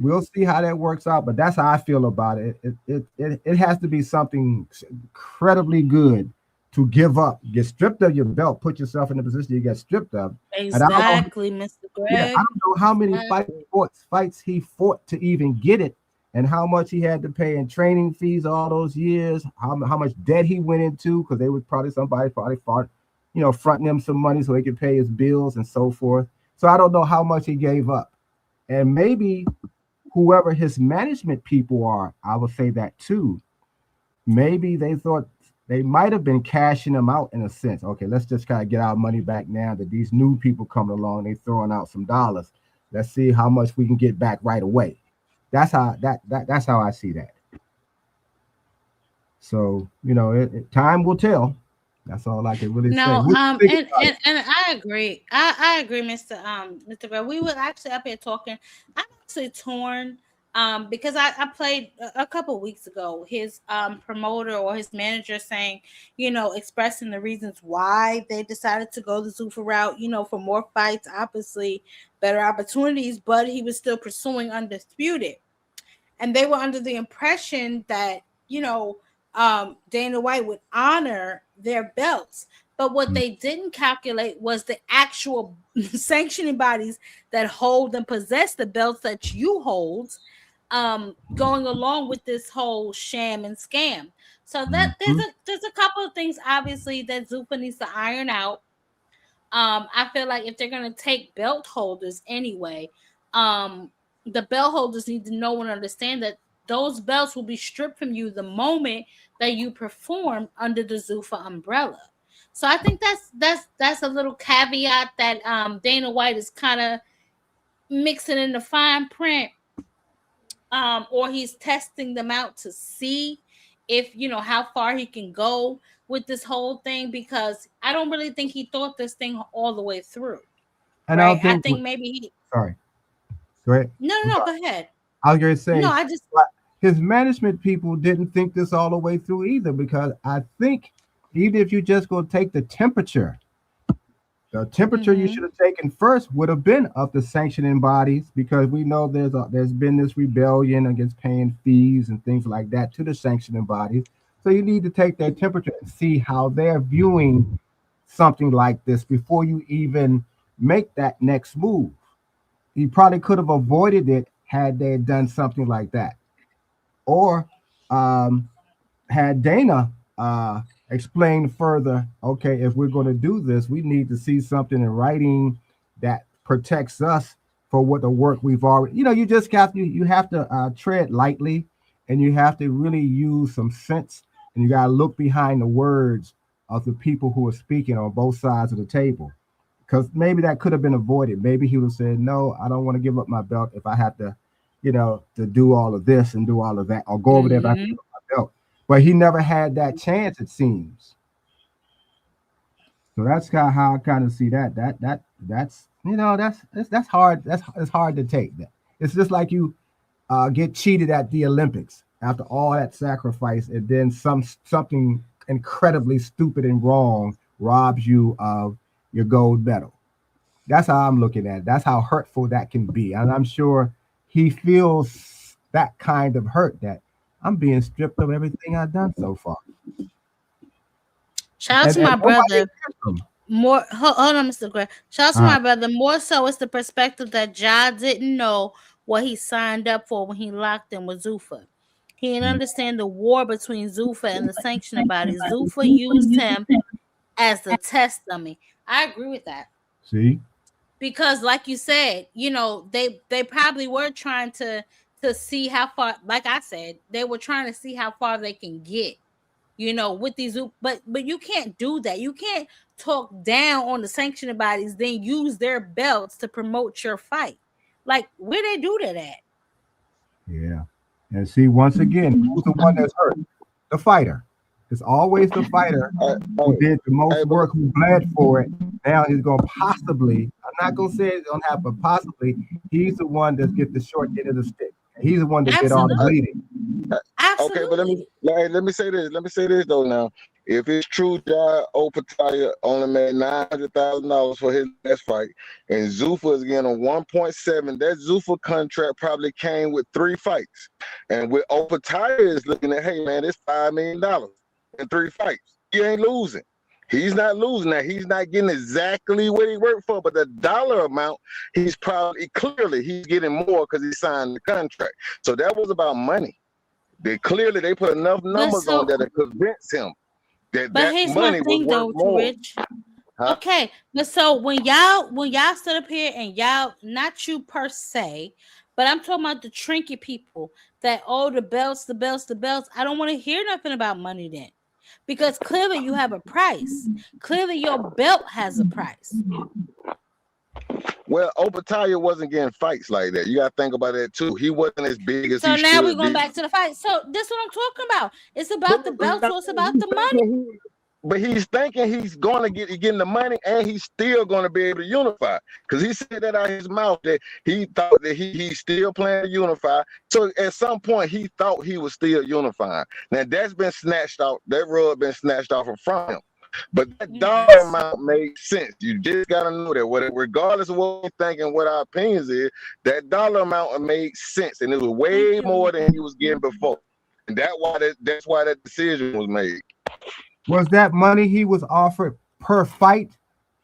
we'll see how that works out. But that's how I feel about it. It has to be something incredibly good to give up, get stripped of your belt, put yourself in the position you get stripped of. And I don't know, Exactly, Mr. yeah, I Greg. don't know how many Exactly. fights he fought to even get it, and how much he had to pay in training fees all those years, how much debt he went into, because they was probably somebody probably fought, fronting him some money so he could pay his bills and so forth. So I don't know how much he gave up. And maybe whoever his management people are, I would say that too. Maybe they thought they might have been cashing them out in a sense. Okay, let's just kind of get our money back now that these new people coming along, they throwing out some dollars. Let's see how much we can get back right away. That's how that's how I see that. So time will tell. That's all I can really say. No, What do you think and about it? and I agree. I agree, Mr. Greg. We were actually up here talking. I'm actually torn, because I played a couple weeks ago. His promoter or his manager saying, expressing the reasons why they decided to go the Zuffa route. For more fights, obviously better opportunities, but he was still pursuing undisputed, and they were under the impression that Dana White would honor their belts. But what they didn't calculate was the actual sanctioning bodies that hold and possess the belts that you hold, going along with this whole sham and scam. So that there's a couple of things obviously that Zuffa needs to iron out. I feel like if they're gonna take belt holders anyway, the belt holders need to know and understand that those belts will be stripped from you the moment that you perform under the Zuffa umbrella. So I think that's a little caveat that Dana White is kind of mixing in the fine print, or he's testing them out to see if how far he can go with this whole thing, because I don't really think he thought this thing all the way through. And I Right? don't I think. think maybe he. Sorry. Go ahead. No, go ahead. I was going to No, say, I just. but his management people didn't think this all the way through either, because I think even if you just go take the temperature you should have taken first would have been of the sanctioning bodies, because we know there's been this rebellion against paying fees and things like that to the sanctioning bodies. So you need to take their temperature and see how they're viewing something like this before you even make that next move. You probably could have avoided it had they done something like that, or had Dana explain further, okay, if we're going to do this, we need to see something in writing that protects us for what the work we've already, you just you have to tread lightly, and you have to really use some sense, and you got to look behind the words of the people who are speaking on both sides of the table, because maybe that could have been avoided. Maybe he would have said, no, I don't want to give up my belt if I have to, to do all of this and do all of that, or go over there if I have to give up my belt. But he never had that chance, it seems. So that's kind of how I kind of see that. That's hard. It's hard to take. That it's just like you get cheated at the Olympics after all that sacrifice, and then something incredibly stupid and wrong robs you of your gold medal. That's how I'm looking at it. That's how hurtful that can be, and I'm sure he feels that kind of hurt, that I'm being stripped of everything I've done so far. Shout out to my brother. More hold on, Mr. Gray. Shout out to my brother. More so, it's the perspective that Ja didn't know what he signed up for when he locked in with Zuffa. He didn't understand the war between Zuffa and the sanctioning body. Zuffa used him as the test dummy. I agree with that. See? Because like you said, they probably were trying to see how far, like I said, they were trying to see how far they can get, with these, but you can't do that. You can't talk down on the sanctioning bodies, then use their belts to promote your fight. Like, where they do that at? Yeah. And see, once again, who's the one that's hurt? The fighter. It's always the fighter who did the most work, who bled for it. Now he's going to possibly, I not gonna say it don't happen. Possibly, he's the one that get the short end of the stick. He's the one that get all the bleeding. Okay, but let me say this. Let me say this though. Now, if it's true, Opataya only made $900,000 for his last fight, and Zuffa is getting a 1.7. That Zuffa contract probably came with 3 fights, and with Opataya is looking at, hey man, it's $5 million in 3 fights. He ain't losing. He's not losing that. He's not getting exactly what he worked for, but the dollar amount, he's probably clearly he's getting more because he signed the contract. So that was about money. They put enough numbers on there to convince him that But that here's money my thing was worth though, too more. Rich. Huh? Okay, but so when y'all stood up here and y'all, not you per se, but I'm talking about the trinket people that the belts, the belts, the belts. I don't want to hear nothing about money then, because clearly you have a price. Clearly your belt has a price. Well, Opataya wasn't getting fights like that. You got to think about that too. He wasn't as big as So he now we're should going be. back to the fight. So this is what I'm talking about. It's about the belts, or it's about the money. But he's thinking he's going to getting the money, and he's still going to be able to unify, because he said that out of his mouth that he thought that he's still planning to unify. So at some point he thought he was still unifying. Now that's been snatched off. That rug been snatched off in front of him. But that dollar amount made sense. You just gotta know that, regardless of what we're thinking, what our opinions is, that dollar amount made sense, and it was way more than he was getting before, and that's why that decision was made. Was that money he was offered per fight,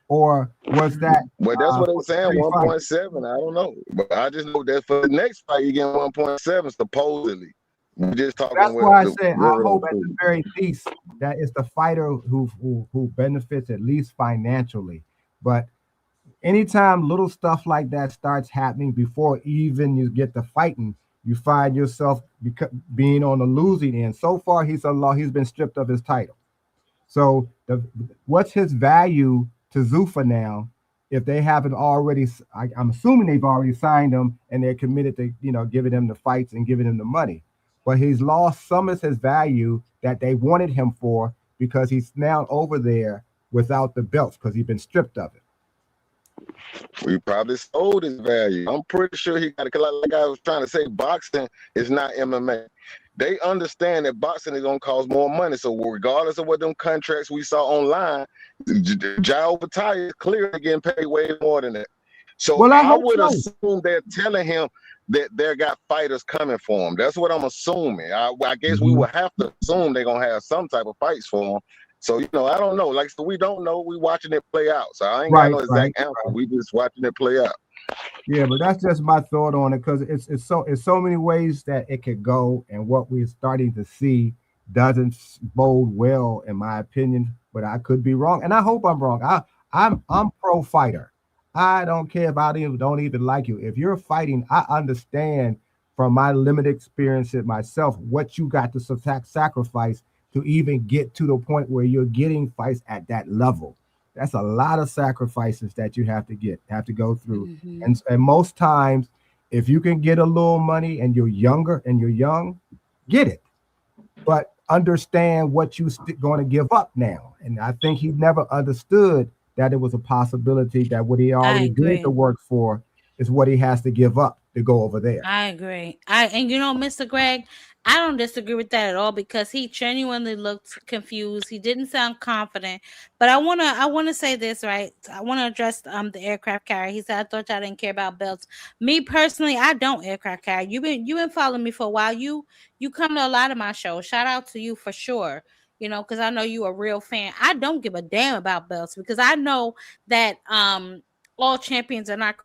or was that? Well, that's what For they're saying, 1.7. I don't know, but I just know that for the next fight, you get 1.7 supposedly. We're just talking. That's why I say I hope at the the very least that it's the fighter who benefits at least financially. But anytime little stuff like that starts happening before even you get to fighting, you find yourself being on the losing end. So far, he's been stripped of his title. So what's his value to Zuffa now? If they haven't already, I'm assuming they've already signed him and they're committed to giving him the fights and giving him the money. But he's lost some of his value that they wanted him for, because he's now over there without the belts because he's been stripped of it. We probably sold his value. I'm pretty sure he got it. Like I was trying to say, boxing is not MMA. They understand that boxing is gonna cost more money. So regardless of what them contracts we saw online, Jao Battaglia is clearly getting paid way more than that. So I would assume they're telling him that they got fighters coming for him. That's what I'm assuming. I guess we would have to assume they're gonna have some type of fights for him. So I don't know. So we don't know. We watching it play out. So I ain't got no exact answer. We just watching it play out. Yeah, but that's just my thought on it, because it's so many ways that it could go, and what we're starting to see doesn't bode well, in my opinion. But I could be wrong, and I hope I'm wrong. I'm pro fighter. I don't care if I don't even like you. If you're fighting, I understand from my limited experience myself what you got to sacrifice to even get to the point where you're getting fights at that level. That's a lot of sacrifices that you have to go through. Mm-hmm. And most times, if you can get a little money and you're younger and you're young, get it. But understand what you're going to give up now. And I think he never understood that it was a possibility that what he already did the work for is what he has to give up to go over there. I agree. And Mr. Greg, I don't disagree with that at all, because he genuinely looked confused. He didn't sound confident. But I wanna say this, right. I want to address the aircraft carrier. He said, I thought y'all didn't care about belts. Me personally, I don't aircraft carry. You've been following me for a while. You come to a lot of my shows. Shout out to you for sure. Because I know you a real fan. I don't give a damn about belts, because I know that all champions are not.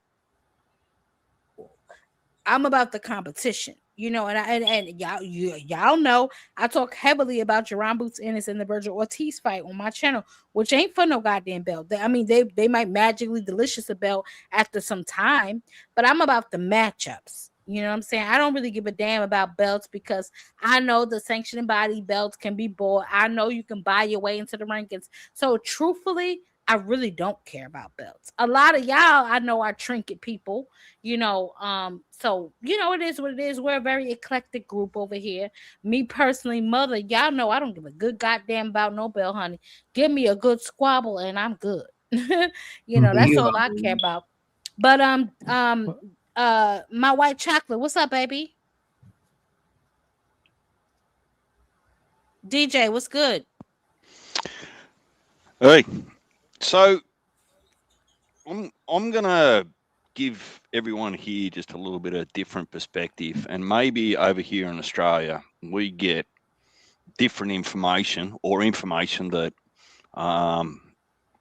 I'm about the competition, and y'all know I talk heavily about Jerron Boots Ennis and the Virgil Ortiz fight on my channel, which ain't for no goddamn belt. They might magically delicious a belt after some time, but I'm about the matchups. You know what I'm saying? I don't really give a damn about belts, because I know the sanctioning body belts can be bought. I know you can buy your way into the rankings. So truthfully, I really don't care about belts. A lot of y'all I know are trinket people, so it is what it is. We're a very eclectic group over here. Me personally, mother, y'all know I don't give a good goddamn about no belt, honey. Give me a good squabble and I'm good. That's all I care about. But my white chocolate. What's up, baby? DJ, what's good? Hey, so I'm gonna give everyone here just a little bit of different perspective, and maybe over here in Australia we get different information or information that um,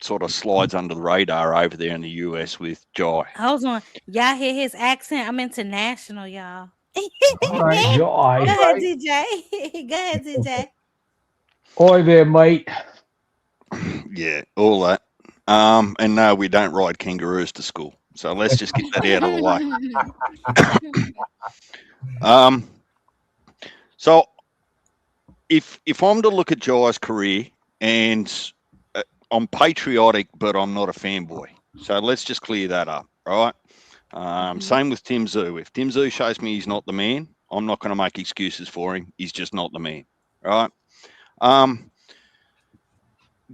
sort of slides under the radar over there in the US with Jai. Hold on. Y'all hear his accent? I'm international, y'all. All right, Go Joy. ahead, DJ. Go ahead, DJ. Oi there, mate. Yeah, all that. And no, we don't ride kangaroos to school. So let's just get that out of the way. Um, so if I'm to look at Jai's career, and I'm patriotic, but I'm not a fanboy. So let's just clear that up, right? Same with Tim Zoo. If Tim Zoo shows me he's not the man, I'm not going to make excuses for him. He's just not the man, right?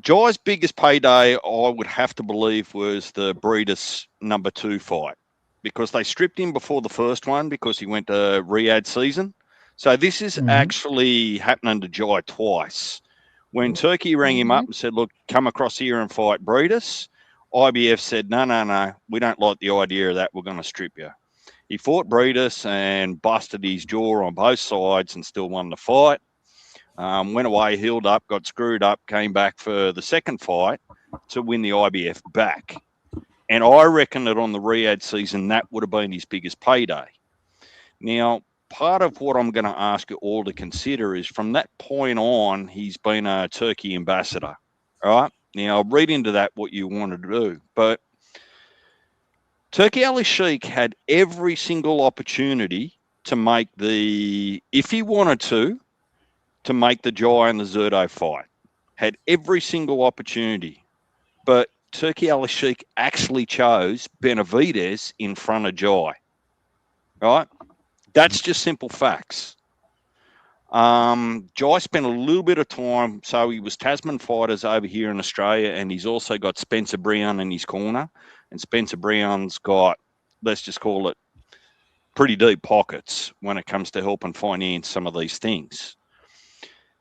Jai's biggest payday, I would have to believe, was the Breeders #2 fight, because they stripped him before the first one because he went to Riyadh season. So this is actually happening to Jai twice. When Turkey rang him up and said, look, come across here and fight Breeders, IBF said, no, we don't like the idea of that. We're going to strip you. He fought Breeders and busted his jaw on both sides and still won the fight. Went away, healed up, got screwed up, came back for the second fight to win the IBF back. And I reckon that on the Riyadh season, that would have been his biggest payday. Now, part of what I'm going to ask you all to consider is from that point on, he's been a Turkey ambassador. All right. Now, I'll read into that what you want to do. But Turkey Usyk had every single opportunity to make if he wanted to make the Jai and the Zerdo fight. Had every single opportunity. But Turkey Usyk actually chose Benavidez in front of Jai. Right? That's just simple facts. Jai spent a little bit of time, so he was Tasman Fighters over here in Australia, and he's also got Spencer Brown in his corner. And Spencer Brown's got, let's just call it, pretty deep pockets when it comes to helping finance some of these things.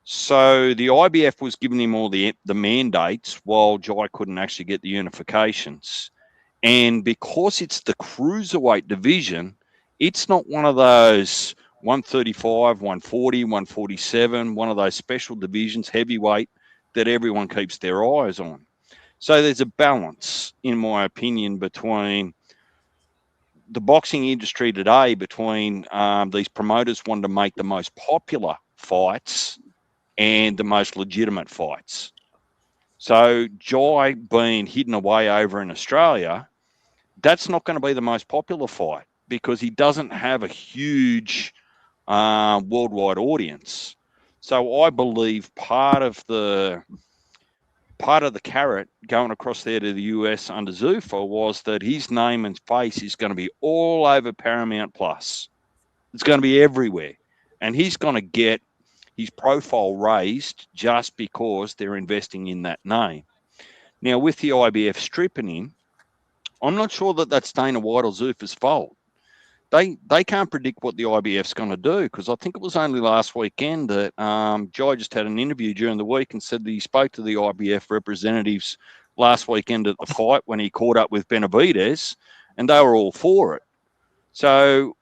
So the IBF was giving him all the mandates while Jai couldn't actually get the unifications. And because it's the cruiserweight division, it's not one of those 135, 140, 147, one of those special divisions, heavyweight, that everyone keeps their eyes on. So there's a balance, in my opinion, between the boxing industry today, between these promoters wanting to make the most popular fights and the most legitimate fights. So Jai being hidden away over in Australia, that's not going to be the most popular fight because he doesn't have a huge worldwide audience. So I believe part of the carrot going across there to the US under Zuffa was that his name and face is going to be all over Paramount Plus. It's going to be everywhere. And he's going to get his profile raised just because they're investing in that name. Now, with the IBF stripping him, I'm not sure that that's Dana White or Zuffa's fault. They can't predict what the IBF's going to do, because I think it was only last weekend that Jai just had an interview during the week and said that he spoke to the IBF representatives last weekend at the fight when he caught up with Benavidez, and they were all for it. So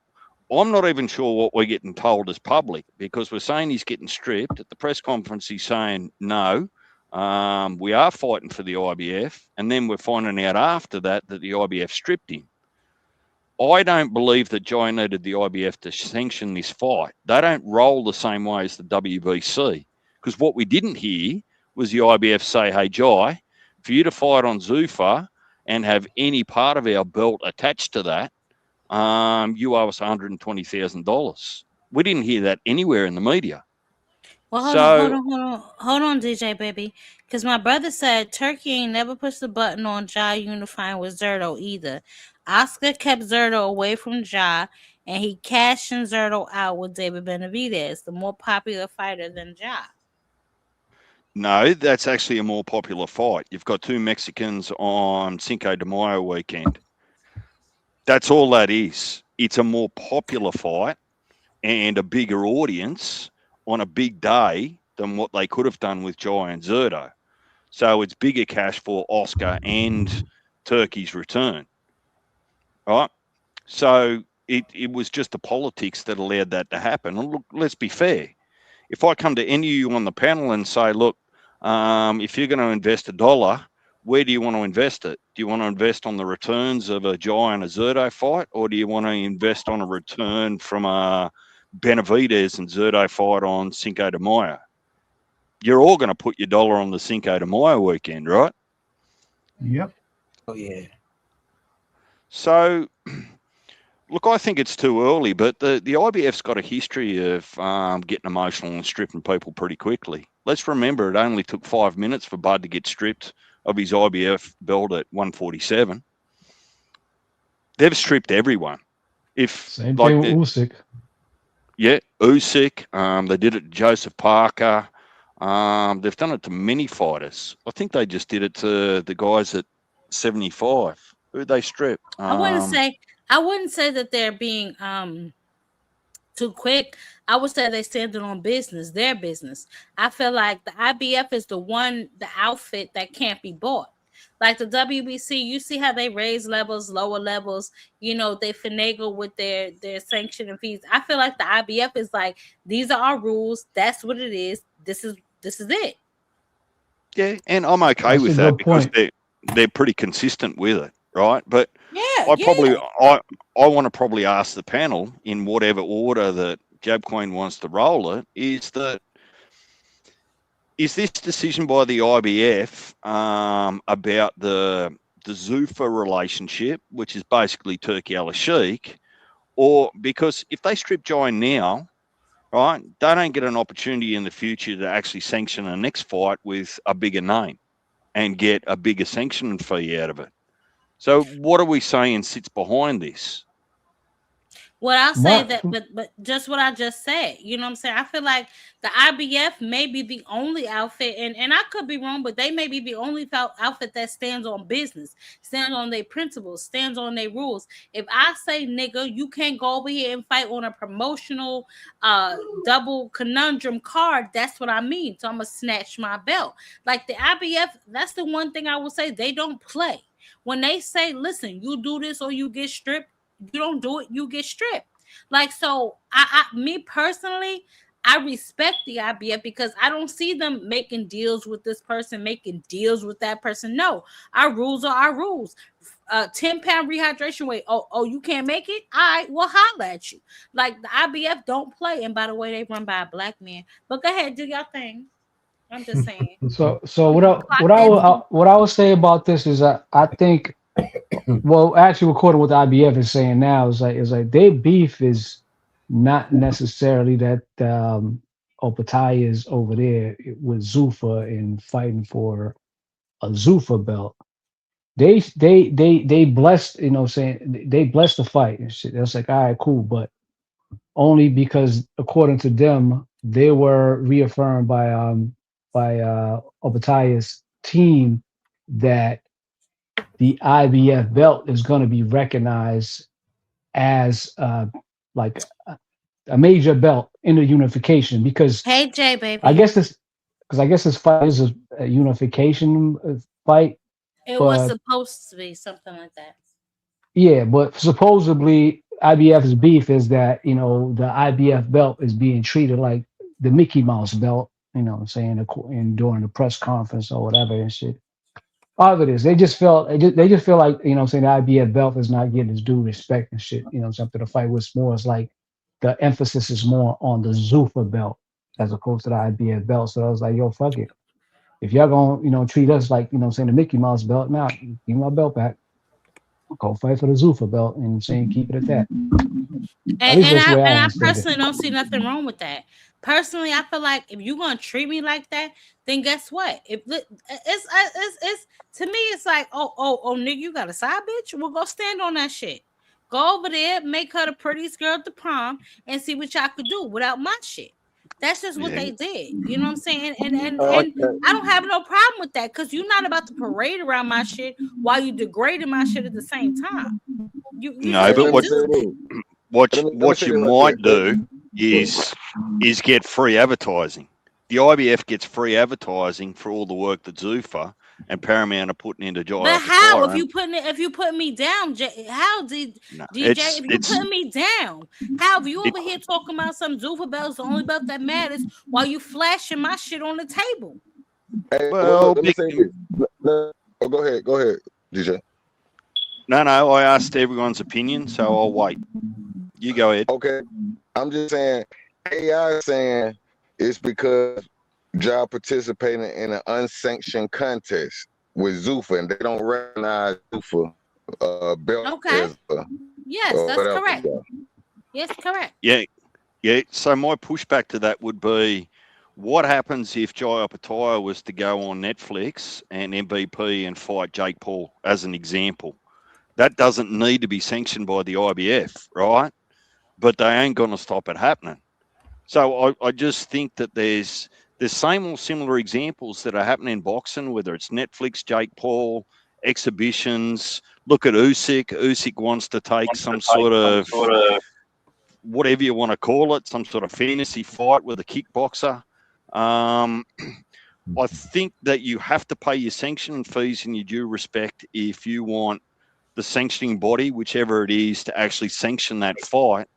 I'm not even sure what we're getting told as public, because we're saying he's getting stripped. At the press conference, he's saying, no, we are fighting for the IBF. And then we're finding out after that the IBF stripped him. I don't believe that Jai needed the IBF to sanction this fight. They don't roll the same way as the WBC. Because what we didn't hear was the IBF say, hey, Jai, for you to fight on Zuffa and have any part of our belt attached to that, you owe us $120,000. We didn't hear that anywhere in the media. Well, hold on, DJ baby, because my brother said Turkey ain't never pushed the button on Ja unifying with Zerto either. Oscar kept Zerto away from Ja, and he cashed in Zerto out with David Benavidez, the more popular fighter than Ja. No, that's actually a more popular fight. You've got two Mexicans on Cinco de Mayo weekend. That's all that is. It's a more popular fight and a bigger audience on a big day than what they could have done with Jai and Zerto. So it's bigger cash for Oscar and Turkey's return, right? So it was just the politics that allowed that to happen. And look, let's be fair. If I come to any of you on the panel and say, look, if you're going to invest $1, where do you want to invest it? Do you want to invest on the returns of a Jai and a Zerto fight, or do you want to invest on a return from a Benavidez and Zerto fight on Cinco de Mayo? You're all going to put your dollar on the Cinco de Mayo weekend, right? Yep. Oh yeah. So, look, I think it's too early, but the IBF's got a history of getting emotional and stripping people pretty quickly. Let's remember it only took 5 minutes for Bud to get stripped of his IBF belt at 147. They've stripped everyone. Same thing with Usyk. Yeah, Usyk. They did it to Joseph Parker. They've done it to many fighters. I think they just did it to the guys at 75. Who they strip? I wouldn't say that they're being too quick. I would say they standing on business, their business. I feel like the IBF is the outfit that can't be bought. Like the WBC, you see how they raise levels, lower levels. You know, they finagle with their sanction and fees. I feel like the IBF is like, these are our rules. That's what it is. This is it. Yeah, and I'm okay That's with a that good because point. they're pretty consistent with it, right? But Yeah, I want to probably ask the panel in whatever order that Jab Queen wants to roll it, is this decision by the IBF about the Zuffa relationship, which is basically Turkey Al Sheikh, or because if they strip Jai now, right, they don't get an opportunity in the future to actually sanction a next fight with a bigger name and get a bigger sanction fee out of it. So what are we saying sits behind this? Well, I'll say My, that, but just what I just said, you know what I'm saying? I feel like the IBF may be the only outfit, and I could be wrong, but they may be the only outfit that stands on business, stands on their principles, stands on their rules. If I say, nigga, you can't go over here and fight on a promotional double conundrum card, that's what I mean. So I'm gonna snatch my belt. Like the IBF, that's the one thing I will say, they don't play. When they say, listen, you do this or you get stripped, you don't do it, you get stripped. Like, so me personally, I respect the IBF because I don't see them making deals with this person, making deals with that person. No, our rules are our rules. 10-pound rehydration weight. Oh, you can't make it? All right, well, holla at you. Like the IBF don't play. And by the way, they run by a black man. But go ahead, do your thing. I'm just saying. so what I would say about this is I think, well, actually, according to what the IBF is saying now, is like their beef is not necessarily that Opatai is over there with Zuffa and fighting for a Zuffa belt. They blessed, saying they blessed the fight and shit. That's like, all right, cool, but only because according to them, they were reaffirmed by Opatai's team that the IBF belt is going to be recognized as like a major belt in the unification because Hey, Jay, I baby. guess this because I guess this fight is a unification fight, It was but supposed to be something like that. yeah, but supposedly IBF's beef is that the IBF belt is being treated like the Mickey Mouse belt, what I'm saying, and during the press conference or whatever and shit. All of it is. They just feel like, what I'm saying, the IBF belt is not getting its due respect and shit. Something to fight with more is like the emphasis is more on the Zuffa belt as opposed to the IBF belt. So I was like, yo, fuck it. If y'all gonna, treat us like, what I'm saying, the Mickey Mouse belt, nah, give me my belt back. Go fight for the Zuffa belt and saying keep it at that. At And, least and that's the I way I and I understand it. personally don't see nothing wrong with that. Personally, I feel like if you're gonna treat me like that, then guess what? If it's to me, it's like, oh, nigga, you got a side bitch? Well, go stand on that shit. Go over there, make her the prettiest girl at the prom, and see what y'all could do without my shit. That's just what Yeah. they did. You know what I'm saying? And Okay. I don't have no problem with that because you're not about to parade around my shit while you degrading my shit at the same time. You No, just but Let can't me what say do that. this. Let me what say you this right might quick. do is get free advertising. The IBF gets free advertising for all the work that Zuffa and Paramount are putting into Jai But how Opetaia. if you putting me down, how did No, DJ? If you putting me down, how if you over here talking about some Zuffa belts, the only belt that matters, while you flashing my shit on the table? Hey, well, well, look, let me say this. Oh, go ahead, DJ. no, I asked everyone's opinion, so I'll wait. You go ahead. Okay, I'm just saying. AI is saying it's because y'all participating in an unsanctioned contest with Zuffa, and they don't recognize Zuffa belt Okay. as a Yes, that's whatever. correct. Yes, correct. Yeah. So my pushback to that would be, what happens if Jai Opetaia was to go on Netflix and MVP and fight Jake Paul, as an example? That doesn't need to be sanctioned by the IBF, right? But they ain't going to stop it happening. So I just think that there's same or similar examples that are happening in boxing, whether it's Netflix, Jake Paul, exhibitions. Look at Usyk. Usyk wants to take some sort of, whatever you want to call it, some sort of fantasy fight with a kickboxer. I think that you have to pay your sanction fees and your due respect if you want the sanctioning body, whichever it is, to actually sanction that fight.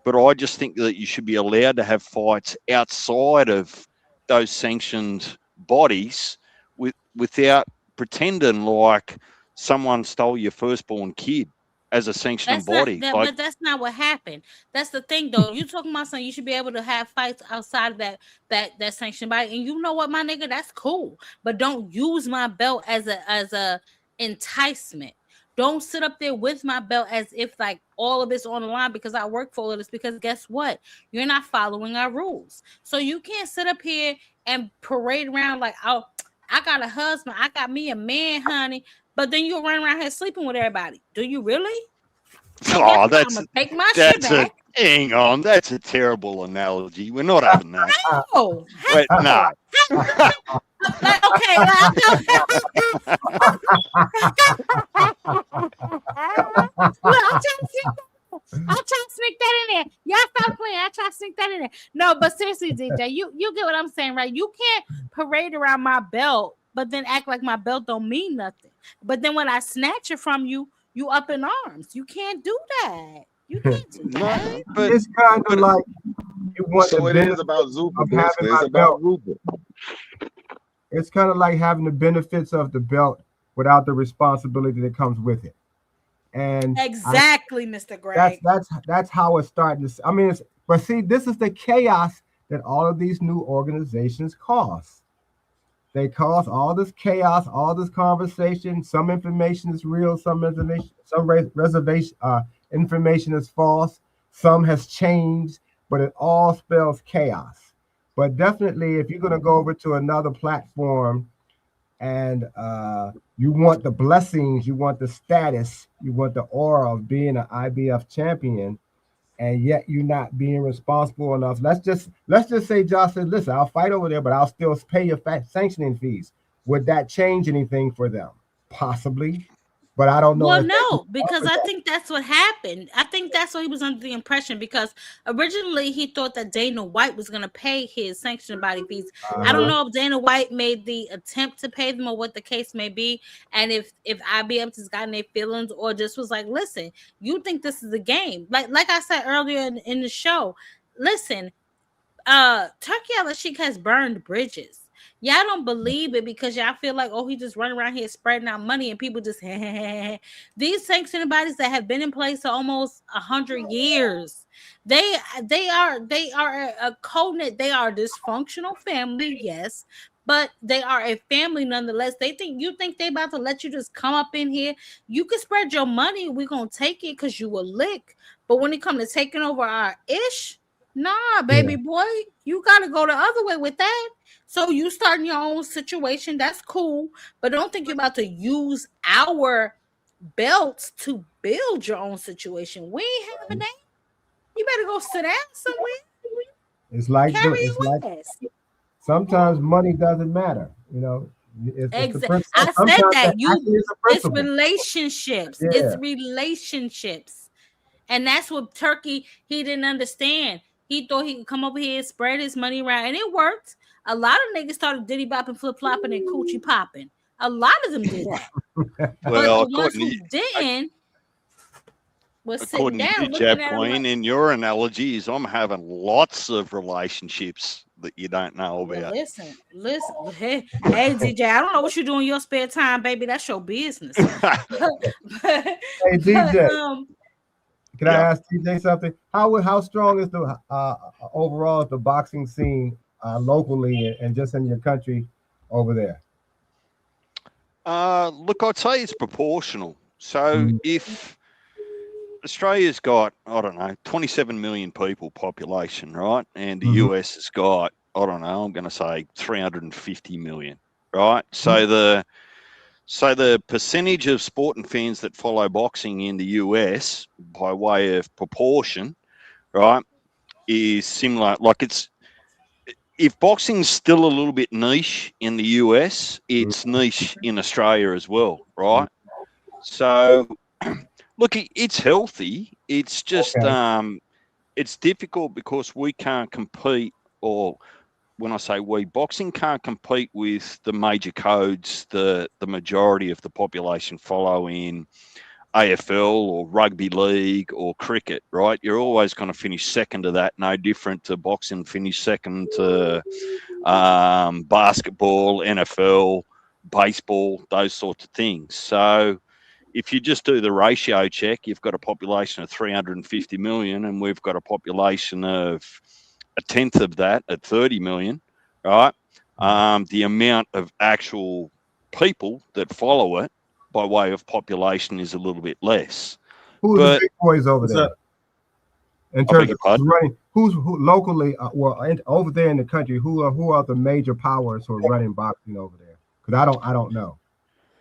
But I just think that you should be allowed to have fights outside of those sanctioned bodies without pretending like someone stole your firstborn kid as a sanctioning That's not body. that, Like, but that's not what happened. That's the thing, though. You talking about something, you should be able to have fights outside of that sanctioned body. And you know what, my nigga, that's cool. But don't use my belt as a enticement. Don't sit up there with my belt as if like all of it's on the line because I work for all of this. Because guess what? You're not following our rules. So you can't sit up here and parade around like, oh, I got a husband, I got me a man, honey. But then you run around here sleeping with everybody. Do you really? So guess oh, what? I'm gonna take my shit that's a back. hang on. That's a terrible analogy. We're not having that. Oh, Wait, no. like okay, like, look, I'll try to sneak that in there. Y'all stop playing. I try to sneak that in there. No, but seriously, DJ, you get what I'm saying, right? You can't parade around my belt, but then act like my belt don't mean nothing. But then when I snatch it from you, you up in arms. You can't do that. You can't do that. No, but It's kind of like you want the So it is benefit about Zuffa, of having basically. my It's about belt. Zuffa. It's kind of like having the benefits of the belt without the responsibility that comes with it. And Exactly, Mr. Greg. that's how it's starting to. I mean, but see, this is the chaos that all of these new organizations cause. They cause all this chaos, all this conversation. Some information is real, some information, reservation information is false, some has changed, but it all spells chaos. But definitely, if you're going to go over to another platform and you want the blessings, you want the status, you want the aura of being an IBF champion, and yet you're not being responsible enough. Let's just say Josh said, "Listen, I'll fight over there, but I'll still pay your sanctioning fees." Would that change anything for them? Possibly, but I don't know Well, if they can no, because offer I that. think that's what happened. I think that's what he was under the impression because originally he thought that Dana White was going to pay his sanctioning body fees. I don't know if Dana White made the attempt to pay them or what the case may be, and if IBM just got in their feelings or just was like, "Listen, you think this is a game?" Like I said earlier in the show, listen, Turkey Al-Sheikh has burned bridges. Y'all don't believe it because y'all feel like, oh, he just running around here spreading out money and people just these sanctioning bodies that have been in place for almost 100 years. They are a covenant. They are a dysfunctional family, yes, but they are a family nonetheless. You think they about to let you just come up in here? You can spread your money. We're gonna take it because you a lick. But when it comes to taking over our ish, nah, baby boy, you gotta go the other way with that. So you starting your own situation, that's cool. But don't think you're about to use our belts to build your own situation. We ain't having that. You better go sit down somewhere. It's like Carry it's like your ass. sometimes money doesn't matter. It's the Exactly. principle. I said Sometimes that that actually is a it's principle. relationships. It's Yeah. relationships. And that's what Turkey he didn't understand. He thought he could come over here and spread his money around, and it worked. A lot of niggas started diddy bopping, flip flopping, and coochie popping. A lot of them did that. But Well, the ones who didn't was sitting according to you, down looking Jab at him Queen, like, in your analogy is I'm having lots of relationships that you don't know well, about. listen. Hey, DJ, I don't know what you do in your spare time, baby. That's your business. but, Hey DJ, um, can I Yeah. ask TJ something? How strong is the overall the boxing scene locally and just in your country over there? Look, I'd say it's proportional. So Mm. if Australia's got, I don't know, 27 million people population, right? And the Mhm. US has got, I don't know, I'm going to say 350 million, right? Mhm. So the percentage of sporting fans that follow boxing in the US by way of proportion, right, is similar. Like it's if boxing's still a little bit niche in the US, it's niche in Australia as well, right? So look, it's healthy. It's just Okay. it's difficult because we can't compete, or when I say we, boxing can't compete with the major codes the majority of the population follow in AFL or rugby league or cricket, right? You're always going to finish second to that, no different to boxing finish second to basketball, NFL, baseball, those sorts of things. So if you just do the ratio check, you've got a population of 350 million, and we've got a population of a tenth of that at 30 million, right? The amount of actual people that follow it by way of population is a little bit less. Who are the But big boys over there? In I beg terms your of who's pardon? running, who locally, over there in the country, who are the major powers who are running boxing over there? Because I don't know.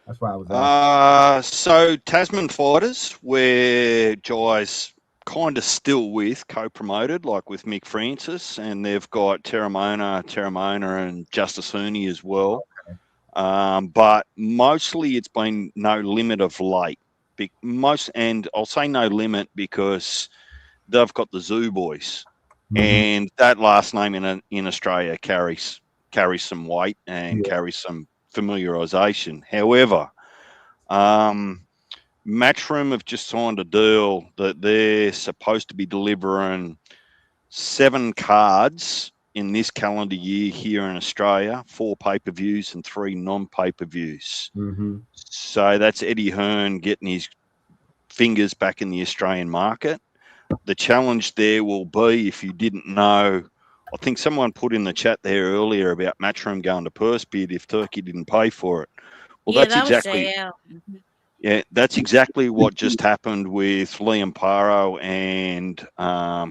That's why I was asking. So Tasman Fighters, where Jai's kind of still with, co-promoted, like with Mick Francis, and they've got Terramona and Justice Hooney as well. But mostly it's been No Limit of late. And I'll say No Limit because they've got the Zoo Boys, and that last name in Australia carries some weight and Yeah. carries some familiarisation. However, Matchroom have just signed a deal that they're supposed to be delivering 7 cards in this calendar year here in Australia, 4 pay-per-views and 3 non-pay-per-views. Mm-hmm. So that's Eddie Hearn getting his fingers back in the Australian market. The challenge there will be, if you didn't know, I think someone put in the chat there earlier about Matchroom going to purse bid if Turkey didn't pay for it. Well, yeah, that's that was exactly JL. that's exactly what just happened with Liam Paro and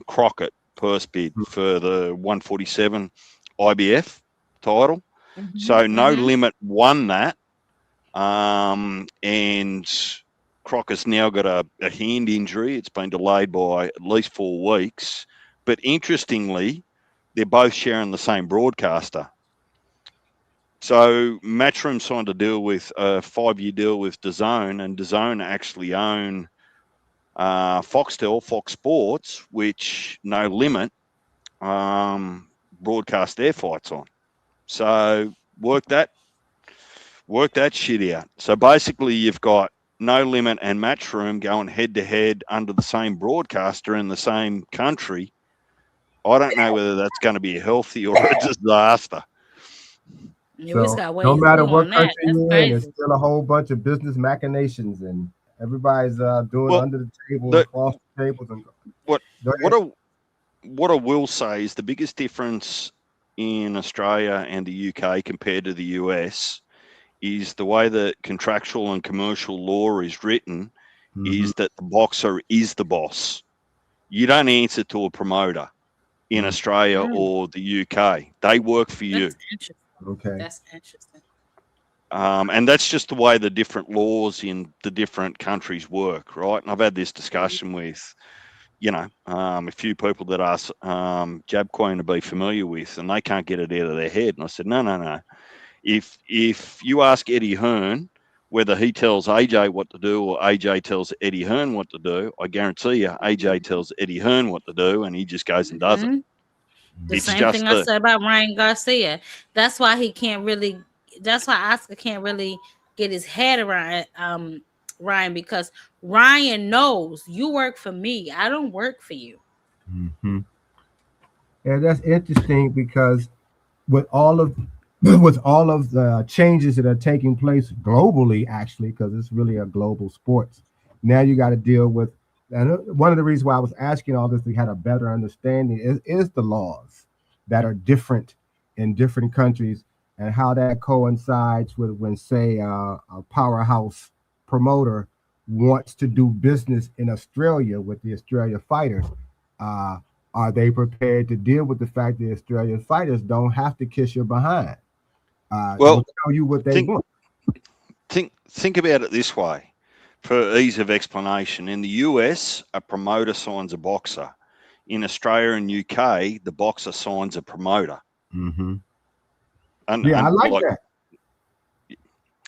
Crockett purse bid for the 147 IBF title. So No Limit won that, and Crockett's now got a hand injury. It's been delayed by at least 4 weeks. But interestingly, they're both sharing the same broadcaster. So Matchroom signed a 5-year deal with DAZN, and DAZN actually own Foxtel, Fox Sports, which No Limit broadcast their fights on. So work that shit out. So basically, you've got No Limit and Matchroom going head to head under the same broadcaster in the same country. I don't know whether that's going to be healthy or a disaster. Yeah, we just So got no ways to matter go what on that. country That's you're in, it's crazy. still a whole bunch of business machinations, and everybody's doing Well, under the table, the, across the tables, and what go what ahead. what I will say is the biggest difference in Australia and the UK compared to the US is the way that contractual and commercial law is written is that the boxer is the boss. You don't answer to a promoter in Australia or the UK. They work for you. That's interesting. Okay. That's interesting. And that's just the way the different laws in the different countries work, right? And I've had this discussion with a few people that are Jab Queen to be familiar with, and they can't get it out of their head. And I said, no. If you ask Eddie Hearn whether he tells AJ what to do or AJ tells Eddie Hearn what to do, I guarantee you AJ tells Eddie Hearn what to do, and he just goes and does it. The It's same just thing I said about Ryan Garcia. That's why he can't really. That's why Oscar can't really get his head around Ryan, because Ryan knows you work for me. I don't work for you. Mm-hmm. Yeah, that's interesting because with all of with all of the changes that are taking place globally, actually, because it's really a global sports. Now you got to deal with, and one of the reasons why I was asking all this to have a better understanding is the laws that are different in different countries and how that coincides with when, say, a powerhouse promoter wants to do business in Australia with the Australia fighters. Uh, are they prepared to deal with the fact that Australian fighters don't have to kiss your behind? They'll well, tell you what they think want. think about it this way, for ease of explanation. In the US, a promoter signs a boxer. In Australia and UK, the boxer signs a promoter. Mm-hmm. Yeah, I And like like, that.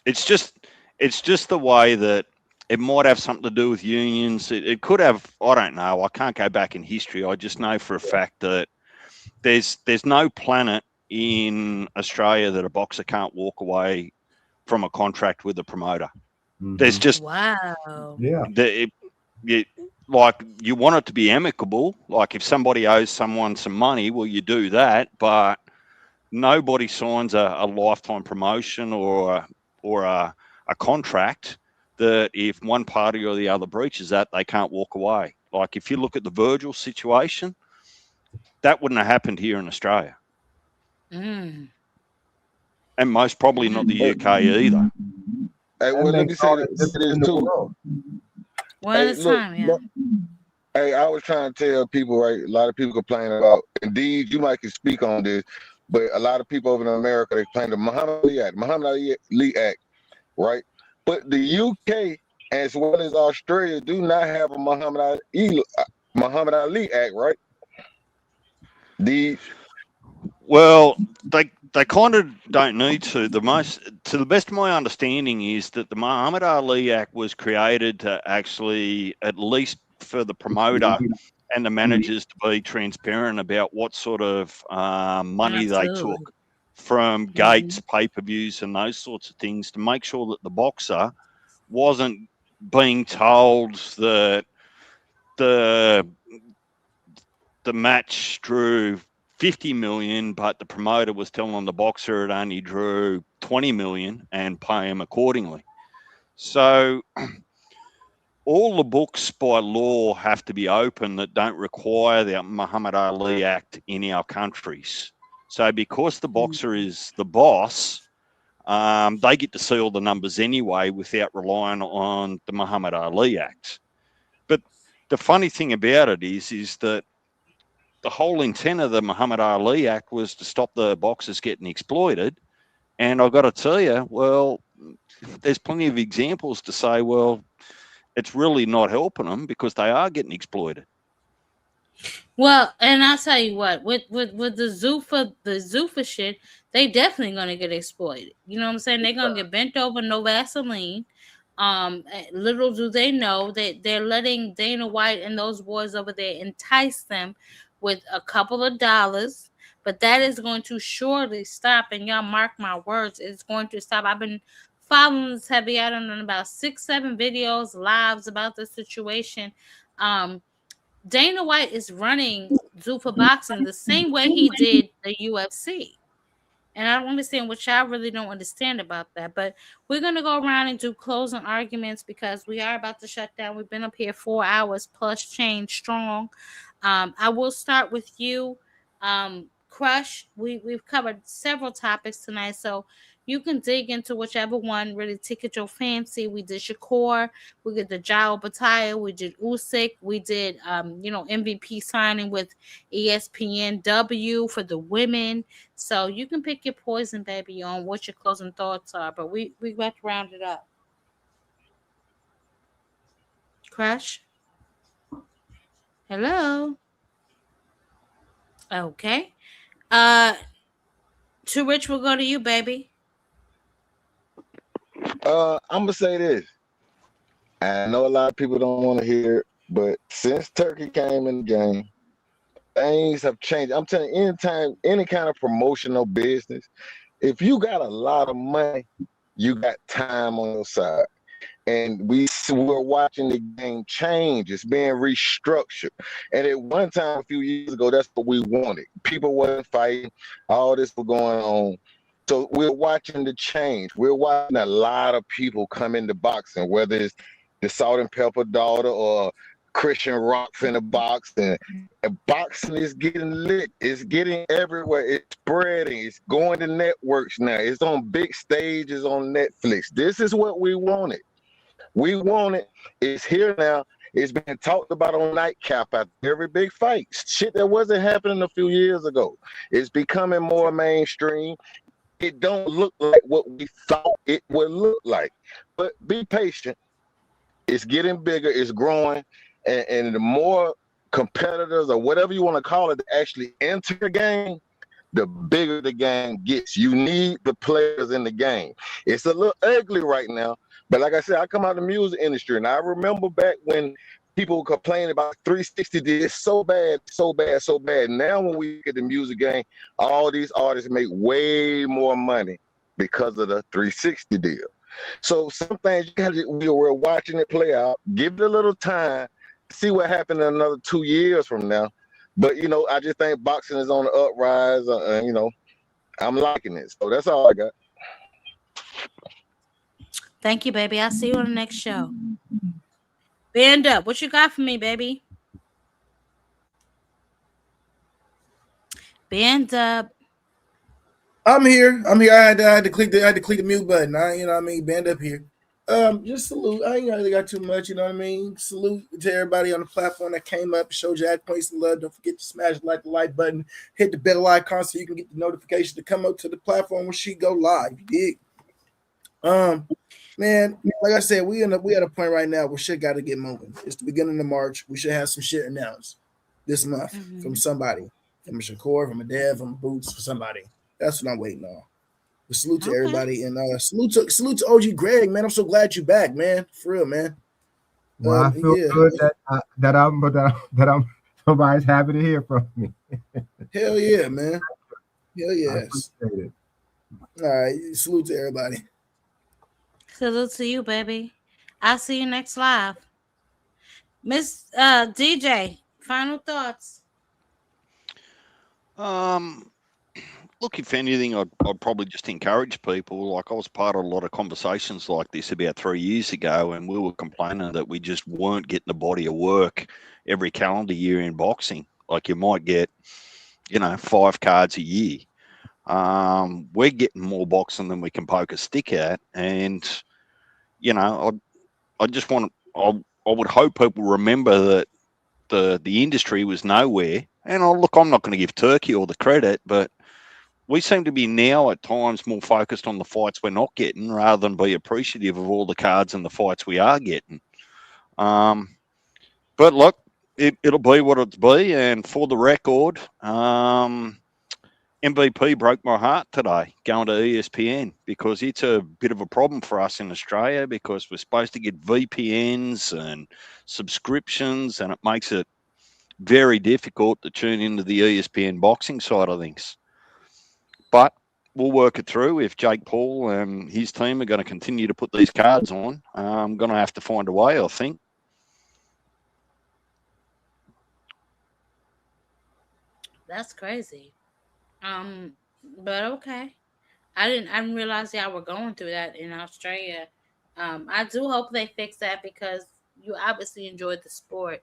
it's just the way that it might have something to do with unions. It could have, I don't know. I can't go back in history. I just know for a fact that there's no planet in Australia that a boxer can't walk away from a contract with a promoter. There's Mm-hmm. just Wow. Yeah. like, you want it to be amicable. Like, if somebody owes someone some money, well, you do that, but nobody signs a lifetime promotion or a contract that if one party or the other breaches that, they can't walk away. Like, if you look at the Virgil situation, that wouldn't have happened here in Australia, Mm. and most probably not the Hey, UK either. That well, let makes me all say the this difference in the too. world. One Hey, at a look, time, yeah. hey, I was trying to tell people, right? A lot of people complain about, indeed, you might can speak on this, but a lot of people over in America, they claim the Muhammad Ali Act, right? But the UK, as well as Australia, do not have a Muhammad Ali Act, right? The Well, they kind of don't need to. To the best of my understanding, is that the Muhammad Ali Act was created to actually, at least for the promoter and the managers, to be transparent about what sort of money they Absolutely. took from Hmm. gates, pay-per-views, and those sorts of things, to make sure that the boxer wasn't being told that the the match drew 50 million, but the promoter was telling the boxer it only drew 20 million and pay him accordingly. So all the books by law have to be open that don't require the Muhammad Ali Act in our countries. So because the boxer is the boss, they get to see all the numbers anyway without relying on the Muhammad Ali Act. But the funny thing about it is that the whole intent of the Muhammad Ali Act was to stop the boxers getting exploited. And I've got to tell you, well, there's plenty of examples to say, well, it's really not helping them because they are getting exploited. Well, and I'll tell you what, with the Zuffa shit, they definitely gonna get exploited. You know what I'm saying? They're gonna get bent over, no Vaseline. Little do they know that they're letting Dana White and those boys over there entice them with a couple of dollars, but that is going to surely stop. And y'all mark my words, it's going to stop. I've been following this heavy. I don't know, about 6, 7 videos, lives about the situation. Um, Dana White is running Zuffa Boxing the same way he did the UFC. And I don't understand, which I really don't understand about that. But we're going to go around and do closing arguments because we are about to shut down. We've been up here 4 hours plus change strong. I will start with you, Crush. We've covered several topics tonight, so you can dig into whichever one really ticket your fancy. We did Shakur, we did the Jao Bataya, we did Usyk, we did MVP signing with ESPN for the women. So you can pick your poison, baby, on what your closing thoughts are. But we got to round it up. Crush. Hello. Okay. Uh, Too Rich will go to you, baby. I'm gonna say this. I know a lot of people don't want to hear it, but since Turkey came in the game, things have changed. I'm telling you, anytime, any kind of promotional business, if you got a lot of money, you got time on your side. And we're watching the game change. It's being restructured. And at one time, a few years ago, that's what we wanted. People wasn't fighting. All this was going on. So we're watching the change. We're watching a lot of people come into boxing, whether it's the Salt and Pepper daughter or Christian Rock in the boxing. And boxing is getting lit. It's getting everywhere. It's spreading. It's going to networks now. It's on big stages on Netflix. This is what we wanted. We want it. It's here now. It's been talked about on nightcap at every big fight. Shit that wasn't happening a few years ago. It's becoming more mainstream. It don't look like what we thought it would look like. But be patient. It's getting bigger. It's growing. And the more competitors or whatever you want to call it actually enter the game, the bigger the game gets. You need the players in the game. It's a little ugly right now, but like I said, I come out of the music industry, and I remember back when people complained about 360 did so bad, so bad, so bad. Now when we get the music game, all these artists make way more money because of the 360 deal. So some things we're watching it play out. Give it a little time, see what happened in another 2 years from now. But I just think boxing is on the uprise. I'm liking it. So that's all I got. Thank you, baby. I'll see you on the next show. Band up. What you got for me, baby? Band up. I'm here. I had to click the mute button. You know what I mean? Band up here. Just salute. I ain't really got too much, you know what I mean? Salute to everybody on the platform that came up, showed you points of love. Don't forget to smash the like button, hit the bell icon so you can get the notification to come up to the platform when she go live. You dig? Man, like I said, we at a point right now where shit got to get moving. It's the beginning of March. We should have some shit announced this month from somebody, from a Shakur, from a Dev, from Boots, for somebody. That's what I'm waiting on. But salute to everybody, and salute to OG Greg, man. I'm so glad you back, man. For real, man. Well, I feel good that I'm somebody's happy to hear from me. Hell yeah, man. Hell yes. All right, salute to everybody. Salute to you, baby. I'll see you next live. Miss DJ, final thoughts. Look, if anything, I'd probably just encourage people. Like, I was part of a lot of conversations like this about 3 years ago, and we were complaining that we just weren't getting the body of work every calendar year in boxing. Like, you might get, 5 cards a year. We're getting more boxing than we can poke a stick at, and I just want I would hope people remember that the industry was nowhere. And I'm not going to give Turkey all the credit, but we seem to be now at times more focused on the fights we're not getting rather than be appreciative of all the cards and the fights we are getting. But look, it'll be what it'll be. And for the record, MVP broke my heart today going to ESPN because it's a bit of a problem for us in Australia because we're supposed to get VPNs and subscriptions, and it makes it very difficult to tune into the ESPN boxing side of things. But we'll work it through. If Jake Paul and his team are going to continue to put these cards on, I'm going to have to find a way, I think. That's crazy. But okay. I didn't realize y'all were going through that in Australia. I do hope they fix that because you obviously enjoyed the sport.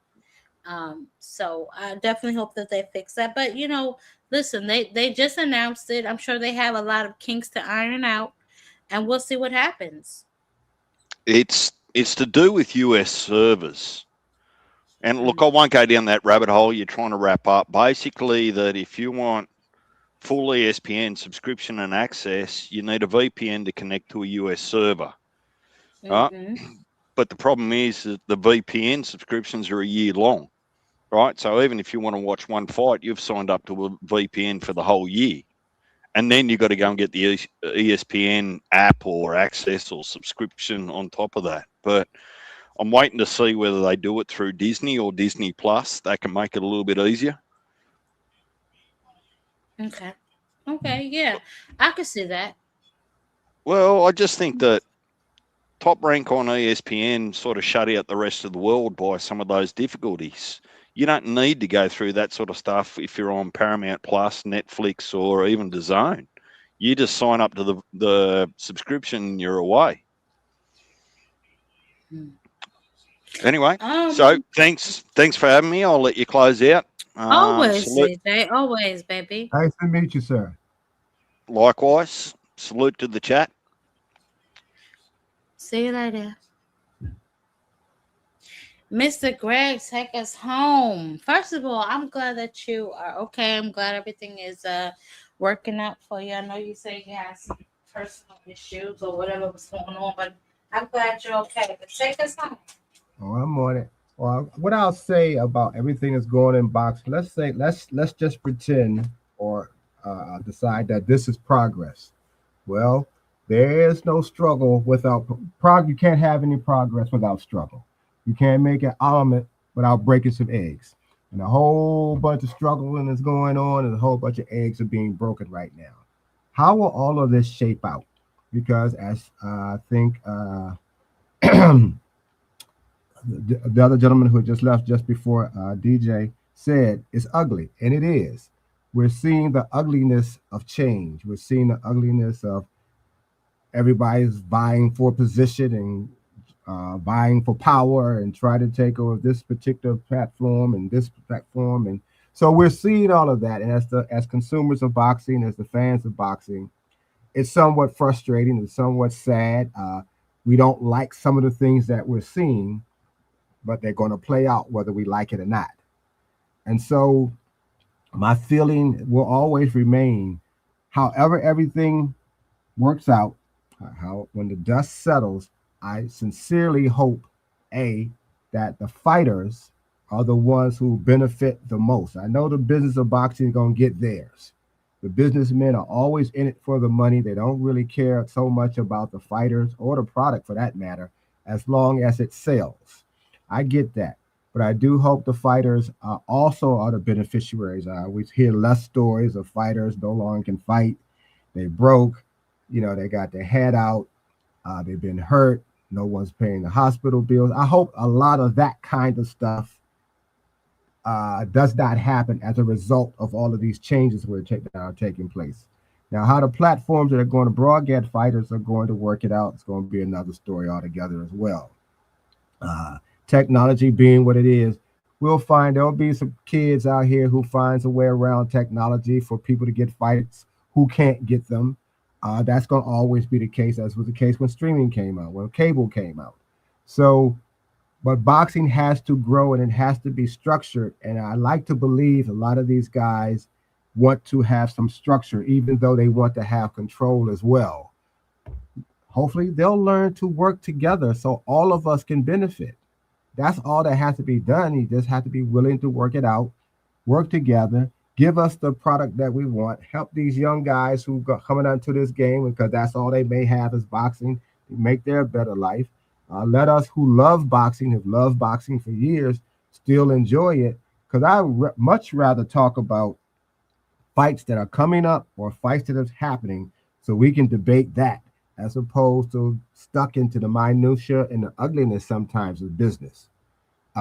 So I definitely hope that they fix that. But listen, they just announced it. I'm sure they have a lot of kinks to iron out, and we'll see what happens. It's to do with US servers. And look, I won't go down that rabbit hole you're trying to wrap up. Basically, that if you want full ESPN subscription and access, you need a VPN to connect to a US server. Right? But the problem is that the VPN subscriptions are a year long. right? So even if you want to watch one fight, you've signed up to a VPN for the whole year. And then you've got to go and get the ESPN app or access or subscription on top of that. But I'm waiting to see whether they do it through Disney or Disney Plus. They can make it a little bit easier. Okay. Okay. Yeah, I could see that. Well, I just think that Top Rank on ESPN sort of shut out the rest of the world by some of those difficulties. You don't need to go through that sort of stuff if you're on Paramount Plus, Netflix, or even DAZN. You just sign up to the subscription and you're away. Anyway, so thanks for having me. I'll let you close out. Always, Salute. CJ. Always, baby. Nice to meet you, sir. Likewise, salute to the chat. See you later. Mr. Greg, take us home. First of all, I'm glad that you are okay. I'm glad everything is working out for you. I know you say you had some personal issues or whatever was going on, but I'm glad you're okay. But take us home. Oh, I'm on it. Well, what I'll say about everything that's going in boxing, let's just pretend or decide that this is progress. Well, there is no struggle without You can't have any progress without struggle. You can't make an omelet without breaking some eggs. And a whole bunch of struggling is going on, and a whole bunch of eggs are being broken right now. How will all of this shape out? Because as I think the other gentleman who just left just before DJ said, it's ugly, and it is. We're seeing the ugliness of change. We're seeing the ugliness of everybody's vying for position and vying for power and try to take over this particular platform and this platform. And so we're seeing all of that. And as consumers of boxing, as the fans of boxing, it's somewhat frustrating and somewhat sad. We don't like some of the things that we're seeing, but they're going to play out whether we like it or not. And so my feeling will always remain, however everything works out, how when the dust settles, I sincerely hope, that the fighters are the ones who benefit the most. I know the business of boxing is going to get theirs. The businessmen are always in it for the money. They don't really care so much about the fighters or the product for that matter, as long as it sells. I get that. But I do hope the fighters also are the beneficiaries. We hear less stories of fighters no longer can fight. They broke, they got their head out. They've been hurt. No one's paying the hospital bills. I hope a lot of that kind of stuff does not happen as a result of all of these changes that are taking place. Now, how the platforms that are going to broadcast fighters are going to work it out, it's going to be another story altogether as well. Technology being what it is, we'll find there'll be some kids out here who finds a way around technology for people to get fights who can't get them. That's going to always be the case, as was the case when streaming came out, when cable came out. So, but boxing has to grow and it has to be structured. And I like to believe a lot of these guys want to have some structure, even though they want to have control as well. Hopefully they'll learn to work together so all of us can benefit. That's all that has to be done. You just have to be willing to work it out, work together, give us the product that we want, help these young guys who are coming onto this game because that's all they may have is boxing, make their better life. Let us who love boxing, have loved boxing for years, still enjoy it, because I much rather talk about fights that are coming up or fights that are happening so we can debate that as opposed to stuck into the minutia and the ugliness sometimes of business.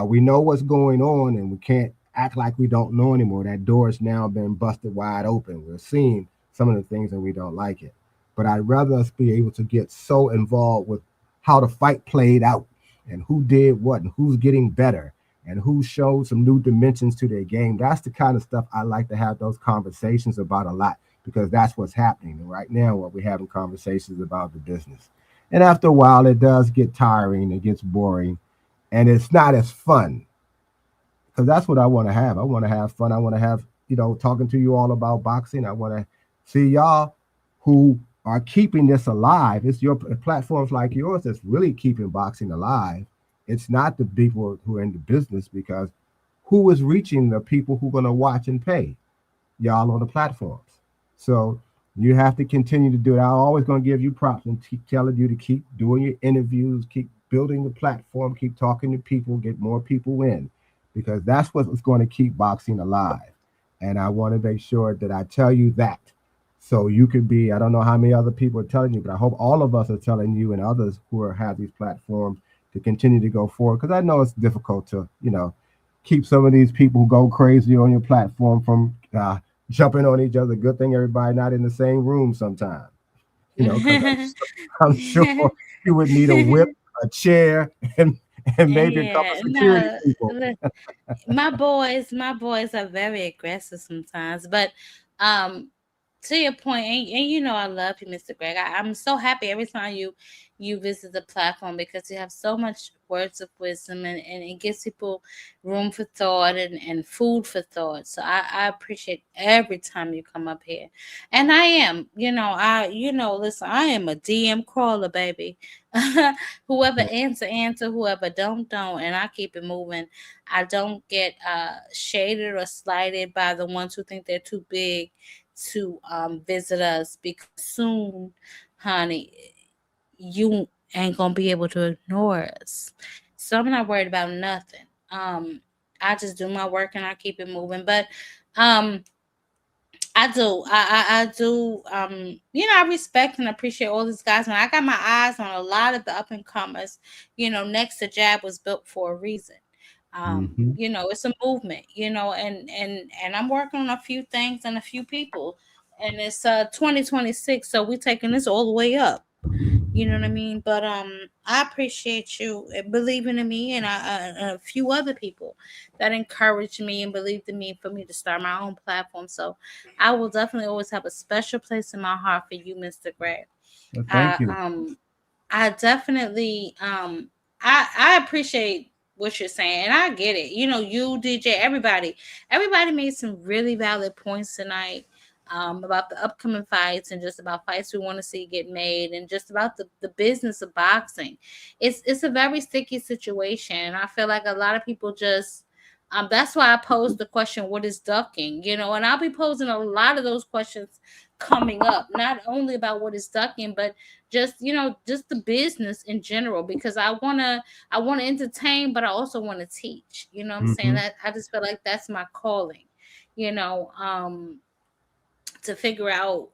We know what's going on and we can't act like we don't know anymore. That door has now been busted wide open. We're seeing some of the things and we don't like it. But I'd rather us be able to get so involved with how the fight played out and who did what and who's getting better and who showed some new dimensions to their game. That's the kind of stuff I like to have those conversations about a lot, because that's what's happening. And right now, what we're having conversations about the business. And after a while, it does get tiring, it gets boring, and it's not as fun. Because that's what I want to have. I want to have fun. I want to have, talking to you all about boxing. I want to see y'all who are keeping this alive. It's your platforms like yours that's really keeping boxing alive. It's not the people who are in the business, because who is reaching the people who are going to watch and pay? Y'all on the platforms. So you have to continue to do it. I'm always going to give you props and keep telling you to keep doing your interviews, keep building the platform, keep talking to people, get more people in, because that's what's going to keep boxing alive. And I want to make sure that I tell you that. So you could be, I don't know how many other people are telling you, but I hope all of us are telling you and others who have these platforms to continue to go forward. Because I know it's difficult to, keep some of these people who go crazy on your platform from jumping on each other. Good thing everybody not in the same room sometimes, because I'm sure you would need a whip, a chair, and maybe a couple Yeah, of security no, people. look, my boys are very aggressive sometimes, but um, to your point, and I love you, Mr. Greg. I'm so happy every time you visit the platform because you have so much words of wisdom, and it gives people room for thought and food for thought. So I appreciate every time you come up here. And I am, listen, I am a DM crawler, baby. Whoever answer, whoever don't, and I keep it moving. I don't get shaded or slighted by the ones who think they're too big to visit us, because soon, honey, you ain't gonna be able to ignore us. So I'm not worried about nothing. I just do my work and I keep it moving. But um I do. I do. I respect and appreciate all these guys. And I got my eyes on a lot of the up and comers. Next to Jab was built for a reason. Mm-hmm. It's a movement, and I'm working on a few things and a few people. And it's 2026, so we're taking this all the way up. You know what I mean? But I appreciate you believing in me, and a few other people that encouraged me and believed in me for me to start my own platform. So I will definitely always have a special place in my heart for you, Mr. Gray. Well, thank I you. um I definitely I appreciate what you're saying, and I get it. You, DJ, everybody made some really valid points tonight, about the upcoming fights and just about fights we want to see get made, and just about the business of boxing. It's a very sticky situation, and I feel like a lot of people just that's why I posed the question, what is ducking? And I'll be posing a lot of those questions coming up, not only about what is ducking, but just the business in general, because I want to entertain, but I also want to teach. What I'm saying? Mm-hmm. That I just feel like that's my calling, you know um to figure out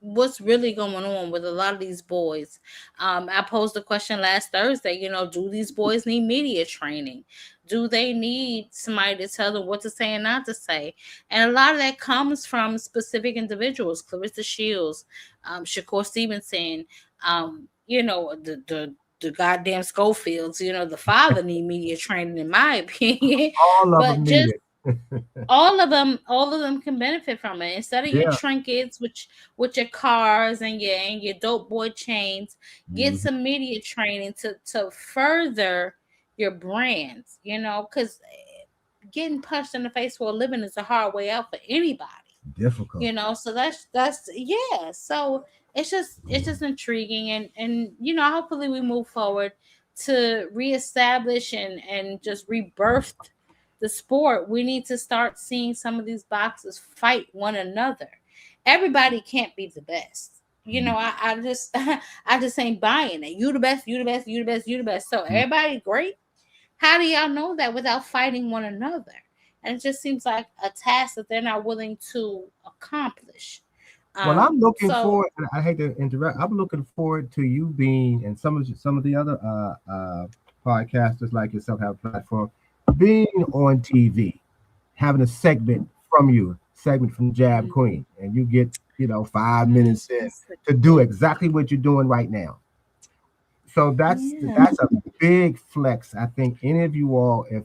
what's really going on with a lot of these boys. I posed a question last Thursday, do these boys need media training? Do they need somebody to tell them what to say and not to say? And a lot of that comes from specific individuals, Clarissa Shields, Shakur Stevenson, the goddamn Schofields. The father need media training, in my opinion. All of But them need just it. all of them can benefit from it. Instead of your Yeah. trinkets, which with your cars and your dope boy chains, get Mhm. some media training to further your brands. Because getting punched in the face for a living is a hard way out for anybody. Difficult. So that's yeah. So it's just intriguing, and hopefully we move forward to reestablish and just rebirth the sport. We need to start seeing some of these boxers fight one another. Everybody can't be the best. I just I just ain't buying it. You the best, you the best, you the best, you the best. So Mm. everybody great. How do y'all know that without fighting one another? And it just seems like a task that they're not willing to accomplish. Well, I'm looking So forward. And I hate to interrupt. I'm looking forward to you being, and some of the other podcasters like yourself have a platform, being on TV, having a segment from Jab Queen, and you get 5 minutes in to do exactly what you're doing right now. So yeah. that's a big flex. I think any of you all, if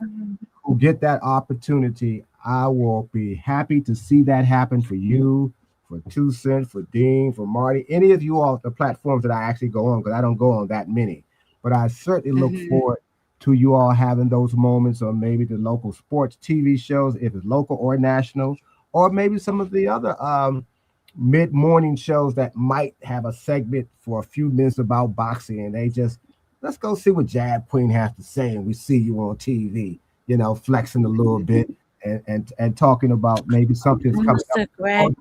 who get that opportunity, I will be happy to see that happen for you, for Two Cent, for Dean, for Marty, any of you all, the platforms that I actually go on, because I don't go on that many. But I certainly look Mhm. forward to you all having those moments, or maybe the local sports TV shows, if it's local or national, or maybe some of the other mid-morning shows that might have a segment for a few minutes about boxing, and they just let's go see what Jab Queen has to say, and we see you on TV. flexing a little bit and talking about maybe something's coming up. Mr. Oh, Greg,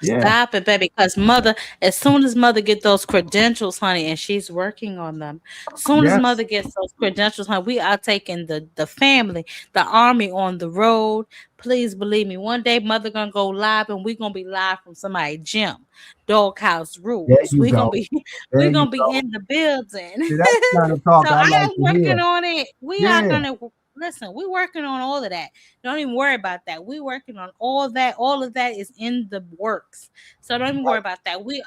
yeah, stop it, baby. Because mother, as soon as mother get those credentials, honey, and she's working on them. As soon as yes, mother gets those credentials, honey, we are taking the family, the army on the road. Please believe me. One day, mother gonna go live, and we gonna be live from somebody's gym, doghouse there rules. you We gonna go. be There we you gonna be go. in the building. See, that's the kind of So talk I I like am to working hear. on it. We are Yeah, gonna listen. We working on all of that. Don't even worry about that. We working on all that. All of that is in the works. So don't even worry about that. We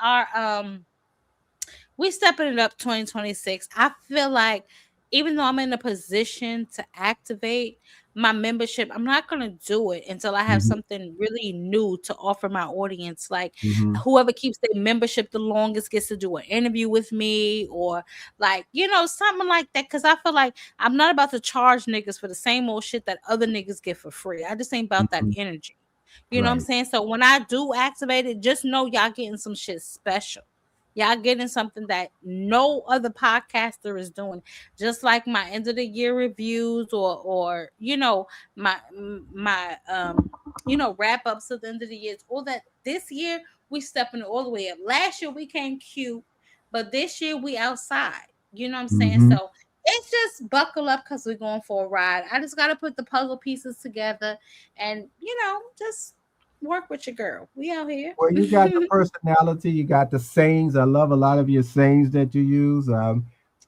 stepping it up 2026. I feel like even though I'm in a position to activate my membership, I'm not going to do it until I have hmm something really new to offer my audience. Like hmm whoever keeps their membership the longest gets to do an interview with me, or like, something like that. Cause I feel like I'm not about to charge niggas for the same old shit that other niggas get for free. I just ain't about that hmm energy. You know what I'm right. saying? So when I do activate it, just know y'all getting some shit special. Y'all getting something that no other podcaster is doing. Just like my end of the year reviews, or my wrap ups at the end of the year. All that this year we stepping it all the way up. Last year we came cute, but this year we outside. You know what I'm saying? hmm So it's just buckle up because we're going for a ride. I just gotta put the puzzle pieces together and just work with your girl. We out here. Well, you got the personality, you got the sayings. I love a lot of your sayings that you use. I,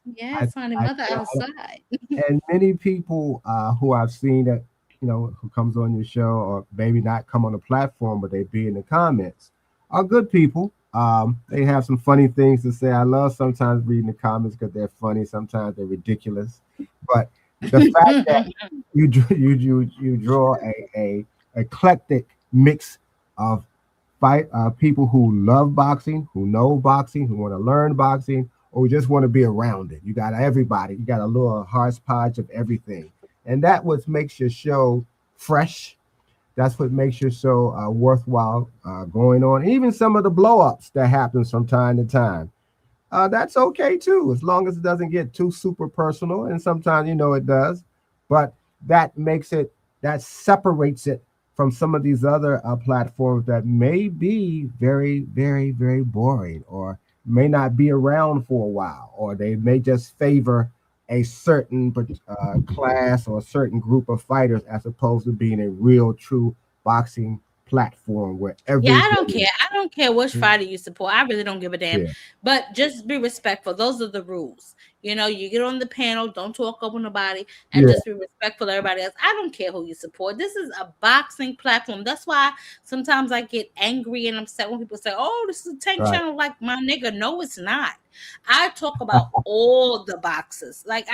Yes, honey, I, mother outside. and many people who I've seen that who comes on your show or maybe not come on the platform, but they be in the comments, are good people. They have some funny things to say. I love sometimes reading the comments because they're funny. Sometimes they're ridiculous, but the fact that you draw a eclectic mix of fight people who love boxing, who know boxing, who want to learn boxing, or just want to be around it. You got everybody. You got a little hodgepodge of everything, and that what makes your show fresh. That's what makes your show worthwhile going on. Even some of the blow-ups that happens from time to time, that's okay too, as long as it doesn't get too super personal. And sometimes it does, but that makes it that separates it from some of these other platforms that may be very, very, very boring, or may not be around for a while, or they may just favor a certain class or a certain group of fighters as opposed to being a real, true boxing platform where Yeah, every I don't day. care. I don't care which fighter you support. I really don't give a damn. Yeah, But just be respectful. Those are the rules. You get on the panel, don't talk over nobody, and yeah, just be respectful of everybody else. I don't care who you support. This is a boxing platform. That's why sometimes I get angry and upset when people say, "Oh, this is a tank right. channel." Like my nigga, no, it's not. I talk about all the boxes. Like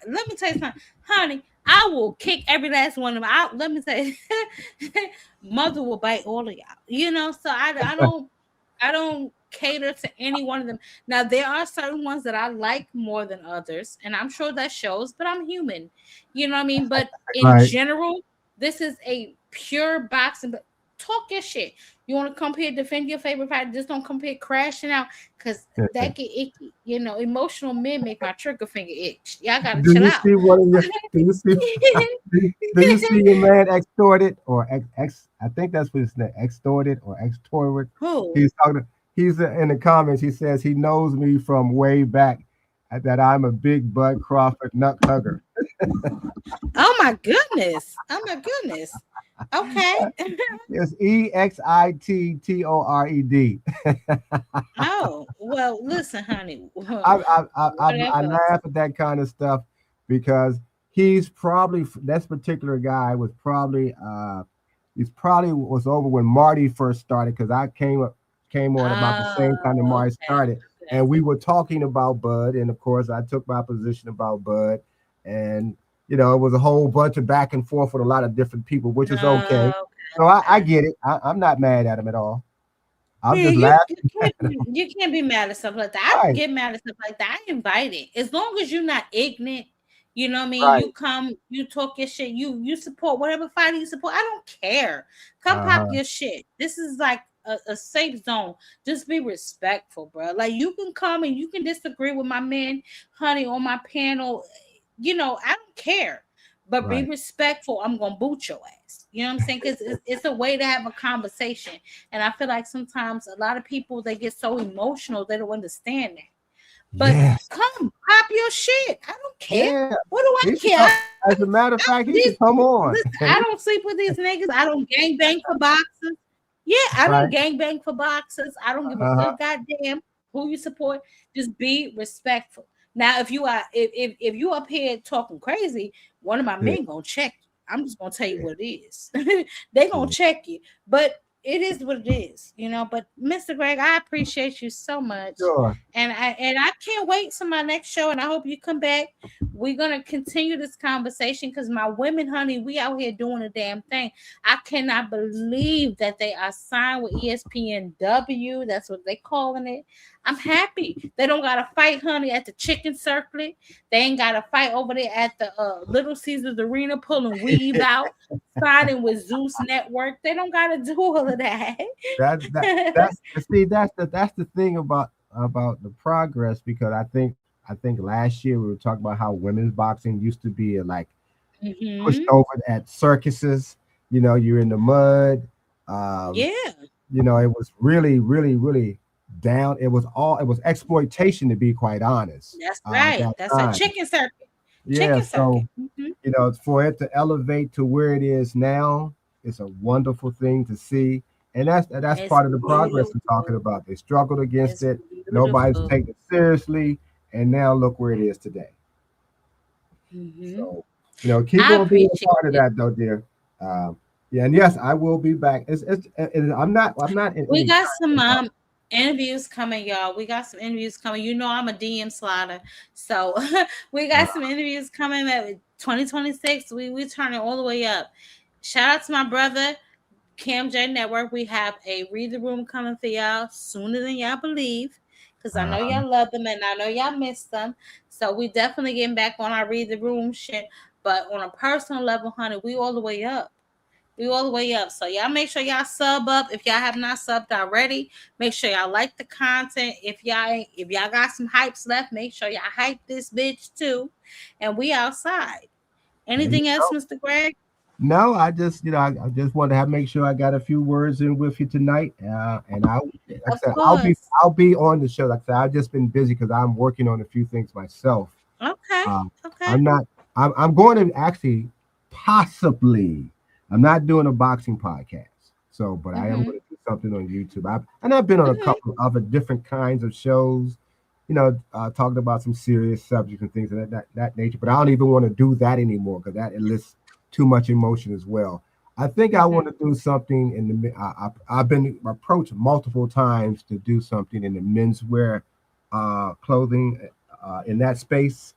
let me tell you something, honey. I will kick every last one of them out. Let me say, mother will bite all of y'all. So I don't cater to any one of them. Now there are certain ones that I like more than others, and I'm sure that shows, but I'm human. You know what I mean? But in Right. general, this is a pure boxing. But talk your shit. You want to come here defend your favorite fighter? Just don't come here crashing out, because that get icky. Emotional men make my trigger finger itch. Y'all gotta Do chill you out. see one of your? Do you see? Do you see your man extorted or ex? I think that's what his name. Extorted or extorted. Who? He's talking. He's in the comments. He says he knows me from way back. That I'm a big Bud Crawford nut hugger. Oh my goodness. Oh my goodness. Okay. It's EXITTORED. Oh, well, listen, honey. I Whatever. laugh at that kind of stuff because he's probably this particular guy was probably he's probably was over when Marty first started because I came on about the same time that Oh, Marty started, and we were talking about Bud, and of course I took my position about Bud, and it was a whole bunch of back and forth with a lot of different people, which is okay. okay. So I get it. I'm not mad at him at all. I'm Yeah, just you laughing. you can't be, you can't be mad at stuff like that. I don't Right, get mad at stuff like that. I invite it. As long as you're not ignorant, you know what I mean? You right. come, you talk your shit, you support whatever fighter you support. I don't care. Come pop Uh-huh. your shit. This is like a safe zone. Just be respectful, bro. Like you can come and you can disagree with my man, honey, on my panel. I don't care. but be Right. respectful. I'm gonna boot your ass. You know what I'm saying? Because it's a way to have a conversation. And I feel like sometimes a lot of people they get so emotional they don't understand that. But Yes. come, pop your shit. I don't care. Yeah. What do I He should care? come. As a matter of fact, he should come on. Listen, I don't sleep with these niggas. I don't gang bang for boxers. Yeah, I don't Right. gang bang for boxers. I don't give a Uh-huh. good goddamn who you support. Just be respectful. Now, if you are if you up here talking crazy, one of my Yeah. men gonna check you. I'm just gonna tell you what it is. They gonna Yeah. check you, but it is what it is, you know. But Mr. Greg, I appreciate you so much, Sure. and I can't wait for my next show, and I hope you come back. We're gonna continue this conversation because my women, honey, we out here doing a damn thing. I cannot believe that they are signed with ESPNW. That's what they calling it. I'm happy. They don't gotta fight, honey, at the chicken circuit. They ain't gotta fight over there at the Little Caesars Arena pulling weave out, signing with Zeus Network. They don't gotta do all of that. That's see that's the thing about the progress, because I think last year we were talking about how women's boxing used to be like pushed Mhm. over at circuses. You're in the mud. Um, Yeah, it was really, really, really down. It was exploitation, to be quite honest. that's At right. that That's a time. chicken circuit. Yeah, Chicken circuit. so Mhm. for it to elevate to where it is now, it's a wonderful thing to see, and that's It's part of the progress we're talking beautiful. about. They struggled against It's it. Nobody's beautiful. taking it seriously, and now look where it is today. Mhm. So, keep I on being a appreciate part of it. that, though, dear. Yeah, and yes, I will be back. I'm not in We any got some kind of interviews coming, y'all. We got some interviews coming. You know I'm a DM slider. So we uh, got some interviews coming at 2026. We turning all the way up. Shout out to my brother, Cam J Network. We have a read the room coming for y'all sooner than y'all believe. Because I know uh, y'all love them and I know y'all miss them. So we definitely getting back on our read the room shit. But on a personal level, honey, we all the way up. We all the way up. So y'all make sure y'all sub up. If y'all have not subbed already, make sure y'all like the content. If y'all got some hypes left, make sure y'all hype this bitch too. And we outside. there you Anything else, go. Mr. Greg? No, I just wanted to make sure I got a few words in with you tonight, and like I Of said, course. I'll be on the show. Like I said, I've just been busy because I'm working on a few things myself. Okay. Um, Okay. I'm not. I'm going to actually, possibly. I'm not doing a boxing podcast. So, but I am Mm-hmm. going to do something on YouTube. I've been on a Mm-hmm. couple of other different kinds of shows. Talking about some serious subjects and things of that nature. But I don't even want to do that anymore because that enlists too much emotion as well. I think I want Mm-hmm. to do something in the. I've been approached multiple times to do something in the menswear clothing in that space,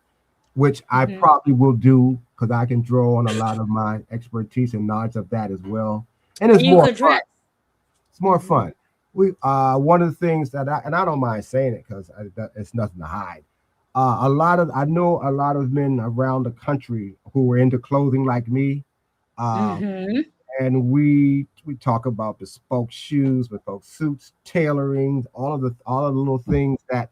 which I Mm-hmm. probably will do because I can draw on a lot of my expertise and knowledge of that as well. And it's And you more could fun. dress. It's more Mm-hmm. fun. We one of the things that I don't mind saying it because it's nothing to hide. I know a lot of men around the country who were into clothing like me, uh, Mm-hmm. and we talk about bespoke shoes, bespoke suits, tailoring, all of the little things that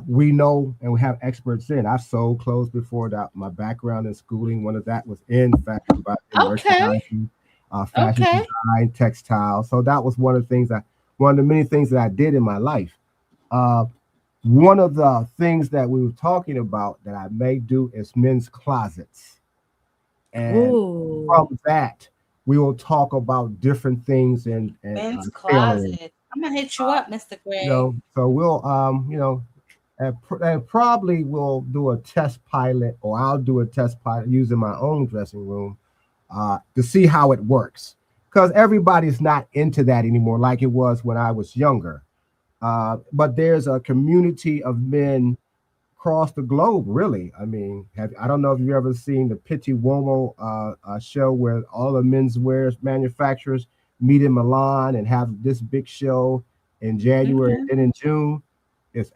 we know and we have experts in. I've sold clothes before. That my background in schooling, one of that was in in Okay. merchandising, fashion Okay. design, textile. So that was one of the many things that I did in my life. Uh, one of the things that we were talking about that I may do is men's closets, and Ooh. from that we will talk about different things and Men's tailoring. closet. I'm gonna hit you up, Mr. Greg. So we'll and probably we'll do a test pilot, or I'll do a test pilot using my own dressing room to see how it works. Because everybody's not into that anymore like it was when I was younger. But there's a community of men across the globe, really. I mean, I don't know if you've ever seen the Pitti Uomo show where all the menswear manufacturers meet in Milan and have this big show in January Okay. and in June. It's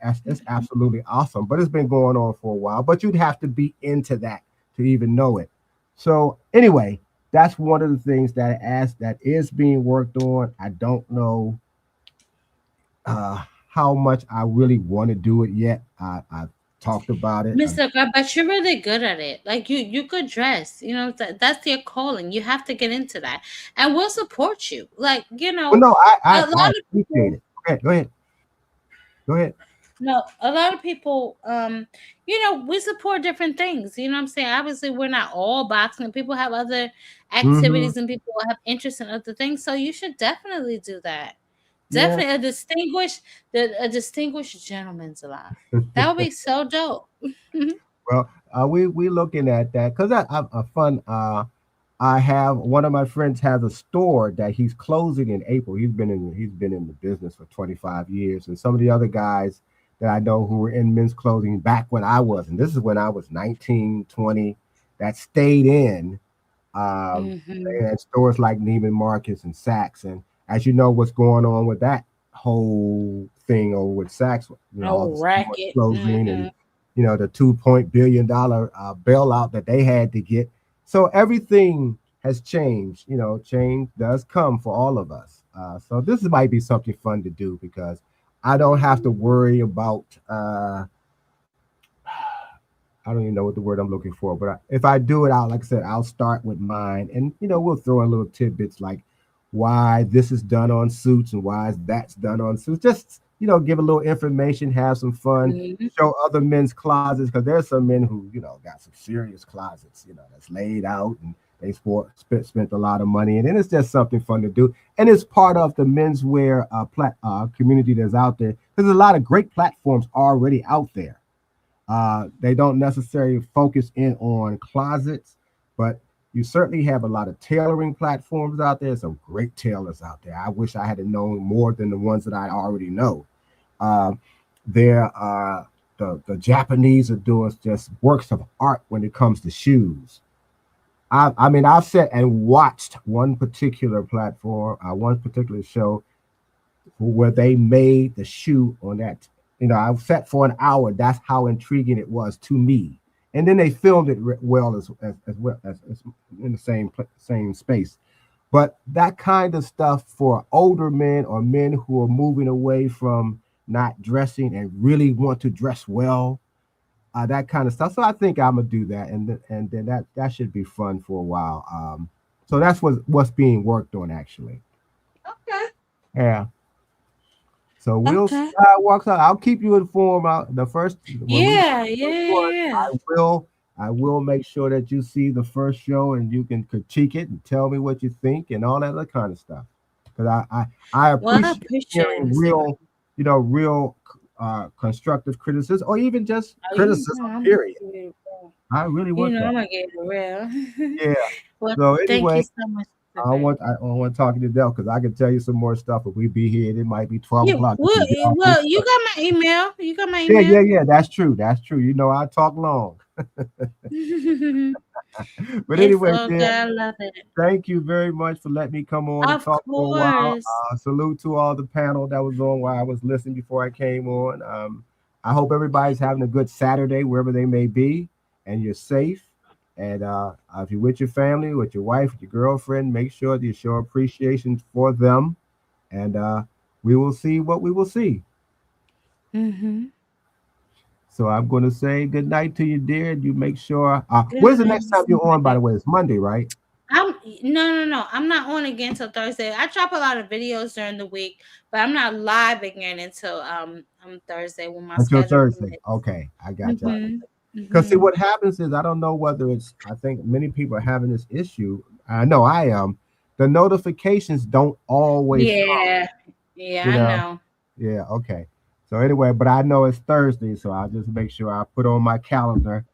absolutely awesome, but it's been going on for a while. But you'd have to be into that to even know it. So anyway, that's one of the things that is being worked on. I don't know how much I really want to do it yet. I've talked about it. Mr. God, but you're really good at it. Like you could dress. You know that's your calling. You have to get into that, and we'll support you. Like Well, no, a I lot of appreciate people. it. Okay, go ahead. Go ahead. No, a lot of people, we support different things. You know what I'm saying? Obviously, we're not all boxing. People have other Hmm. activities and people have interest in other things. So you should definitely do that. Yeah. Definitely a distinguished gentleman's alive. That would be so dope. Well, we looking at that because I a fun. I have one of my friends has a store that he's closing in April. He's been in the business for 25 years, and some of the other guys that I know who were in men's clothing back when I was, and this is when I was 19, 20, that stayed in. They Hmm. had stores like Neiman Marcus and Saks, and as you know, what's going on with that whole thing over with Saks, all the Oh, stores racket. closing, and the $2 billion bailout that they had to get. So everything has changed. Change does come for all of us. So this might be something fun to do because I don't have to worry about. I don't even know what the word I'm looking for, but if I do it, like I said, I'll start with mine, and we'll throw in little tidbits like why this is done on suits and why that's done on suits. Just give a little information, have some fun, Hmm. show other men's closets because there's some men who got some serious closets, that's laid out and they spent a lot of money, and then it's just something fun to do, and it's part of the menswear community that's out there. There's a lot of great platforms already out there. They don't necessarily focus in on closets, but you certainly have a lot of tailoring platforms out there. Some great tailors out there. I wish I had known more than the ones that I already know. Uh, there are the Japanese are doing just works of art when it comes to shoes. I mean, I've sat and watched one particular platform, one particular show where they made the shoe on that. I sat for an hour. That's how intriguing it was to me. And then they filmed it well as well as in the same space. But that kind of stuff for older men or men who are moving away from not dressing and really want to dress well, that kind of stuff. So I think I'm gonna do that, and then that should be fun for a while. So that's what's being worked on actually. Okay. Yeah. So we'll see Okay. how it works out. I'll keep you informed. The first when we Yeah, the yeah, first yeah, one, yeah. I will make sure that you see the first show and you can critique it and tell me what you think and all that other kind of stuff. Because I Well, I appreciate appreciate it, hearing Mr. real constructive criticism or even just Oh, criticism. I'm gonna Period. give it real. I really want I'm that. gonna get it real. Yeah. Well, So thank you anyway, so much, Mr. I Gray. want I don't want to talk to Dell because I can tell you some more stuff. If we be here, it might be 12 o'clock. You can get off this. Well, you got my email. You got my Yeah, email. yeah, yeah. That's true. That's true. I talk long. But It's anyway, all good. dear, I love it. thank you very much for letting me come on and Of talk for a while. course. Salute to all the panel that was on while I was listening before I came on. I hope everybody's having a good Saturday wherever they may be, and you're safe. And if you're with your family, with your wife, with your girlfriend, make sure that you show appreciation for them. And we will see what we will see. Mm-hmm. So I'm going to say good night to you, dear. And you make sure. Good When's the night, next time Mr. you're on? By Gray. the way, it's Monday, right? I'm no. I'm not on again till Thursday. I drop a lot of videos during the week, but I'm not live again until Thursday when my Until schedule Thursday. permits. Okay, I got you. Mm-hmm. Because see, Mm-hmm. what happens is I don't know whether it's. I think many people are having this issue. I know I am. The notifications don't always come. Yeah. Yeah, You I know. know. Yeah. Okay. So anyway, but I know it's Thursday, so I'll just make sure I put on my calendar.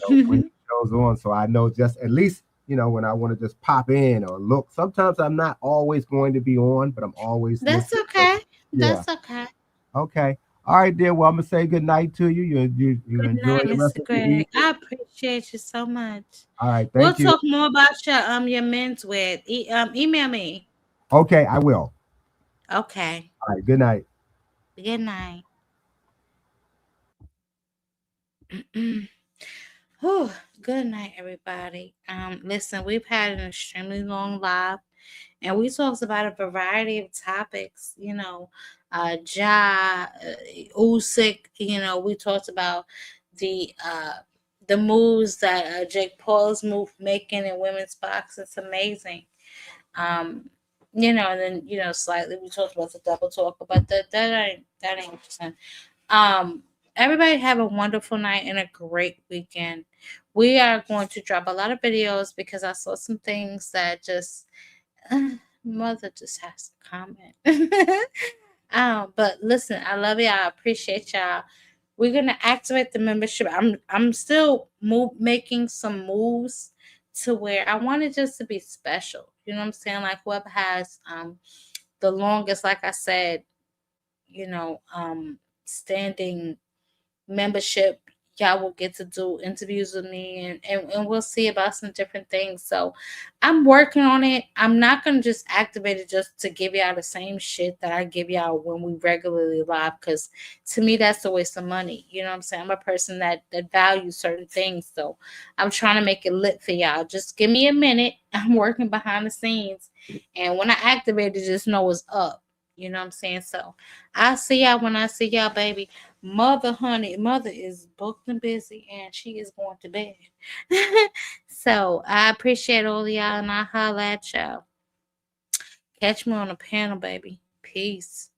When it goes on, so I know just at least when I want to just pop in or look. Sometimes I'm not always going to be on, but I'm always That's looking. So okay. yeah. That's okay. Okay. All right, dear. Well, I'm gonna say good night to you. You Good enjoy night, the rest Mr. of your Gray. evening. I appreciate you so much. All right. We'll Thank you. talk more about your men's wear. Email me. Okay, I will. Okay. All right. Good night. Good night. Whew. Good night, everybody. Listen, we've had an extremely long live, and we talked about a variety of topics. Usyk. We talked about the moves that Jake Paul's making in women's boxing. It's amazing. And then slightly we talked about the double talk, but that ain't interesting. Everybody have a wonderful night and a great weekend. We are going to drop a lot of videos because I saw some things that just mother just has to comment. But listen, I love y'all. I appreciate y'all. We're gonna activate the membership. I'm still making some moves to where I want it just to be special. You know what I'm saying? Like whoever has the longest, like I said, standing membership, y'all will get to do interviews with me and we'll see about some different things. So I'm working on it. I'm not gonna just activate it just to give y'all the same shit that I give y'all when we regularly live, because to me that's a waste of money. You know what I'm saying? I'm a person that values certain things. So I'm trying to make it lit for y'all. Just give me a minute. I'm working behind the scenes. And when I activate it, just know it's up. You know what I'm saying? So I'll see y'all when I see y'all, baby. Mother is booked and busy and she is going to bed. So I appreciate all of y'all and I holla at y'all. Catch me on the panel, baby. Peace.